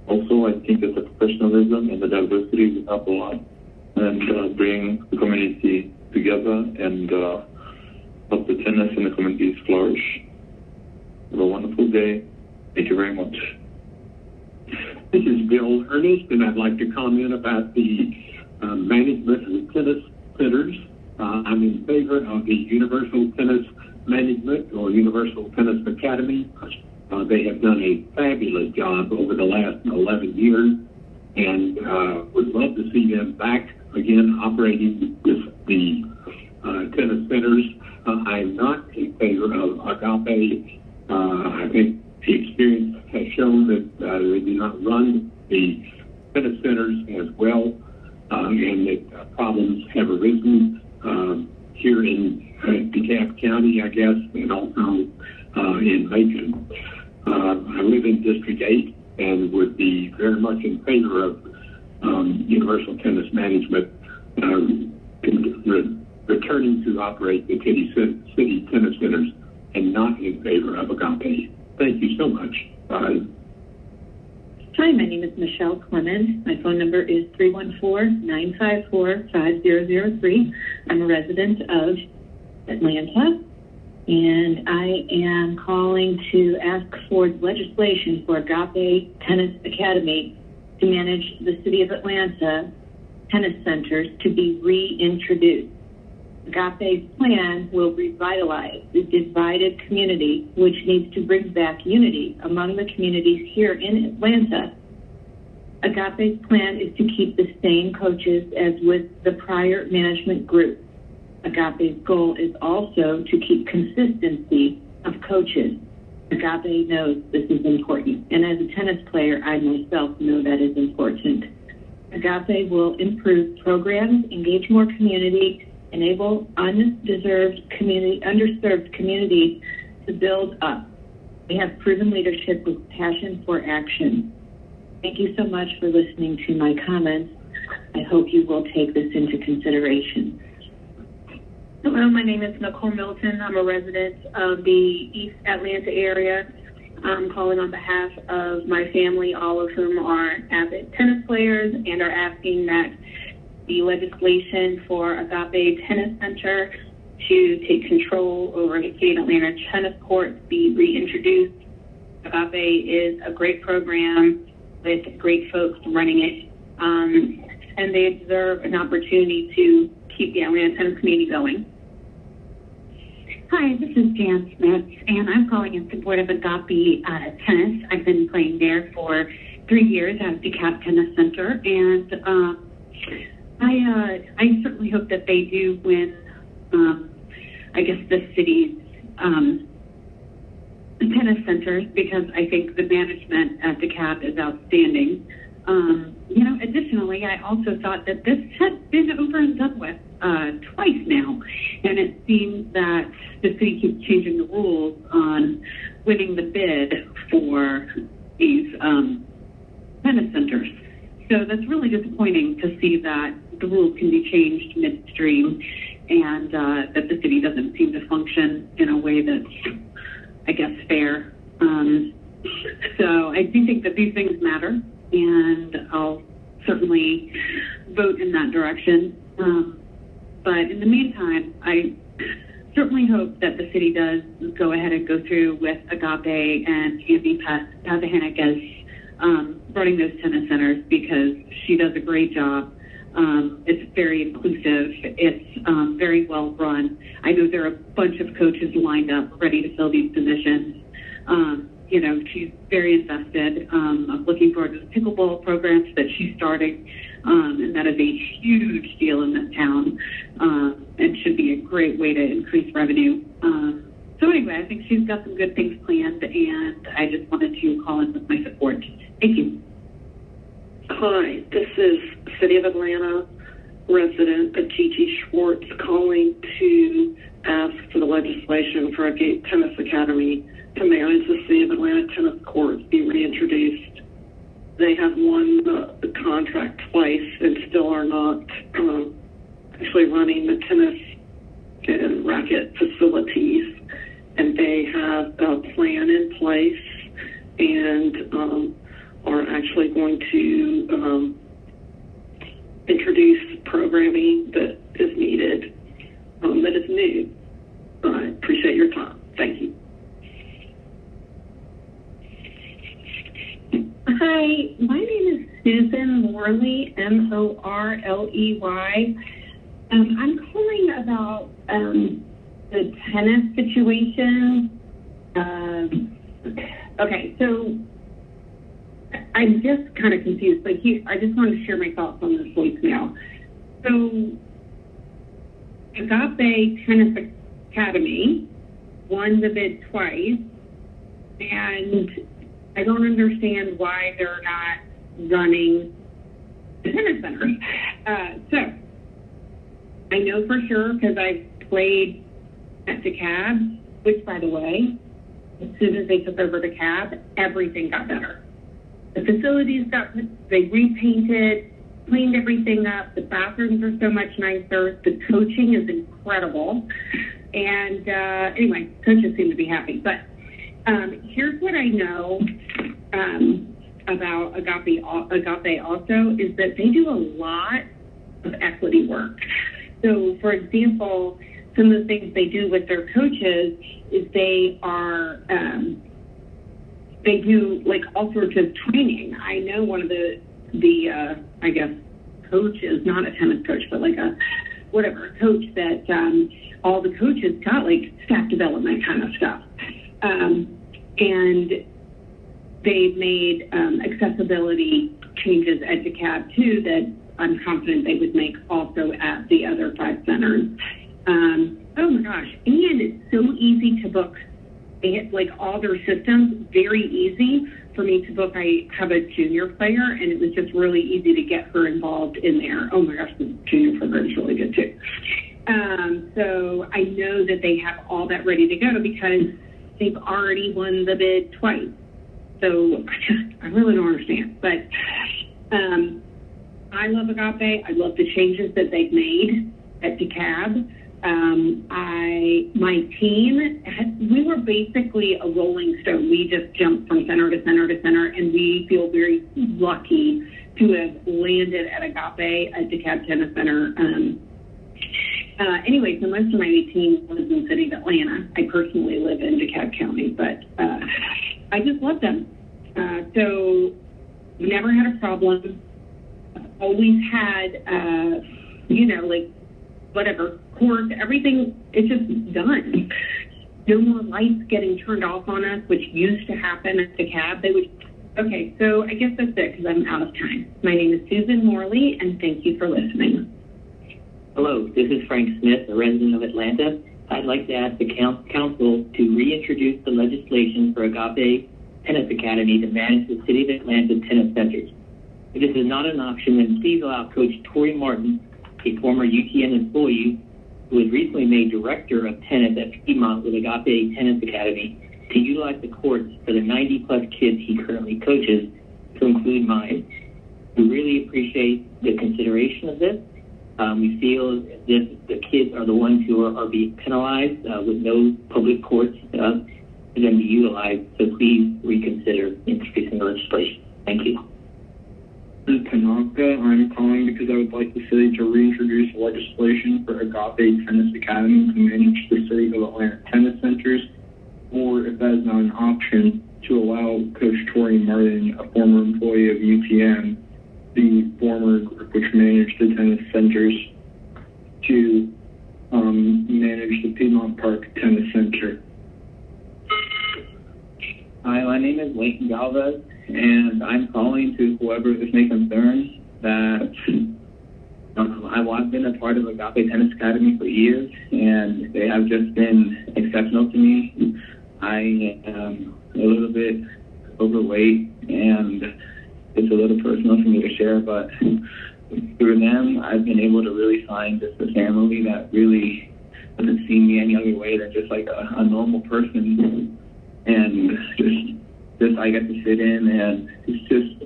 Also, I think that the professionalism and the diversity will help a lot and bring the community together and help the tennis and the communities flourish. Have a wonderful day. Thank you very much. This is Bill Ernest, and I'd like to comment about the management of the tennis centers. I'm in favor of the Universal Tennis Management or Universal Tennis Academy. They have done a fabulous job over the last 11 years, and would love to see them back again operating the tennis centers. I'm not in favor of Agape. I think the experience has shown that they do not run the tennis centers as well, and that problems have arisen here in DeKalb County, I guess, and also in Macon. I live in District 8 and would be very much in favor of Universal Tennis Management returning to operate the city tennis centers, and not in favor of Agape. Thank you so much. Bye. Hi, my name is Michelle Clemens. My phone number is 314-954-5003. I'm a resident of Atlanta, and I am calling to ask for legislation for Agape Tennis Academy to manage the City of Atlanta tennis centers to be reintroduced. Agape's plan will revitalize the divided community, which needs to bring back unity among the communities here in Atlanta. Agape's plan is to keep the same coaches as with the prior management group. Agape's goal is also to keep consistency of coaches. Agape knows this is important, and as a tennis player, I myself know that is important. Agape will improve programs, engage more community, enable underserved communities to build up. We have proven leadership with passion for action. Thank you so much for listening to my comments. I hope you will take this into consideration. Hello, my name is Nicole Milton. I'm a resident of the East Atlanta area. I'm calling on behalf of my family, all of whom are avid tennis players, and are asking that the legislation for Agape Tennis Center to take control over the City of Atlanta tennis courts be reintroduced. Agape is a great program with great folks running it, and they deserve an opportunity to keep the Atlanta tennis community going. Hi, this is Jan Smith, and I'm calling in support of Agape Tennis. I've been playing there for 3 years at DeKalb Tennis Center, and I certainly hope that they do win, the city's tennis centers, because I think the management at DeKalb is outstanding. Additionally, I also thought that this had been over and done with twice now, and it seems that the city keeps changing the rules on winning the bid for these tennis centers. So that's really disappointing to see that the rules can be changed midstream, and that the city doesn't seem to function in a way that's, I guess, fair. So I do think that these things matter, and I'll certainly vote in that direction. But in the meantime, I certainly hope that the city does go ahead and go through with Agape and Andy Pazahanik as running those tennis centers, because she does a great job. It's very inclusive. It's very well run. I know there are a bunch of coaches lined up ready to fill these positions. She's very invested. I'm looking forward to the pickleball programs that she's starting, and that is a huge deal in this town, and should be a great way to increase revenue. So anyway, I think she's got some good things planned, and I just wanted to call in with my support. Thank you. Hi, this is City of Atlanta resident Gigi Schwartz calling to ask for the legislation for a Agape Tennis Academy to manage the City of Atlanta tennis courts be reintroduced. They have won the contract twice and still are not actually running the tennis and racket facilities. And they have a plan in place and are actually going to introduce programming that is needed, that is new. I appreciate your time. Thank you. Hi, my name is Susan Morley, Morley. I'm calling about the tennis situation. Okay, so I'm just kind of confused. Like, I just want to share my thoughts on this voicemail. So, Agape Tennis Academy won the bid twice, and I don't understand why they're not running the tennis center. So, I know for sure because I played at DeKalb, which, by the way, as soon as they took over DeKalb, everything got better. The facilities they repainted, cleaned everything up. The bathrooms are so much nicer. The coaching is incredible. And anyway, coaches seem to be happy. But here's what I know about Agape also is that they do a lot of equity work. So, for example, some of the things they do with their coaches is they do like all sorts of training. I know one of the I guess coaches, not a tennis coach, but like a coach that all the coaches got like staff development kind of stuff. And they've made accessibility changes at DeKalb too that I'm confident they would make also at the other 5 centers. Oh my gosh, and it's so easy to book. They have, like, all their systems, very easy for me to book. I have a junior player, and it was just really easy to get her involved in there. Oh my gosh, the junior program is really good too. So I know that they have all that ready to go because they've already won the bid twice. So I really don't understand. But I love Agape. I love the changes that they've made at DeKalb. My team, we were basically a rolling stone. We just jumped from center to center to center, and we feel very lucky to have landed at Agape at DeKalb Tennis Center. Anyway, so most of my team lives in the city of Atlanta. I personally live in DeKalb County, but I just love them. So we never had a problem. I've always had, course, everything, it's just done. no more lights getting turned off on us, which used to happen at the cab. Okay, so I guess that's it because I'm out of time. My name is Susan Morley, and thank you for listening. Hello, this is Frank Smith, a resident of Atlanta. I'd like to ask the council to reintroduce the legislation for Agape Tennis Academy to manage the City of Atlanta tennis centers. If this is not an option, then please allow Coach Tori Martin, a former UTN employee who was recently made director of tennis at Piedmont with Agape Tennis Academy, to utilize the courts for the 90-plus kids he currently coaches, to include mine. We really appreciate the consideration of this. We feel that the kids are the ones who are being penalized with no public courts for them to be utilized, so please reconsider introducing the legislation. Thank you. This is Tanaka. I'm calling because I would like the city to reintroduce legislation for Agape Tennis Academy to manage the City of Atlanta tennis centers, or if that is not an option, to allow Coach Tori Martin, a former employee of UTM, the former group which managed the tennis centers, to manage the Piedmont Park Tennis Center. Hi, my name is Leighton Galvez, and I'm calling to whoever this may concern that I've been a part of Agape Tennis Academy for years, and they have just been exceptional to me. I am a little bit overweight, and it's a little personal for me to share, but through them, I've been able to really find just a family that really doesn't see me any other way than just like a normal person. And just I get to fit in, and it's just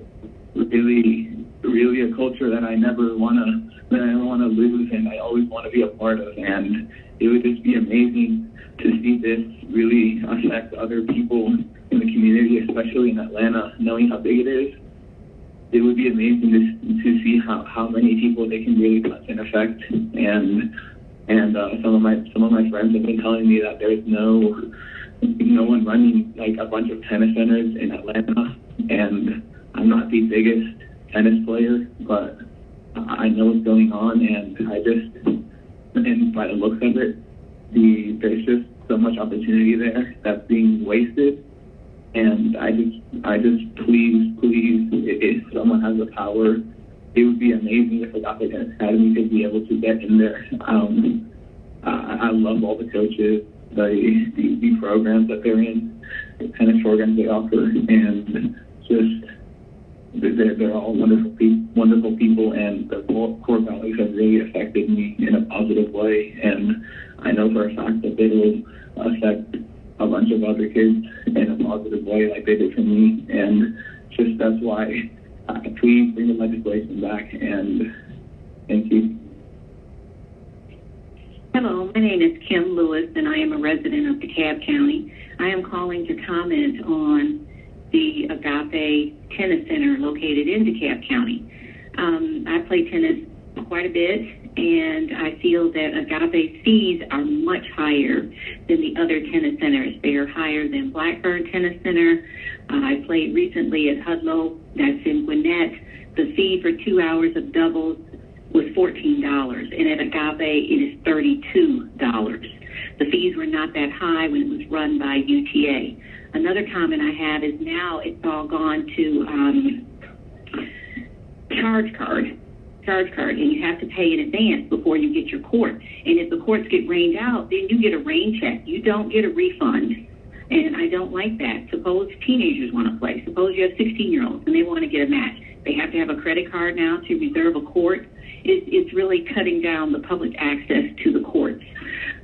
really a culture that I never want to lose, and I always want to be a part of. And it would just be amazing to see this really affect other people in the community, especially in Atlanta, knowing how big it is. It would be amazing to see how many people they can really touch and affect. And some of my friends have been telling me that there's no one running like a bunch of tennis centers in Atlanta, and I'm not the biggest tennis player, but I know what's going on, and by the looks of it, there's just so much opportunity there that's being wasted. And I just please, if someone has the power, it would be amazing if Agape Tennis Academy could be able to get in there. I love all the coaches, the programs that they're in, the tennis programs they offer, and just they're all wonderful people, and the core values have really affected me in a positive way. And I know for a fact that they will affect a bunch of other kids in a positive way like they did for me. And just that's why please bring the legislation back, and thank you. Hello, my name is Kim Lewis, and I am a resident of DeKalb County. I am calling to comment on the Agape Tennis Center located in DeKalb County. I play tennis quite a bit, and I feel that Agape's fees are much higher than the other tennis centers. They are higher than Blackbird Tennis Center. I played recently at Hudlow, that's in Gwinnett. The fee for 2 hours of doubles was $14, and at Agape it is $32. The fees were not that high when it was run by UTA. Another comment I have is now it's all gone to charge card, and you have to pay in advance before you get your court. And if the courts get rained out, then you get a rain check. You don't get a refund. And I don't like that. Suppose teenagers want to play. Suppose you have 16-year-olds and they want to get a match. They have to have a credit card now to reserve a court. It's really cutting down the public access to the courts.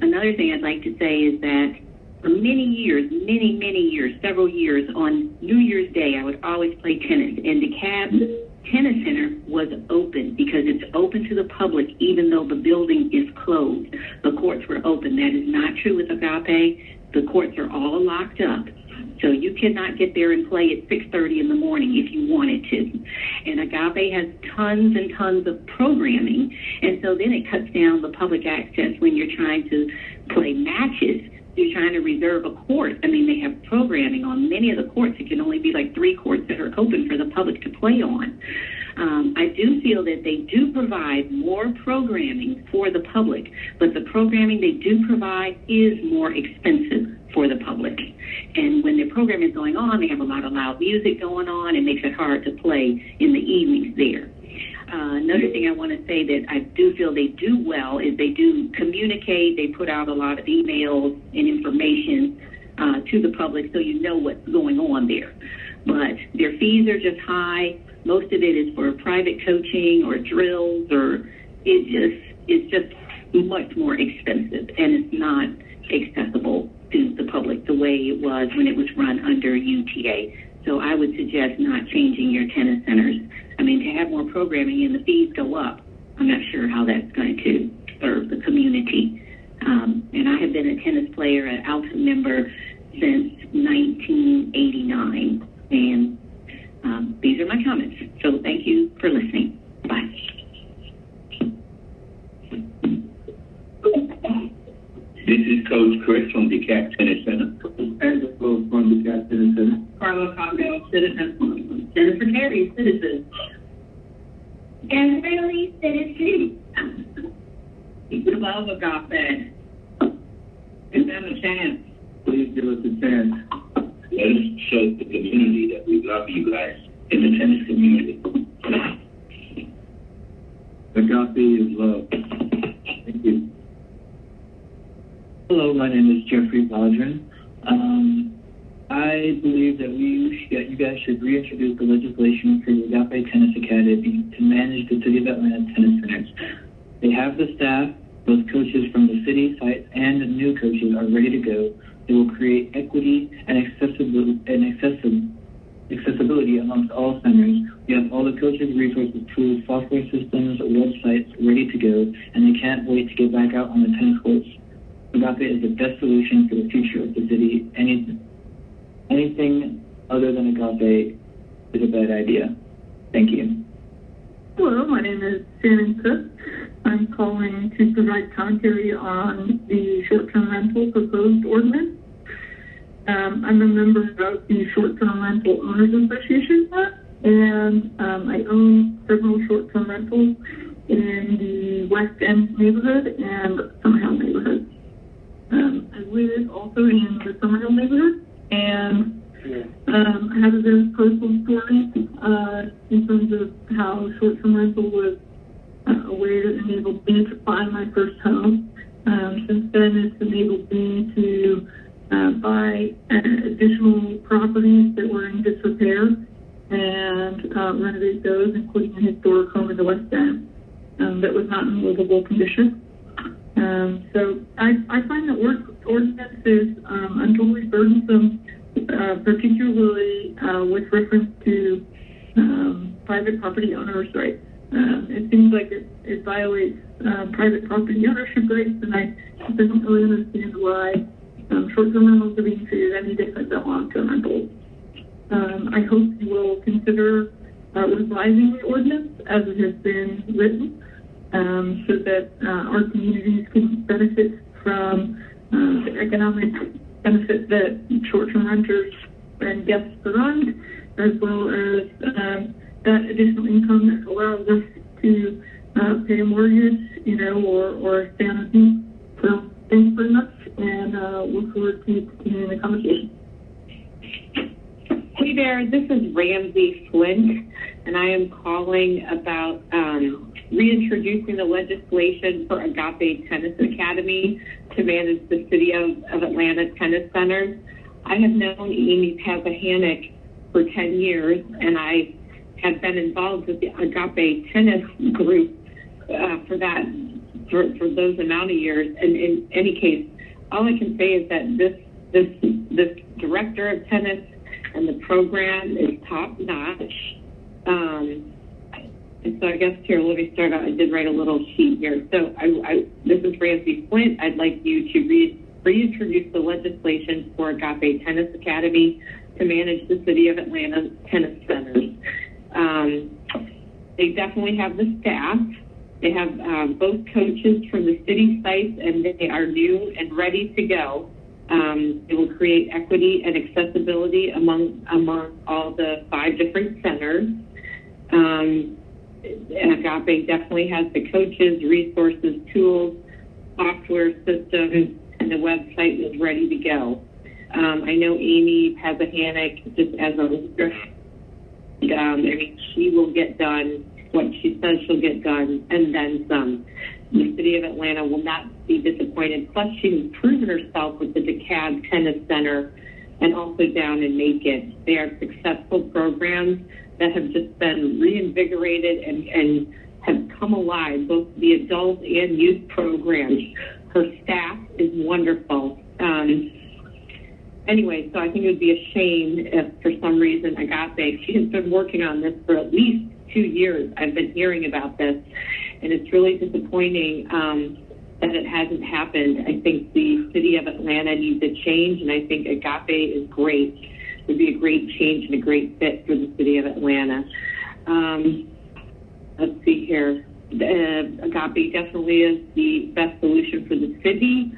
Another thing I'd like to say is that for many years, several years, on New Year's Day, I would always play tennis. And DeKalb Tennis Center was open because it's open to the public even though the building is closed. The courts were open. That is not true with Agape. The courts are all locked up. So you cannot get there and play at 6:30 in the morning if you wanted to. And Agape has tons and tons of programming, and so then it cuts down the public access when you're trying to play matches. You're trying to reserve a court. I mean, they have programming on many of the courts. It can only be like 3 courts that are open for the public to play on. I do feel that they do provide more programming for the public, but the programming they do provide is more expensive. for the public. And when their program is going on, they have a lot of loud music going on. It makes it hard to play in the evenings there. Another thing I want to say that I do feel they do well is they do communicate. They put out a lot of emails and information to the public so you know what's going on there. But their fees are just high. Most of it is for private coaching or drills, or it's just much more expensive, and it's not accessible to the public the way it was when it was run under UTA. So I would suggest not changing your tennis centers. I mean, to have more programming and the fees go up, I'm not sure how that's going to serve the community. And I have been a tennis player, an Alta member since 1989. And these are my comments. So thank you for listening. Bye. This is Coach Chris from DeKalb Tennis Center. Angelo from DeKalb Tennis Center. Carla Cocktail, citizen. Jennifer Terry, citizen. And really, citizen. We love Agape. Give them a chance. Please give us a chance. Let us show the community that we love you guys in the tennis community. Agape is love. Thank you. Hello, my name is Jeffrey Baldwin. I believe that you guys should reintroduce the legislation for the Agape Tennis Academy to manage the City of Atlanta tennis centers. They have the staff, both coaches from the city sites and new coaches are ready to go. They will create equity and accessibility amongst all centers. We have all the coaches, resources, tools, software systems, websites ready to go, and they can't wait to get back out on the tennis courts. Agape is the best solution for the future of the city. Anything other than Agape is a bad idea. Thank you. Hello, my name is Shannon Cook. I'm calling to provide commentary on the short-term rental proposed ordinance. I'm a member of the Short-Term Rental Owners Association, and I own several short-term rentals in the West End neighborhood and Summerhill neighborhood. I live also in the Summerhill neighborhood, and I have a very personal story in terms of how short-term rental was a way that enabled me to buy my first home. Since then, it's enabled me to buy additional properties that were in disrepair and renovate those, including a historic home in the West End that was not in livable condition. So I find that ordinance is unduly burdensome, particularly with reference to private property owners' rights. It seems like it violates private property ownership rights, and I don't really understand why short-term rentals are being treated any different than long-term rentals. I hope you will consider revising the ordinance as it has been written, so that our communities can benefit from the economic benefit that short-term renters and guests provide, as well as that additional income that allows us to pay a mortgage, or stay on a team. So thanks very much, and look forward to continuing the conversation. Hey there, this is Ramsey Flint, and I am calling about reintroducing the legislation for Agape Tennis Academy to manage the City of Atlanta tennis centers. I have known Amy Papahannock for 10 years, and I have been involved with the Agape Tennis Group for those amount of years. And in any case, all I can say is that this director of tennis and the program is top notch. And so I guess here, let me start out. I did write a little sheet here. So this is Ramsey Flint. I'd like you to reintroduce the legislation for Agape Tennis Academy to manage the City of Atlanta tennis centers. They definitely have the staff. They have both coaches from the city sites, and they are new and ready to go. It will create equity and accessibility among all the 5 different centers. Agape definitely has the coaches, resources, tools, software systems, and the website is ready to go. I know Amy Pazahanik, just as a leader, I mean, she will get done what she says she'll get done, and then some. The city of Atlanta will not be disappointed. Plus, she's proven herself with the DeKalb Tennis Center and also down in Macon. They are successful programs that have just been reinvigorated and have come alive, both the adult and youth programs. Her staff is wonderful. Anyway, so I think it would be a shame if for some reason Agape, she has been working on this for at least 2 years. I've been hearing about this, and it's really disappointing that it hasn't happened. I think the city of Atlanta needs a change, and I think Agape is great. It would be a great change and a great fit for the city of Atlanta. Let's see here. Agape definitely is the best solution for the city.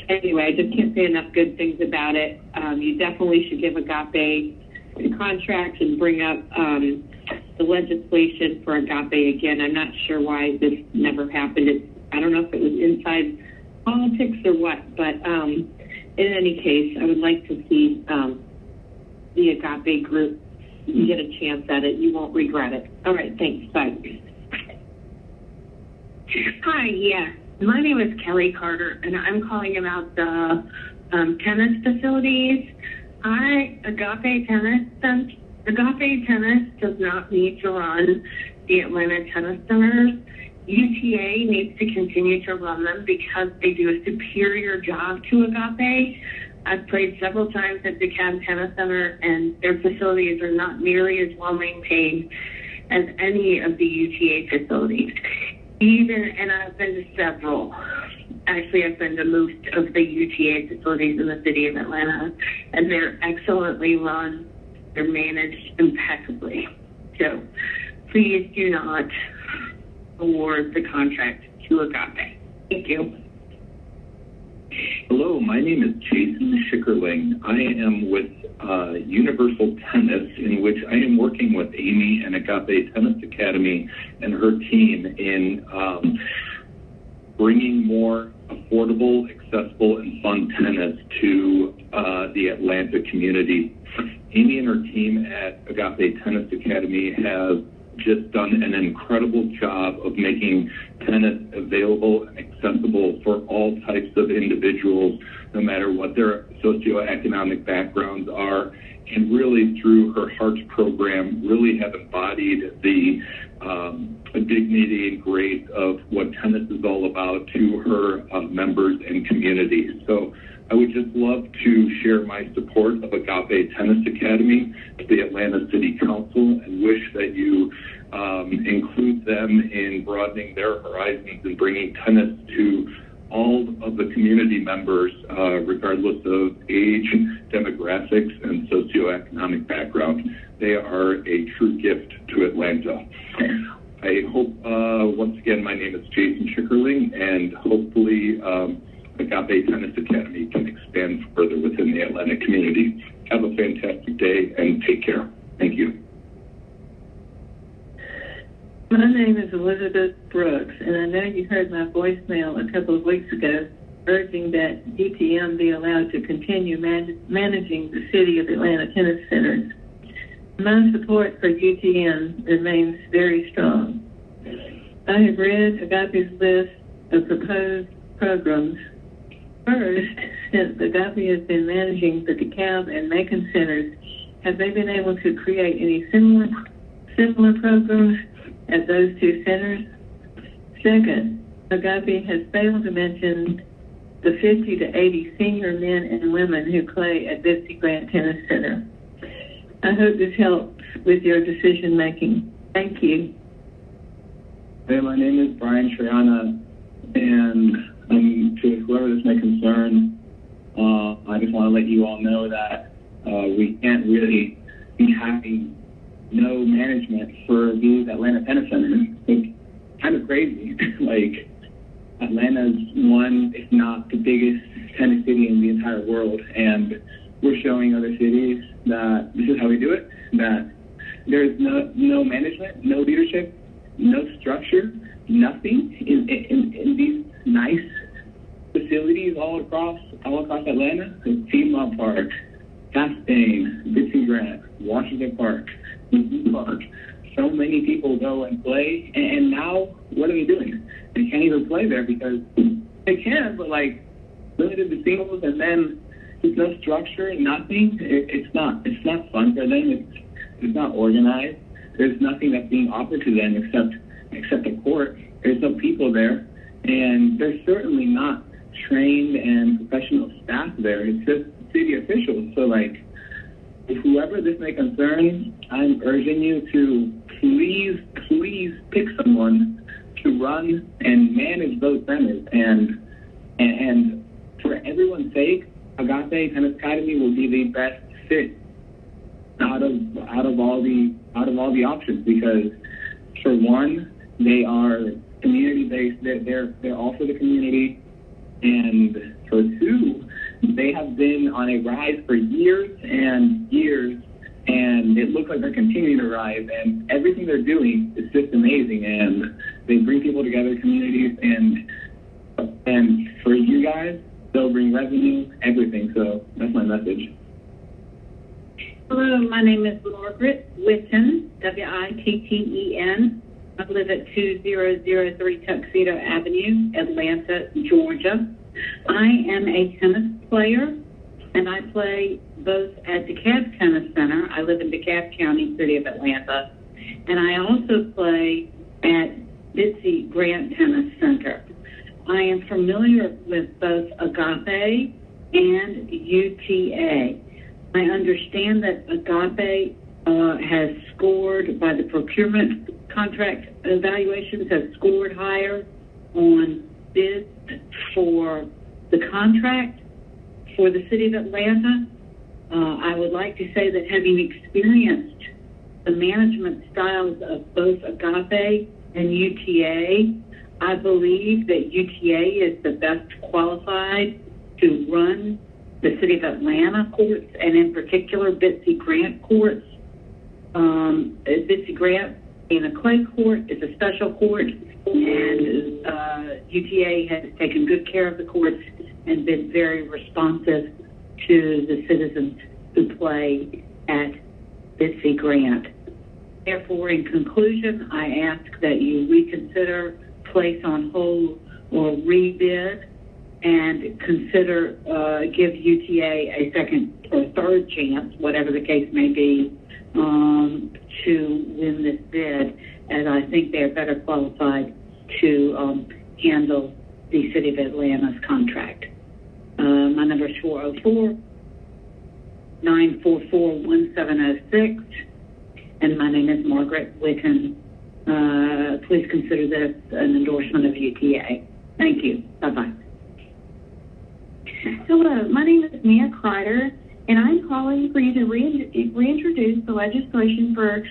Anyway, I just can't say enough good things about it. You definitely should give Agape the contract and bring up the legislation for Agape again. I'm not sure why this never happened. I don't know if it was inside politics or what, but in any case, I would like to see the Agape group get a chance at it. You won't regret it. All right, thanks. Bye. Hi, yeah. My name is Kelly Carter, and I'm calling about the tennis facilities. Agape Tennis does not need to run the Atlanta Tennis Centers. UTA needs to continue to run them because they do a superior job to Agape. I've played several times at the DeKalb Tennis Center, and their facilities are not nearly as well maintained as any of the UTA facilities. And I've been to several. Actually, I've been to most of the UTA facilities in the city of Atlanta, and they're excellently run. They're managed impeccably. So please do not award the contract to Agape. Thank you. Hello, my name is Jason Schickerling. I am with Universal Tennis, in which I am working with Amy and Agape Tennis Academy and her team in bringing more affordable, accessible, and fun tennis to the Atlanta community. Amy and her team at Agape Tennis Academy have just done an incredible job of making tennis available and accessible for all types of individuals, no matter what their socioeconomic backgrounds are, and really through her Hearts program really have embodied the dignity and grace of what tennis is all about to her members and community. So I would just love to share my support of Agape Tennis Academy to the Atlanta City Council and wish that you include them in broadening their horizons and bringing tennis to all of the community members, regardless of age, demographics, and socioeconomic background. They are a true gift to Atlanta. I hope, once again, my name is Jason Schickerling, and hopefully Agape Tennis Academy can expand further within the Atlanta community. Have a fantastic day and take care. Thank you. My name is Elizabeth Brooks, and I know you heard my voicemail a couple of weeks ago urging that UTM be allowed to continue managing the City of Atlanta Tennis Centers. My support for UTM remains very strong. I have read Agape's list of proposed programs. First, since Agape has been managing the DeKalb and Macon centers, have they been able to create any similar programs at those two centers? Second, Agape has failed to mention the 50 to 80 senior men and women who play at Vista Grant Tennis Center. I hope this helps with your decision making. Thank you. Hey, my name is Brian Triana, and to whoever this may concern, I just want to let you all know that we can't really be having no management for these Atlanta tennis centers. It's kind of crazy. Like, Atlanta's one, if not the biggest tennis city in the entire world, and we're showing other cities that this is how we do it, that there's no management, no leadership, no structure, nothing in these nice facilities all across Atlanta. It's Piedmont Park, Chastain, Dixie Grant, Washington Park, Mizzou Park. So many people go and play, and now what are they doing? They can't even play there because they can, but like limited to singles, and then there's no structure, nothing. It's not fun for them. It's not organized. There's nothing that's being offered to them except a court. There's no people there, and there's certainly not trained and professional staff there. It's just city officials. So like, if whoever this may concern, I'm urging you to please pick someone to run and manage those centers. And for everyone's sake, Agape Tennis Academy will be the best fit out of all the options, because for one, they are community based. They're all for the community, and for two, they have been on a rise for years and years, and it looks like they're continuing to rise, and everything they're doing is just amazing, and they bring people together, communities, and for you guys, they'll bring revenue, everything. So that's my message. Hello, my name is Margaret Witten, W-I-T-T-E-N. I live at 2003 Tuxedo Avenue, Atlanta, Georgia. I am a tennis player, and I play both at DeKalb Tennis Center. I live in DeKalb County, City of Atlanta. And I also play at Bitsy Grant Tennis Center. I am familiar with both Agape and UTA. I understand that Agape has scored by the procurement contract evaluations, has scored higher on bids for the contract for the city of Atlanta. I would like to say that having experienced the management styles of both Agape and UTA, I believe that UTA is the best qualified to run the city of Atlanta courts, and in particular Bitsy Grant courts. Bitsy Grant being a clay court is a special court, and UTA has taken good care of the courts and been very responsive to the citizens who play at Bitsy Grant. Therefore, in conclusion, I ask that you reconsider, place on hold, or rebid, and consider give UTA a second or third chance, whatever the case may be, to win this bid, as I think they are better qualified to handle the City of Atlanta's contract. My number is 404-944-1706, and my name is Margaret Witten. Please consider this an endorsement of UTA. Thank you. Bye-bye. Hello, my name is Mia Kreider, and I'm calling for you to reintroduce the legislation for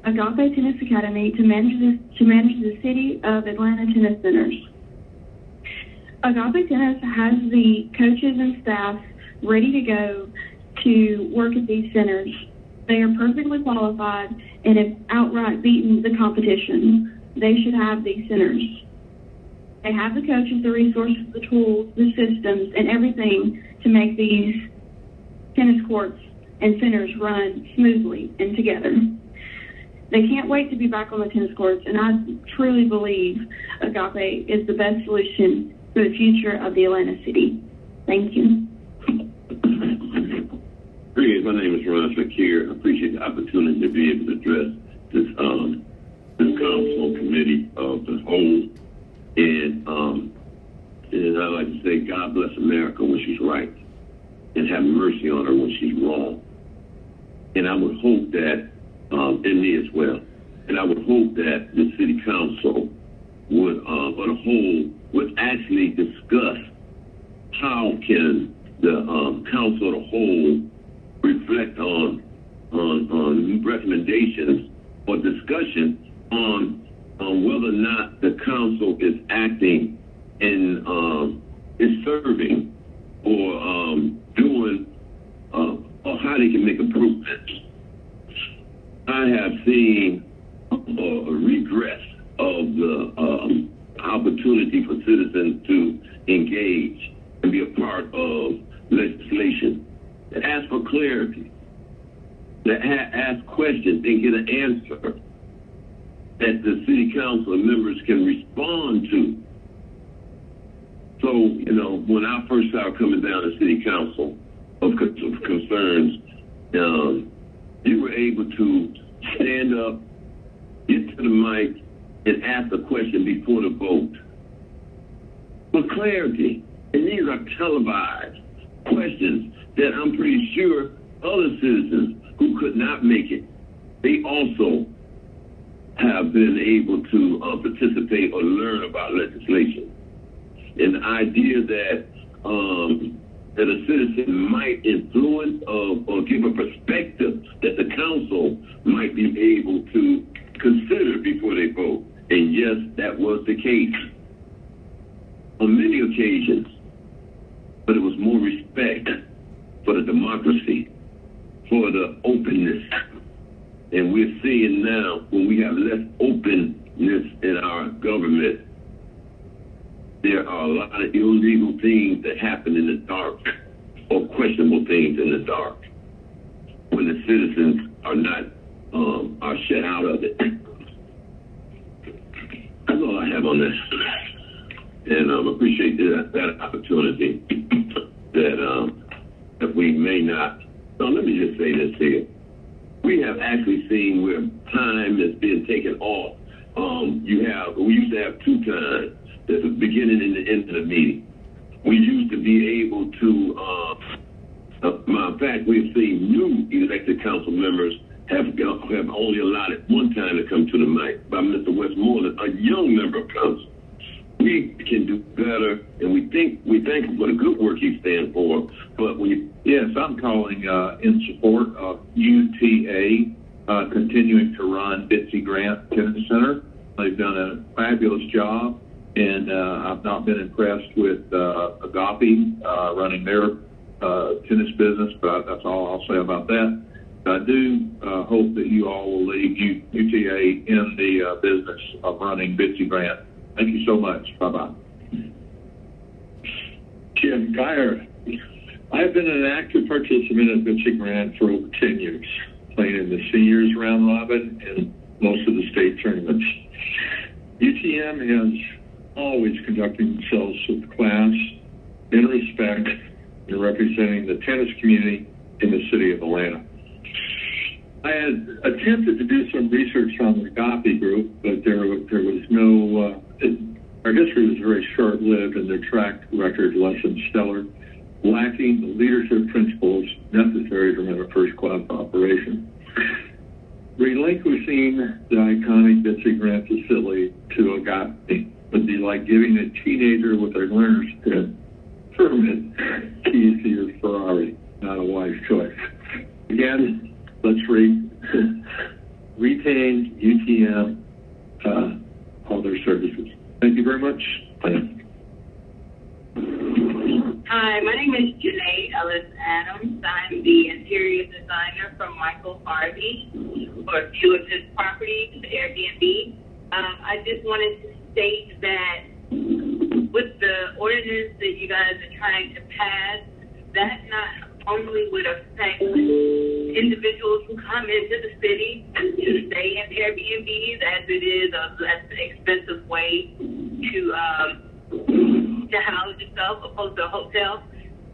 Agape Tennis Academy to manage the City of Atlanta Tennis Centers. Agape Tennis has the coaches and staff ready to go to work at these centers. They are perfectly qualified and have outright beaten the competition. They should have these centers. They have the coaches, the resources, the tools, the systems, and everything to make these tennis courts and centers run smoothly and together. They can't wait to be back on the tennis courts, and I truly believe Agape is the best solution for the future of the Atlanta city. Thank you. Greetings, my name is Ron Fakir. I appreciate the opportunity to be able to address this council committee of the whole. And I like to say, God bless America when she's right, and have mercy on her when she's wrong. And I would hope that, and me as well, and I would hope that the city council would, on a whole, would actually discuss how can the council as a whole reflect on recommendations or discussion on whether or not the council is acting in is serving or doing or how they can make improvements. I have seen a regress of the opportunity for citizens to engage and be a part of legislation that asks for clarity, that ask questions and get an answer that the city council members can respond to. So, you know, when I first started coming down to city council of concerns, you were able to stand up, get to the mic, and ask a question before the vote. With clarity. And these are televised questions that I'm pretty sure other citizens who could not make it, they also have been able to participate or learn about legislation. And the idea that that a citizen might influence or give a perspective that the council might be able to consider before they vote. And yes, that was the case on many occasions, but it was more respect for the democracy, for the openness. And we're seeing now when we have less openness in our government, there are a lot of illegal things that happen in the dark or questionable things in the dark when the citizens are not are shut out of it. That's all I have on this. And I appreciate that opportunity that we may not. So let me just say this here. We have actually seen where time is being taken off. We used to have two times. There's a beginning and the end of the meeting. We used to be able to, matter of fact, we've seen new elected council members have only allotted one time to come to the mic by Mr. Westmoreland, a young member of council. We can do better, and we thank him for the good work he stands for. But yes, I'm calling in support of UTA continuing to run Bitsy Grant Tennis Center. They've done a fabulous job, and I've not been impressed with Agape running their tennis business, but that's all I'll say about that. I do hope that you all will leave UTA in the business of running Bitsy Grant. Thank you so much. Bye-bye. Jim Geyer. I've been an active participant in Bitsy Grant for over 10 years, playing in the seniors round robin and most of the state tournaments. UTM has always conducted themselves with class and respect in representing the tennis community in the city of Atlanta. I had attempted to do some research on the Agape group, but there was no, our history was very short-lived and their track record less than stellar, lacking the leadership principles necessary to run a first-class operation. Relinquishing the iconic Bitsy Grant facility to Agape would be like giving a teenager with their learner's permit keys to your Ferrari. Not a wise choice. Again, let's retain UTM all their services. Thank you very much. Hi, my name is Janae Ellis Adams. I'm the interior designer from Michael Harvey for a few of his properties, Airbnb. I just wanted to state that with the ordinance that you guys are trying to pass, that not only would affect individuals who come into the city to stay in Airbnbs, as it is an expensive way to house yourself opposed to a hotel,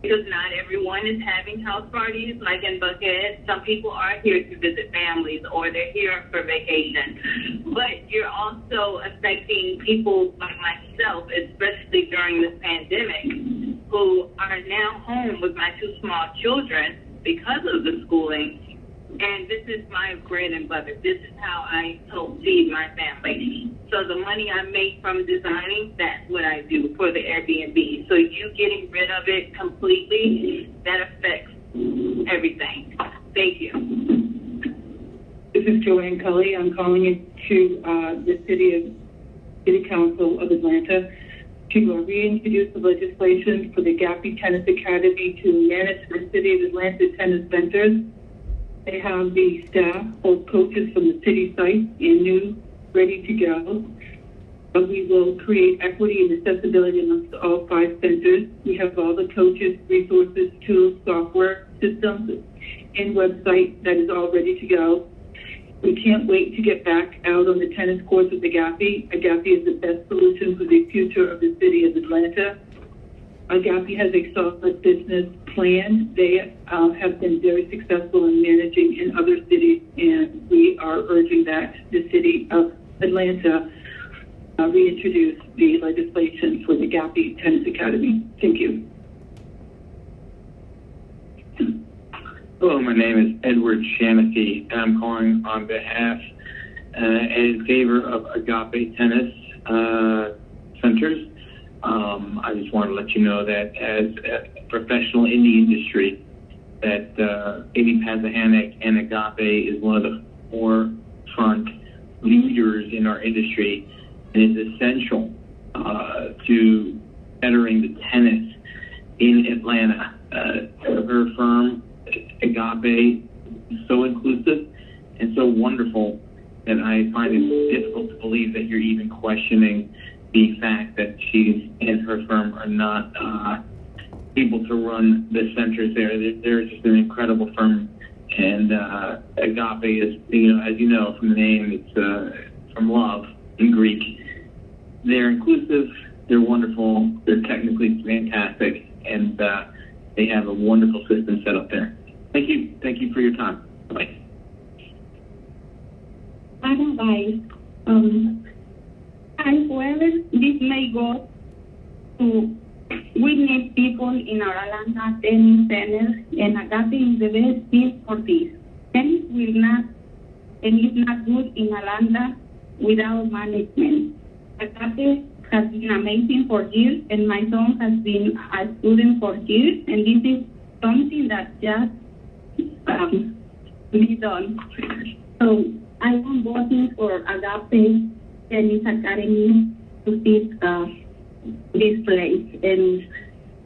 because not everyone is having house parties like in Buckhead. Some people are here to visit families or they're here for vacation. But you're also affecting people like myself, especially during this pandemic, who are now home with my two small children because of the schooling. And this is my bread and butter. This is how I help feed my family. So the money I make from designing, that's what I do for the Airbnb. So you getting rid of it completely, that affects everything. Thank you. This is Joanne Cully. I'm calling into the City Council of Atlanta to reintroduce the legislation for the Agape Tennis Academy to manage the City of Atlanta tennis centers. They have the staff, both coaches from the city site, and new, ready to go. We will create equity and accessibility amongst all 5 centers. We have all the coaches, resources, tools, software, systems, and website that is all ready to go. We can't wait to get back out on the tennis courts with Agape. Agape is the best solution for the future of the city of Atlanta. Agape has a solid business plan. They have been very successful in managing in other cities, and we are urging that the city of Atlanta reintroduce the legislation for the Agape Tennis Academy. Thank you. Hello, my name is Edward Shamasky, and I'm calling on behalf and in favor of Agape Tennis Centers. I just want to let you know that as a professional in the industry, that Amy Pazahanek and Agape is one of the forefront leaders in our industry, and is essential to bettering the tennis in Atlanta. Her firm, Agape, is so inclusive and so wonderful that I find it difficult to believe that you're even questioning the fact that she and her firm are not able to run the centers there. They're just an incredible firm, and Agape is, as you know from the name, it's from love in Greek. They're inclusive, they're wonderful, they're technically fantastic, and they have a wonderful system set up there. Thank you for your time. Bye. Bye. And whoever this may go to, we need people in our Atlanta Tennis Center, and Agape is the best thing for this. Tennis will not, and it's not good in Atlanta without management. Agape has been amazing for years, and my son has been a student for years, and this is something that just be done. So I am voting for Agape Tennis Academy to fit this place, and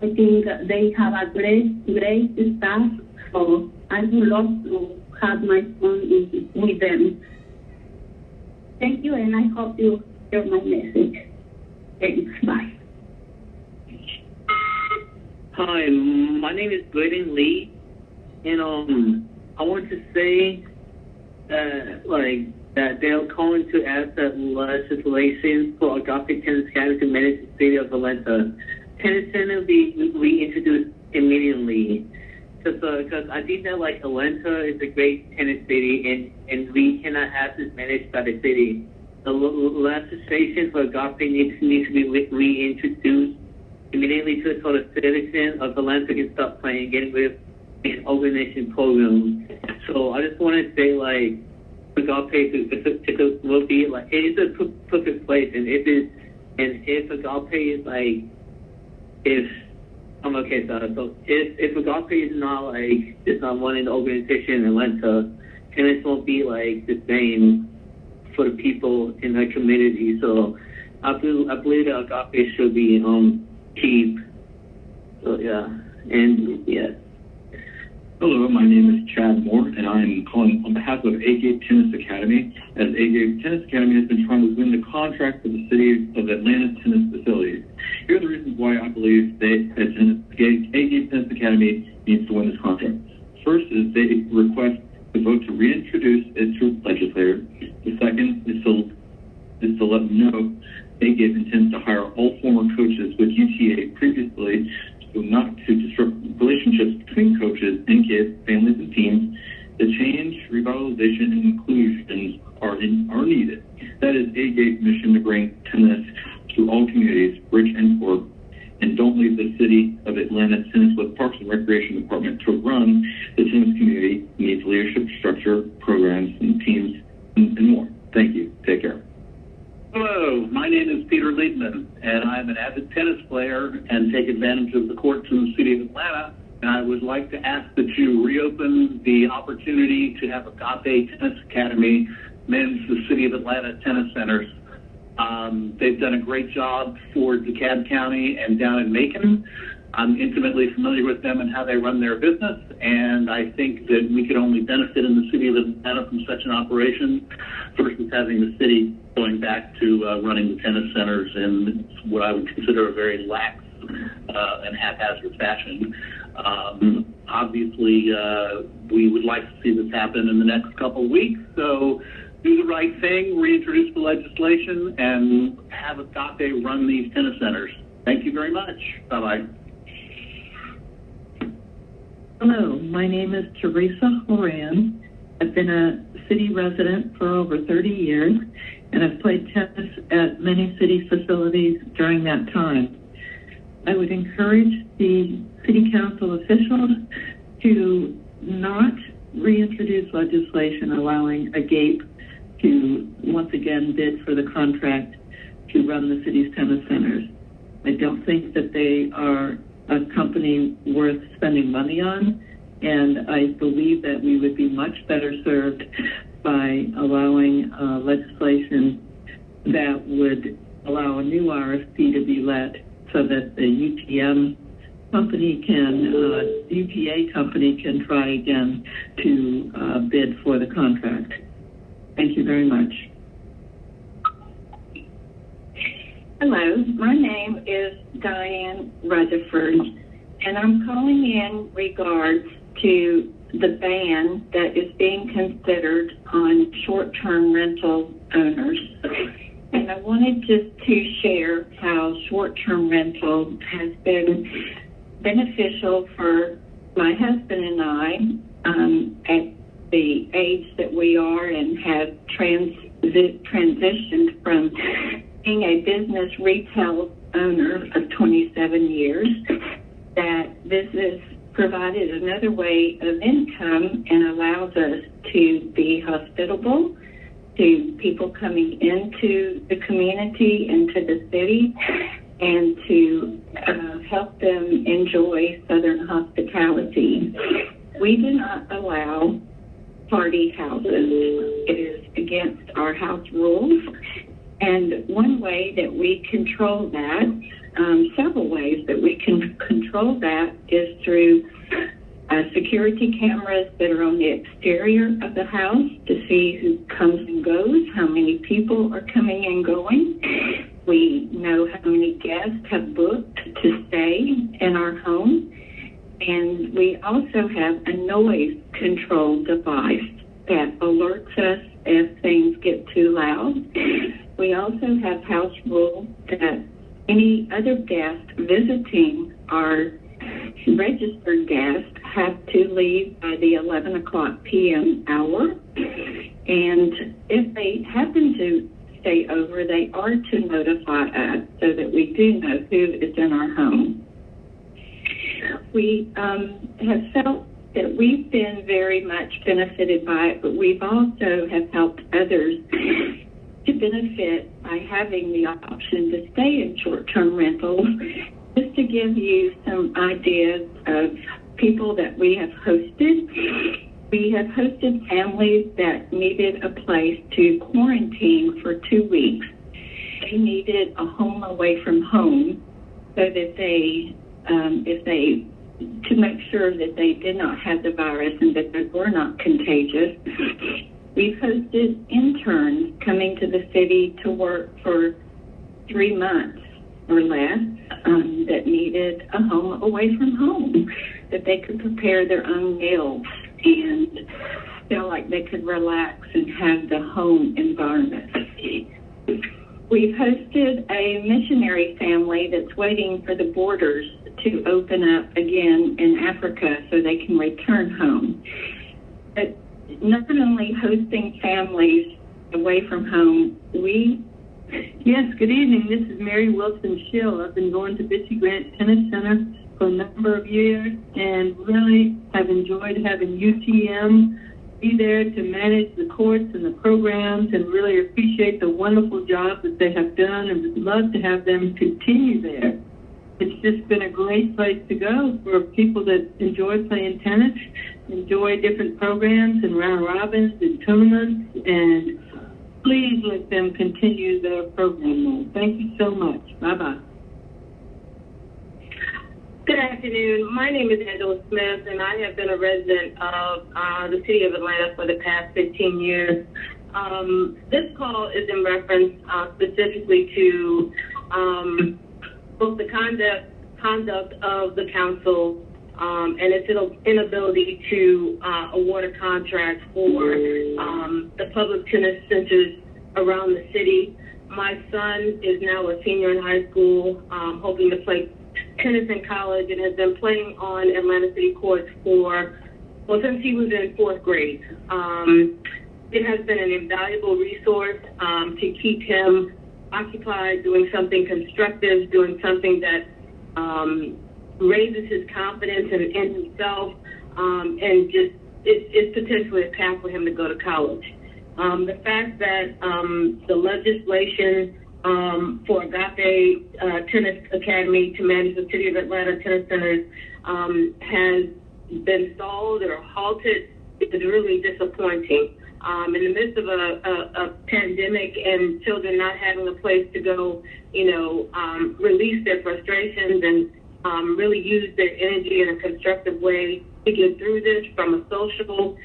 I think they have a great staff. So I would love to have my son with them. Thank you, and I hope you hear my message. Thanks. Bye. Hi, my name is Braden Lee, and I want to say that they're calling to ask that legislation for Agape Tennis Academy to manage the city of Atlanta. Tennis Center be reintroduced immediately, because I think that Atlanta is a great tennis city, and we cannot have this managed by the city. The legislation for Agape needs to be reintroduced immediately to so the citizens of Atlanta can start playing, getting rid of an organization program. So I just want to say, Agape will be it is a perfect place, and if Agape is if Agape is not it's not one in the organization in Atlanta, tennis won't be the same for the people in that community. So I believe that Agape should be keep. So yeah, and yeah. Hello, my name is Chad Moore, and I'm calling on behalf of Agape Tennis Academy, as Agape Tennis Academy has been trying to win the contract for the city of Atlanta tennis facilities. Here are the reasons why I believe that Agape Tennis Academy needs to win this contract. First is they request the vote to reintroduce it to legislature. The second is to let them know Agape intends to hire all former coaches with UTA previously, so not to disrupt relationships between coaches and kids, families, and teams. The change, revitalization, and inclusions are needed. That is Agape's mission to bring tennis to all communities, rich and poor, and don't leave the city of Atlanta Tennis with Parks and Recreation Department to run the tennis community needs leadership, structure, programs, and teams, and more. Thank you. Take care. Hello, my name is Peter Liebman, and I'm an avid tennis player and take advantage of the courts in the city of Atlanta. And I would like to ask that you reopen the opportunity to have Agape Tennis Academy manage the city of Atlanta tennis centers. They've done a great job for DeKalb County and down in Macon. I'm intimately familiar with them and how they run their business, and I think that we could only benefit in the city of Atlanta from such an operation versus having the city going back to running the tennis centers in what I would consider a very lax and haphazard fashion. Obviously, we would like to see this happen in the next couple of weeks, so do the right thing, reintroduce the legislation, and have Agape run these tennis centers. Thank you very much. Bye-bye. Hello, my name is Teresa Horan. I've been a city resident for over 30 years, and I've played tennis at many city facilities during that time. I would encourage the city council officials to not reintroduce legislation allowing Agape to once again bid for the contract to run the city's tennis centers. I don't think that they are a company worth spending money on, and I believe that we would be much better served by allowing legislation that would allow a new RFP to be let so that the UTA company can try again to bid for the contract. Thank you very much. Hello, my name is Diane Rutherford, and I'm calling in regards to the ban that is being considered on short-term rental owners. And I wanted just to share how short-term rental has been beneficial for my husband and I at the age that we are and have transitioned from being a business retail owner of 27 years, that this has provided another way of income and allows us to be hospitable to people coming into the community, into the city, and to help them enjoy Southern hospitality. We do not allow party houses. It is against our house rules. And one way that we control that, several ways that we can control that, is through security cameras that are on the exterior of the house to see who comes and goes, how many people are coming and going. We know how many guests have booked to stay in our home. And we also have a noise control device that alerts us if things get too loud. We also have house rules that any other guest visiting our registered guests have to leave by the 11 o'clock p.m. hour. And if they happen to stay over, they are to notify us so that we do know who is in our home. We have felt that we've been very much benefited by it, but we've also have helped others to benefit by having the option to stay in short-term rentals. Just to give you some ideas of people that we have hosted, we have hosted families that needed a place to quarantine for 2 weeks. They needed a home away from home so that they, to make sure that they did not have the virus and that they were not contagious. We've hosted interns coming to the city to work for 3 months or less that needed a home away from home, that they could prepare their own meals and feel like they could relax and have the home environment. We've hosted a missionary family that's waiting for the borders to open up again in Africa so they can return home. But not only hosting families away from home, Yes, good evening. This is Mary Wilson Schill. I've been going to Bitsy Grant Tennis Center for a number of years and really have enjoyed having UTM be there to manage the courts and the programs, and really appreciate the wonderful job that they have done, and would love to have them continue there. It's just been a great place to go for people that enjoy playing tennis, enjoy different programs and round robins and tournaments, and please let them continue their program. Thank you so much. Bye-bye. Good afternoon. My name is Angela Smith, and I have been a resident of the city of Atlanta for the past 15 years. This call is in reference specifically to both the conduct of the council and its inability to award a contract for the public tennis centers around the city. My son is now a senior in high school, hoping to play tennis in college, and has been playing on Atlanta City courts since he was in 4th grade. It has been an invaluable resource to keep him occupied, doing something constructive, doing something that raises his confidence in himself, and just it's potentially a path for him to go to college. The fact that the legislation for Agape Tennis Academy to manage the City of Atlanta tennis centers has been stalled or halted is really disappointing. In the midst of a pandemic and children not having a place to go, release their frustrations and really use their energy in a constructive way to get through this from a social,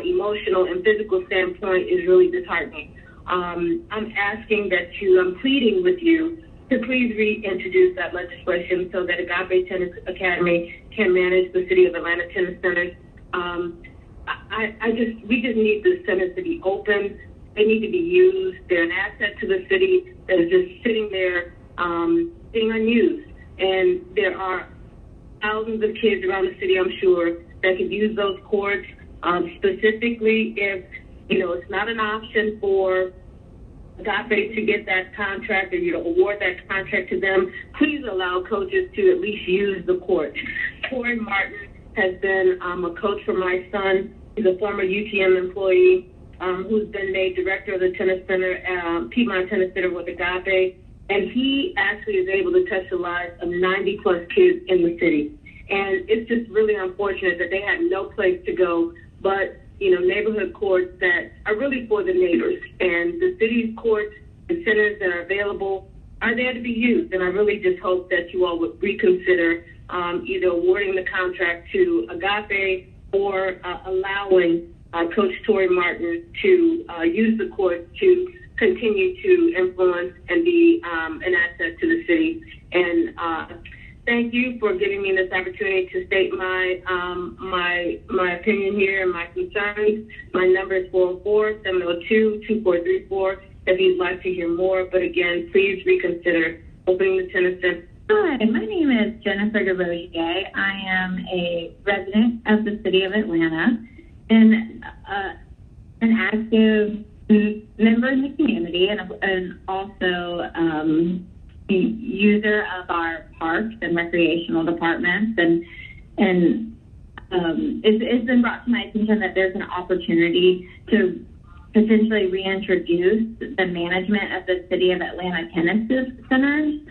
emotional, and physical standpoint is really disheartening. I'm pleading with you to please reintroduce that legislation so that Agape Tennis Academy can manage the City of Atlanta tennis centers. We just need the centers to be open. They need to be used. They're an asset to the city that is just sitting there, being unused. And there are thousands of kids around the city, I'm sure, that could use those courts. Specifically, if it's not an option for Agape to get that contract or award that contract to them, please allow coaches to at least use the court. Tori Martin has been a coach for my son. He's a former UTM employee who's been made director of the tennis center, Piedmont Tennis Center with Agape, and he actually is able to touch the lives of 90-plus kids in the city. And it's just really unfortunate that they have no place to go but, neighborhood courts that are really for the neighbors. And the city's courts and centers that are available are there to be used. And I really just hope that you all would reconsider either awarding the contract to Agape or allowing Coach Tori Martin to use the court to continue to influence and be an asset to the city. And thank you for giving me this opportunity to state my opinion here and my concerns. My number is 404-702-2434 if you'd like to hear more. But again, please reconsider opening the tennis center. Hi, my name is Jennifer DeRozier. I am a resident of the City of Atlanta and an active member in the community and also a user of our parks and recreational departments. And it's been brought to my attention that there's an opportunity to potentially reintroduce the management of the City of Atlanta tennis centers.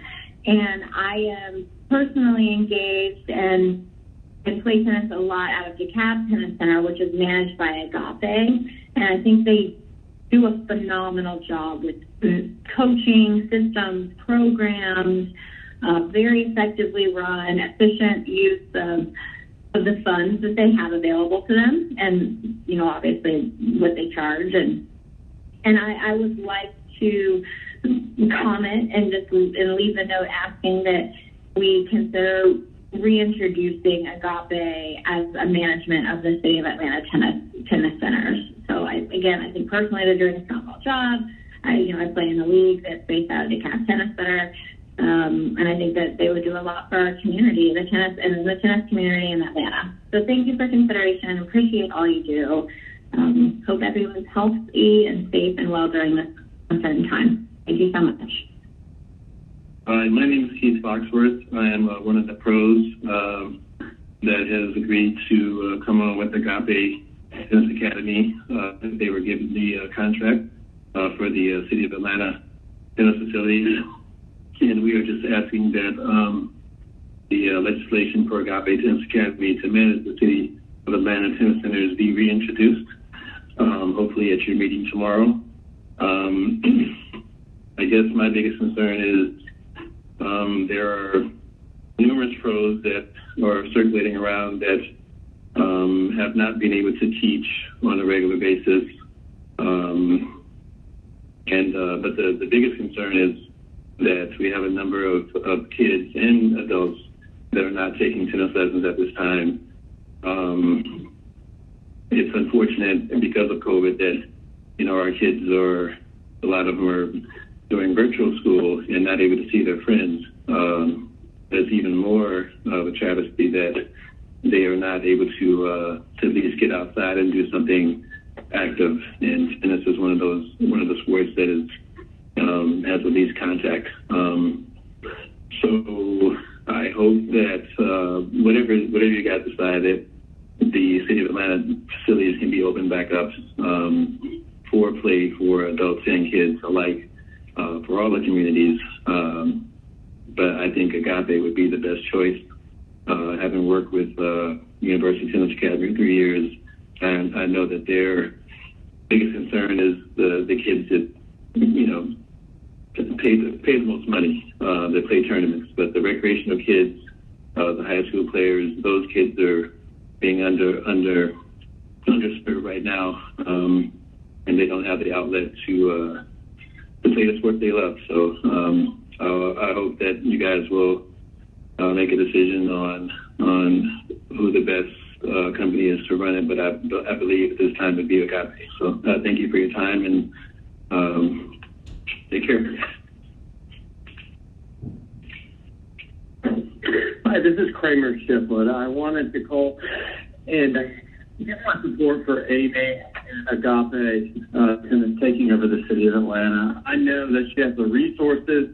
And I am personally engaged and play tennis a lot out of DeKalb Tennis Center, which is managed by Agape. And I think they do a phenomenal job with coaching, systems, programs, very effectively run, efficient use of the funds that they have available to them, and obviously what they charge. And I would like to comment and leave a note asking that we consider reintroducing Agape as a management of the City of Atlanta tennis centers. So I think personally they're doing a phenomenal job. I play in the league that's based out of DeKalb Tennis Center, and I think that they would do a lot for our community, the tennis community in Atlanta. So thank you for consideration. Appreciate all you do. Hope everyone's healthy and safe and well during this uncertain time. Thank you so much. Hi, my name is Keith Foxworth. I am one of the pros that has agreed to come on with Agape Tennis Academy. They were given the contract for the City of Atlanta tennis facilities. And we are just asking that the legislation for Agape Tennis Academy to manage the City of Atlanta tennis centers be reintroduced, hopefully at your meeting tomorrow. I guess my biggest concern is there are numerous pros that are circulating around that have not been able to teach on a regular basis. And but the biggest concern is that we have a number of kids and adults that are not taking tennis lessons at this time. It's unfortunate because of COVID that, our kids a lot of them are doing virtual school and not able to see their friends. There's even more of a travesty that they are not able to at least get outside and do something active. And tennis is one of the sports that is has the least contact. So I hope that whatever you guys decide, that the City of Atlanta facilities can be opened back up for play for adults and kids alike, for all the communities. But I think Agape would be the best choice. Having worked with University Tennis Academy for 3 years, and I know that their biggest concern is the kids that, pay the most money that play tournaments. But the recreational kids, the high school players, those kids are being underserved right now, and they don't have the outlet to play the sport they love. So I hope that you guys will make a decision on who the best company is to run it. But I believe this time would be Agape. So thank you for your time, and take care. Hi, this is Kramer Shipwood. I wanted to call and get my support for Amy and Agape in taking over the City of Atlanta. I know that she has the resources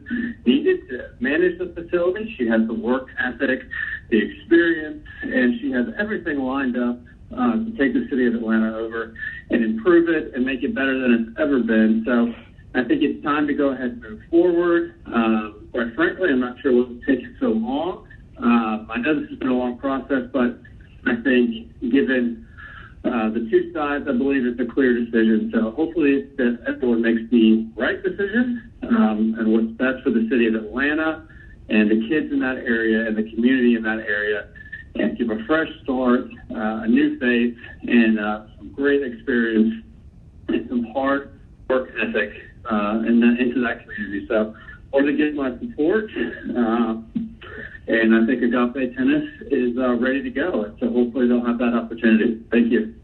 needed to manage the facility. She has the work ethic, the experience, and she has everything lined up to take the City of Atlanta over and improve it and make it better than it's ever been. So I think it's time to go ahead and move forward. Quite frankly, I'm not sure what's taking so long. I know this has been a long process, but I think given the two sides, I believe it's a clear decision. So hopefully that everyone makes the right decision and what's best for the City of Atlanta and the kids in that area and the community in that area, and give a fresh start, a new face, and some great experience and some hard work ethic into that community. So I want to give my support, and I think Agape Tennis is ready to go. So hopefully they'll have that opportunity. Thank you.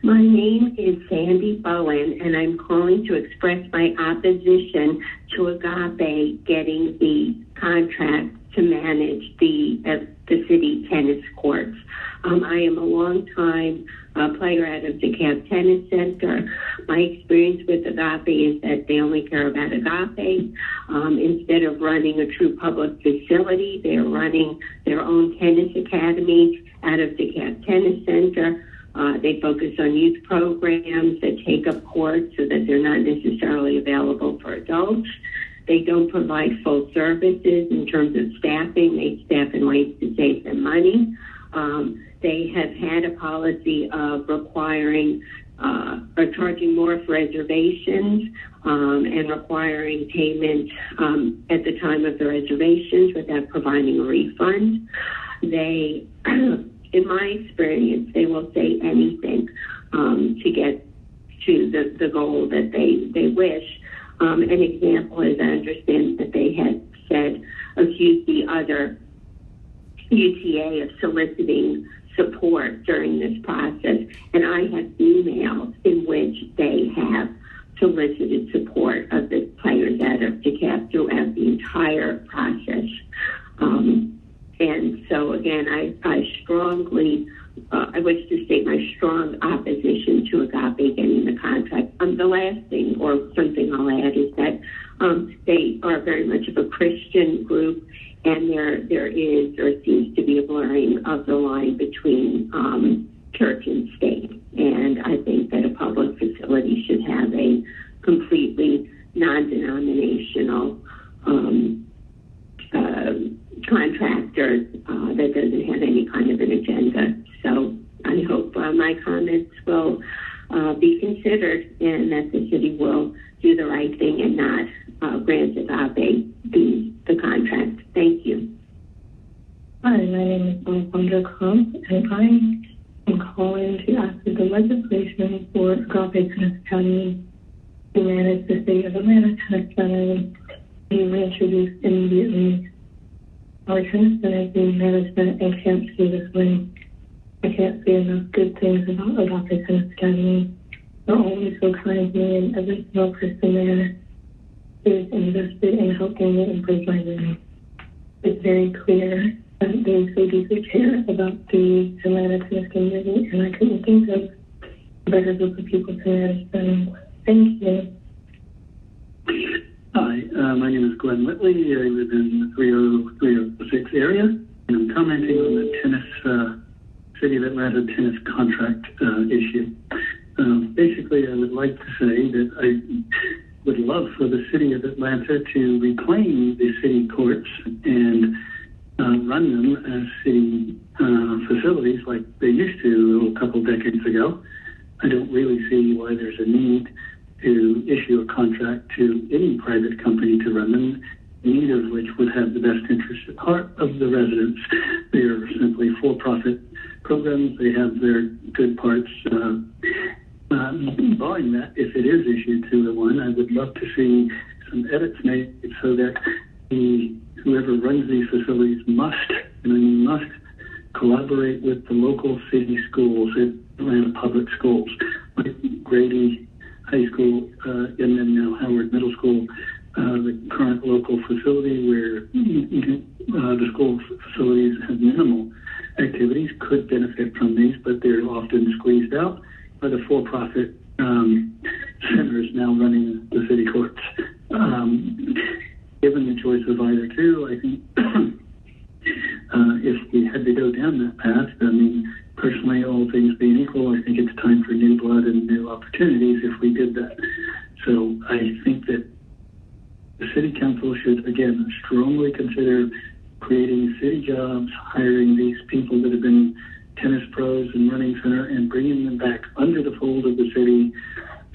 My name is Sandy Bowen, and I'm calling to express my opposition to Agape getting the contract to manage the city tennis courts. I am a long-time player out of DeKalb Tennis Center. My experience with Agape is that they only care about Agape. Instead of running a true public facility, they're running their own tennis academy out of DeKalb Tennis Center. They focus on youth programs that take up courts so that they're not necessarily available for adults. They don't provide full services in terms of staffing. They staff in ways to save them money. They have had a policy of requiring or charging more for reservations and requiring payment at the time of the reservations without providing a refund. They, in my experience, they will say anything to get to the goal that they wish. An example is I understand that they had accused the other UTA of soliciting support during this process, and I have emails in which they have solicited support of the players out of DeKalb throughout the entire process. And so again, I strongly, I wish to state my strong opposition to Agape getting the contract. The last thing, or something I'll add, is that they are very much of a Christian group, and there is or seems to be a blurring of the line between church and state. And I think that a public facility should have a completely non-denominational contractor that doesn't have any kind of an agenda. So I hope my comments will be considered, and that the city will do the right thing and not grant Agape the contract. Thank you. Hi, my name is Alejandra Crump, and I am calling to ask that the legislation for Agape Tennis Academy to manage the City of Atlanta Tennis Center be reintroduced immediately. Our tennis center being management and can't see this way. I can't say enough good things about Agape Tennis Academy. They're always so kind to me, and every single person there is invested in helping me improve my room. It's very clear that they so deeply care about the Atlanta tennis community, and I couldn't think of a better group of people to manage them. Thank you. Hi, my name is Glenn Whitley. I live in the 30306 area, and I'm commenting on the City of Atlanta tennis contract issue. Basically, I would like to say that I would love for the City of Atlanta to reclaim the city courts and run them as city facilities like they used to a couple decades ago. I don't really see why there's a need to issue a contract to any private company to run them, neither of which would have the best interest at heart of the residents. They are simply for-profit programs. They have their good parts. Barring that, if it is issued to one, I would love to see some edits made so that whoever runs these facilities must collaborate with the local city schools, Atlanta public schools, like Grady High School, and then now Howard Middle School, the current local facility where the school facilities have minimal activities could benefit from these, but they're often squeezed out by the for-profit centers now running the city courts. Given the choice of either two, I think if we had to go down that path, I mean, personally, all things being equal, I think it's time for new blood and new opportunities if we did that. So I think that the city council should, again, strongly consider creating city jobs, hiring these people that have been tennis pros and running center and bringing them back under the fold of the city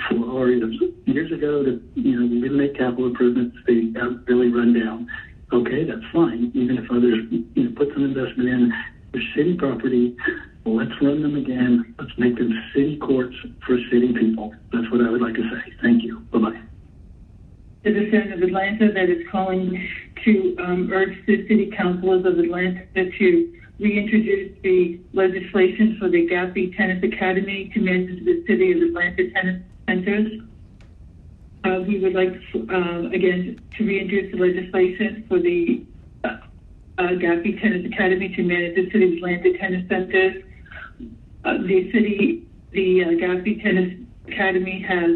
for our years ago we didn't make capital improvements. They got really run down. Okay, that's fine. Even if others put some investment in their city property, let's run them again. Let's make them city courts for city people. That's what I would like to say. Thank you. Bye-bye. Citizen of Atlanta that is calling to urge the City Councilors of Atlanta to reintroduce the legislation for the Agape Tennis Academy to manage the City of Atlanta tennis centers. We would like to, again, to reintroduce the legislation for the Agape Tennis Academy to manage the City of Atlanta tennis centers. The Agape Tennis Academy has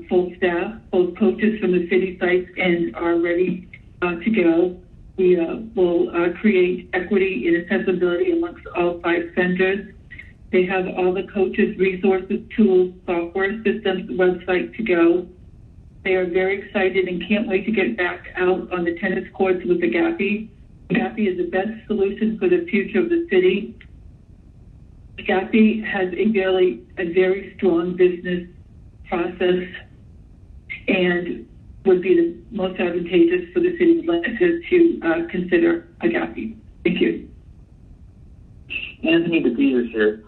full staff, both coaches from the city sites, and are ready to go. We will create equity and accessibility amongst all 5 centers. They have all the coaches, resources, tools, software systems, website to go. They are very excited and can't wait to get back out on the tennis courts with Agape. Agape is the best solution for the future of the city. Agape has a very strong business process and would be the most advantageous for the city of Atlanta to consider Agape. Thank you. Anthony DePeters here,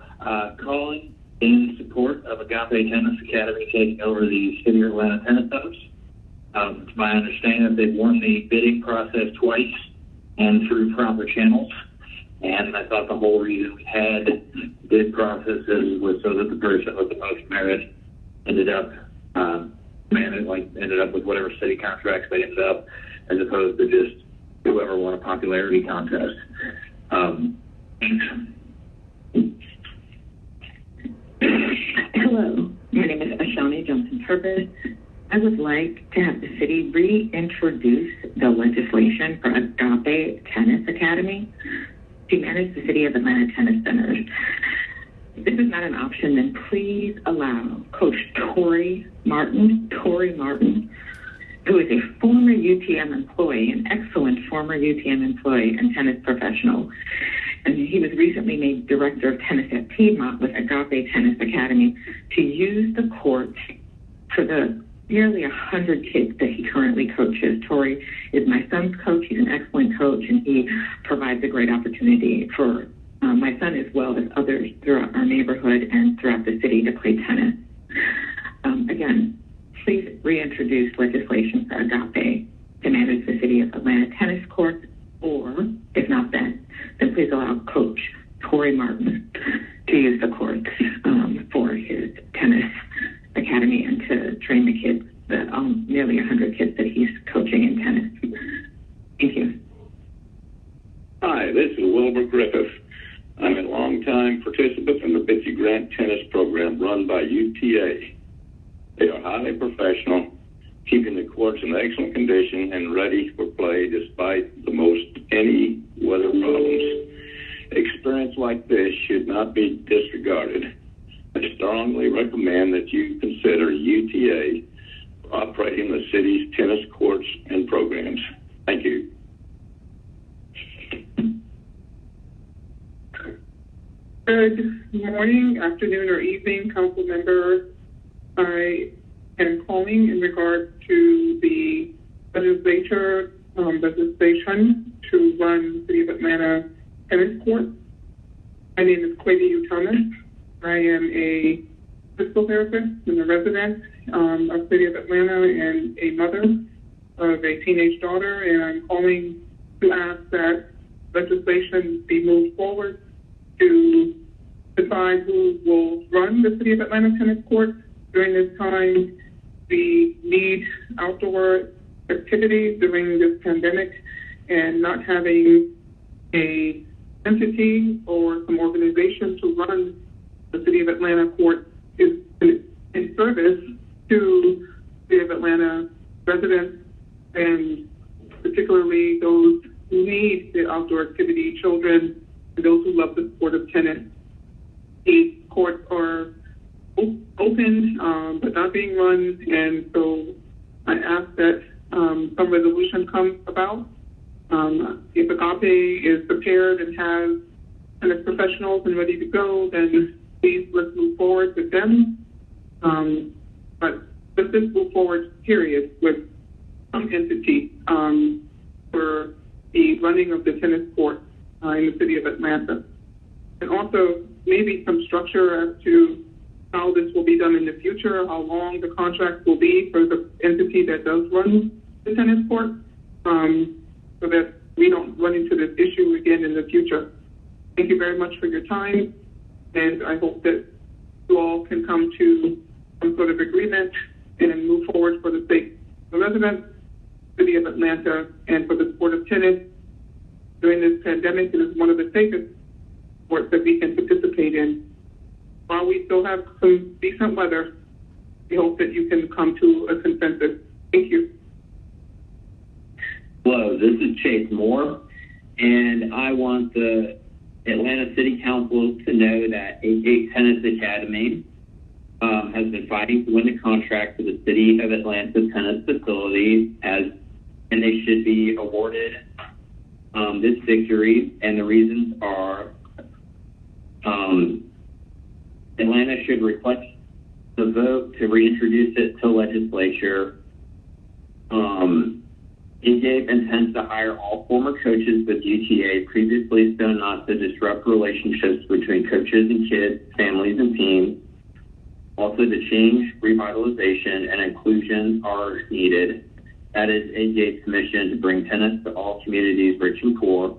calling in support of Agape Tennis Academy taking over the City of Atlanta tennis centers. It's my understanding that they've won the bidding process twice and through proper channels. And I thought the whole reason we had bid processes was so that the person with the most merit ended up with whatever city contracts they ended up, as opposed to just whoever won a popularity contest. Hello, my name is Ashani Johnson-Purpose. I would like to have the city reintroduce the legislation for Agape Tennis Academy to manage the City of Atlanta tennis centers. If this is not an option, then please allow Coach Tori Martin, who is a former UTM employee, an excellent former UTM employee and tennis professional. And he was recently made director of tennis at Piedmont with Agape Tennis Academy to use the courts for the nearly 100 kids that he currently coaches. Tori is my son's coach. He's an excellent coach, and he provides a great opportunity for my son as well as others throughout our neighborhood and throughout the city to play tennis. Again, please reintroduce legislation for Agape to manage the City of Atlanta tennis courts, or if not then please allow Coach Torrey Martin to use the courts for his tennis academy and to train the kids, nearly 100 kids that he's coaching in tennis. Thank you. Hi, this is Wilbur Griffith. I'm a longtime participant in the Bitsy Grant tennis program run by UTA. They are highly professional, keeping the courts in excellent condition and ready for play despite the most any weather problems. Experience like this should not be disregarded. I strongly recommend that you consider UTA for operating the city's tennis courts and programs. Thank you. Good morning, afternoon, or evening, council members. I am calling in regard to the legislation to run the City of Atlanta tennis court. My name is Quavy U. Thomas. I am a physical therapist and a resident of City of Atlanta and a mother of a teenage daughter, and I'm calling to ask that legislation be moved forward to decide who will run the City of Atlanta tennis court during this time. We need outdoor activities during this pandemic, and not having a entity or some organization to run the City of Atlanta court is in service to City of Atlanta residents, and particularly those who need the outdoor activity, children, and those who love the sport of tennis. These courts are open, but not being run, and so I ask that some resolution comes about. If Agape is prepared and has tennis professionals and ready to go, then please let's move forward with them. But let's just move forward, period, with some entity for the running of the tennis court in the City of Atlanta. And also maybe some structure as to how this will be done in the future, how long the contract will be for the entity that does run the tennis court, so that we don't run into this issue again in the future. Thank you very much for your time, and I hope that you all can come to some sort of agreement and move forward for the sake of the residents, City of Atlanta, and for the sport of tennis. During this pandemic, it is one of the safest sports that we can participate in. While we still have some decent weather, we hope that you can come to a consensus. Thank you. Hello, this is Chase Moore, and I want the Atlanta City Council to know that A-Gate Tennis Academy has been fighting to win the contract for the City of Atlanta tennis facility, and they should be awarded this victory, and the reasons are Atlanta should request the vote to reintroduce it to legislature. A-Gate intends to hire all former coaches with UTA previously so not to disrupt relationships between coaches and kids, families, and teams. Also, the change, revitalization, and inclusion are needed. That is A-Gate's mission to bring tennis to all communities, rich and poor.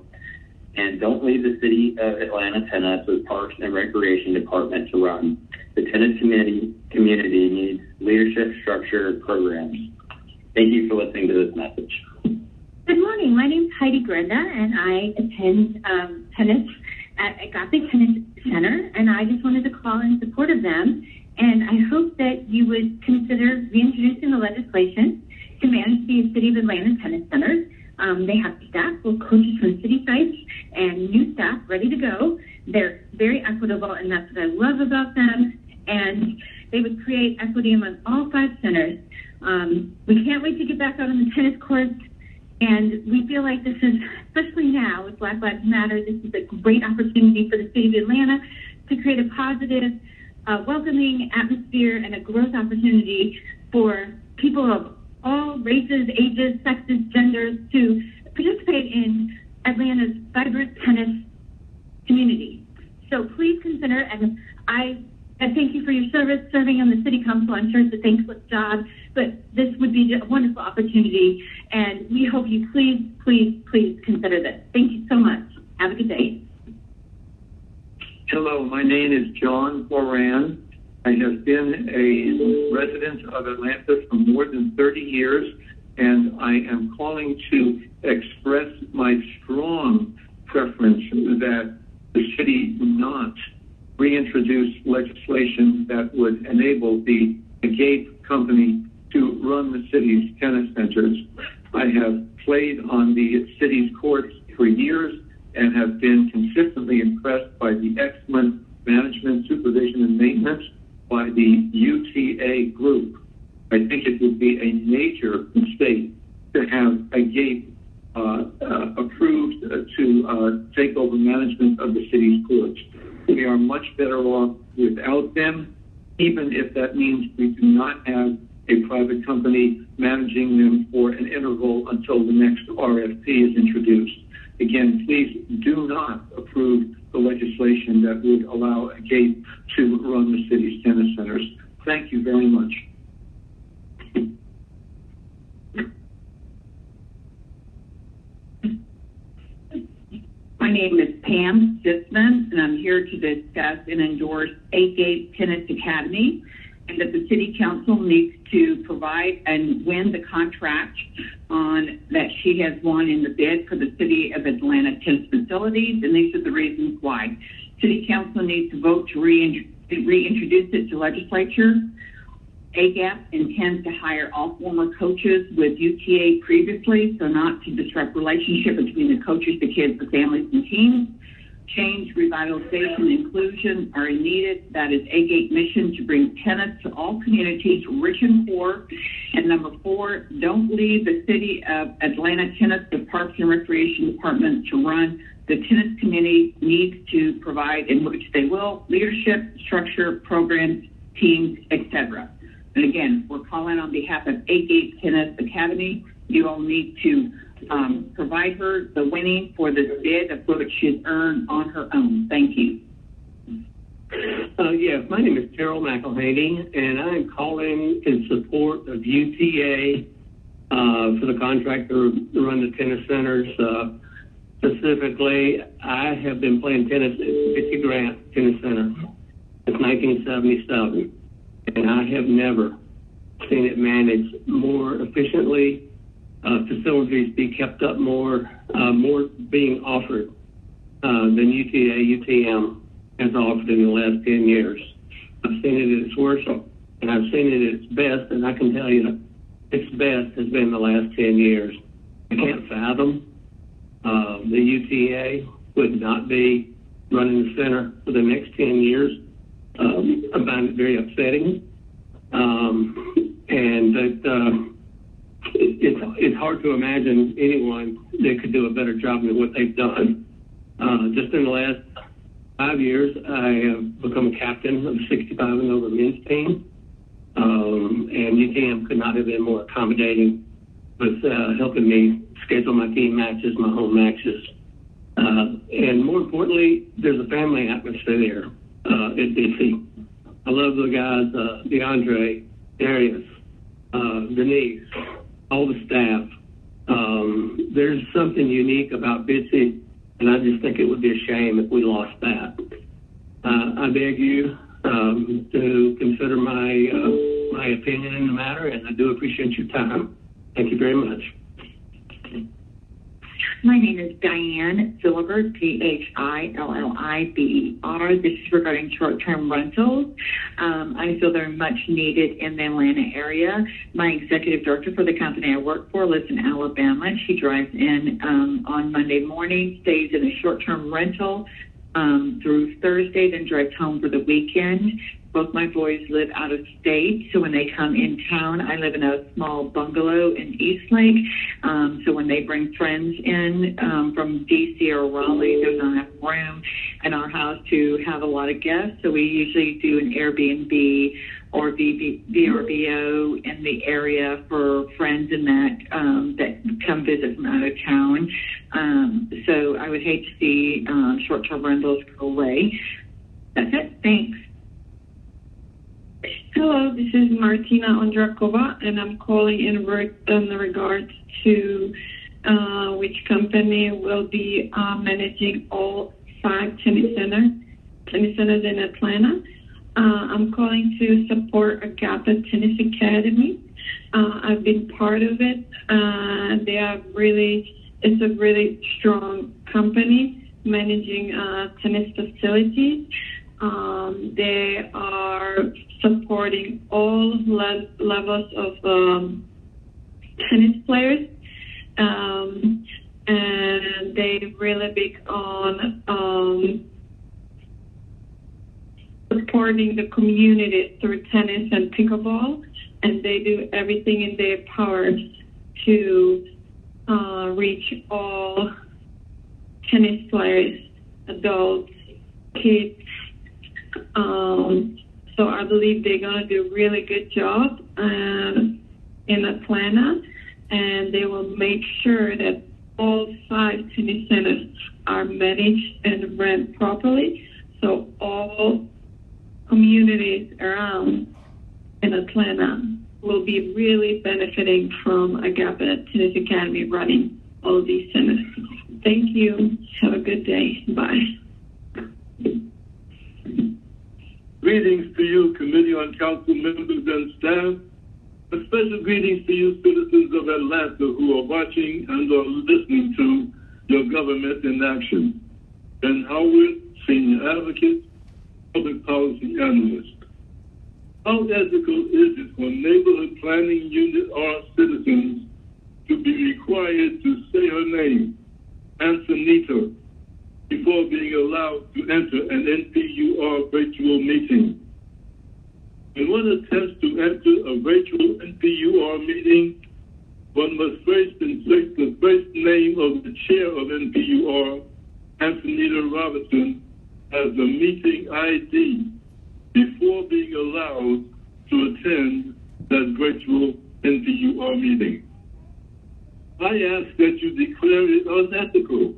And don't leave the City of Atlanta Tennis with Parks and Recreation Department to run. The tennis community needs leadership, structure, programs. Thank you for listening to this message. Good morning. My name is Heidi Grenda, and I attend tennis at Agape Tennis Center, and I just wanted to call in support of them. And I hope that you would consider reintroducing the legislation to manage the City of Atlanta Tennis Centers. They have staff with coaches from city sites and new staff ready to go. They're very equitable, and that's what I love about them. And they would create equity among all 5 centers. We can't wait to get back out on the tennis courts. And we feel like this is, especially now with Black Lives Matter, this is a great opportunity for the City of Atlanta to create a positive, welcoming atmosphere and a growth opportunity for people of all races, ages, sexes, genders to participate in Atlanta's vibrant tennis community. So please consider, and I And thank you for your service, serving on the city council. I'm sure it's a thankless job, but this would be a wonderful opportunity, and we hope you please, please, please consider this. Thank you so much. Have a good day. Hello, my name is John Moran. I have been a resident of Atlanta for more than 30 years, and I am calling to express my strong preference that the city not reintroduce legislation that would enable the GAPE company to run the city's tennis centers. I have played on the city's courts for years and have been consistently impressed by the excellent management, supervision, and maintenance by the UTA group. I think it would be a major mistake to have a GAPE approved to take over management of the city's courts. We are much better off without them, even if that means we do not have a private company managing them for an interval until the next RFP is introduced. Again, please do not approve the legislation that would allow a GAPE to run the city's tennis centers. Thank you very much. My name is Pam Sitzman, and I'm here to discuss and endorse AGAPE Tennis Academy, and that the City Council needs to provide and win the contract that she has won in the bid for the City of Atlanta tennis facilities, and these are the reasons why. City Council needs to vote to reintroduce it to legislature. AGAP intends to hire all former coaches with UTA previously, so not to disrupt relationship between the coaches, the kids, the families, and teams. Change, revitalization, and inclusion are needed. That is AGAP mission to bring tennis to all communities, rich and poor. And number 4, don't leave the City of Atlanta Tennis, the Parks and Recreation Department to run. The tennis committee needs to provide, in which they will, leadership, structure, programs, teams, etc. And again, we're calling on behalf of AGAPE Tennis Academy. You all need to provide her the winning for this bid of which she's earned on her own. Thank you. Yes, my name is Terrell McElhaney, and I'm calling in support of UTA for the contractor to run the tennis centers. Specifically, I have been playing tennis at Bitsy Grant Tennis Center since 1977. And I have never seen it managed more efficiently, facilities be kept up more being offered than UTA, UTM has offered in the last 10 years. I've seen it at its worst, and I've seen it at its best, and I can tell you its best has been the last 10 years. I can't fathom the UTA would not be running the center for the next 10 years. I find it very upsetting, and that it's hard to imagine anyone that could do a better job than what they've done. Just in the last 5 years, I have become a captain of the 65 and over men's team, and UTM could not have been more accommodating with helping me schedule my team matches, my home matches, and more importantly, there's a family atmosphere there. At DC. I love the guys, DeAndre, Darius, Denise, all the staff. There's something unique about Bitsy, and I just think it would be a shame if we lost that. I beg you to consider my opinion in the matter, and I do appreciate your time. Thank you very much. My name is Diane Philibert, Philliber. This is regarding short-term rentals. I feel they're much needed in the Atlanta area. My executive director for the company I work for lives in Alabama. She drives in on Monday morning, stays in a short-term rental through Thursday, then drives home for the weekend. Both my boys live out of state, so when they come in town, I live in a small bungalow in Eastlake. So when they bring friends in from DC or Raleigh, there's not enough room in our house to have a lot of guests. So we usually do an Airbnb or VRBO in the area for friends in that come visit from out of town. So I would hate to see short-term rentals go away. That's it. Thanks. Hello, this is Martina Ondrakova, and I'm calling in regards to which company will be managing all 5 tennis centers in Atlanta. I'm calling to support Agape Tennis Academy. I've been part of it. It's a really strong company managing tennis facilities. They are supporting all levels of tennis players, and they're really big on supporting the community through tennis and pickleball, and they do everything in their power to reach all tennis players, adults, kids. So I believe they're going to do a really good job in Atlanta, and they will make sure that all 5 tennis centers are managed and run properly, so all communities around in Atlanta will be really benefiting from Agape Tennis Academy running all these centers. Thank you. Have a good day. Bye. Greetings to you, Committee on Council members and staff. A special greetings to you, citizens of Atlanta who are watching and are listening to your government in action. Ben Howard, Senior Advocate, Public Policy Analyst. How ethical is it for neighborhood planning unit or citizens to be required to say her name, Antonita, before being allowed to enter an NPUR virtual meeting? When one attempts to enter a virtual NPUR meeting, one must first insert the first name of the chair of NPUR, Antonita Robinson, as the meeting ID before being allowed to attend that virtual NPUR meeting. I ask that you declare it unethical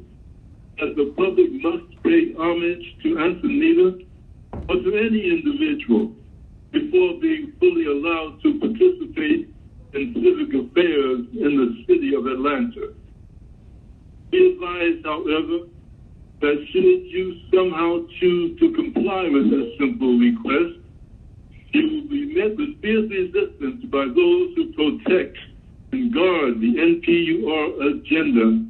that the public must pay homage to Antonita or to any individual before being fully allowed to participate in civic affairs in the city of Atlanta. Be advised, however, that should you somehow choose to comply with that simple request, you will be met with fierce resistance by those who protect and guard the NPUR agenda,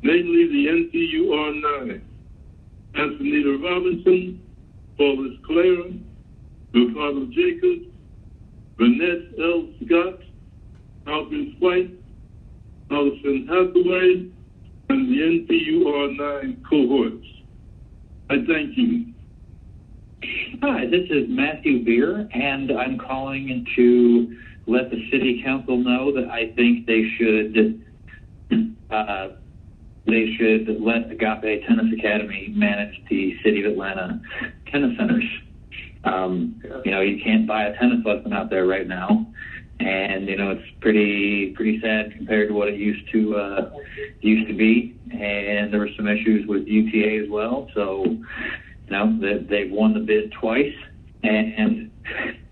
namely the NPUR 9. Antonita Robinson, Paulus Clara, Ricardo Jacobs, Vanette L. Scott, Alvin White, Allison Hathaway, and the NPUR 9 cohorts. I thank you. Hi, this is Matthew Beer, and I'm calling to let the City Council know that I think they should let Agape Tennis Academy manage the City of Atlanta tennis centers. You can't buy a tennis lesson out there right now, and it's pretty sad compared to what it used to be. And there were some issues with UTA as well. So they've won the bid twice, and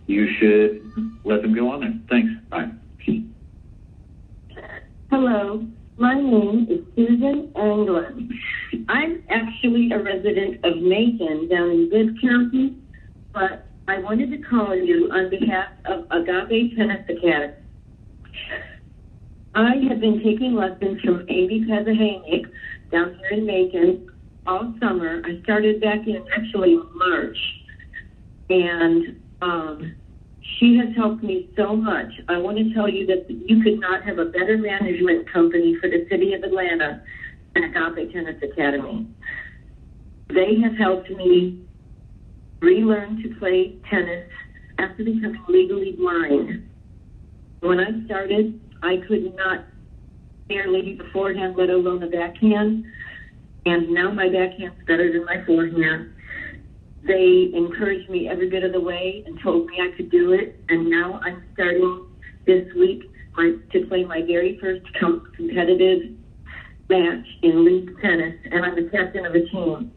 you should let them go on there. Thanks. Bye. Hello, my name is Susan Anglin. I'm actually a resident of Macon down in Bibb County, but I wanted to call you on behalf of Agape Tennis Academy. I have been taking lessons from Amy Pezahanik down here in Macon all summer. I started back in actually March, and she has helped me so much. I want to tell you that you could not have a better management company for the city of Atlanta than Agape Tennis Academy. They have helped me relearn to play tennis after becoming legally blind. When I started, I could not barely the forehand, let alone a backhand, and now my backhand's better than my forehand. They encouraged me every bit of the way and told me I could do it, and now I'm starting this week to play my very first competitive match in league tennis, and I'm the captain of a team.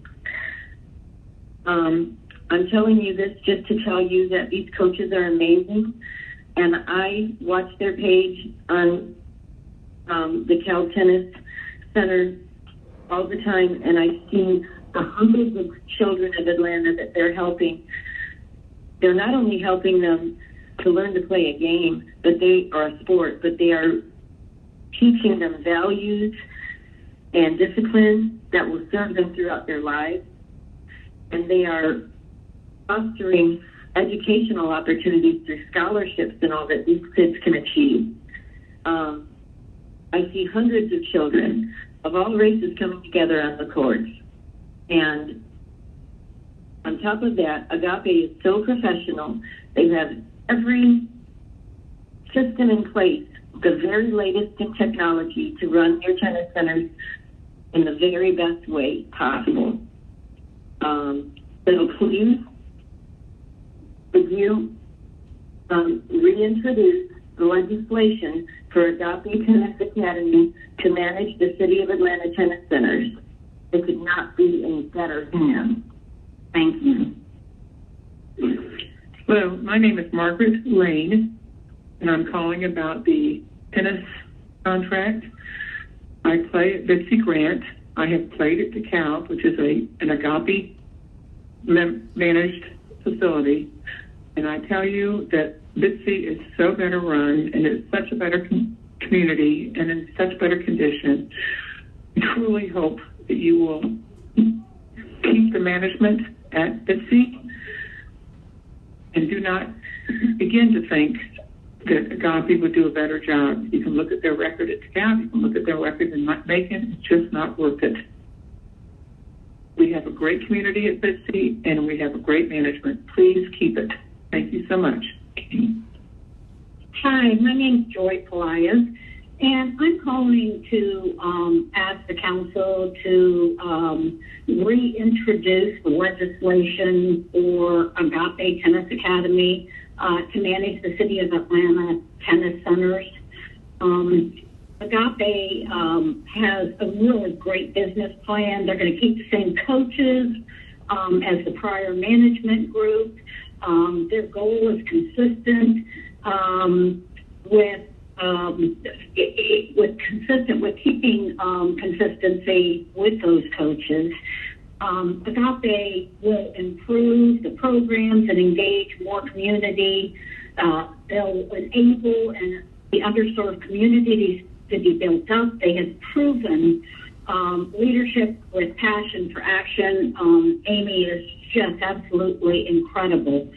I'm telling you this just to tell you that these coaches are amazing. And I watch their page on the Cal Tennis Center all the time, and I see the hundreds of children of Atlanta that they're helping. They're not only helping them to learn to play a game, or a sport, but they are teaching them values and discipline that will serve them throughout their lives. And they are fostering educational opportunities through scholarships and all that these kids can achieve. I see hundreds of children of all races coming together on the courts. And on top of that, Agape is so professional. They have every system in place, the very latest in technology to run your tennis centers in the very best way possible. So please, would you reintroduce the legislation for Agape Tennis Academy to manage the City of Atlanta tennis centers? It could not be in better hands. Thank you. Hello, my name is Margaret Lane, and I'm calling about the tennis contract. I play at Betsy Grant. I have played at DeKalb, which is an Agape managed facility. And I tell you that Bitsy is so better run, and it's such a better community and in such better condition. I truly hope that you will keep the management at Bitsy and do not begin to think that Agape would do a better job. You can look at their record at DeKalb, you can look at their record in Macon. It's just not worth it. We have a great community at Bitsy, and we have a great management. Please keep it. Thank you so much. Hi, my name is Joy Pelias, and I'm calling to ask the council to reintroduce the legislation for Agape Tennis Academy to manage the City of Atlanta tennis centers. Agape has a really great business plan. They're going to keep the same coaches as the prior management group. Their goal is consistent with keeping consistency with those coaches. Agape will improve the programs and engage more community. They'll enable the underserved communities to be built up. They have proven leadership with passion for action. Amy is just absolutely incredible.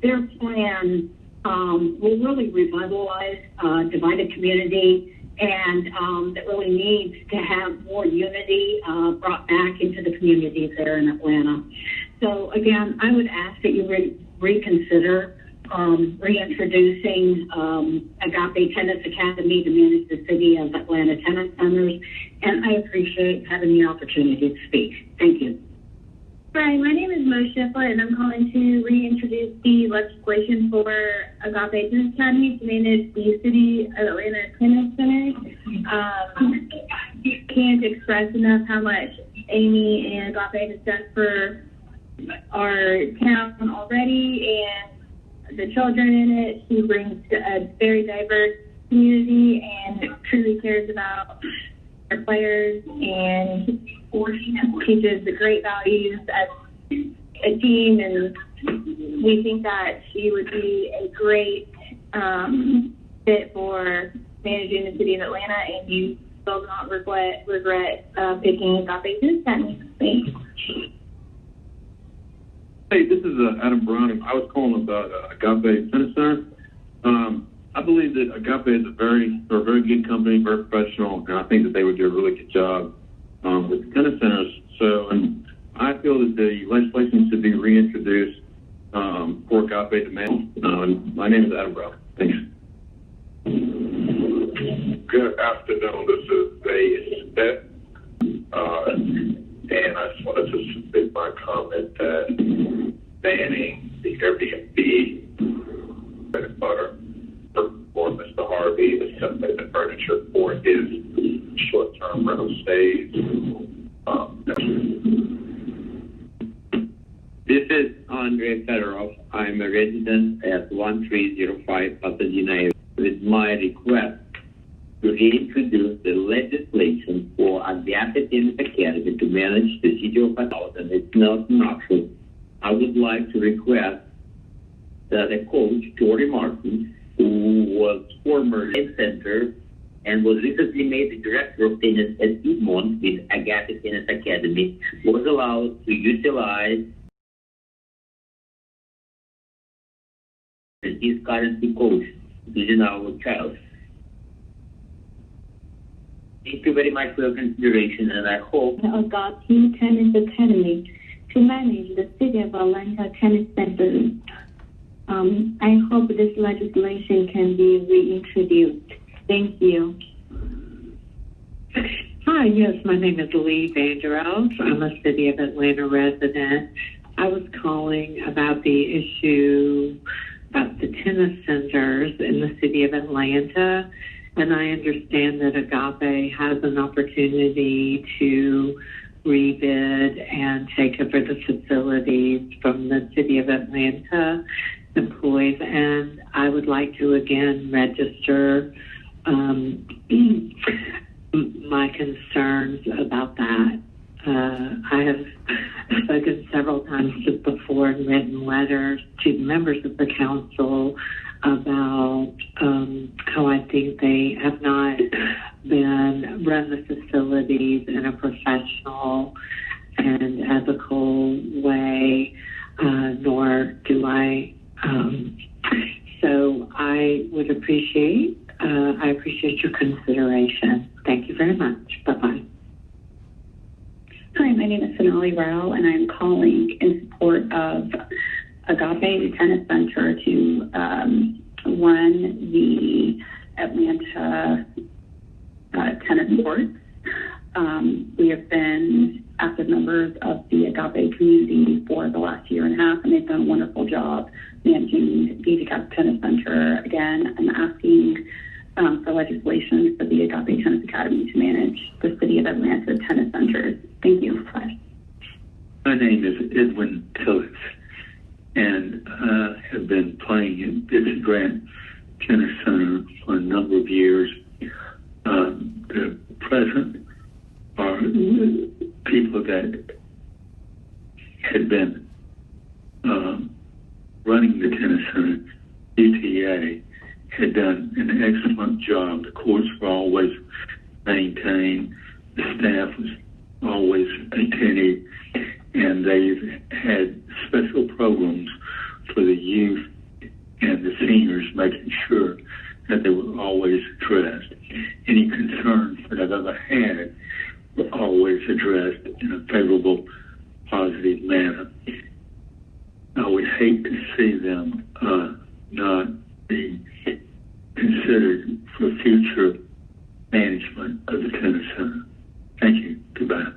Their plan will really revitalize divided community, and that really needs to have more unity brought back into the communities there in Atlanta. So again, I would ask that you reconsider reintroducing Agape Tennis Academy to manage the City of Atlanta tennis centers, and I appreciate having the opportunity to speak. Thank you. Hi, my name is Mo Shiflett, and I'm calling to reintroduce the legislation for Agape Tennis Academy to manage the City of Atlanta tennis centers. Can't express enough how much Amy and Agape has done for our town already, and the children in it. She brings a very diverse community and truly cares about our players and teaches the great values as a team, and we think that she would be a great fit for managing the City of Atlanta, and you will not regret picking Agape Tennis Academy. Thanks. Hey, this is Adam Browning. I was calling about Agape Tennis Center. I believe that Agape is a very good company, very professional, and I think that they would do a really good job with the tennis centers. So, and I feel that the legislation should be reintroduced for Agape to manage. My name is Adam Brown. Thanks. Good afternoon. This is Dave Smith. And I just wanted to submit my comment that banning the Airbnb bread and butter for Mr. Harvey, the Simply the Furniture for his short-term rental stays. This is Andre Fedorov. I'm a resident at 1305 Pasadena Avenue. With my request to reintroduce the legislation for Agape Tennis Academy to manage the city of Adult and its Nelson Knoxville, I would like to request that a coach, Tori Martin, who was former center and was recently made the director of tennis at Piedmont with Agape Tennis Academy, was allowed to utilize his currently coach using our child. Thank you very much for your consideration, and I hope Agape Tennis Academy to manage the City of Atlanta Tennis Center. I hope this legislation can be reintroduced. Thank you. Hi, yes, my name is Lee Vanderos. I'm a City of Atlanta resident. I was calling about the issue about the tennis centers in the City of Atlanta, and I understand that Agape has an opportunity to rebid and take over the facilities from the City of Atlanta employees, and I would like to again register my concerns about that. I have spoken several times just before in written letters to members of the council about how I think they have not run the facilities in a professional and ethical way, nor do I. So I would appreciate your consideration. Thank you very much. Bye-bye. Hi, my name is Sonali Rao, and I'm calling in support of Agape Tennis Center to run the Atlanta tennis courts. We have been active members of the Agape community for the last year and a half, and they've done a wonderful job managing the Agape Tennis Center. Again, I'm asking for legislation for the Agape Tennis Academy to manage the City of Atlanta tennis centers. Thank you. Bye. My name is Edwin Tillis, and I have been playing in Bitsy Grant Tennis Center for a number of years. The present are people that had been running the tennis center. UTA had done an excellent job. The courts were always maintained. The staff was always attentive, and they've had special programs for the youth and the seniors, making sure that they were always addressed. Any concerns that I've ever had were always addressed in a favorable, positive manner. I would hate to see them not be considered for future management of the tennis center. Thank you. Goodbye.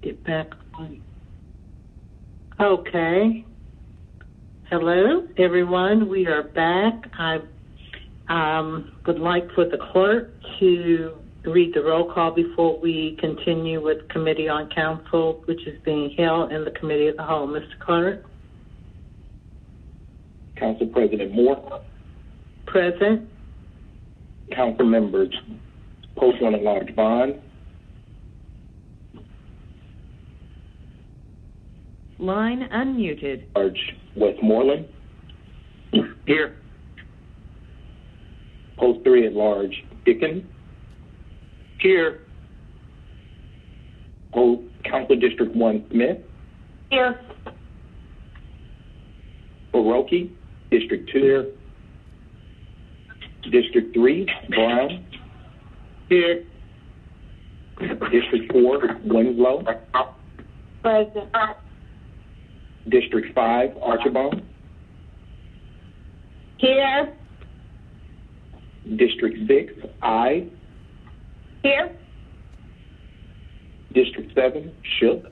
Get back on. Okay. Hello, everyone. We are back. I would like for the clerk to read the roll call before we continue with Committee on Council, which is being held in the Committee of the Whole. Mr. Clerk? Council President Moore. Present. Council members Postone at Large Bond. Line unmuted. Large Westmoreland. Here. Post 3 at Large Dickens. Here. Post Council District 1 Smith. Here. Baroque, District 2. Here. District 3, Brown. Here. District 4, Winslow. Present. District 5, Archibald. Here. District 6, I. Here. District 7, Shook.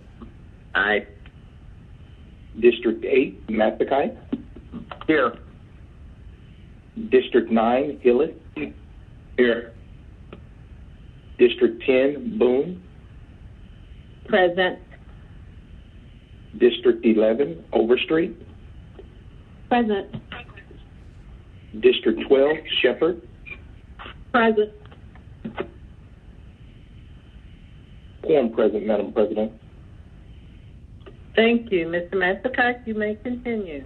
Aye. District 8, Matsakite. Here. District 9, Hillis. Here. District 10, Boone. Present. District 11, Overstreet. Present. District 12, Shepherd. Present. Quorum present, Madam President. Thank you. Mr. Matsakite, you may continue.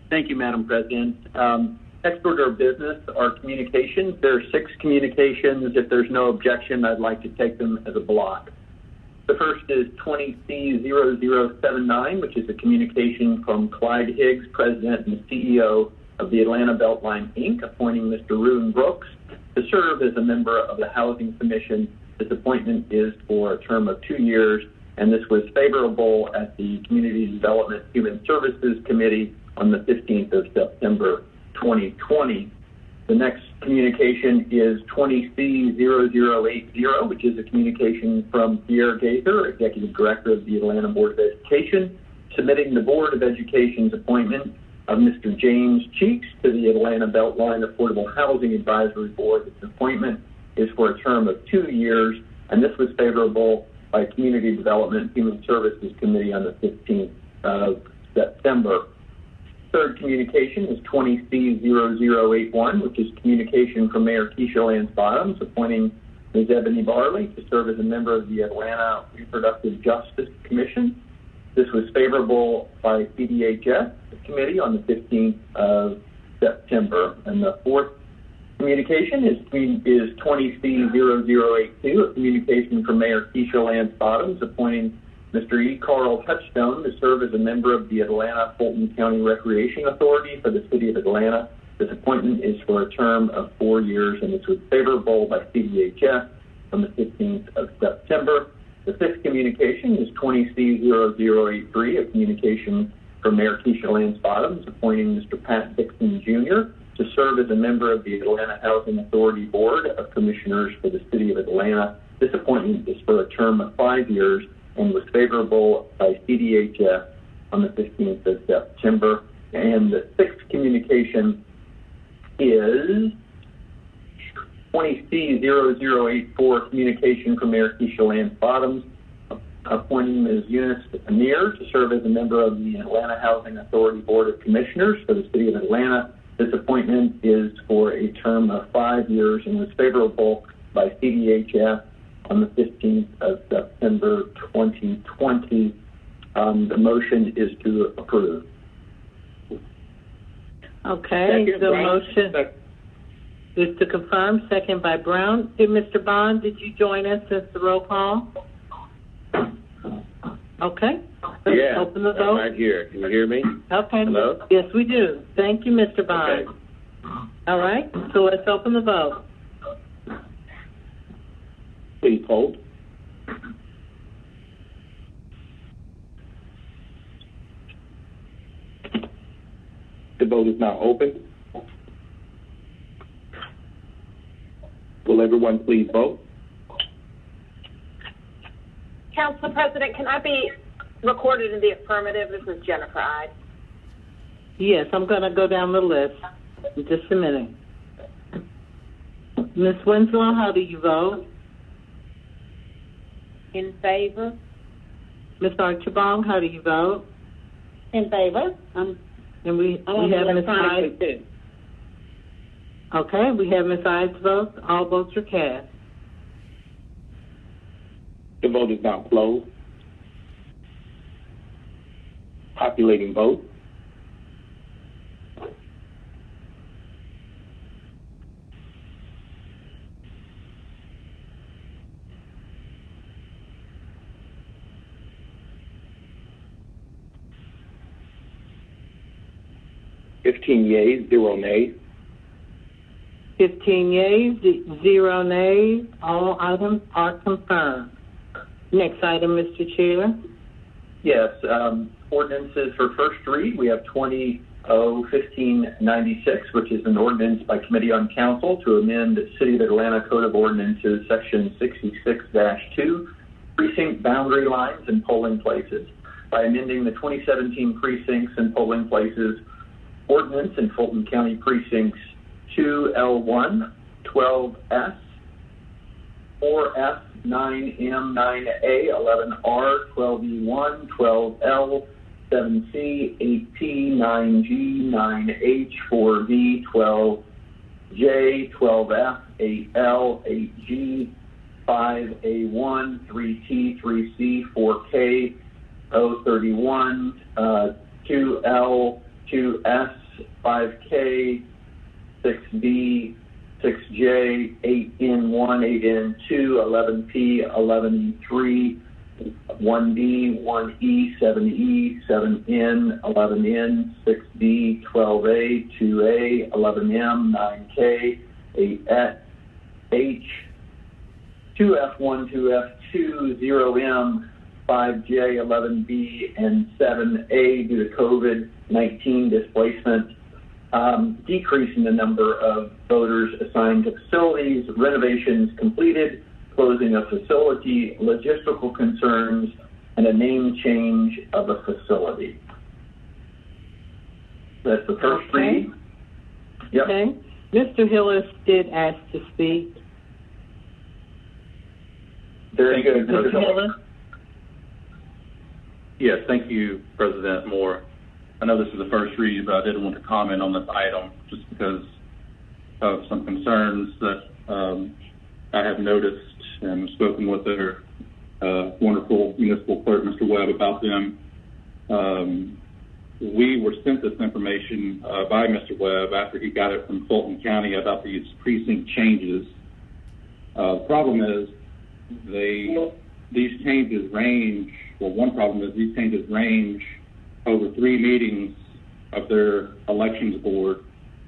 Thank you, Madam President. Next order of business are communications. There are 6 communications. If there's no objection, I'd like to take them as a block. The first is 20C0079, which is a communication from Clyde Higgs, President and CEO of the Atlanta Beltline, Inc., appointing Mr. Rune Brooks to serve as a member of the Housing Commission. This appointment is for a term of 2 years, and this was favorable at the Community Development Human Services Committee on the 15th of September 2020. The next communication is 20C0080, which is a communication from Pierre Gaither, Executive Director of the Atlanta Board of Education, submitting the Board of Education's appointment of Mr. James Cheeks to the Atlanta Beltline Affordable Housing Advisory Board. This appointment is for a term of 2 years, and this was favorable by Community Development Human Services Committee on the 15th of September. Third communication is 20C0081, which is communication from Mayor Keisha Lance Bottoms, appointing Ms. Ebony Barley to serve as a member of the Atlanta Reproductive Justice Commission. This was favorable by CDHS Committee on the 15th of September. And the fourth communication is 20C0082, a communication from Mayor Keisha Lance Bottoms, appointing Mr. E. Carl Touchstone to serve as a member of the Atlanta Fulton County Recreation Authority for the City of Atlanta. This appointment is for a term of 4 years, and this was favorable by CDHS on the 15th of September. The fifth communication is 20C0083, a communication from Mayor Keisha Lance Bottoms, appointing Mr. Pat Dixon Jr. to serve as a member of the Atlanta Housing Authority Board of Commissioners for the City of Atlanta. This appointment is for a term of 5 years and was favorable by CDHS on the 15th of September. And the sixth communication is 20C0084, communication from Mayor Keisha Lance Bottoms, appointing Ms. Eunice Amir to serve as a member of the Atlanta Housing Authority Board of Commissioners for the City of Atlanta. This appointment is for a term of 5 years and was favorable by CDHS on the 15th of September 2020. The motion is to approve. Okay, Second, the Brown. motion is to confirm, second by Brown. Hey, Mr. Bond, did you join us as the roll call? Okay. Let's Yeah, open the I'm vote. right here. Can you hear me? Okay. Hello? Yes, we do. Thank you, Mr. Bond. Okay. All right, so let's open the vote. Please hold. The vote is now open. Will everyone please vote? Council President, can I be recorded in the affirmative? This is Jennifer Ide. Yes, I'm going to go down the list in just a minute. Ms. Winslow, how do you vote? In favor. Ms. Archibald, how do you vote? In favor. And we have Ms. Hyde. Okay, we have Ms. Hyde's vote. All votes are cast. The vote is now closed. Populating vote. Yeas, 0 nays. 15 yeas, 0 nays. All items are confirmed. Next item, Mr. Chair. Yes, Ordinances for first read, we have 20-1596, which is an ordinance by Committee on Council to amend the City of Atlanta Code of Ordinances, Section 66-2, precinct boundary lines and polling places by amending the 2017 precincts and polling places ordinance in Fulton County precincts 2L1, 12S, 4F, 9M, 9A, 11R, 12E1, 12L, 7C, 8P, 9G, 9H, 4D, 12J, 12F, 8L, 8G, 5A1, 3T, 3C, 4K, 031, 2L, 2S, 5K, 6B, 6J, 8N1, 8N2, 11P, 11E3, 1D, 1E, 7E, 7N, 11N, 6D, 12A, 2A, 11M, 9K, 8H, 2F1, 2F2, 0M, 5J, 11B, and 7A due to COVID-19 displacement, decreasing the number of voters assigned to facilities, renovations completed, closing of facility, logistical concerns, and a name change of a facility. That's the first reading. Yep. Okay. Mr. Hillis did ask to speak. Very good, Mr. Hillis. Yes, thank you, President Moore. I know this is the first read, but I did want to comment on this item just because of some concerns that I have noticed and spoken with their wonderful municipal clerk, Mr. Webb, about them. We were sent this information by Mr. Webb after he got it from Fulton County about these precinct changes. The problem is these changes range, well, one problem is these changes range over 3 meetings of their elections board,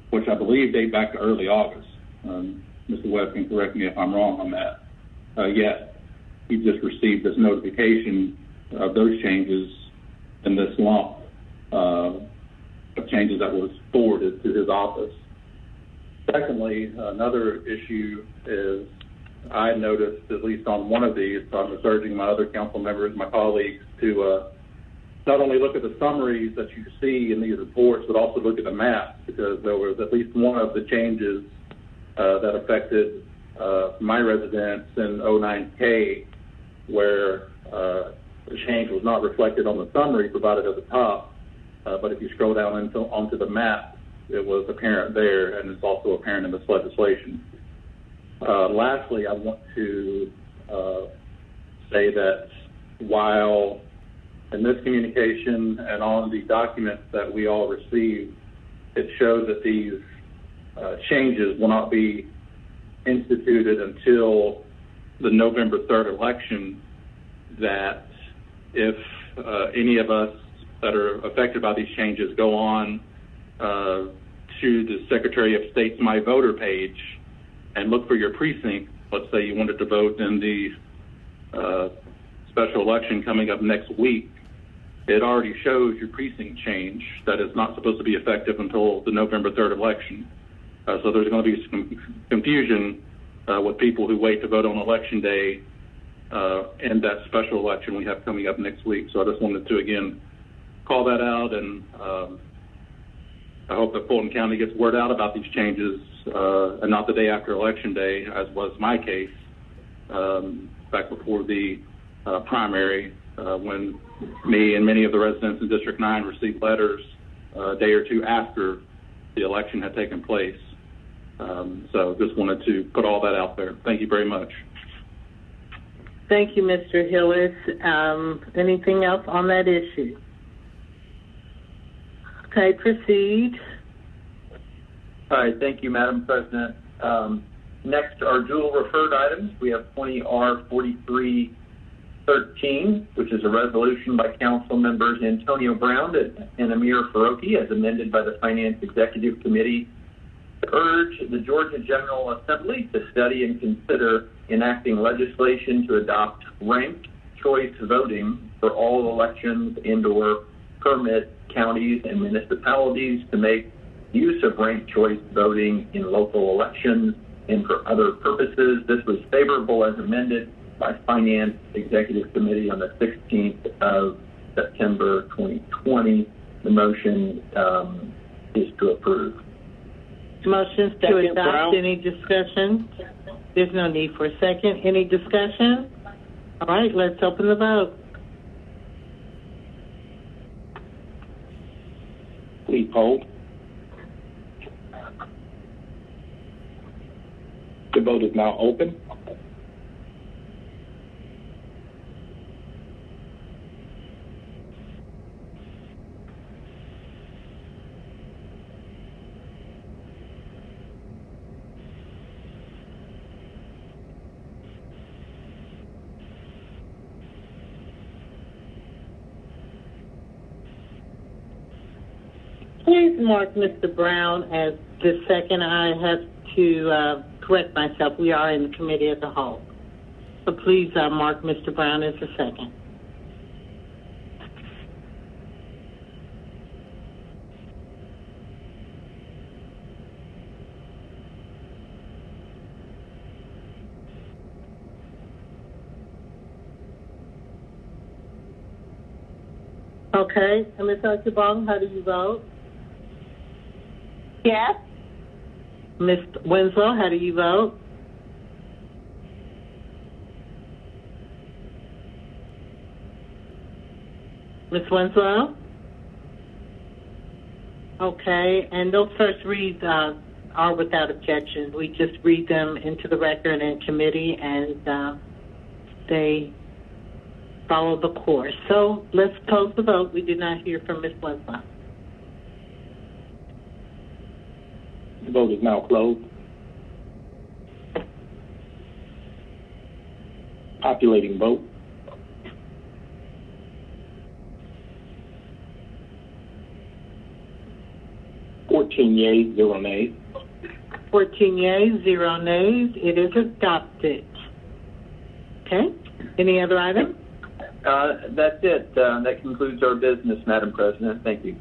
which I believe date back to early August. Mr. Webb can correct me if I'm wrong on that. Yet, he just received this notification of those changes in this lump of changes that was forwarded to his office. Secondly, another issue is I noticed, at least on one of these, so I'm urging my other council members, my colleagues, to not only look at the summaries that you see in these reports, but also look at the maps, because there was at least one of the changes that affected my residence in 09K, where the change was not reflected on the summary provided at the top, but if you scroll down onto the map, it was apparent there, and it's also apparent in this legislation. Lastly, I want to say that while in this communication and on the documents that we all received, it shows that these changes will not be instituted until the November 3rd election, that if any of us that are affected by these changes go on to the Secretary of State's My Voter page and look for your precinct, let's say you wanted to vote in the special election coming up next week, it already shows your precinct change that is not supposed to be effective until the November 3rd election. So there's going to be some confusion with people who wait to vote on election day and that special election we have coming up next week. So I just wanted to, again, call that out, and I hope that Fulton County gets word out about these changes and not the day after election day, as was my case back before the primary, when me and many of the residents in District 9 received letters a day or two after the election had taken place. So just wanted to put all that out there. Thank you very much. Thank you, Mr. Hillis. Anything else on that issue? Okay, proceed. All right, thank you, Madam President. Next are dual referred items. We have 20R4313, which is a resolution by council members Antonio Brown and Amir Faroqi, as amended by the Finance Executive Committee, to urge the Georgia General Assembly to study and consider enacting legislation to adopt ranked choice voting for all elections and/or permit counties and municipalities to make use of ranked choice voting in local elections and for other purposes. This was favorable as amended by Finance Executive Committee on the 16th of September 2020. The motion is to approve. Motions to Second, adopt. Brown. Any discussion? There's no need for a second. Any discussion? All right, let's open the vote. Please hold. The vote is now open. Please mark Mr. Brown as the second. I have to correct myself. We are in the committee as a whole. So please mark Mr. Brown as the second. Okay, and Ms. Archibald, how do you vote? Yes. Ms. Winslow, how do you vote? Ms. Winslow? Okay, and those first reads are without objection. We just read them into the record in committee, and they follow the course. So let's close the vote. We did not hear from Ms. Winslow. The vote is now closed. Populating vote. Yeas, 0 nays. 14 yeas, 0 nays. It is adopted. Okay. Any other item? That's it. That concludes our business, Madam President. Thank you.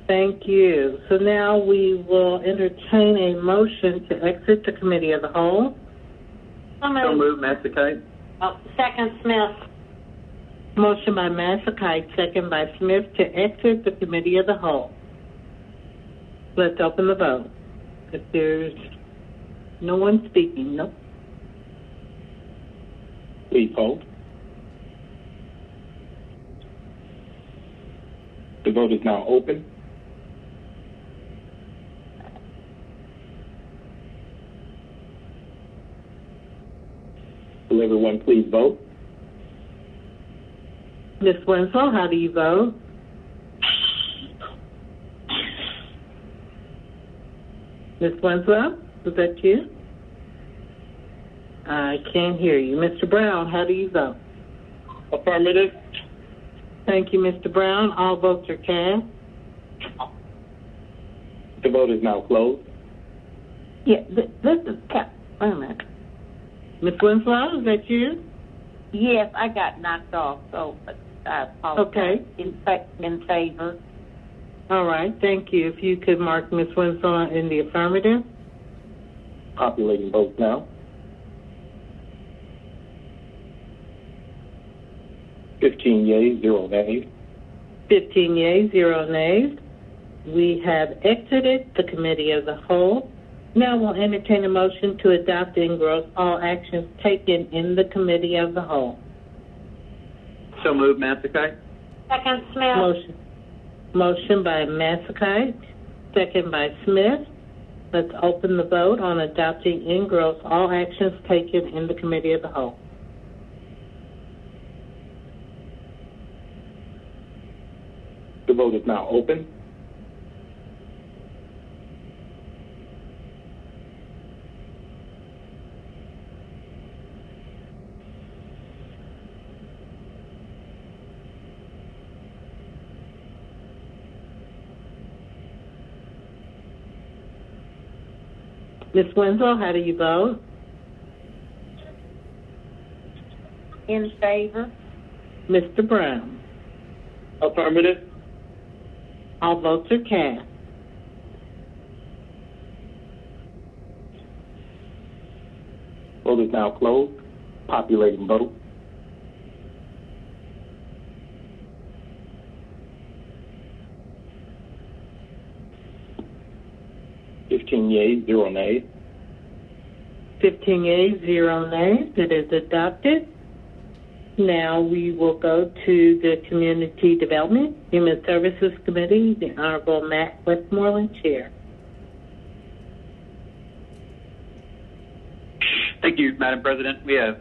Thank you. So now we will entertain a motion to exit the committee of the whole. So moved, Matsakite. Second, Smith. Motion by Matsakite, second by Smith to exit the committee of the whole. Let's open the vote. If there's no one speaking, no. Please hold. The vote is now open. Will everyone please vote? Ms. Winslow, how do you vote? Ms. Winslow, was that you? I can't hear you. Mr. Brown, how do you vote? Affirmative. Thank you, Mr. Brown. All votes are cast. The vote is now closed. Yeah, this is wait a minute. Ms. Winslow, is that you? Yes, I got knocked off, so I apologize. Okay. In favor. All right, thank you. If you could mark Ms. Winslow in the affirmative. Populating votes now. 15 yeas, 0 nays. 15 yeas, 0 nays. We have exited the committee as a whole. Now we'll entertain a motion to adopt and engross all actions taken in the committee of the whole. So moved, Matsakite. Second, Smith. Motion by Matsakite, second by Smith. Let's open the vote on adopting and engross all actions taken in the committee of the whole. The vote is now open. Ms. Winslow, how do you vote? In favor. Mr. Brown? Affirmative. All votes are cast. Vote is now closed. Populating vote. Yeas, 0 nays. 15 yeas, 0 nays. It is adopted. Now we will go to the Community Development, Human Services Committee, the Honorable Matt Westmoreland, Chair. Thank you, Madam President. We have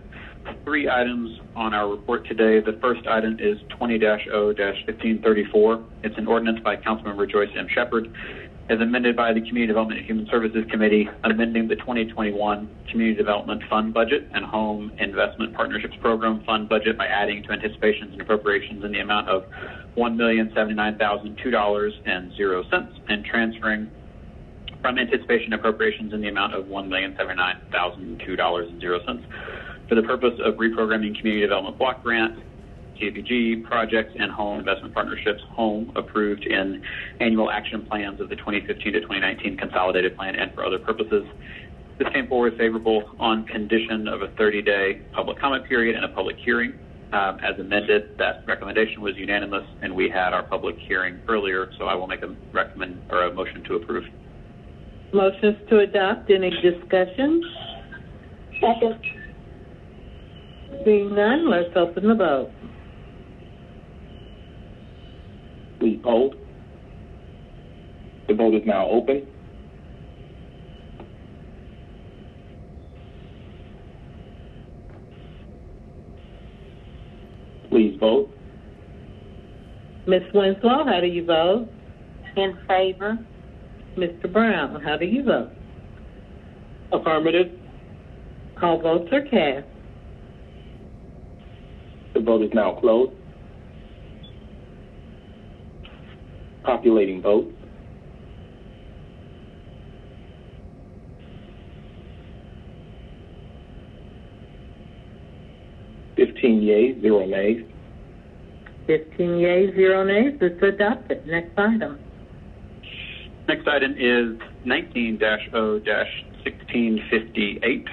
3 items on our report today. The first item is 20-0-1534. It's an ordinance by Councilmember Joyce M. Shepherd, as amended by the Community Development and Human Services Committee, amending the 2021 Community Development Fund budget and Home Investment Partnerships Program fund budget by adding to anticipations and appropriations in the amount of $1,079,002.00 and transferring from anticipation appropriations in the amount of $1,079,002.00 for the purpose of reprogramming Community Development Block Grant, CDBG projects, and Home Investment Partnerships home approved in annual action plans of the 2015 to 2019 consolidated plan and for other purposes. This came forward favorable on condition of a 30-day public comment period and a public hearing. As amended, that recommendation was unanimous, and we had our public hearing earlier, so I will make a motion to approve. Motions to adopt. Any discussion? Second. Seeing none, let's open the vote. Please vote. The vote is now open. Please vote. Ms. Winslow, how do you vote? In favor. Mr. Brown, how do you vote? Affirmative. All votes are cast. The vote is now closed. Populating votes. Yeas, 0 nays. 15 yeas, 0 nays. It's adopted. Next item. Next item is 19-0-1658,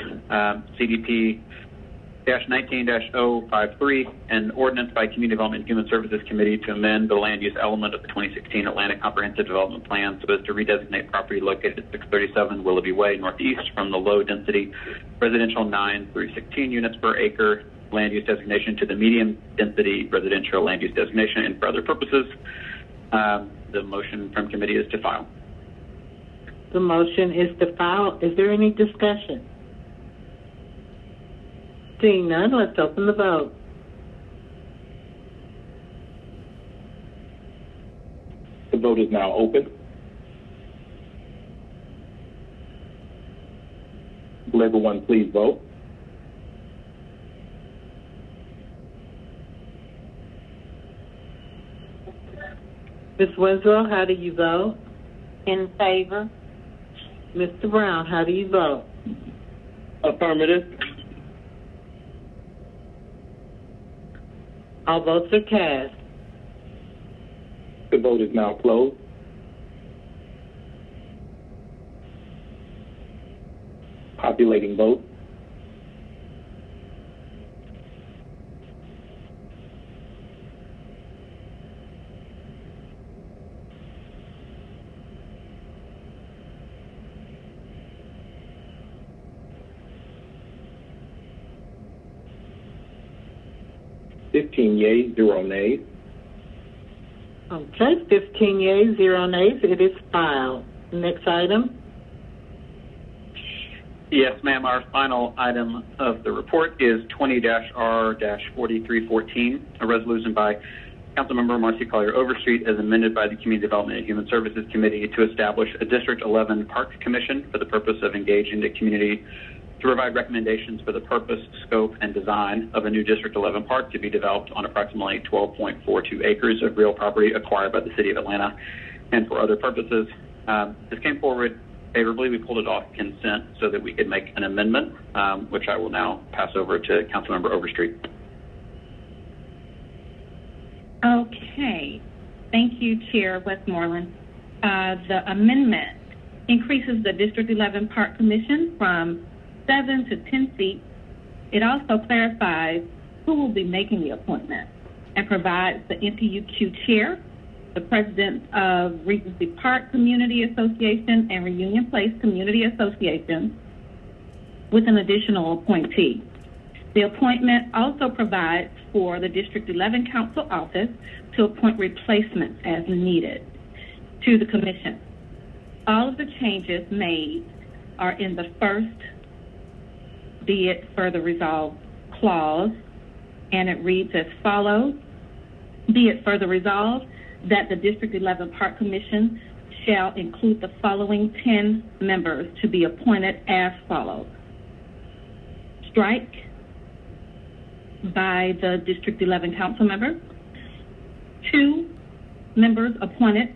CDP-19-053, an ordinance by Community Development and Human Services Committee to amend the land use element of the 2016 Atlanta Comprehensive Development Plan so as to redesignate property located at 637 Willoughby Way Northeast from the low-density residential 9 through 16 units per acre land use designation to the medium-density residential land use designation and for other purposes. The motion from committee is to file. The motion is to file. Is there any discussion? Seeing none, let's open the vote. The vote is now open. Will everyone please vote? Ms. Winslow, how do you vote? In favor. Mr. Brown, how do you vote? Affirmative. All votes are cast. The vote is now closed. Populating vote. Yeas, 0 nays. Okay, 15 yeas, 0 nays. It is filed. Next item. Yes, ma'am. Our final item of the report is 20-R-4314, a resolution by Councilmember Marcy Collier Overstreet as amended by the Community Development and Human Services Committee to establish a District 11 Parks Commission for the purpose of engaging the community to provide recommendations for the purpose, scope, and design of a new District 11 park to be developed on approximately 12.42 acres of real property acquired by the City of Atlanta and for other purposes. This came forward favorably. We pulled it off consent so that we could make an amendment, which I will now pass over to Councilmember Overstreet. Okay. Thank Thank you, Chair Westmoreland. The amendment increases the District 11 Park Commission from 7 to 10 seats. It also clarifies who will be making the appointment and provides the NPUQ chair, the president of Regency Park Community Association and Reunion Place Community Association with an additional appointee. The appointment also provides for the District 11 Council Office to appoint replacements as needed to the Commission. All of the changes made are in the first "be it further resolved" clause, and it reads as follows: "Be it further resolved that the District 11 Park Commission shall include the following 10 members to be appointed as follows: strike by the District 11 council member, 2 members appointed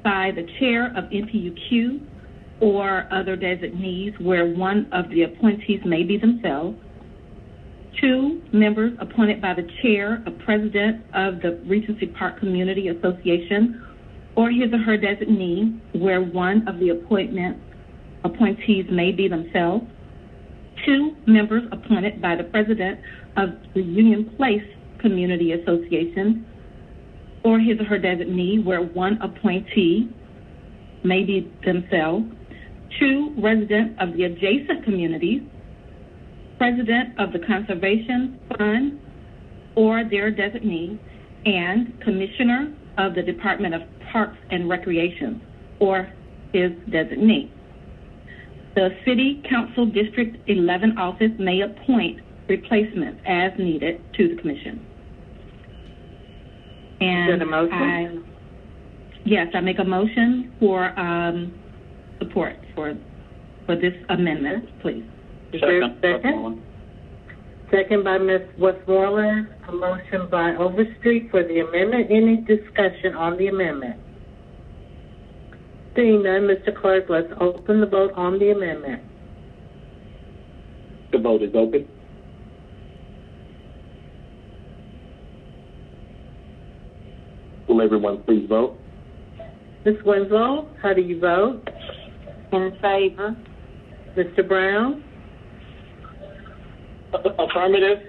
by the chair of NPUQ or other designees where one of the appointees may be themselves, 2 members appointed by the chair or president of the Regency Park Community Association or his or her designee where one of the appointees may be themselves, 2 members appointed by the president of the Union Place Community Association or his or her designee where one appointee may be themselves, 2 residents of the adjacent communities, president of the Conservation Fund or their designee, and commissioner of the Department of Parks and Recreation or his designee. The City Council District 11 office may appoint replacements as needed to the Commission. And is that a motion? Yes, I make a motion for support for this amendment, please. Is there a second? Second by Ms. Westmoreland. A motion by Overstreet for the amendment. Any discussion on the amendment? Seeing none, Mr. Clerk, let's open the vote on the amendment. The vote is open. Will everyone please vote? Ms. Winslow, how do you vote? In favor. Mr. Brown? Affirmative.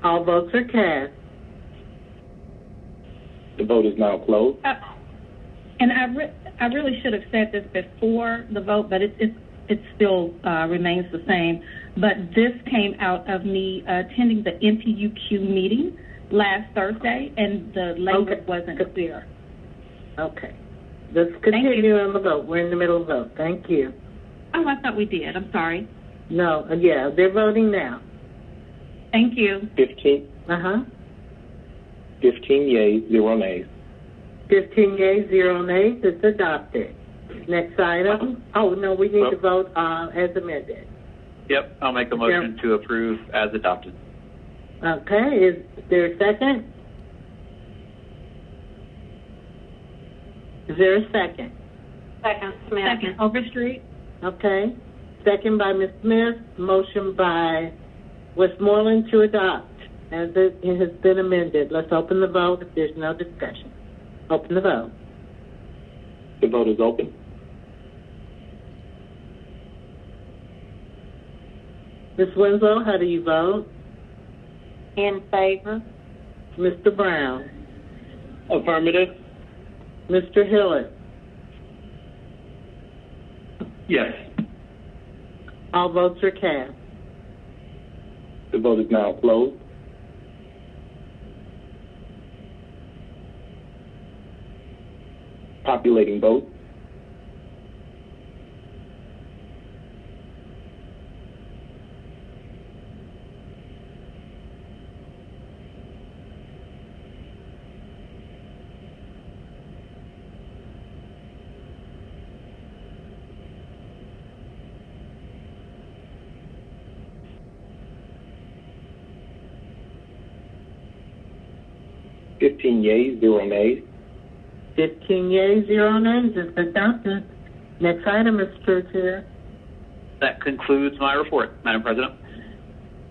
All votes are cast. The vote is now closed. And I really should have said this before the vote, but it still remains the same. But this came out of me attending the NPUQ meeting last Thursday, and the language wasn't clear. Okay. Let's continue on the vote. We're in the middle of the vote. Thank you. Oh, I thought we did. I'm sorry. No, yeah, they're voting now. Thank you. 15. 15 yeas, 0 nays. 15 yeas, 0 nays. It's adopted. Next item. Oh, no, we need to vote as amended. Yep, I'll make a motion to approve as adopted. Okay, is there a second? Is there a second? Second, Smith. Second, Overstreet. Okay. Second by Ms. Smith. Motion by Westmoreland to adopt as it has been amended. Let's open the vote if there's no discussion. Open the vote. The vote is open. Ms. Winslow, how do you vote? In favor. Mr. Brown? Affirmative. Mr. Hillett? Yes. All votes are cast. The vote is now closed. Populating votes. Fifteen yeas, 0 nays. 15 yeas, 0 nays. It's adopted. Next item, Mr. Chair. That concludes my report, Madam President.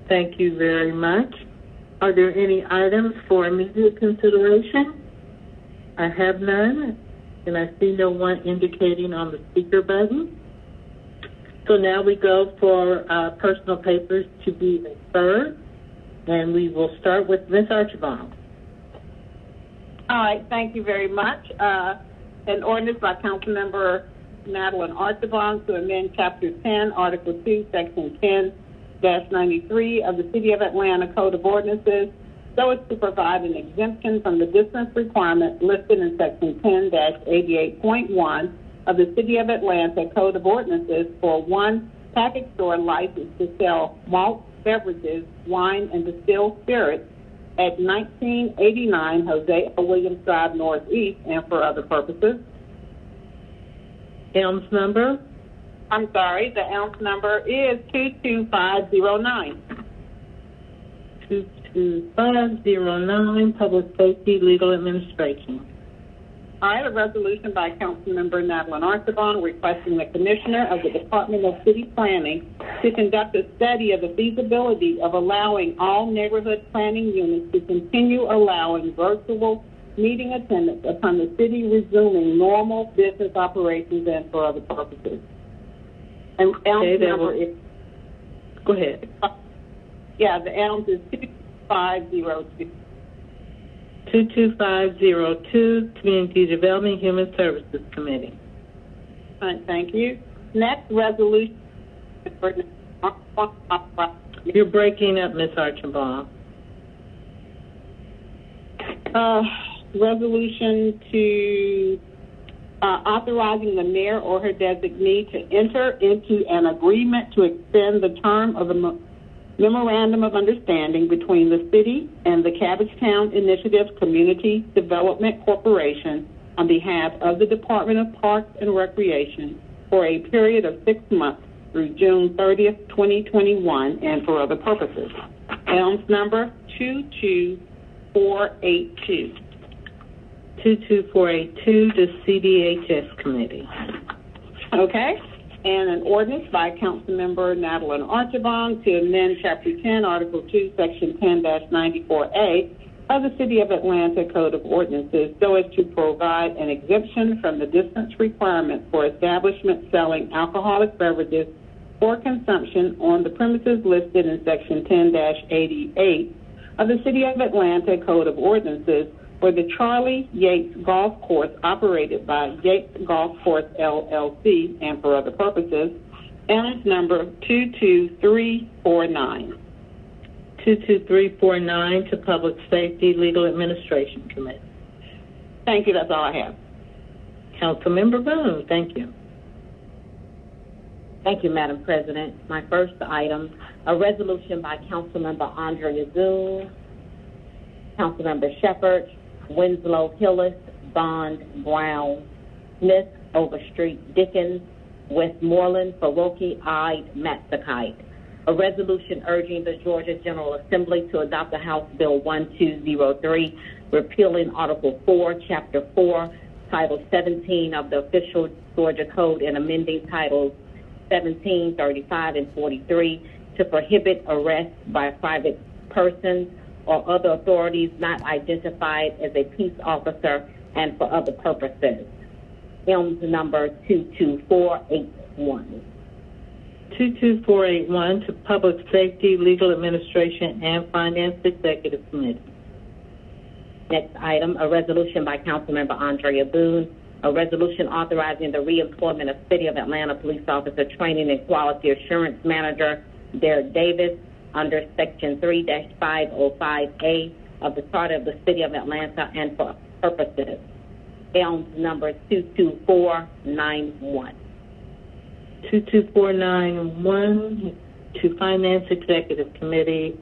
Thank you very much. Are there any items for immediate consideration? I have none, and I see no one indicating on the speaker button. So now we go for personal papers to be referred, and we will start with Ms. Archibald. All right, thank you very much. An ordinance by Councilmember Madeline Archibald to amend Chapter 10, Article 2, Section 10-93 of the City of Atlanta Code of Ordinances, so as to provide an exemption from the distance requirement listed in Section 10-88.1 of the City of Atlanta Code of Ordinances for one package store license to sell malt beverages, wine, and distilled spirits at 1989 Hosea Williams Drive Northeast and for other purposes. ELMS number? I'm sorry, the ELMS number is 22509. 22509, Public Safety, Legal Administration. All right, a resolution by Councilmember Madeline Archibald requesting the Commissioner of the Department of City Planning to conduct a study of the feasibility of allowing all neighborhood planning units to continue allowing virtual meeting attendance upon the city resuming normal business operations and for other purposes. And ELMS number is... Go ahead. Yeah, the ELMS is 2502. 22502, Community Development Human Services Committee. All right, thank you. Next resolution. You're breaking up, Ms. Archibald. Resolution to authorizing the mayor or her designee to enter into an agreement to extend the term of the Memorandum of Understanding between the city and the Cabbagetown Initiative Community Development Corporation on behalf of the Department of Parks and Recreation for a period of 6 months through June 30th, 2021, and for other purposes. ELMS number 22482. 22482, the CDHS Committee. Okay. And an ordinance by Councilmember Madeline Archibald to amend Chapter 10, Article 2, Section 10-94A of the City of Atlanta Code of Ordinances so as to provide an exemption from the distance requirement for establishments selling alcoholic beverages for consumption on the premises listed in Section 10-88 of the City of Atlanta Code of Ordinances for the Charlie Yates Golf Course operated by Yates Golf Course LLC and for other purposes. ELMS number 22349. 22349 to Public Safety, Legal Administration Committee. Thank you. That's all I have. Councilmember Boone, thank you. Thank you, Madam President. My first item, a resolution by Councilmember Andrea Zoon, Councilmember Shepherd, Winslow, Hillis, Bond, Brown, Smith, Overstreet, Dickens, Westmoreland, Faroki, Ide, Matsakite. A resolution urging the Georgia General Assembly to adopt the House Bill 1203, repealing Article 4, Chapter 4, Title 17 of the Official Georgia Code and amending Titles 17, 35, and 43 to prohibit arrest by private persons or other authorities not identified as a peace officer and for other purposes. ELMS number 22481. 22481 to Public Safety, Legal Administration, and Finance Executive Committee. Next item, a resolution by Councilmember Andrea Boone, a resolution authorizing the reemployment of City of Atlanta Police Officer Training and Quality Assurance Manager Derek Davis under Section 3-505A of the Charter of the City of Atlanta and for purposes. ELMS number 22491. 22491 to Finance Executive Committee.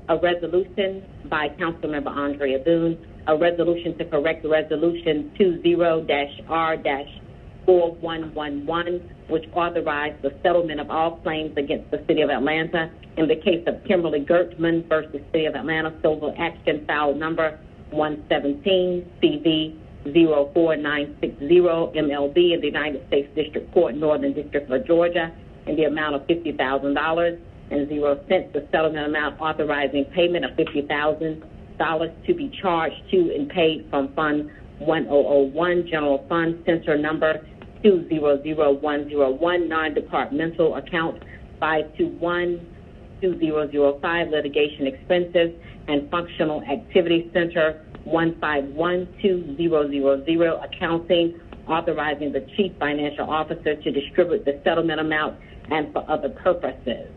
A resolution by Councilmember Andrea Boone, a resolution to correct Resolution 20-R-4111, which authorized the settlement of all claims against the City of Atlanta in the case of Kimberly Gertman versus City of Atlanta, civil action file number 117 CV 04960 MLB in the United States District Court, Northern District of Georgia, in the amount of $50,000 and 0 cents. The settlement amount authorizing payment of $50,000 dollars to be charged to and paid from Fund 1001, General Fund, Center Number 200101, Non-Departmental Account 521-2005, Litigation Expenses and Functional Activity Center 1512000, Accounting, authorizing the Chief Financial Officer to distribute the settlement amount and for other purposes.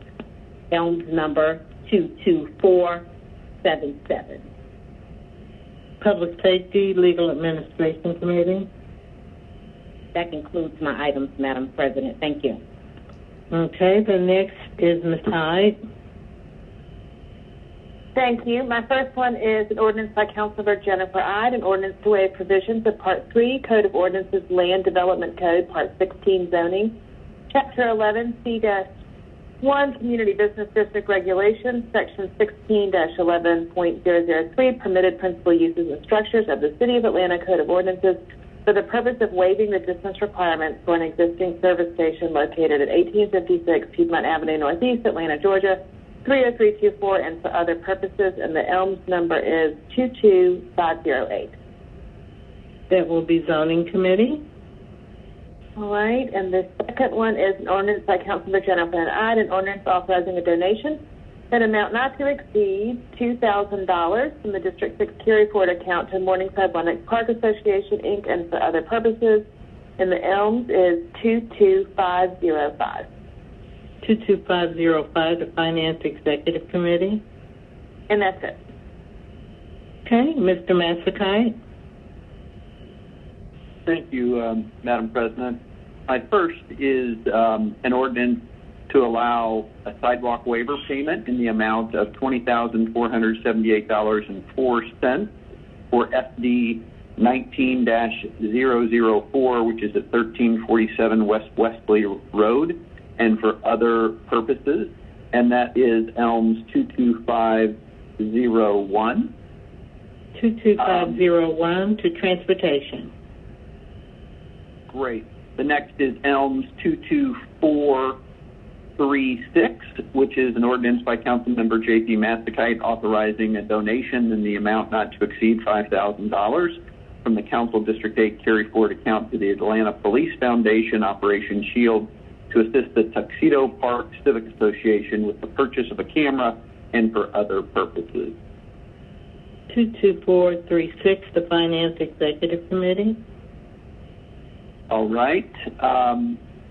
ELMS number 22477. Public Safety, Legal Administration Committee. That concludes my items, Madam President. Thank you. Okay, the next is Ms. Hyde. Thank you. My first one is an ordinance by Councilmember Jennifer Ide, an ordinance to waive provisions of Part 3, Code of Ordinances, Land Development Code, Part 16, Zoning, Chapter 11, C-1, Community Business District Regulations, Section 16-11.003, Permitted Principal Uses and Structures of the City of Atlanta Code of Ordinances, for the purpose of waiving the distance requirements for an existing service station located at 1856 Piedmont Avenue Northeast, Atlanta, Georgia, 30324, and for other purposes, and the ELMS number is 22508. That will be Zoning Committee. All right, and the second one is an ordinance by Councilmember Jennifer Ide, an ordinance authorizing a donation an amount not to exceed $2,000 from the District 6 carry forward account to Morningside Lenox Park Association, Inc., and for other purposes. And the ELMS is 22505. 22505, the Finance Executive Committee. And that's it. Okay, Mr. Masakai. Thank you, Madam President. My first is an ordinance to allow a sidewalk waiver payment in the amount of $20,478.04 for SD 19-004, which is at 1347 West Wesley Road, and for other purposes, and that is ELMS 22501. 22501 to Transportation. Great. The next is ELMS 22436, which is an ordinance by Councilmember J.P. Matsakite authorizing a donation in the amount not to exceed $5,000 from the Council District 8 carry forward account to the Atlanta Police Foundation, Operation Shield, to assist the Tuxedo Park Civic Association with the purchase of a camera and for other purposes. 22436, the Finance Executive Committee. All right.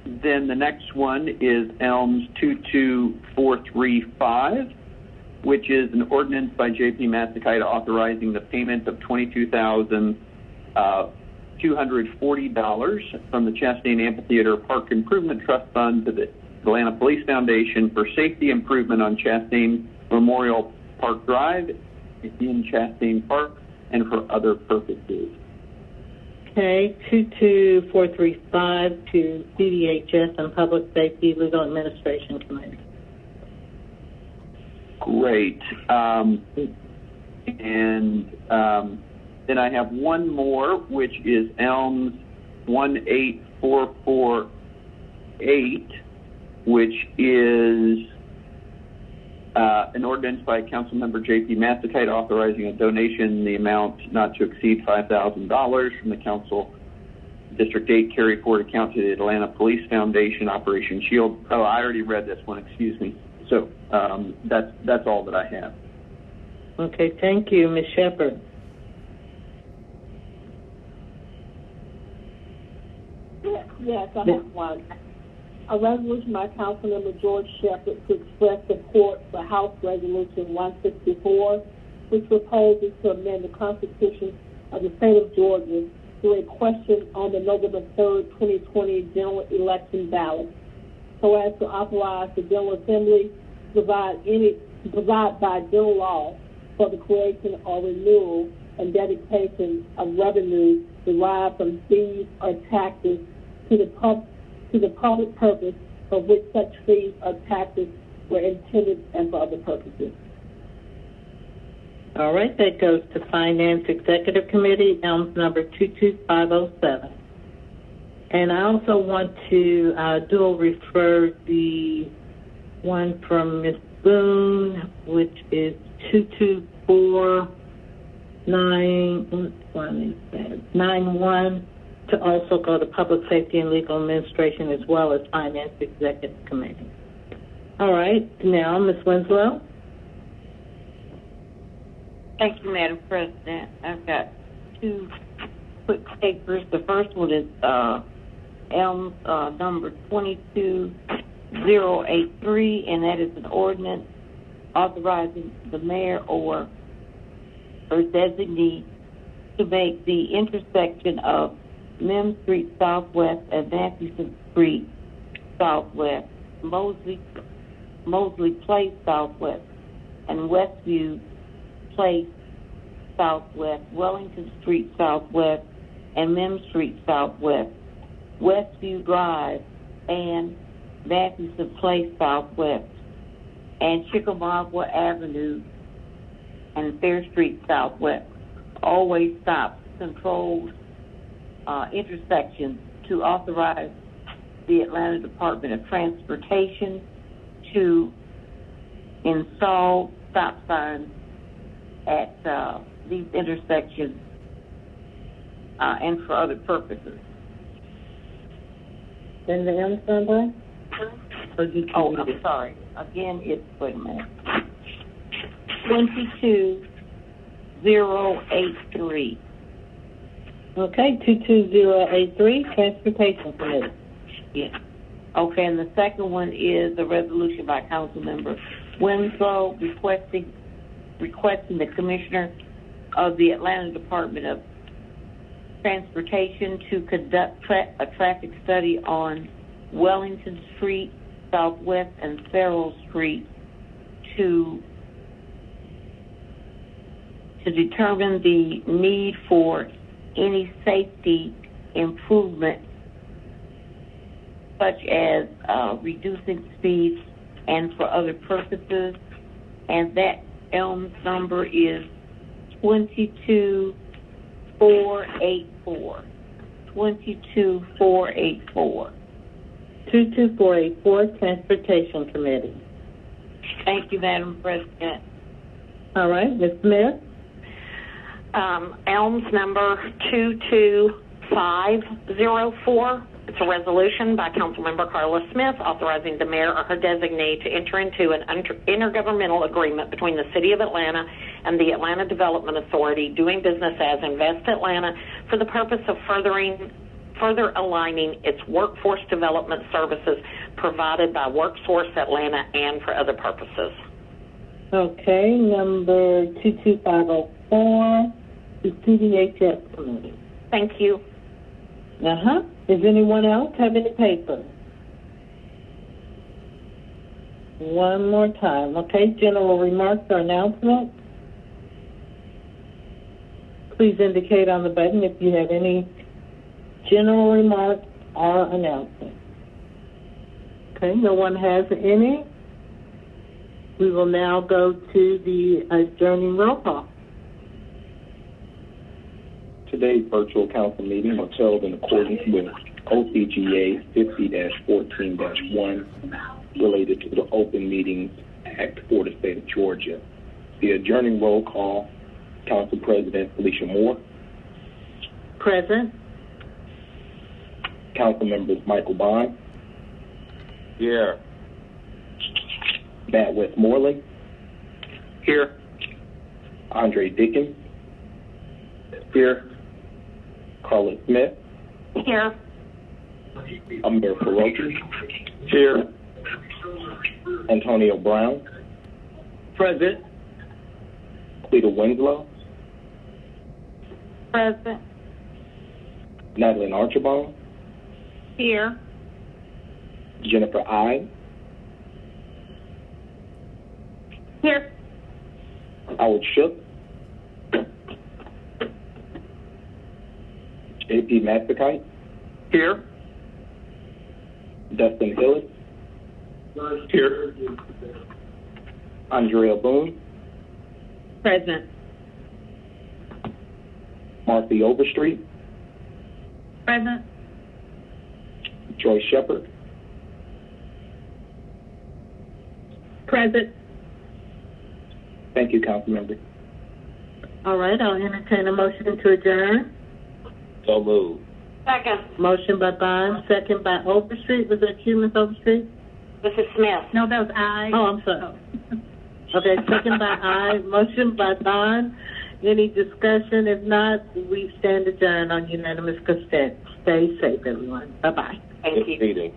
Then the next one is ELMS 22435, which is an ordinance by J.P. Matsakite authorizing the payment of $22,240 from the Chastain Amphitheater Park Improvement Trust Fund to the Atlanta Police Foundation for safety improvement on Chastain Memorial Park Drive in Chastain Park and for other purposes. Okay, 22435 to CDHS and Public Safety Legal Administration Committee. Great. Then I have one more, which is ELMS 18448, which is an ordinance by Councilmember J.P. Matsakite authorizing a donation in the amount not to exceed $5,000 from the Council District 8 carry forward account to the Atlanta Police Foundation, Operation Shield. Oh, I already read this one, excuse me. So that's all that I have. Okay, thank you. Ms. Shepherd. Yes, I have one. A resolution by Councilmember George Shepherd to express support for House Resolution 164, which proposes to amend the Constitution of the State of Georgia through a question on the November 3rd, 2020 general election ballot, so as to authorize the General Assembly to provide by general law for the creation or renewal and dedication of revenues derived from fees or taxes to the public purpose for which such fees or taxes were intended and for other purposes. All right, that goes to Finance Executive Committee, ELMS number 22507. And I also want to dual refer the one from Ms. Boone, which is 224 9-1 to also go to Public Safety and Legal Administration as well as Finance Executive Committee. All right, now Ms. Winslow. Thank you, Madam President. I've got two quick papers. The first one is ELMS number 22083, and that is an ordinance authorizing the mayor or designee to make the intersection of Mims Street Southwest and Mathewson Street Southwest, Mosley Place Southwest, and Westview Place Southwest, Wellington Street Southwest, and Mims Street Southwest, Westview Drive, and Mathewson Place Southwest, and Chickamauga Avenue and Fair Street Southwest. Always stop controlled intersections to authorize the Atlanta Department of Transportation to install stop signs at these intersections and for other purposes. Then the M number? Oh, I'm sorry. Again, it's, wait a minute, 22083. Okay, 22083, Transportation Committee. Yes. Okay, and the second one is a resolution by Councilmember Winslow requesting the Commissioner of the Atlanta Department of Transportation to conduct a traffic study on Wellington Street Southwest and Farrell Street to determine the need for any safety improvements such as reducing speeds and for other purposes. And that ELMS number is 22484. 22484. 22484, Transportation Committee. Thank you, Madam President. All right, Ms. Smith. ELMS number 22504. It's a resolution by Councilmember Carla Smith authorizing the mayor or her designee to enter into an intergovernmental agreement between the City of Atlanta and the Atlanta Development Authority doing business as Invest Atlanta for the purpose of further aligning its workforce development services provided by WorkSource Atlanta and for other purposes. Okay, number 22504, the CDHS Committee. Thank you. Does anyone else have any paper? One more time. Okay, general remarks or announcements. Please indicate on the button if you have any general remarks or announcements. Okay, no one has any. We will now go to the adjourning roll call. Today's virtual council meeting was held in accordance with OCGA 50-14-1 related to the Open Meetings Act for the state of Georgia. The adjourning roll call, Council President Felicia Moore. Present. Council members Michael Bond. Here. Matt Westmoreland. Here. Andre Dickens. Here. Carla Smith. Here. Amir Faroki. Here. Antonio Brown. Present. Cleta Winslow. Present. Madeline Archibald. Here. Jennifer I. Here. Howard Shook. J.P. Matsakite. Here. Dustin Hillis. Here. Andrea Boone. Present. Marcy Overstreet. Present. Joyce Shepard. Present. Thank you, Councilmember. All right, I'll entertain a motion to adjourn. So moved. Second. Motion by Bond, second by Overstreet. Was that you, Ms. Overstreet? This is Smith. No, that was I. Oh, I'm sorry. Okay, second by I, motion by Bond. Any discussion? If not, we stand adjourned on unanimous consent. Stay safe, everyone. Bye-bye. Thank you. Good meeting.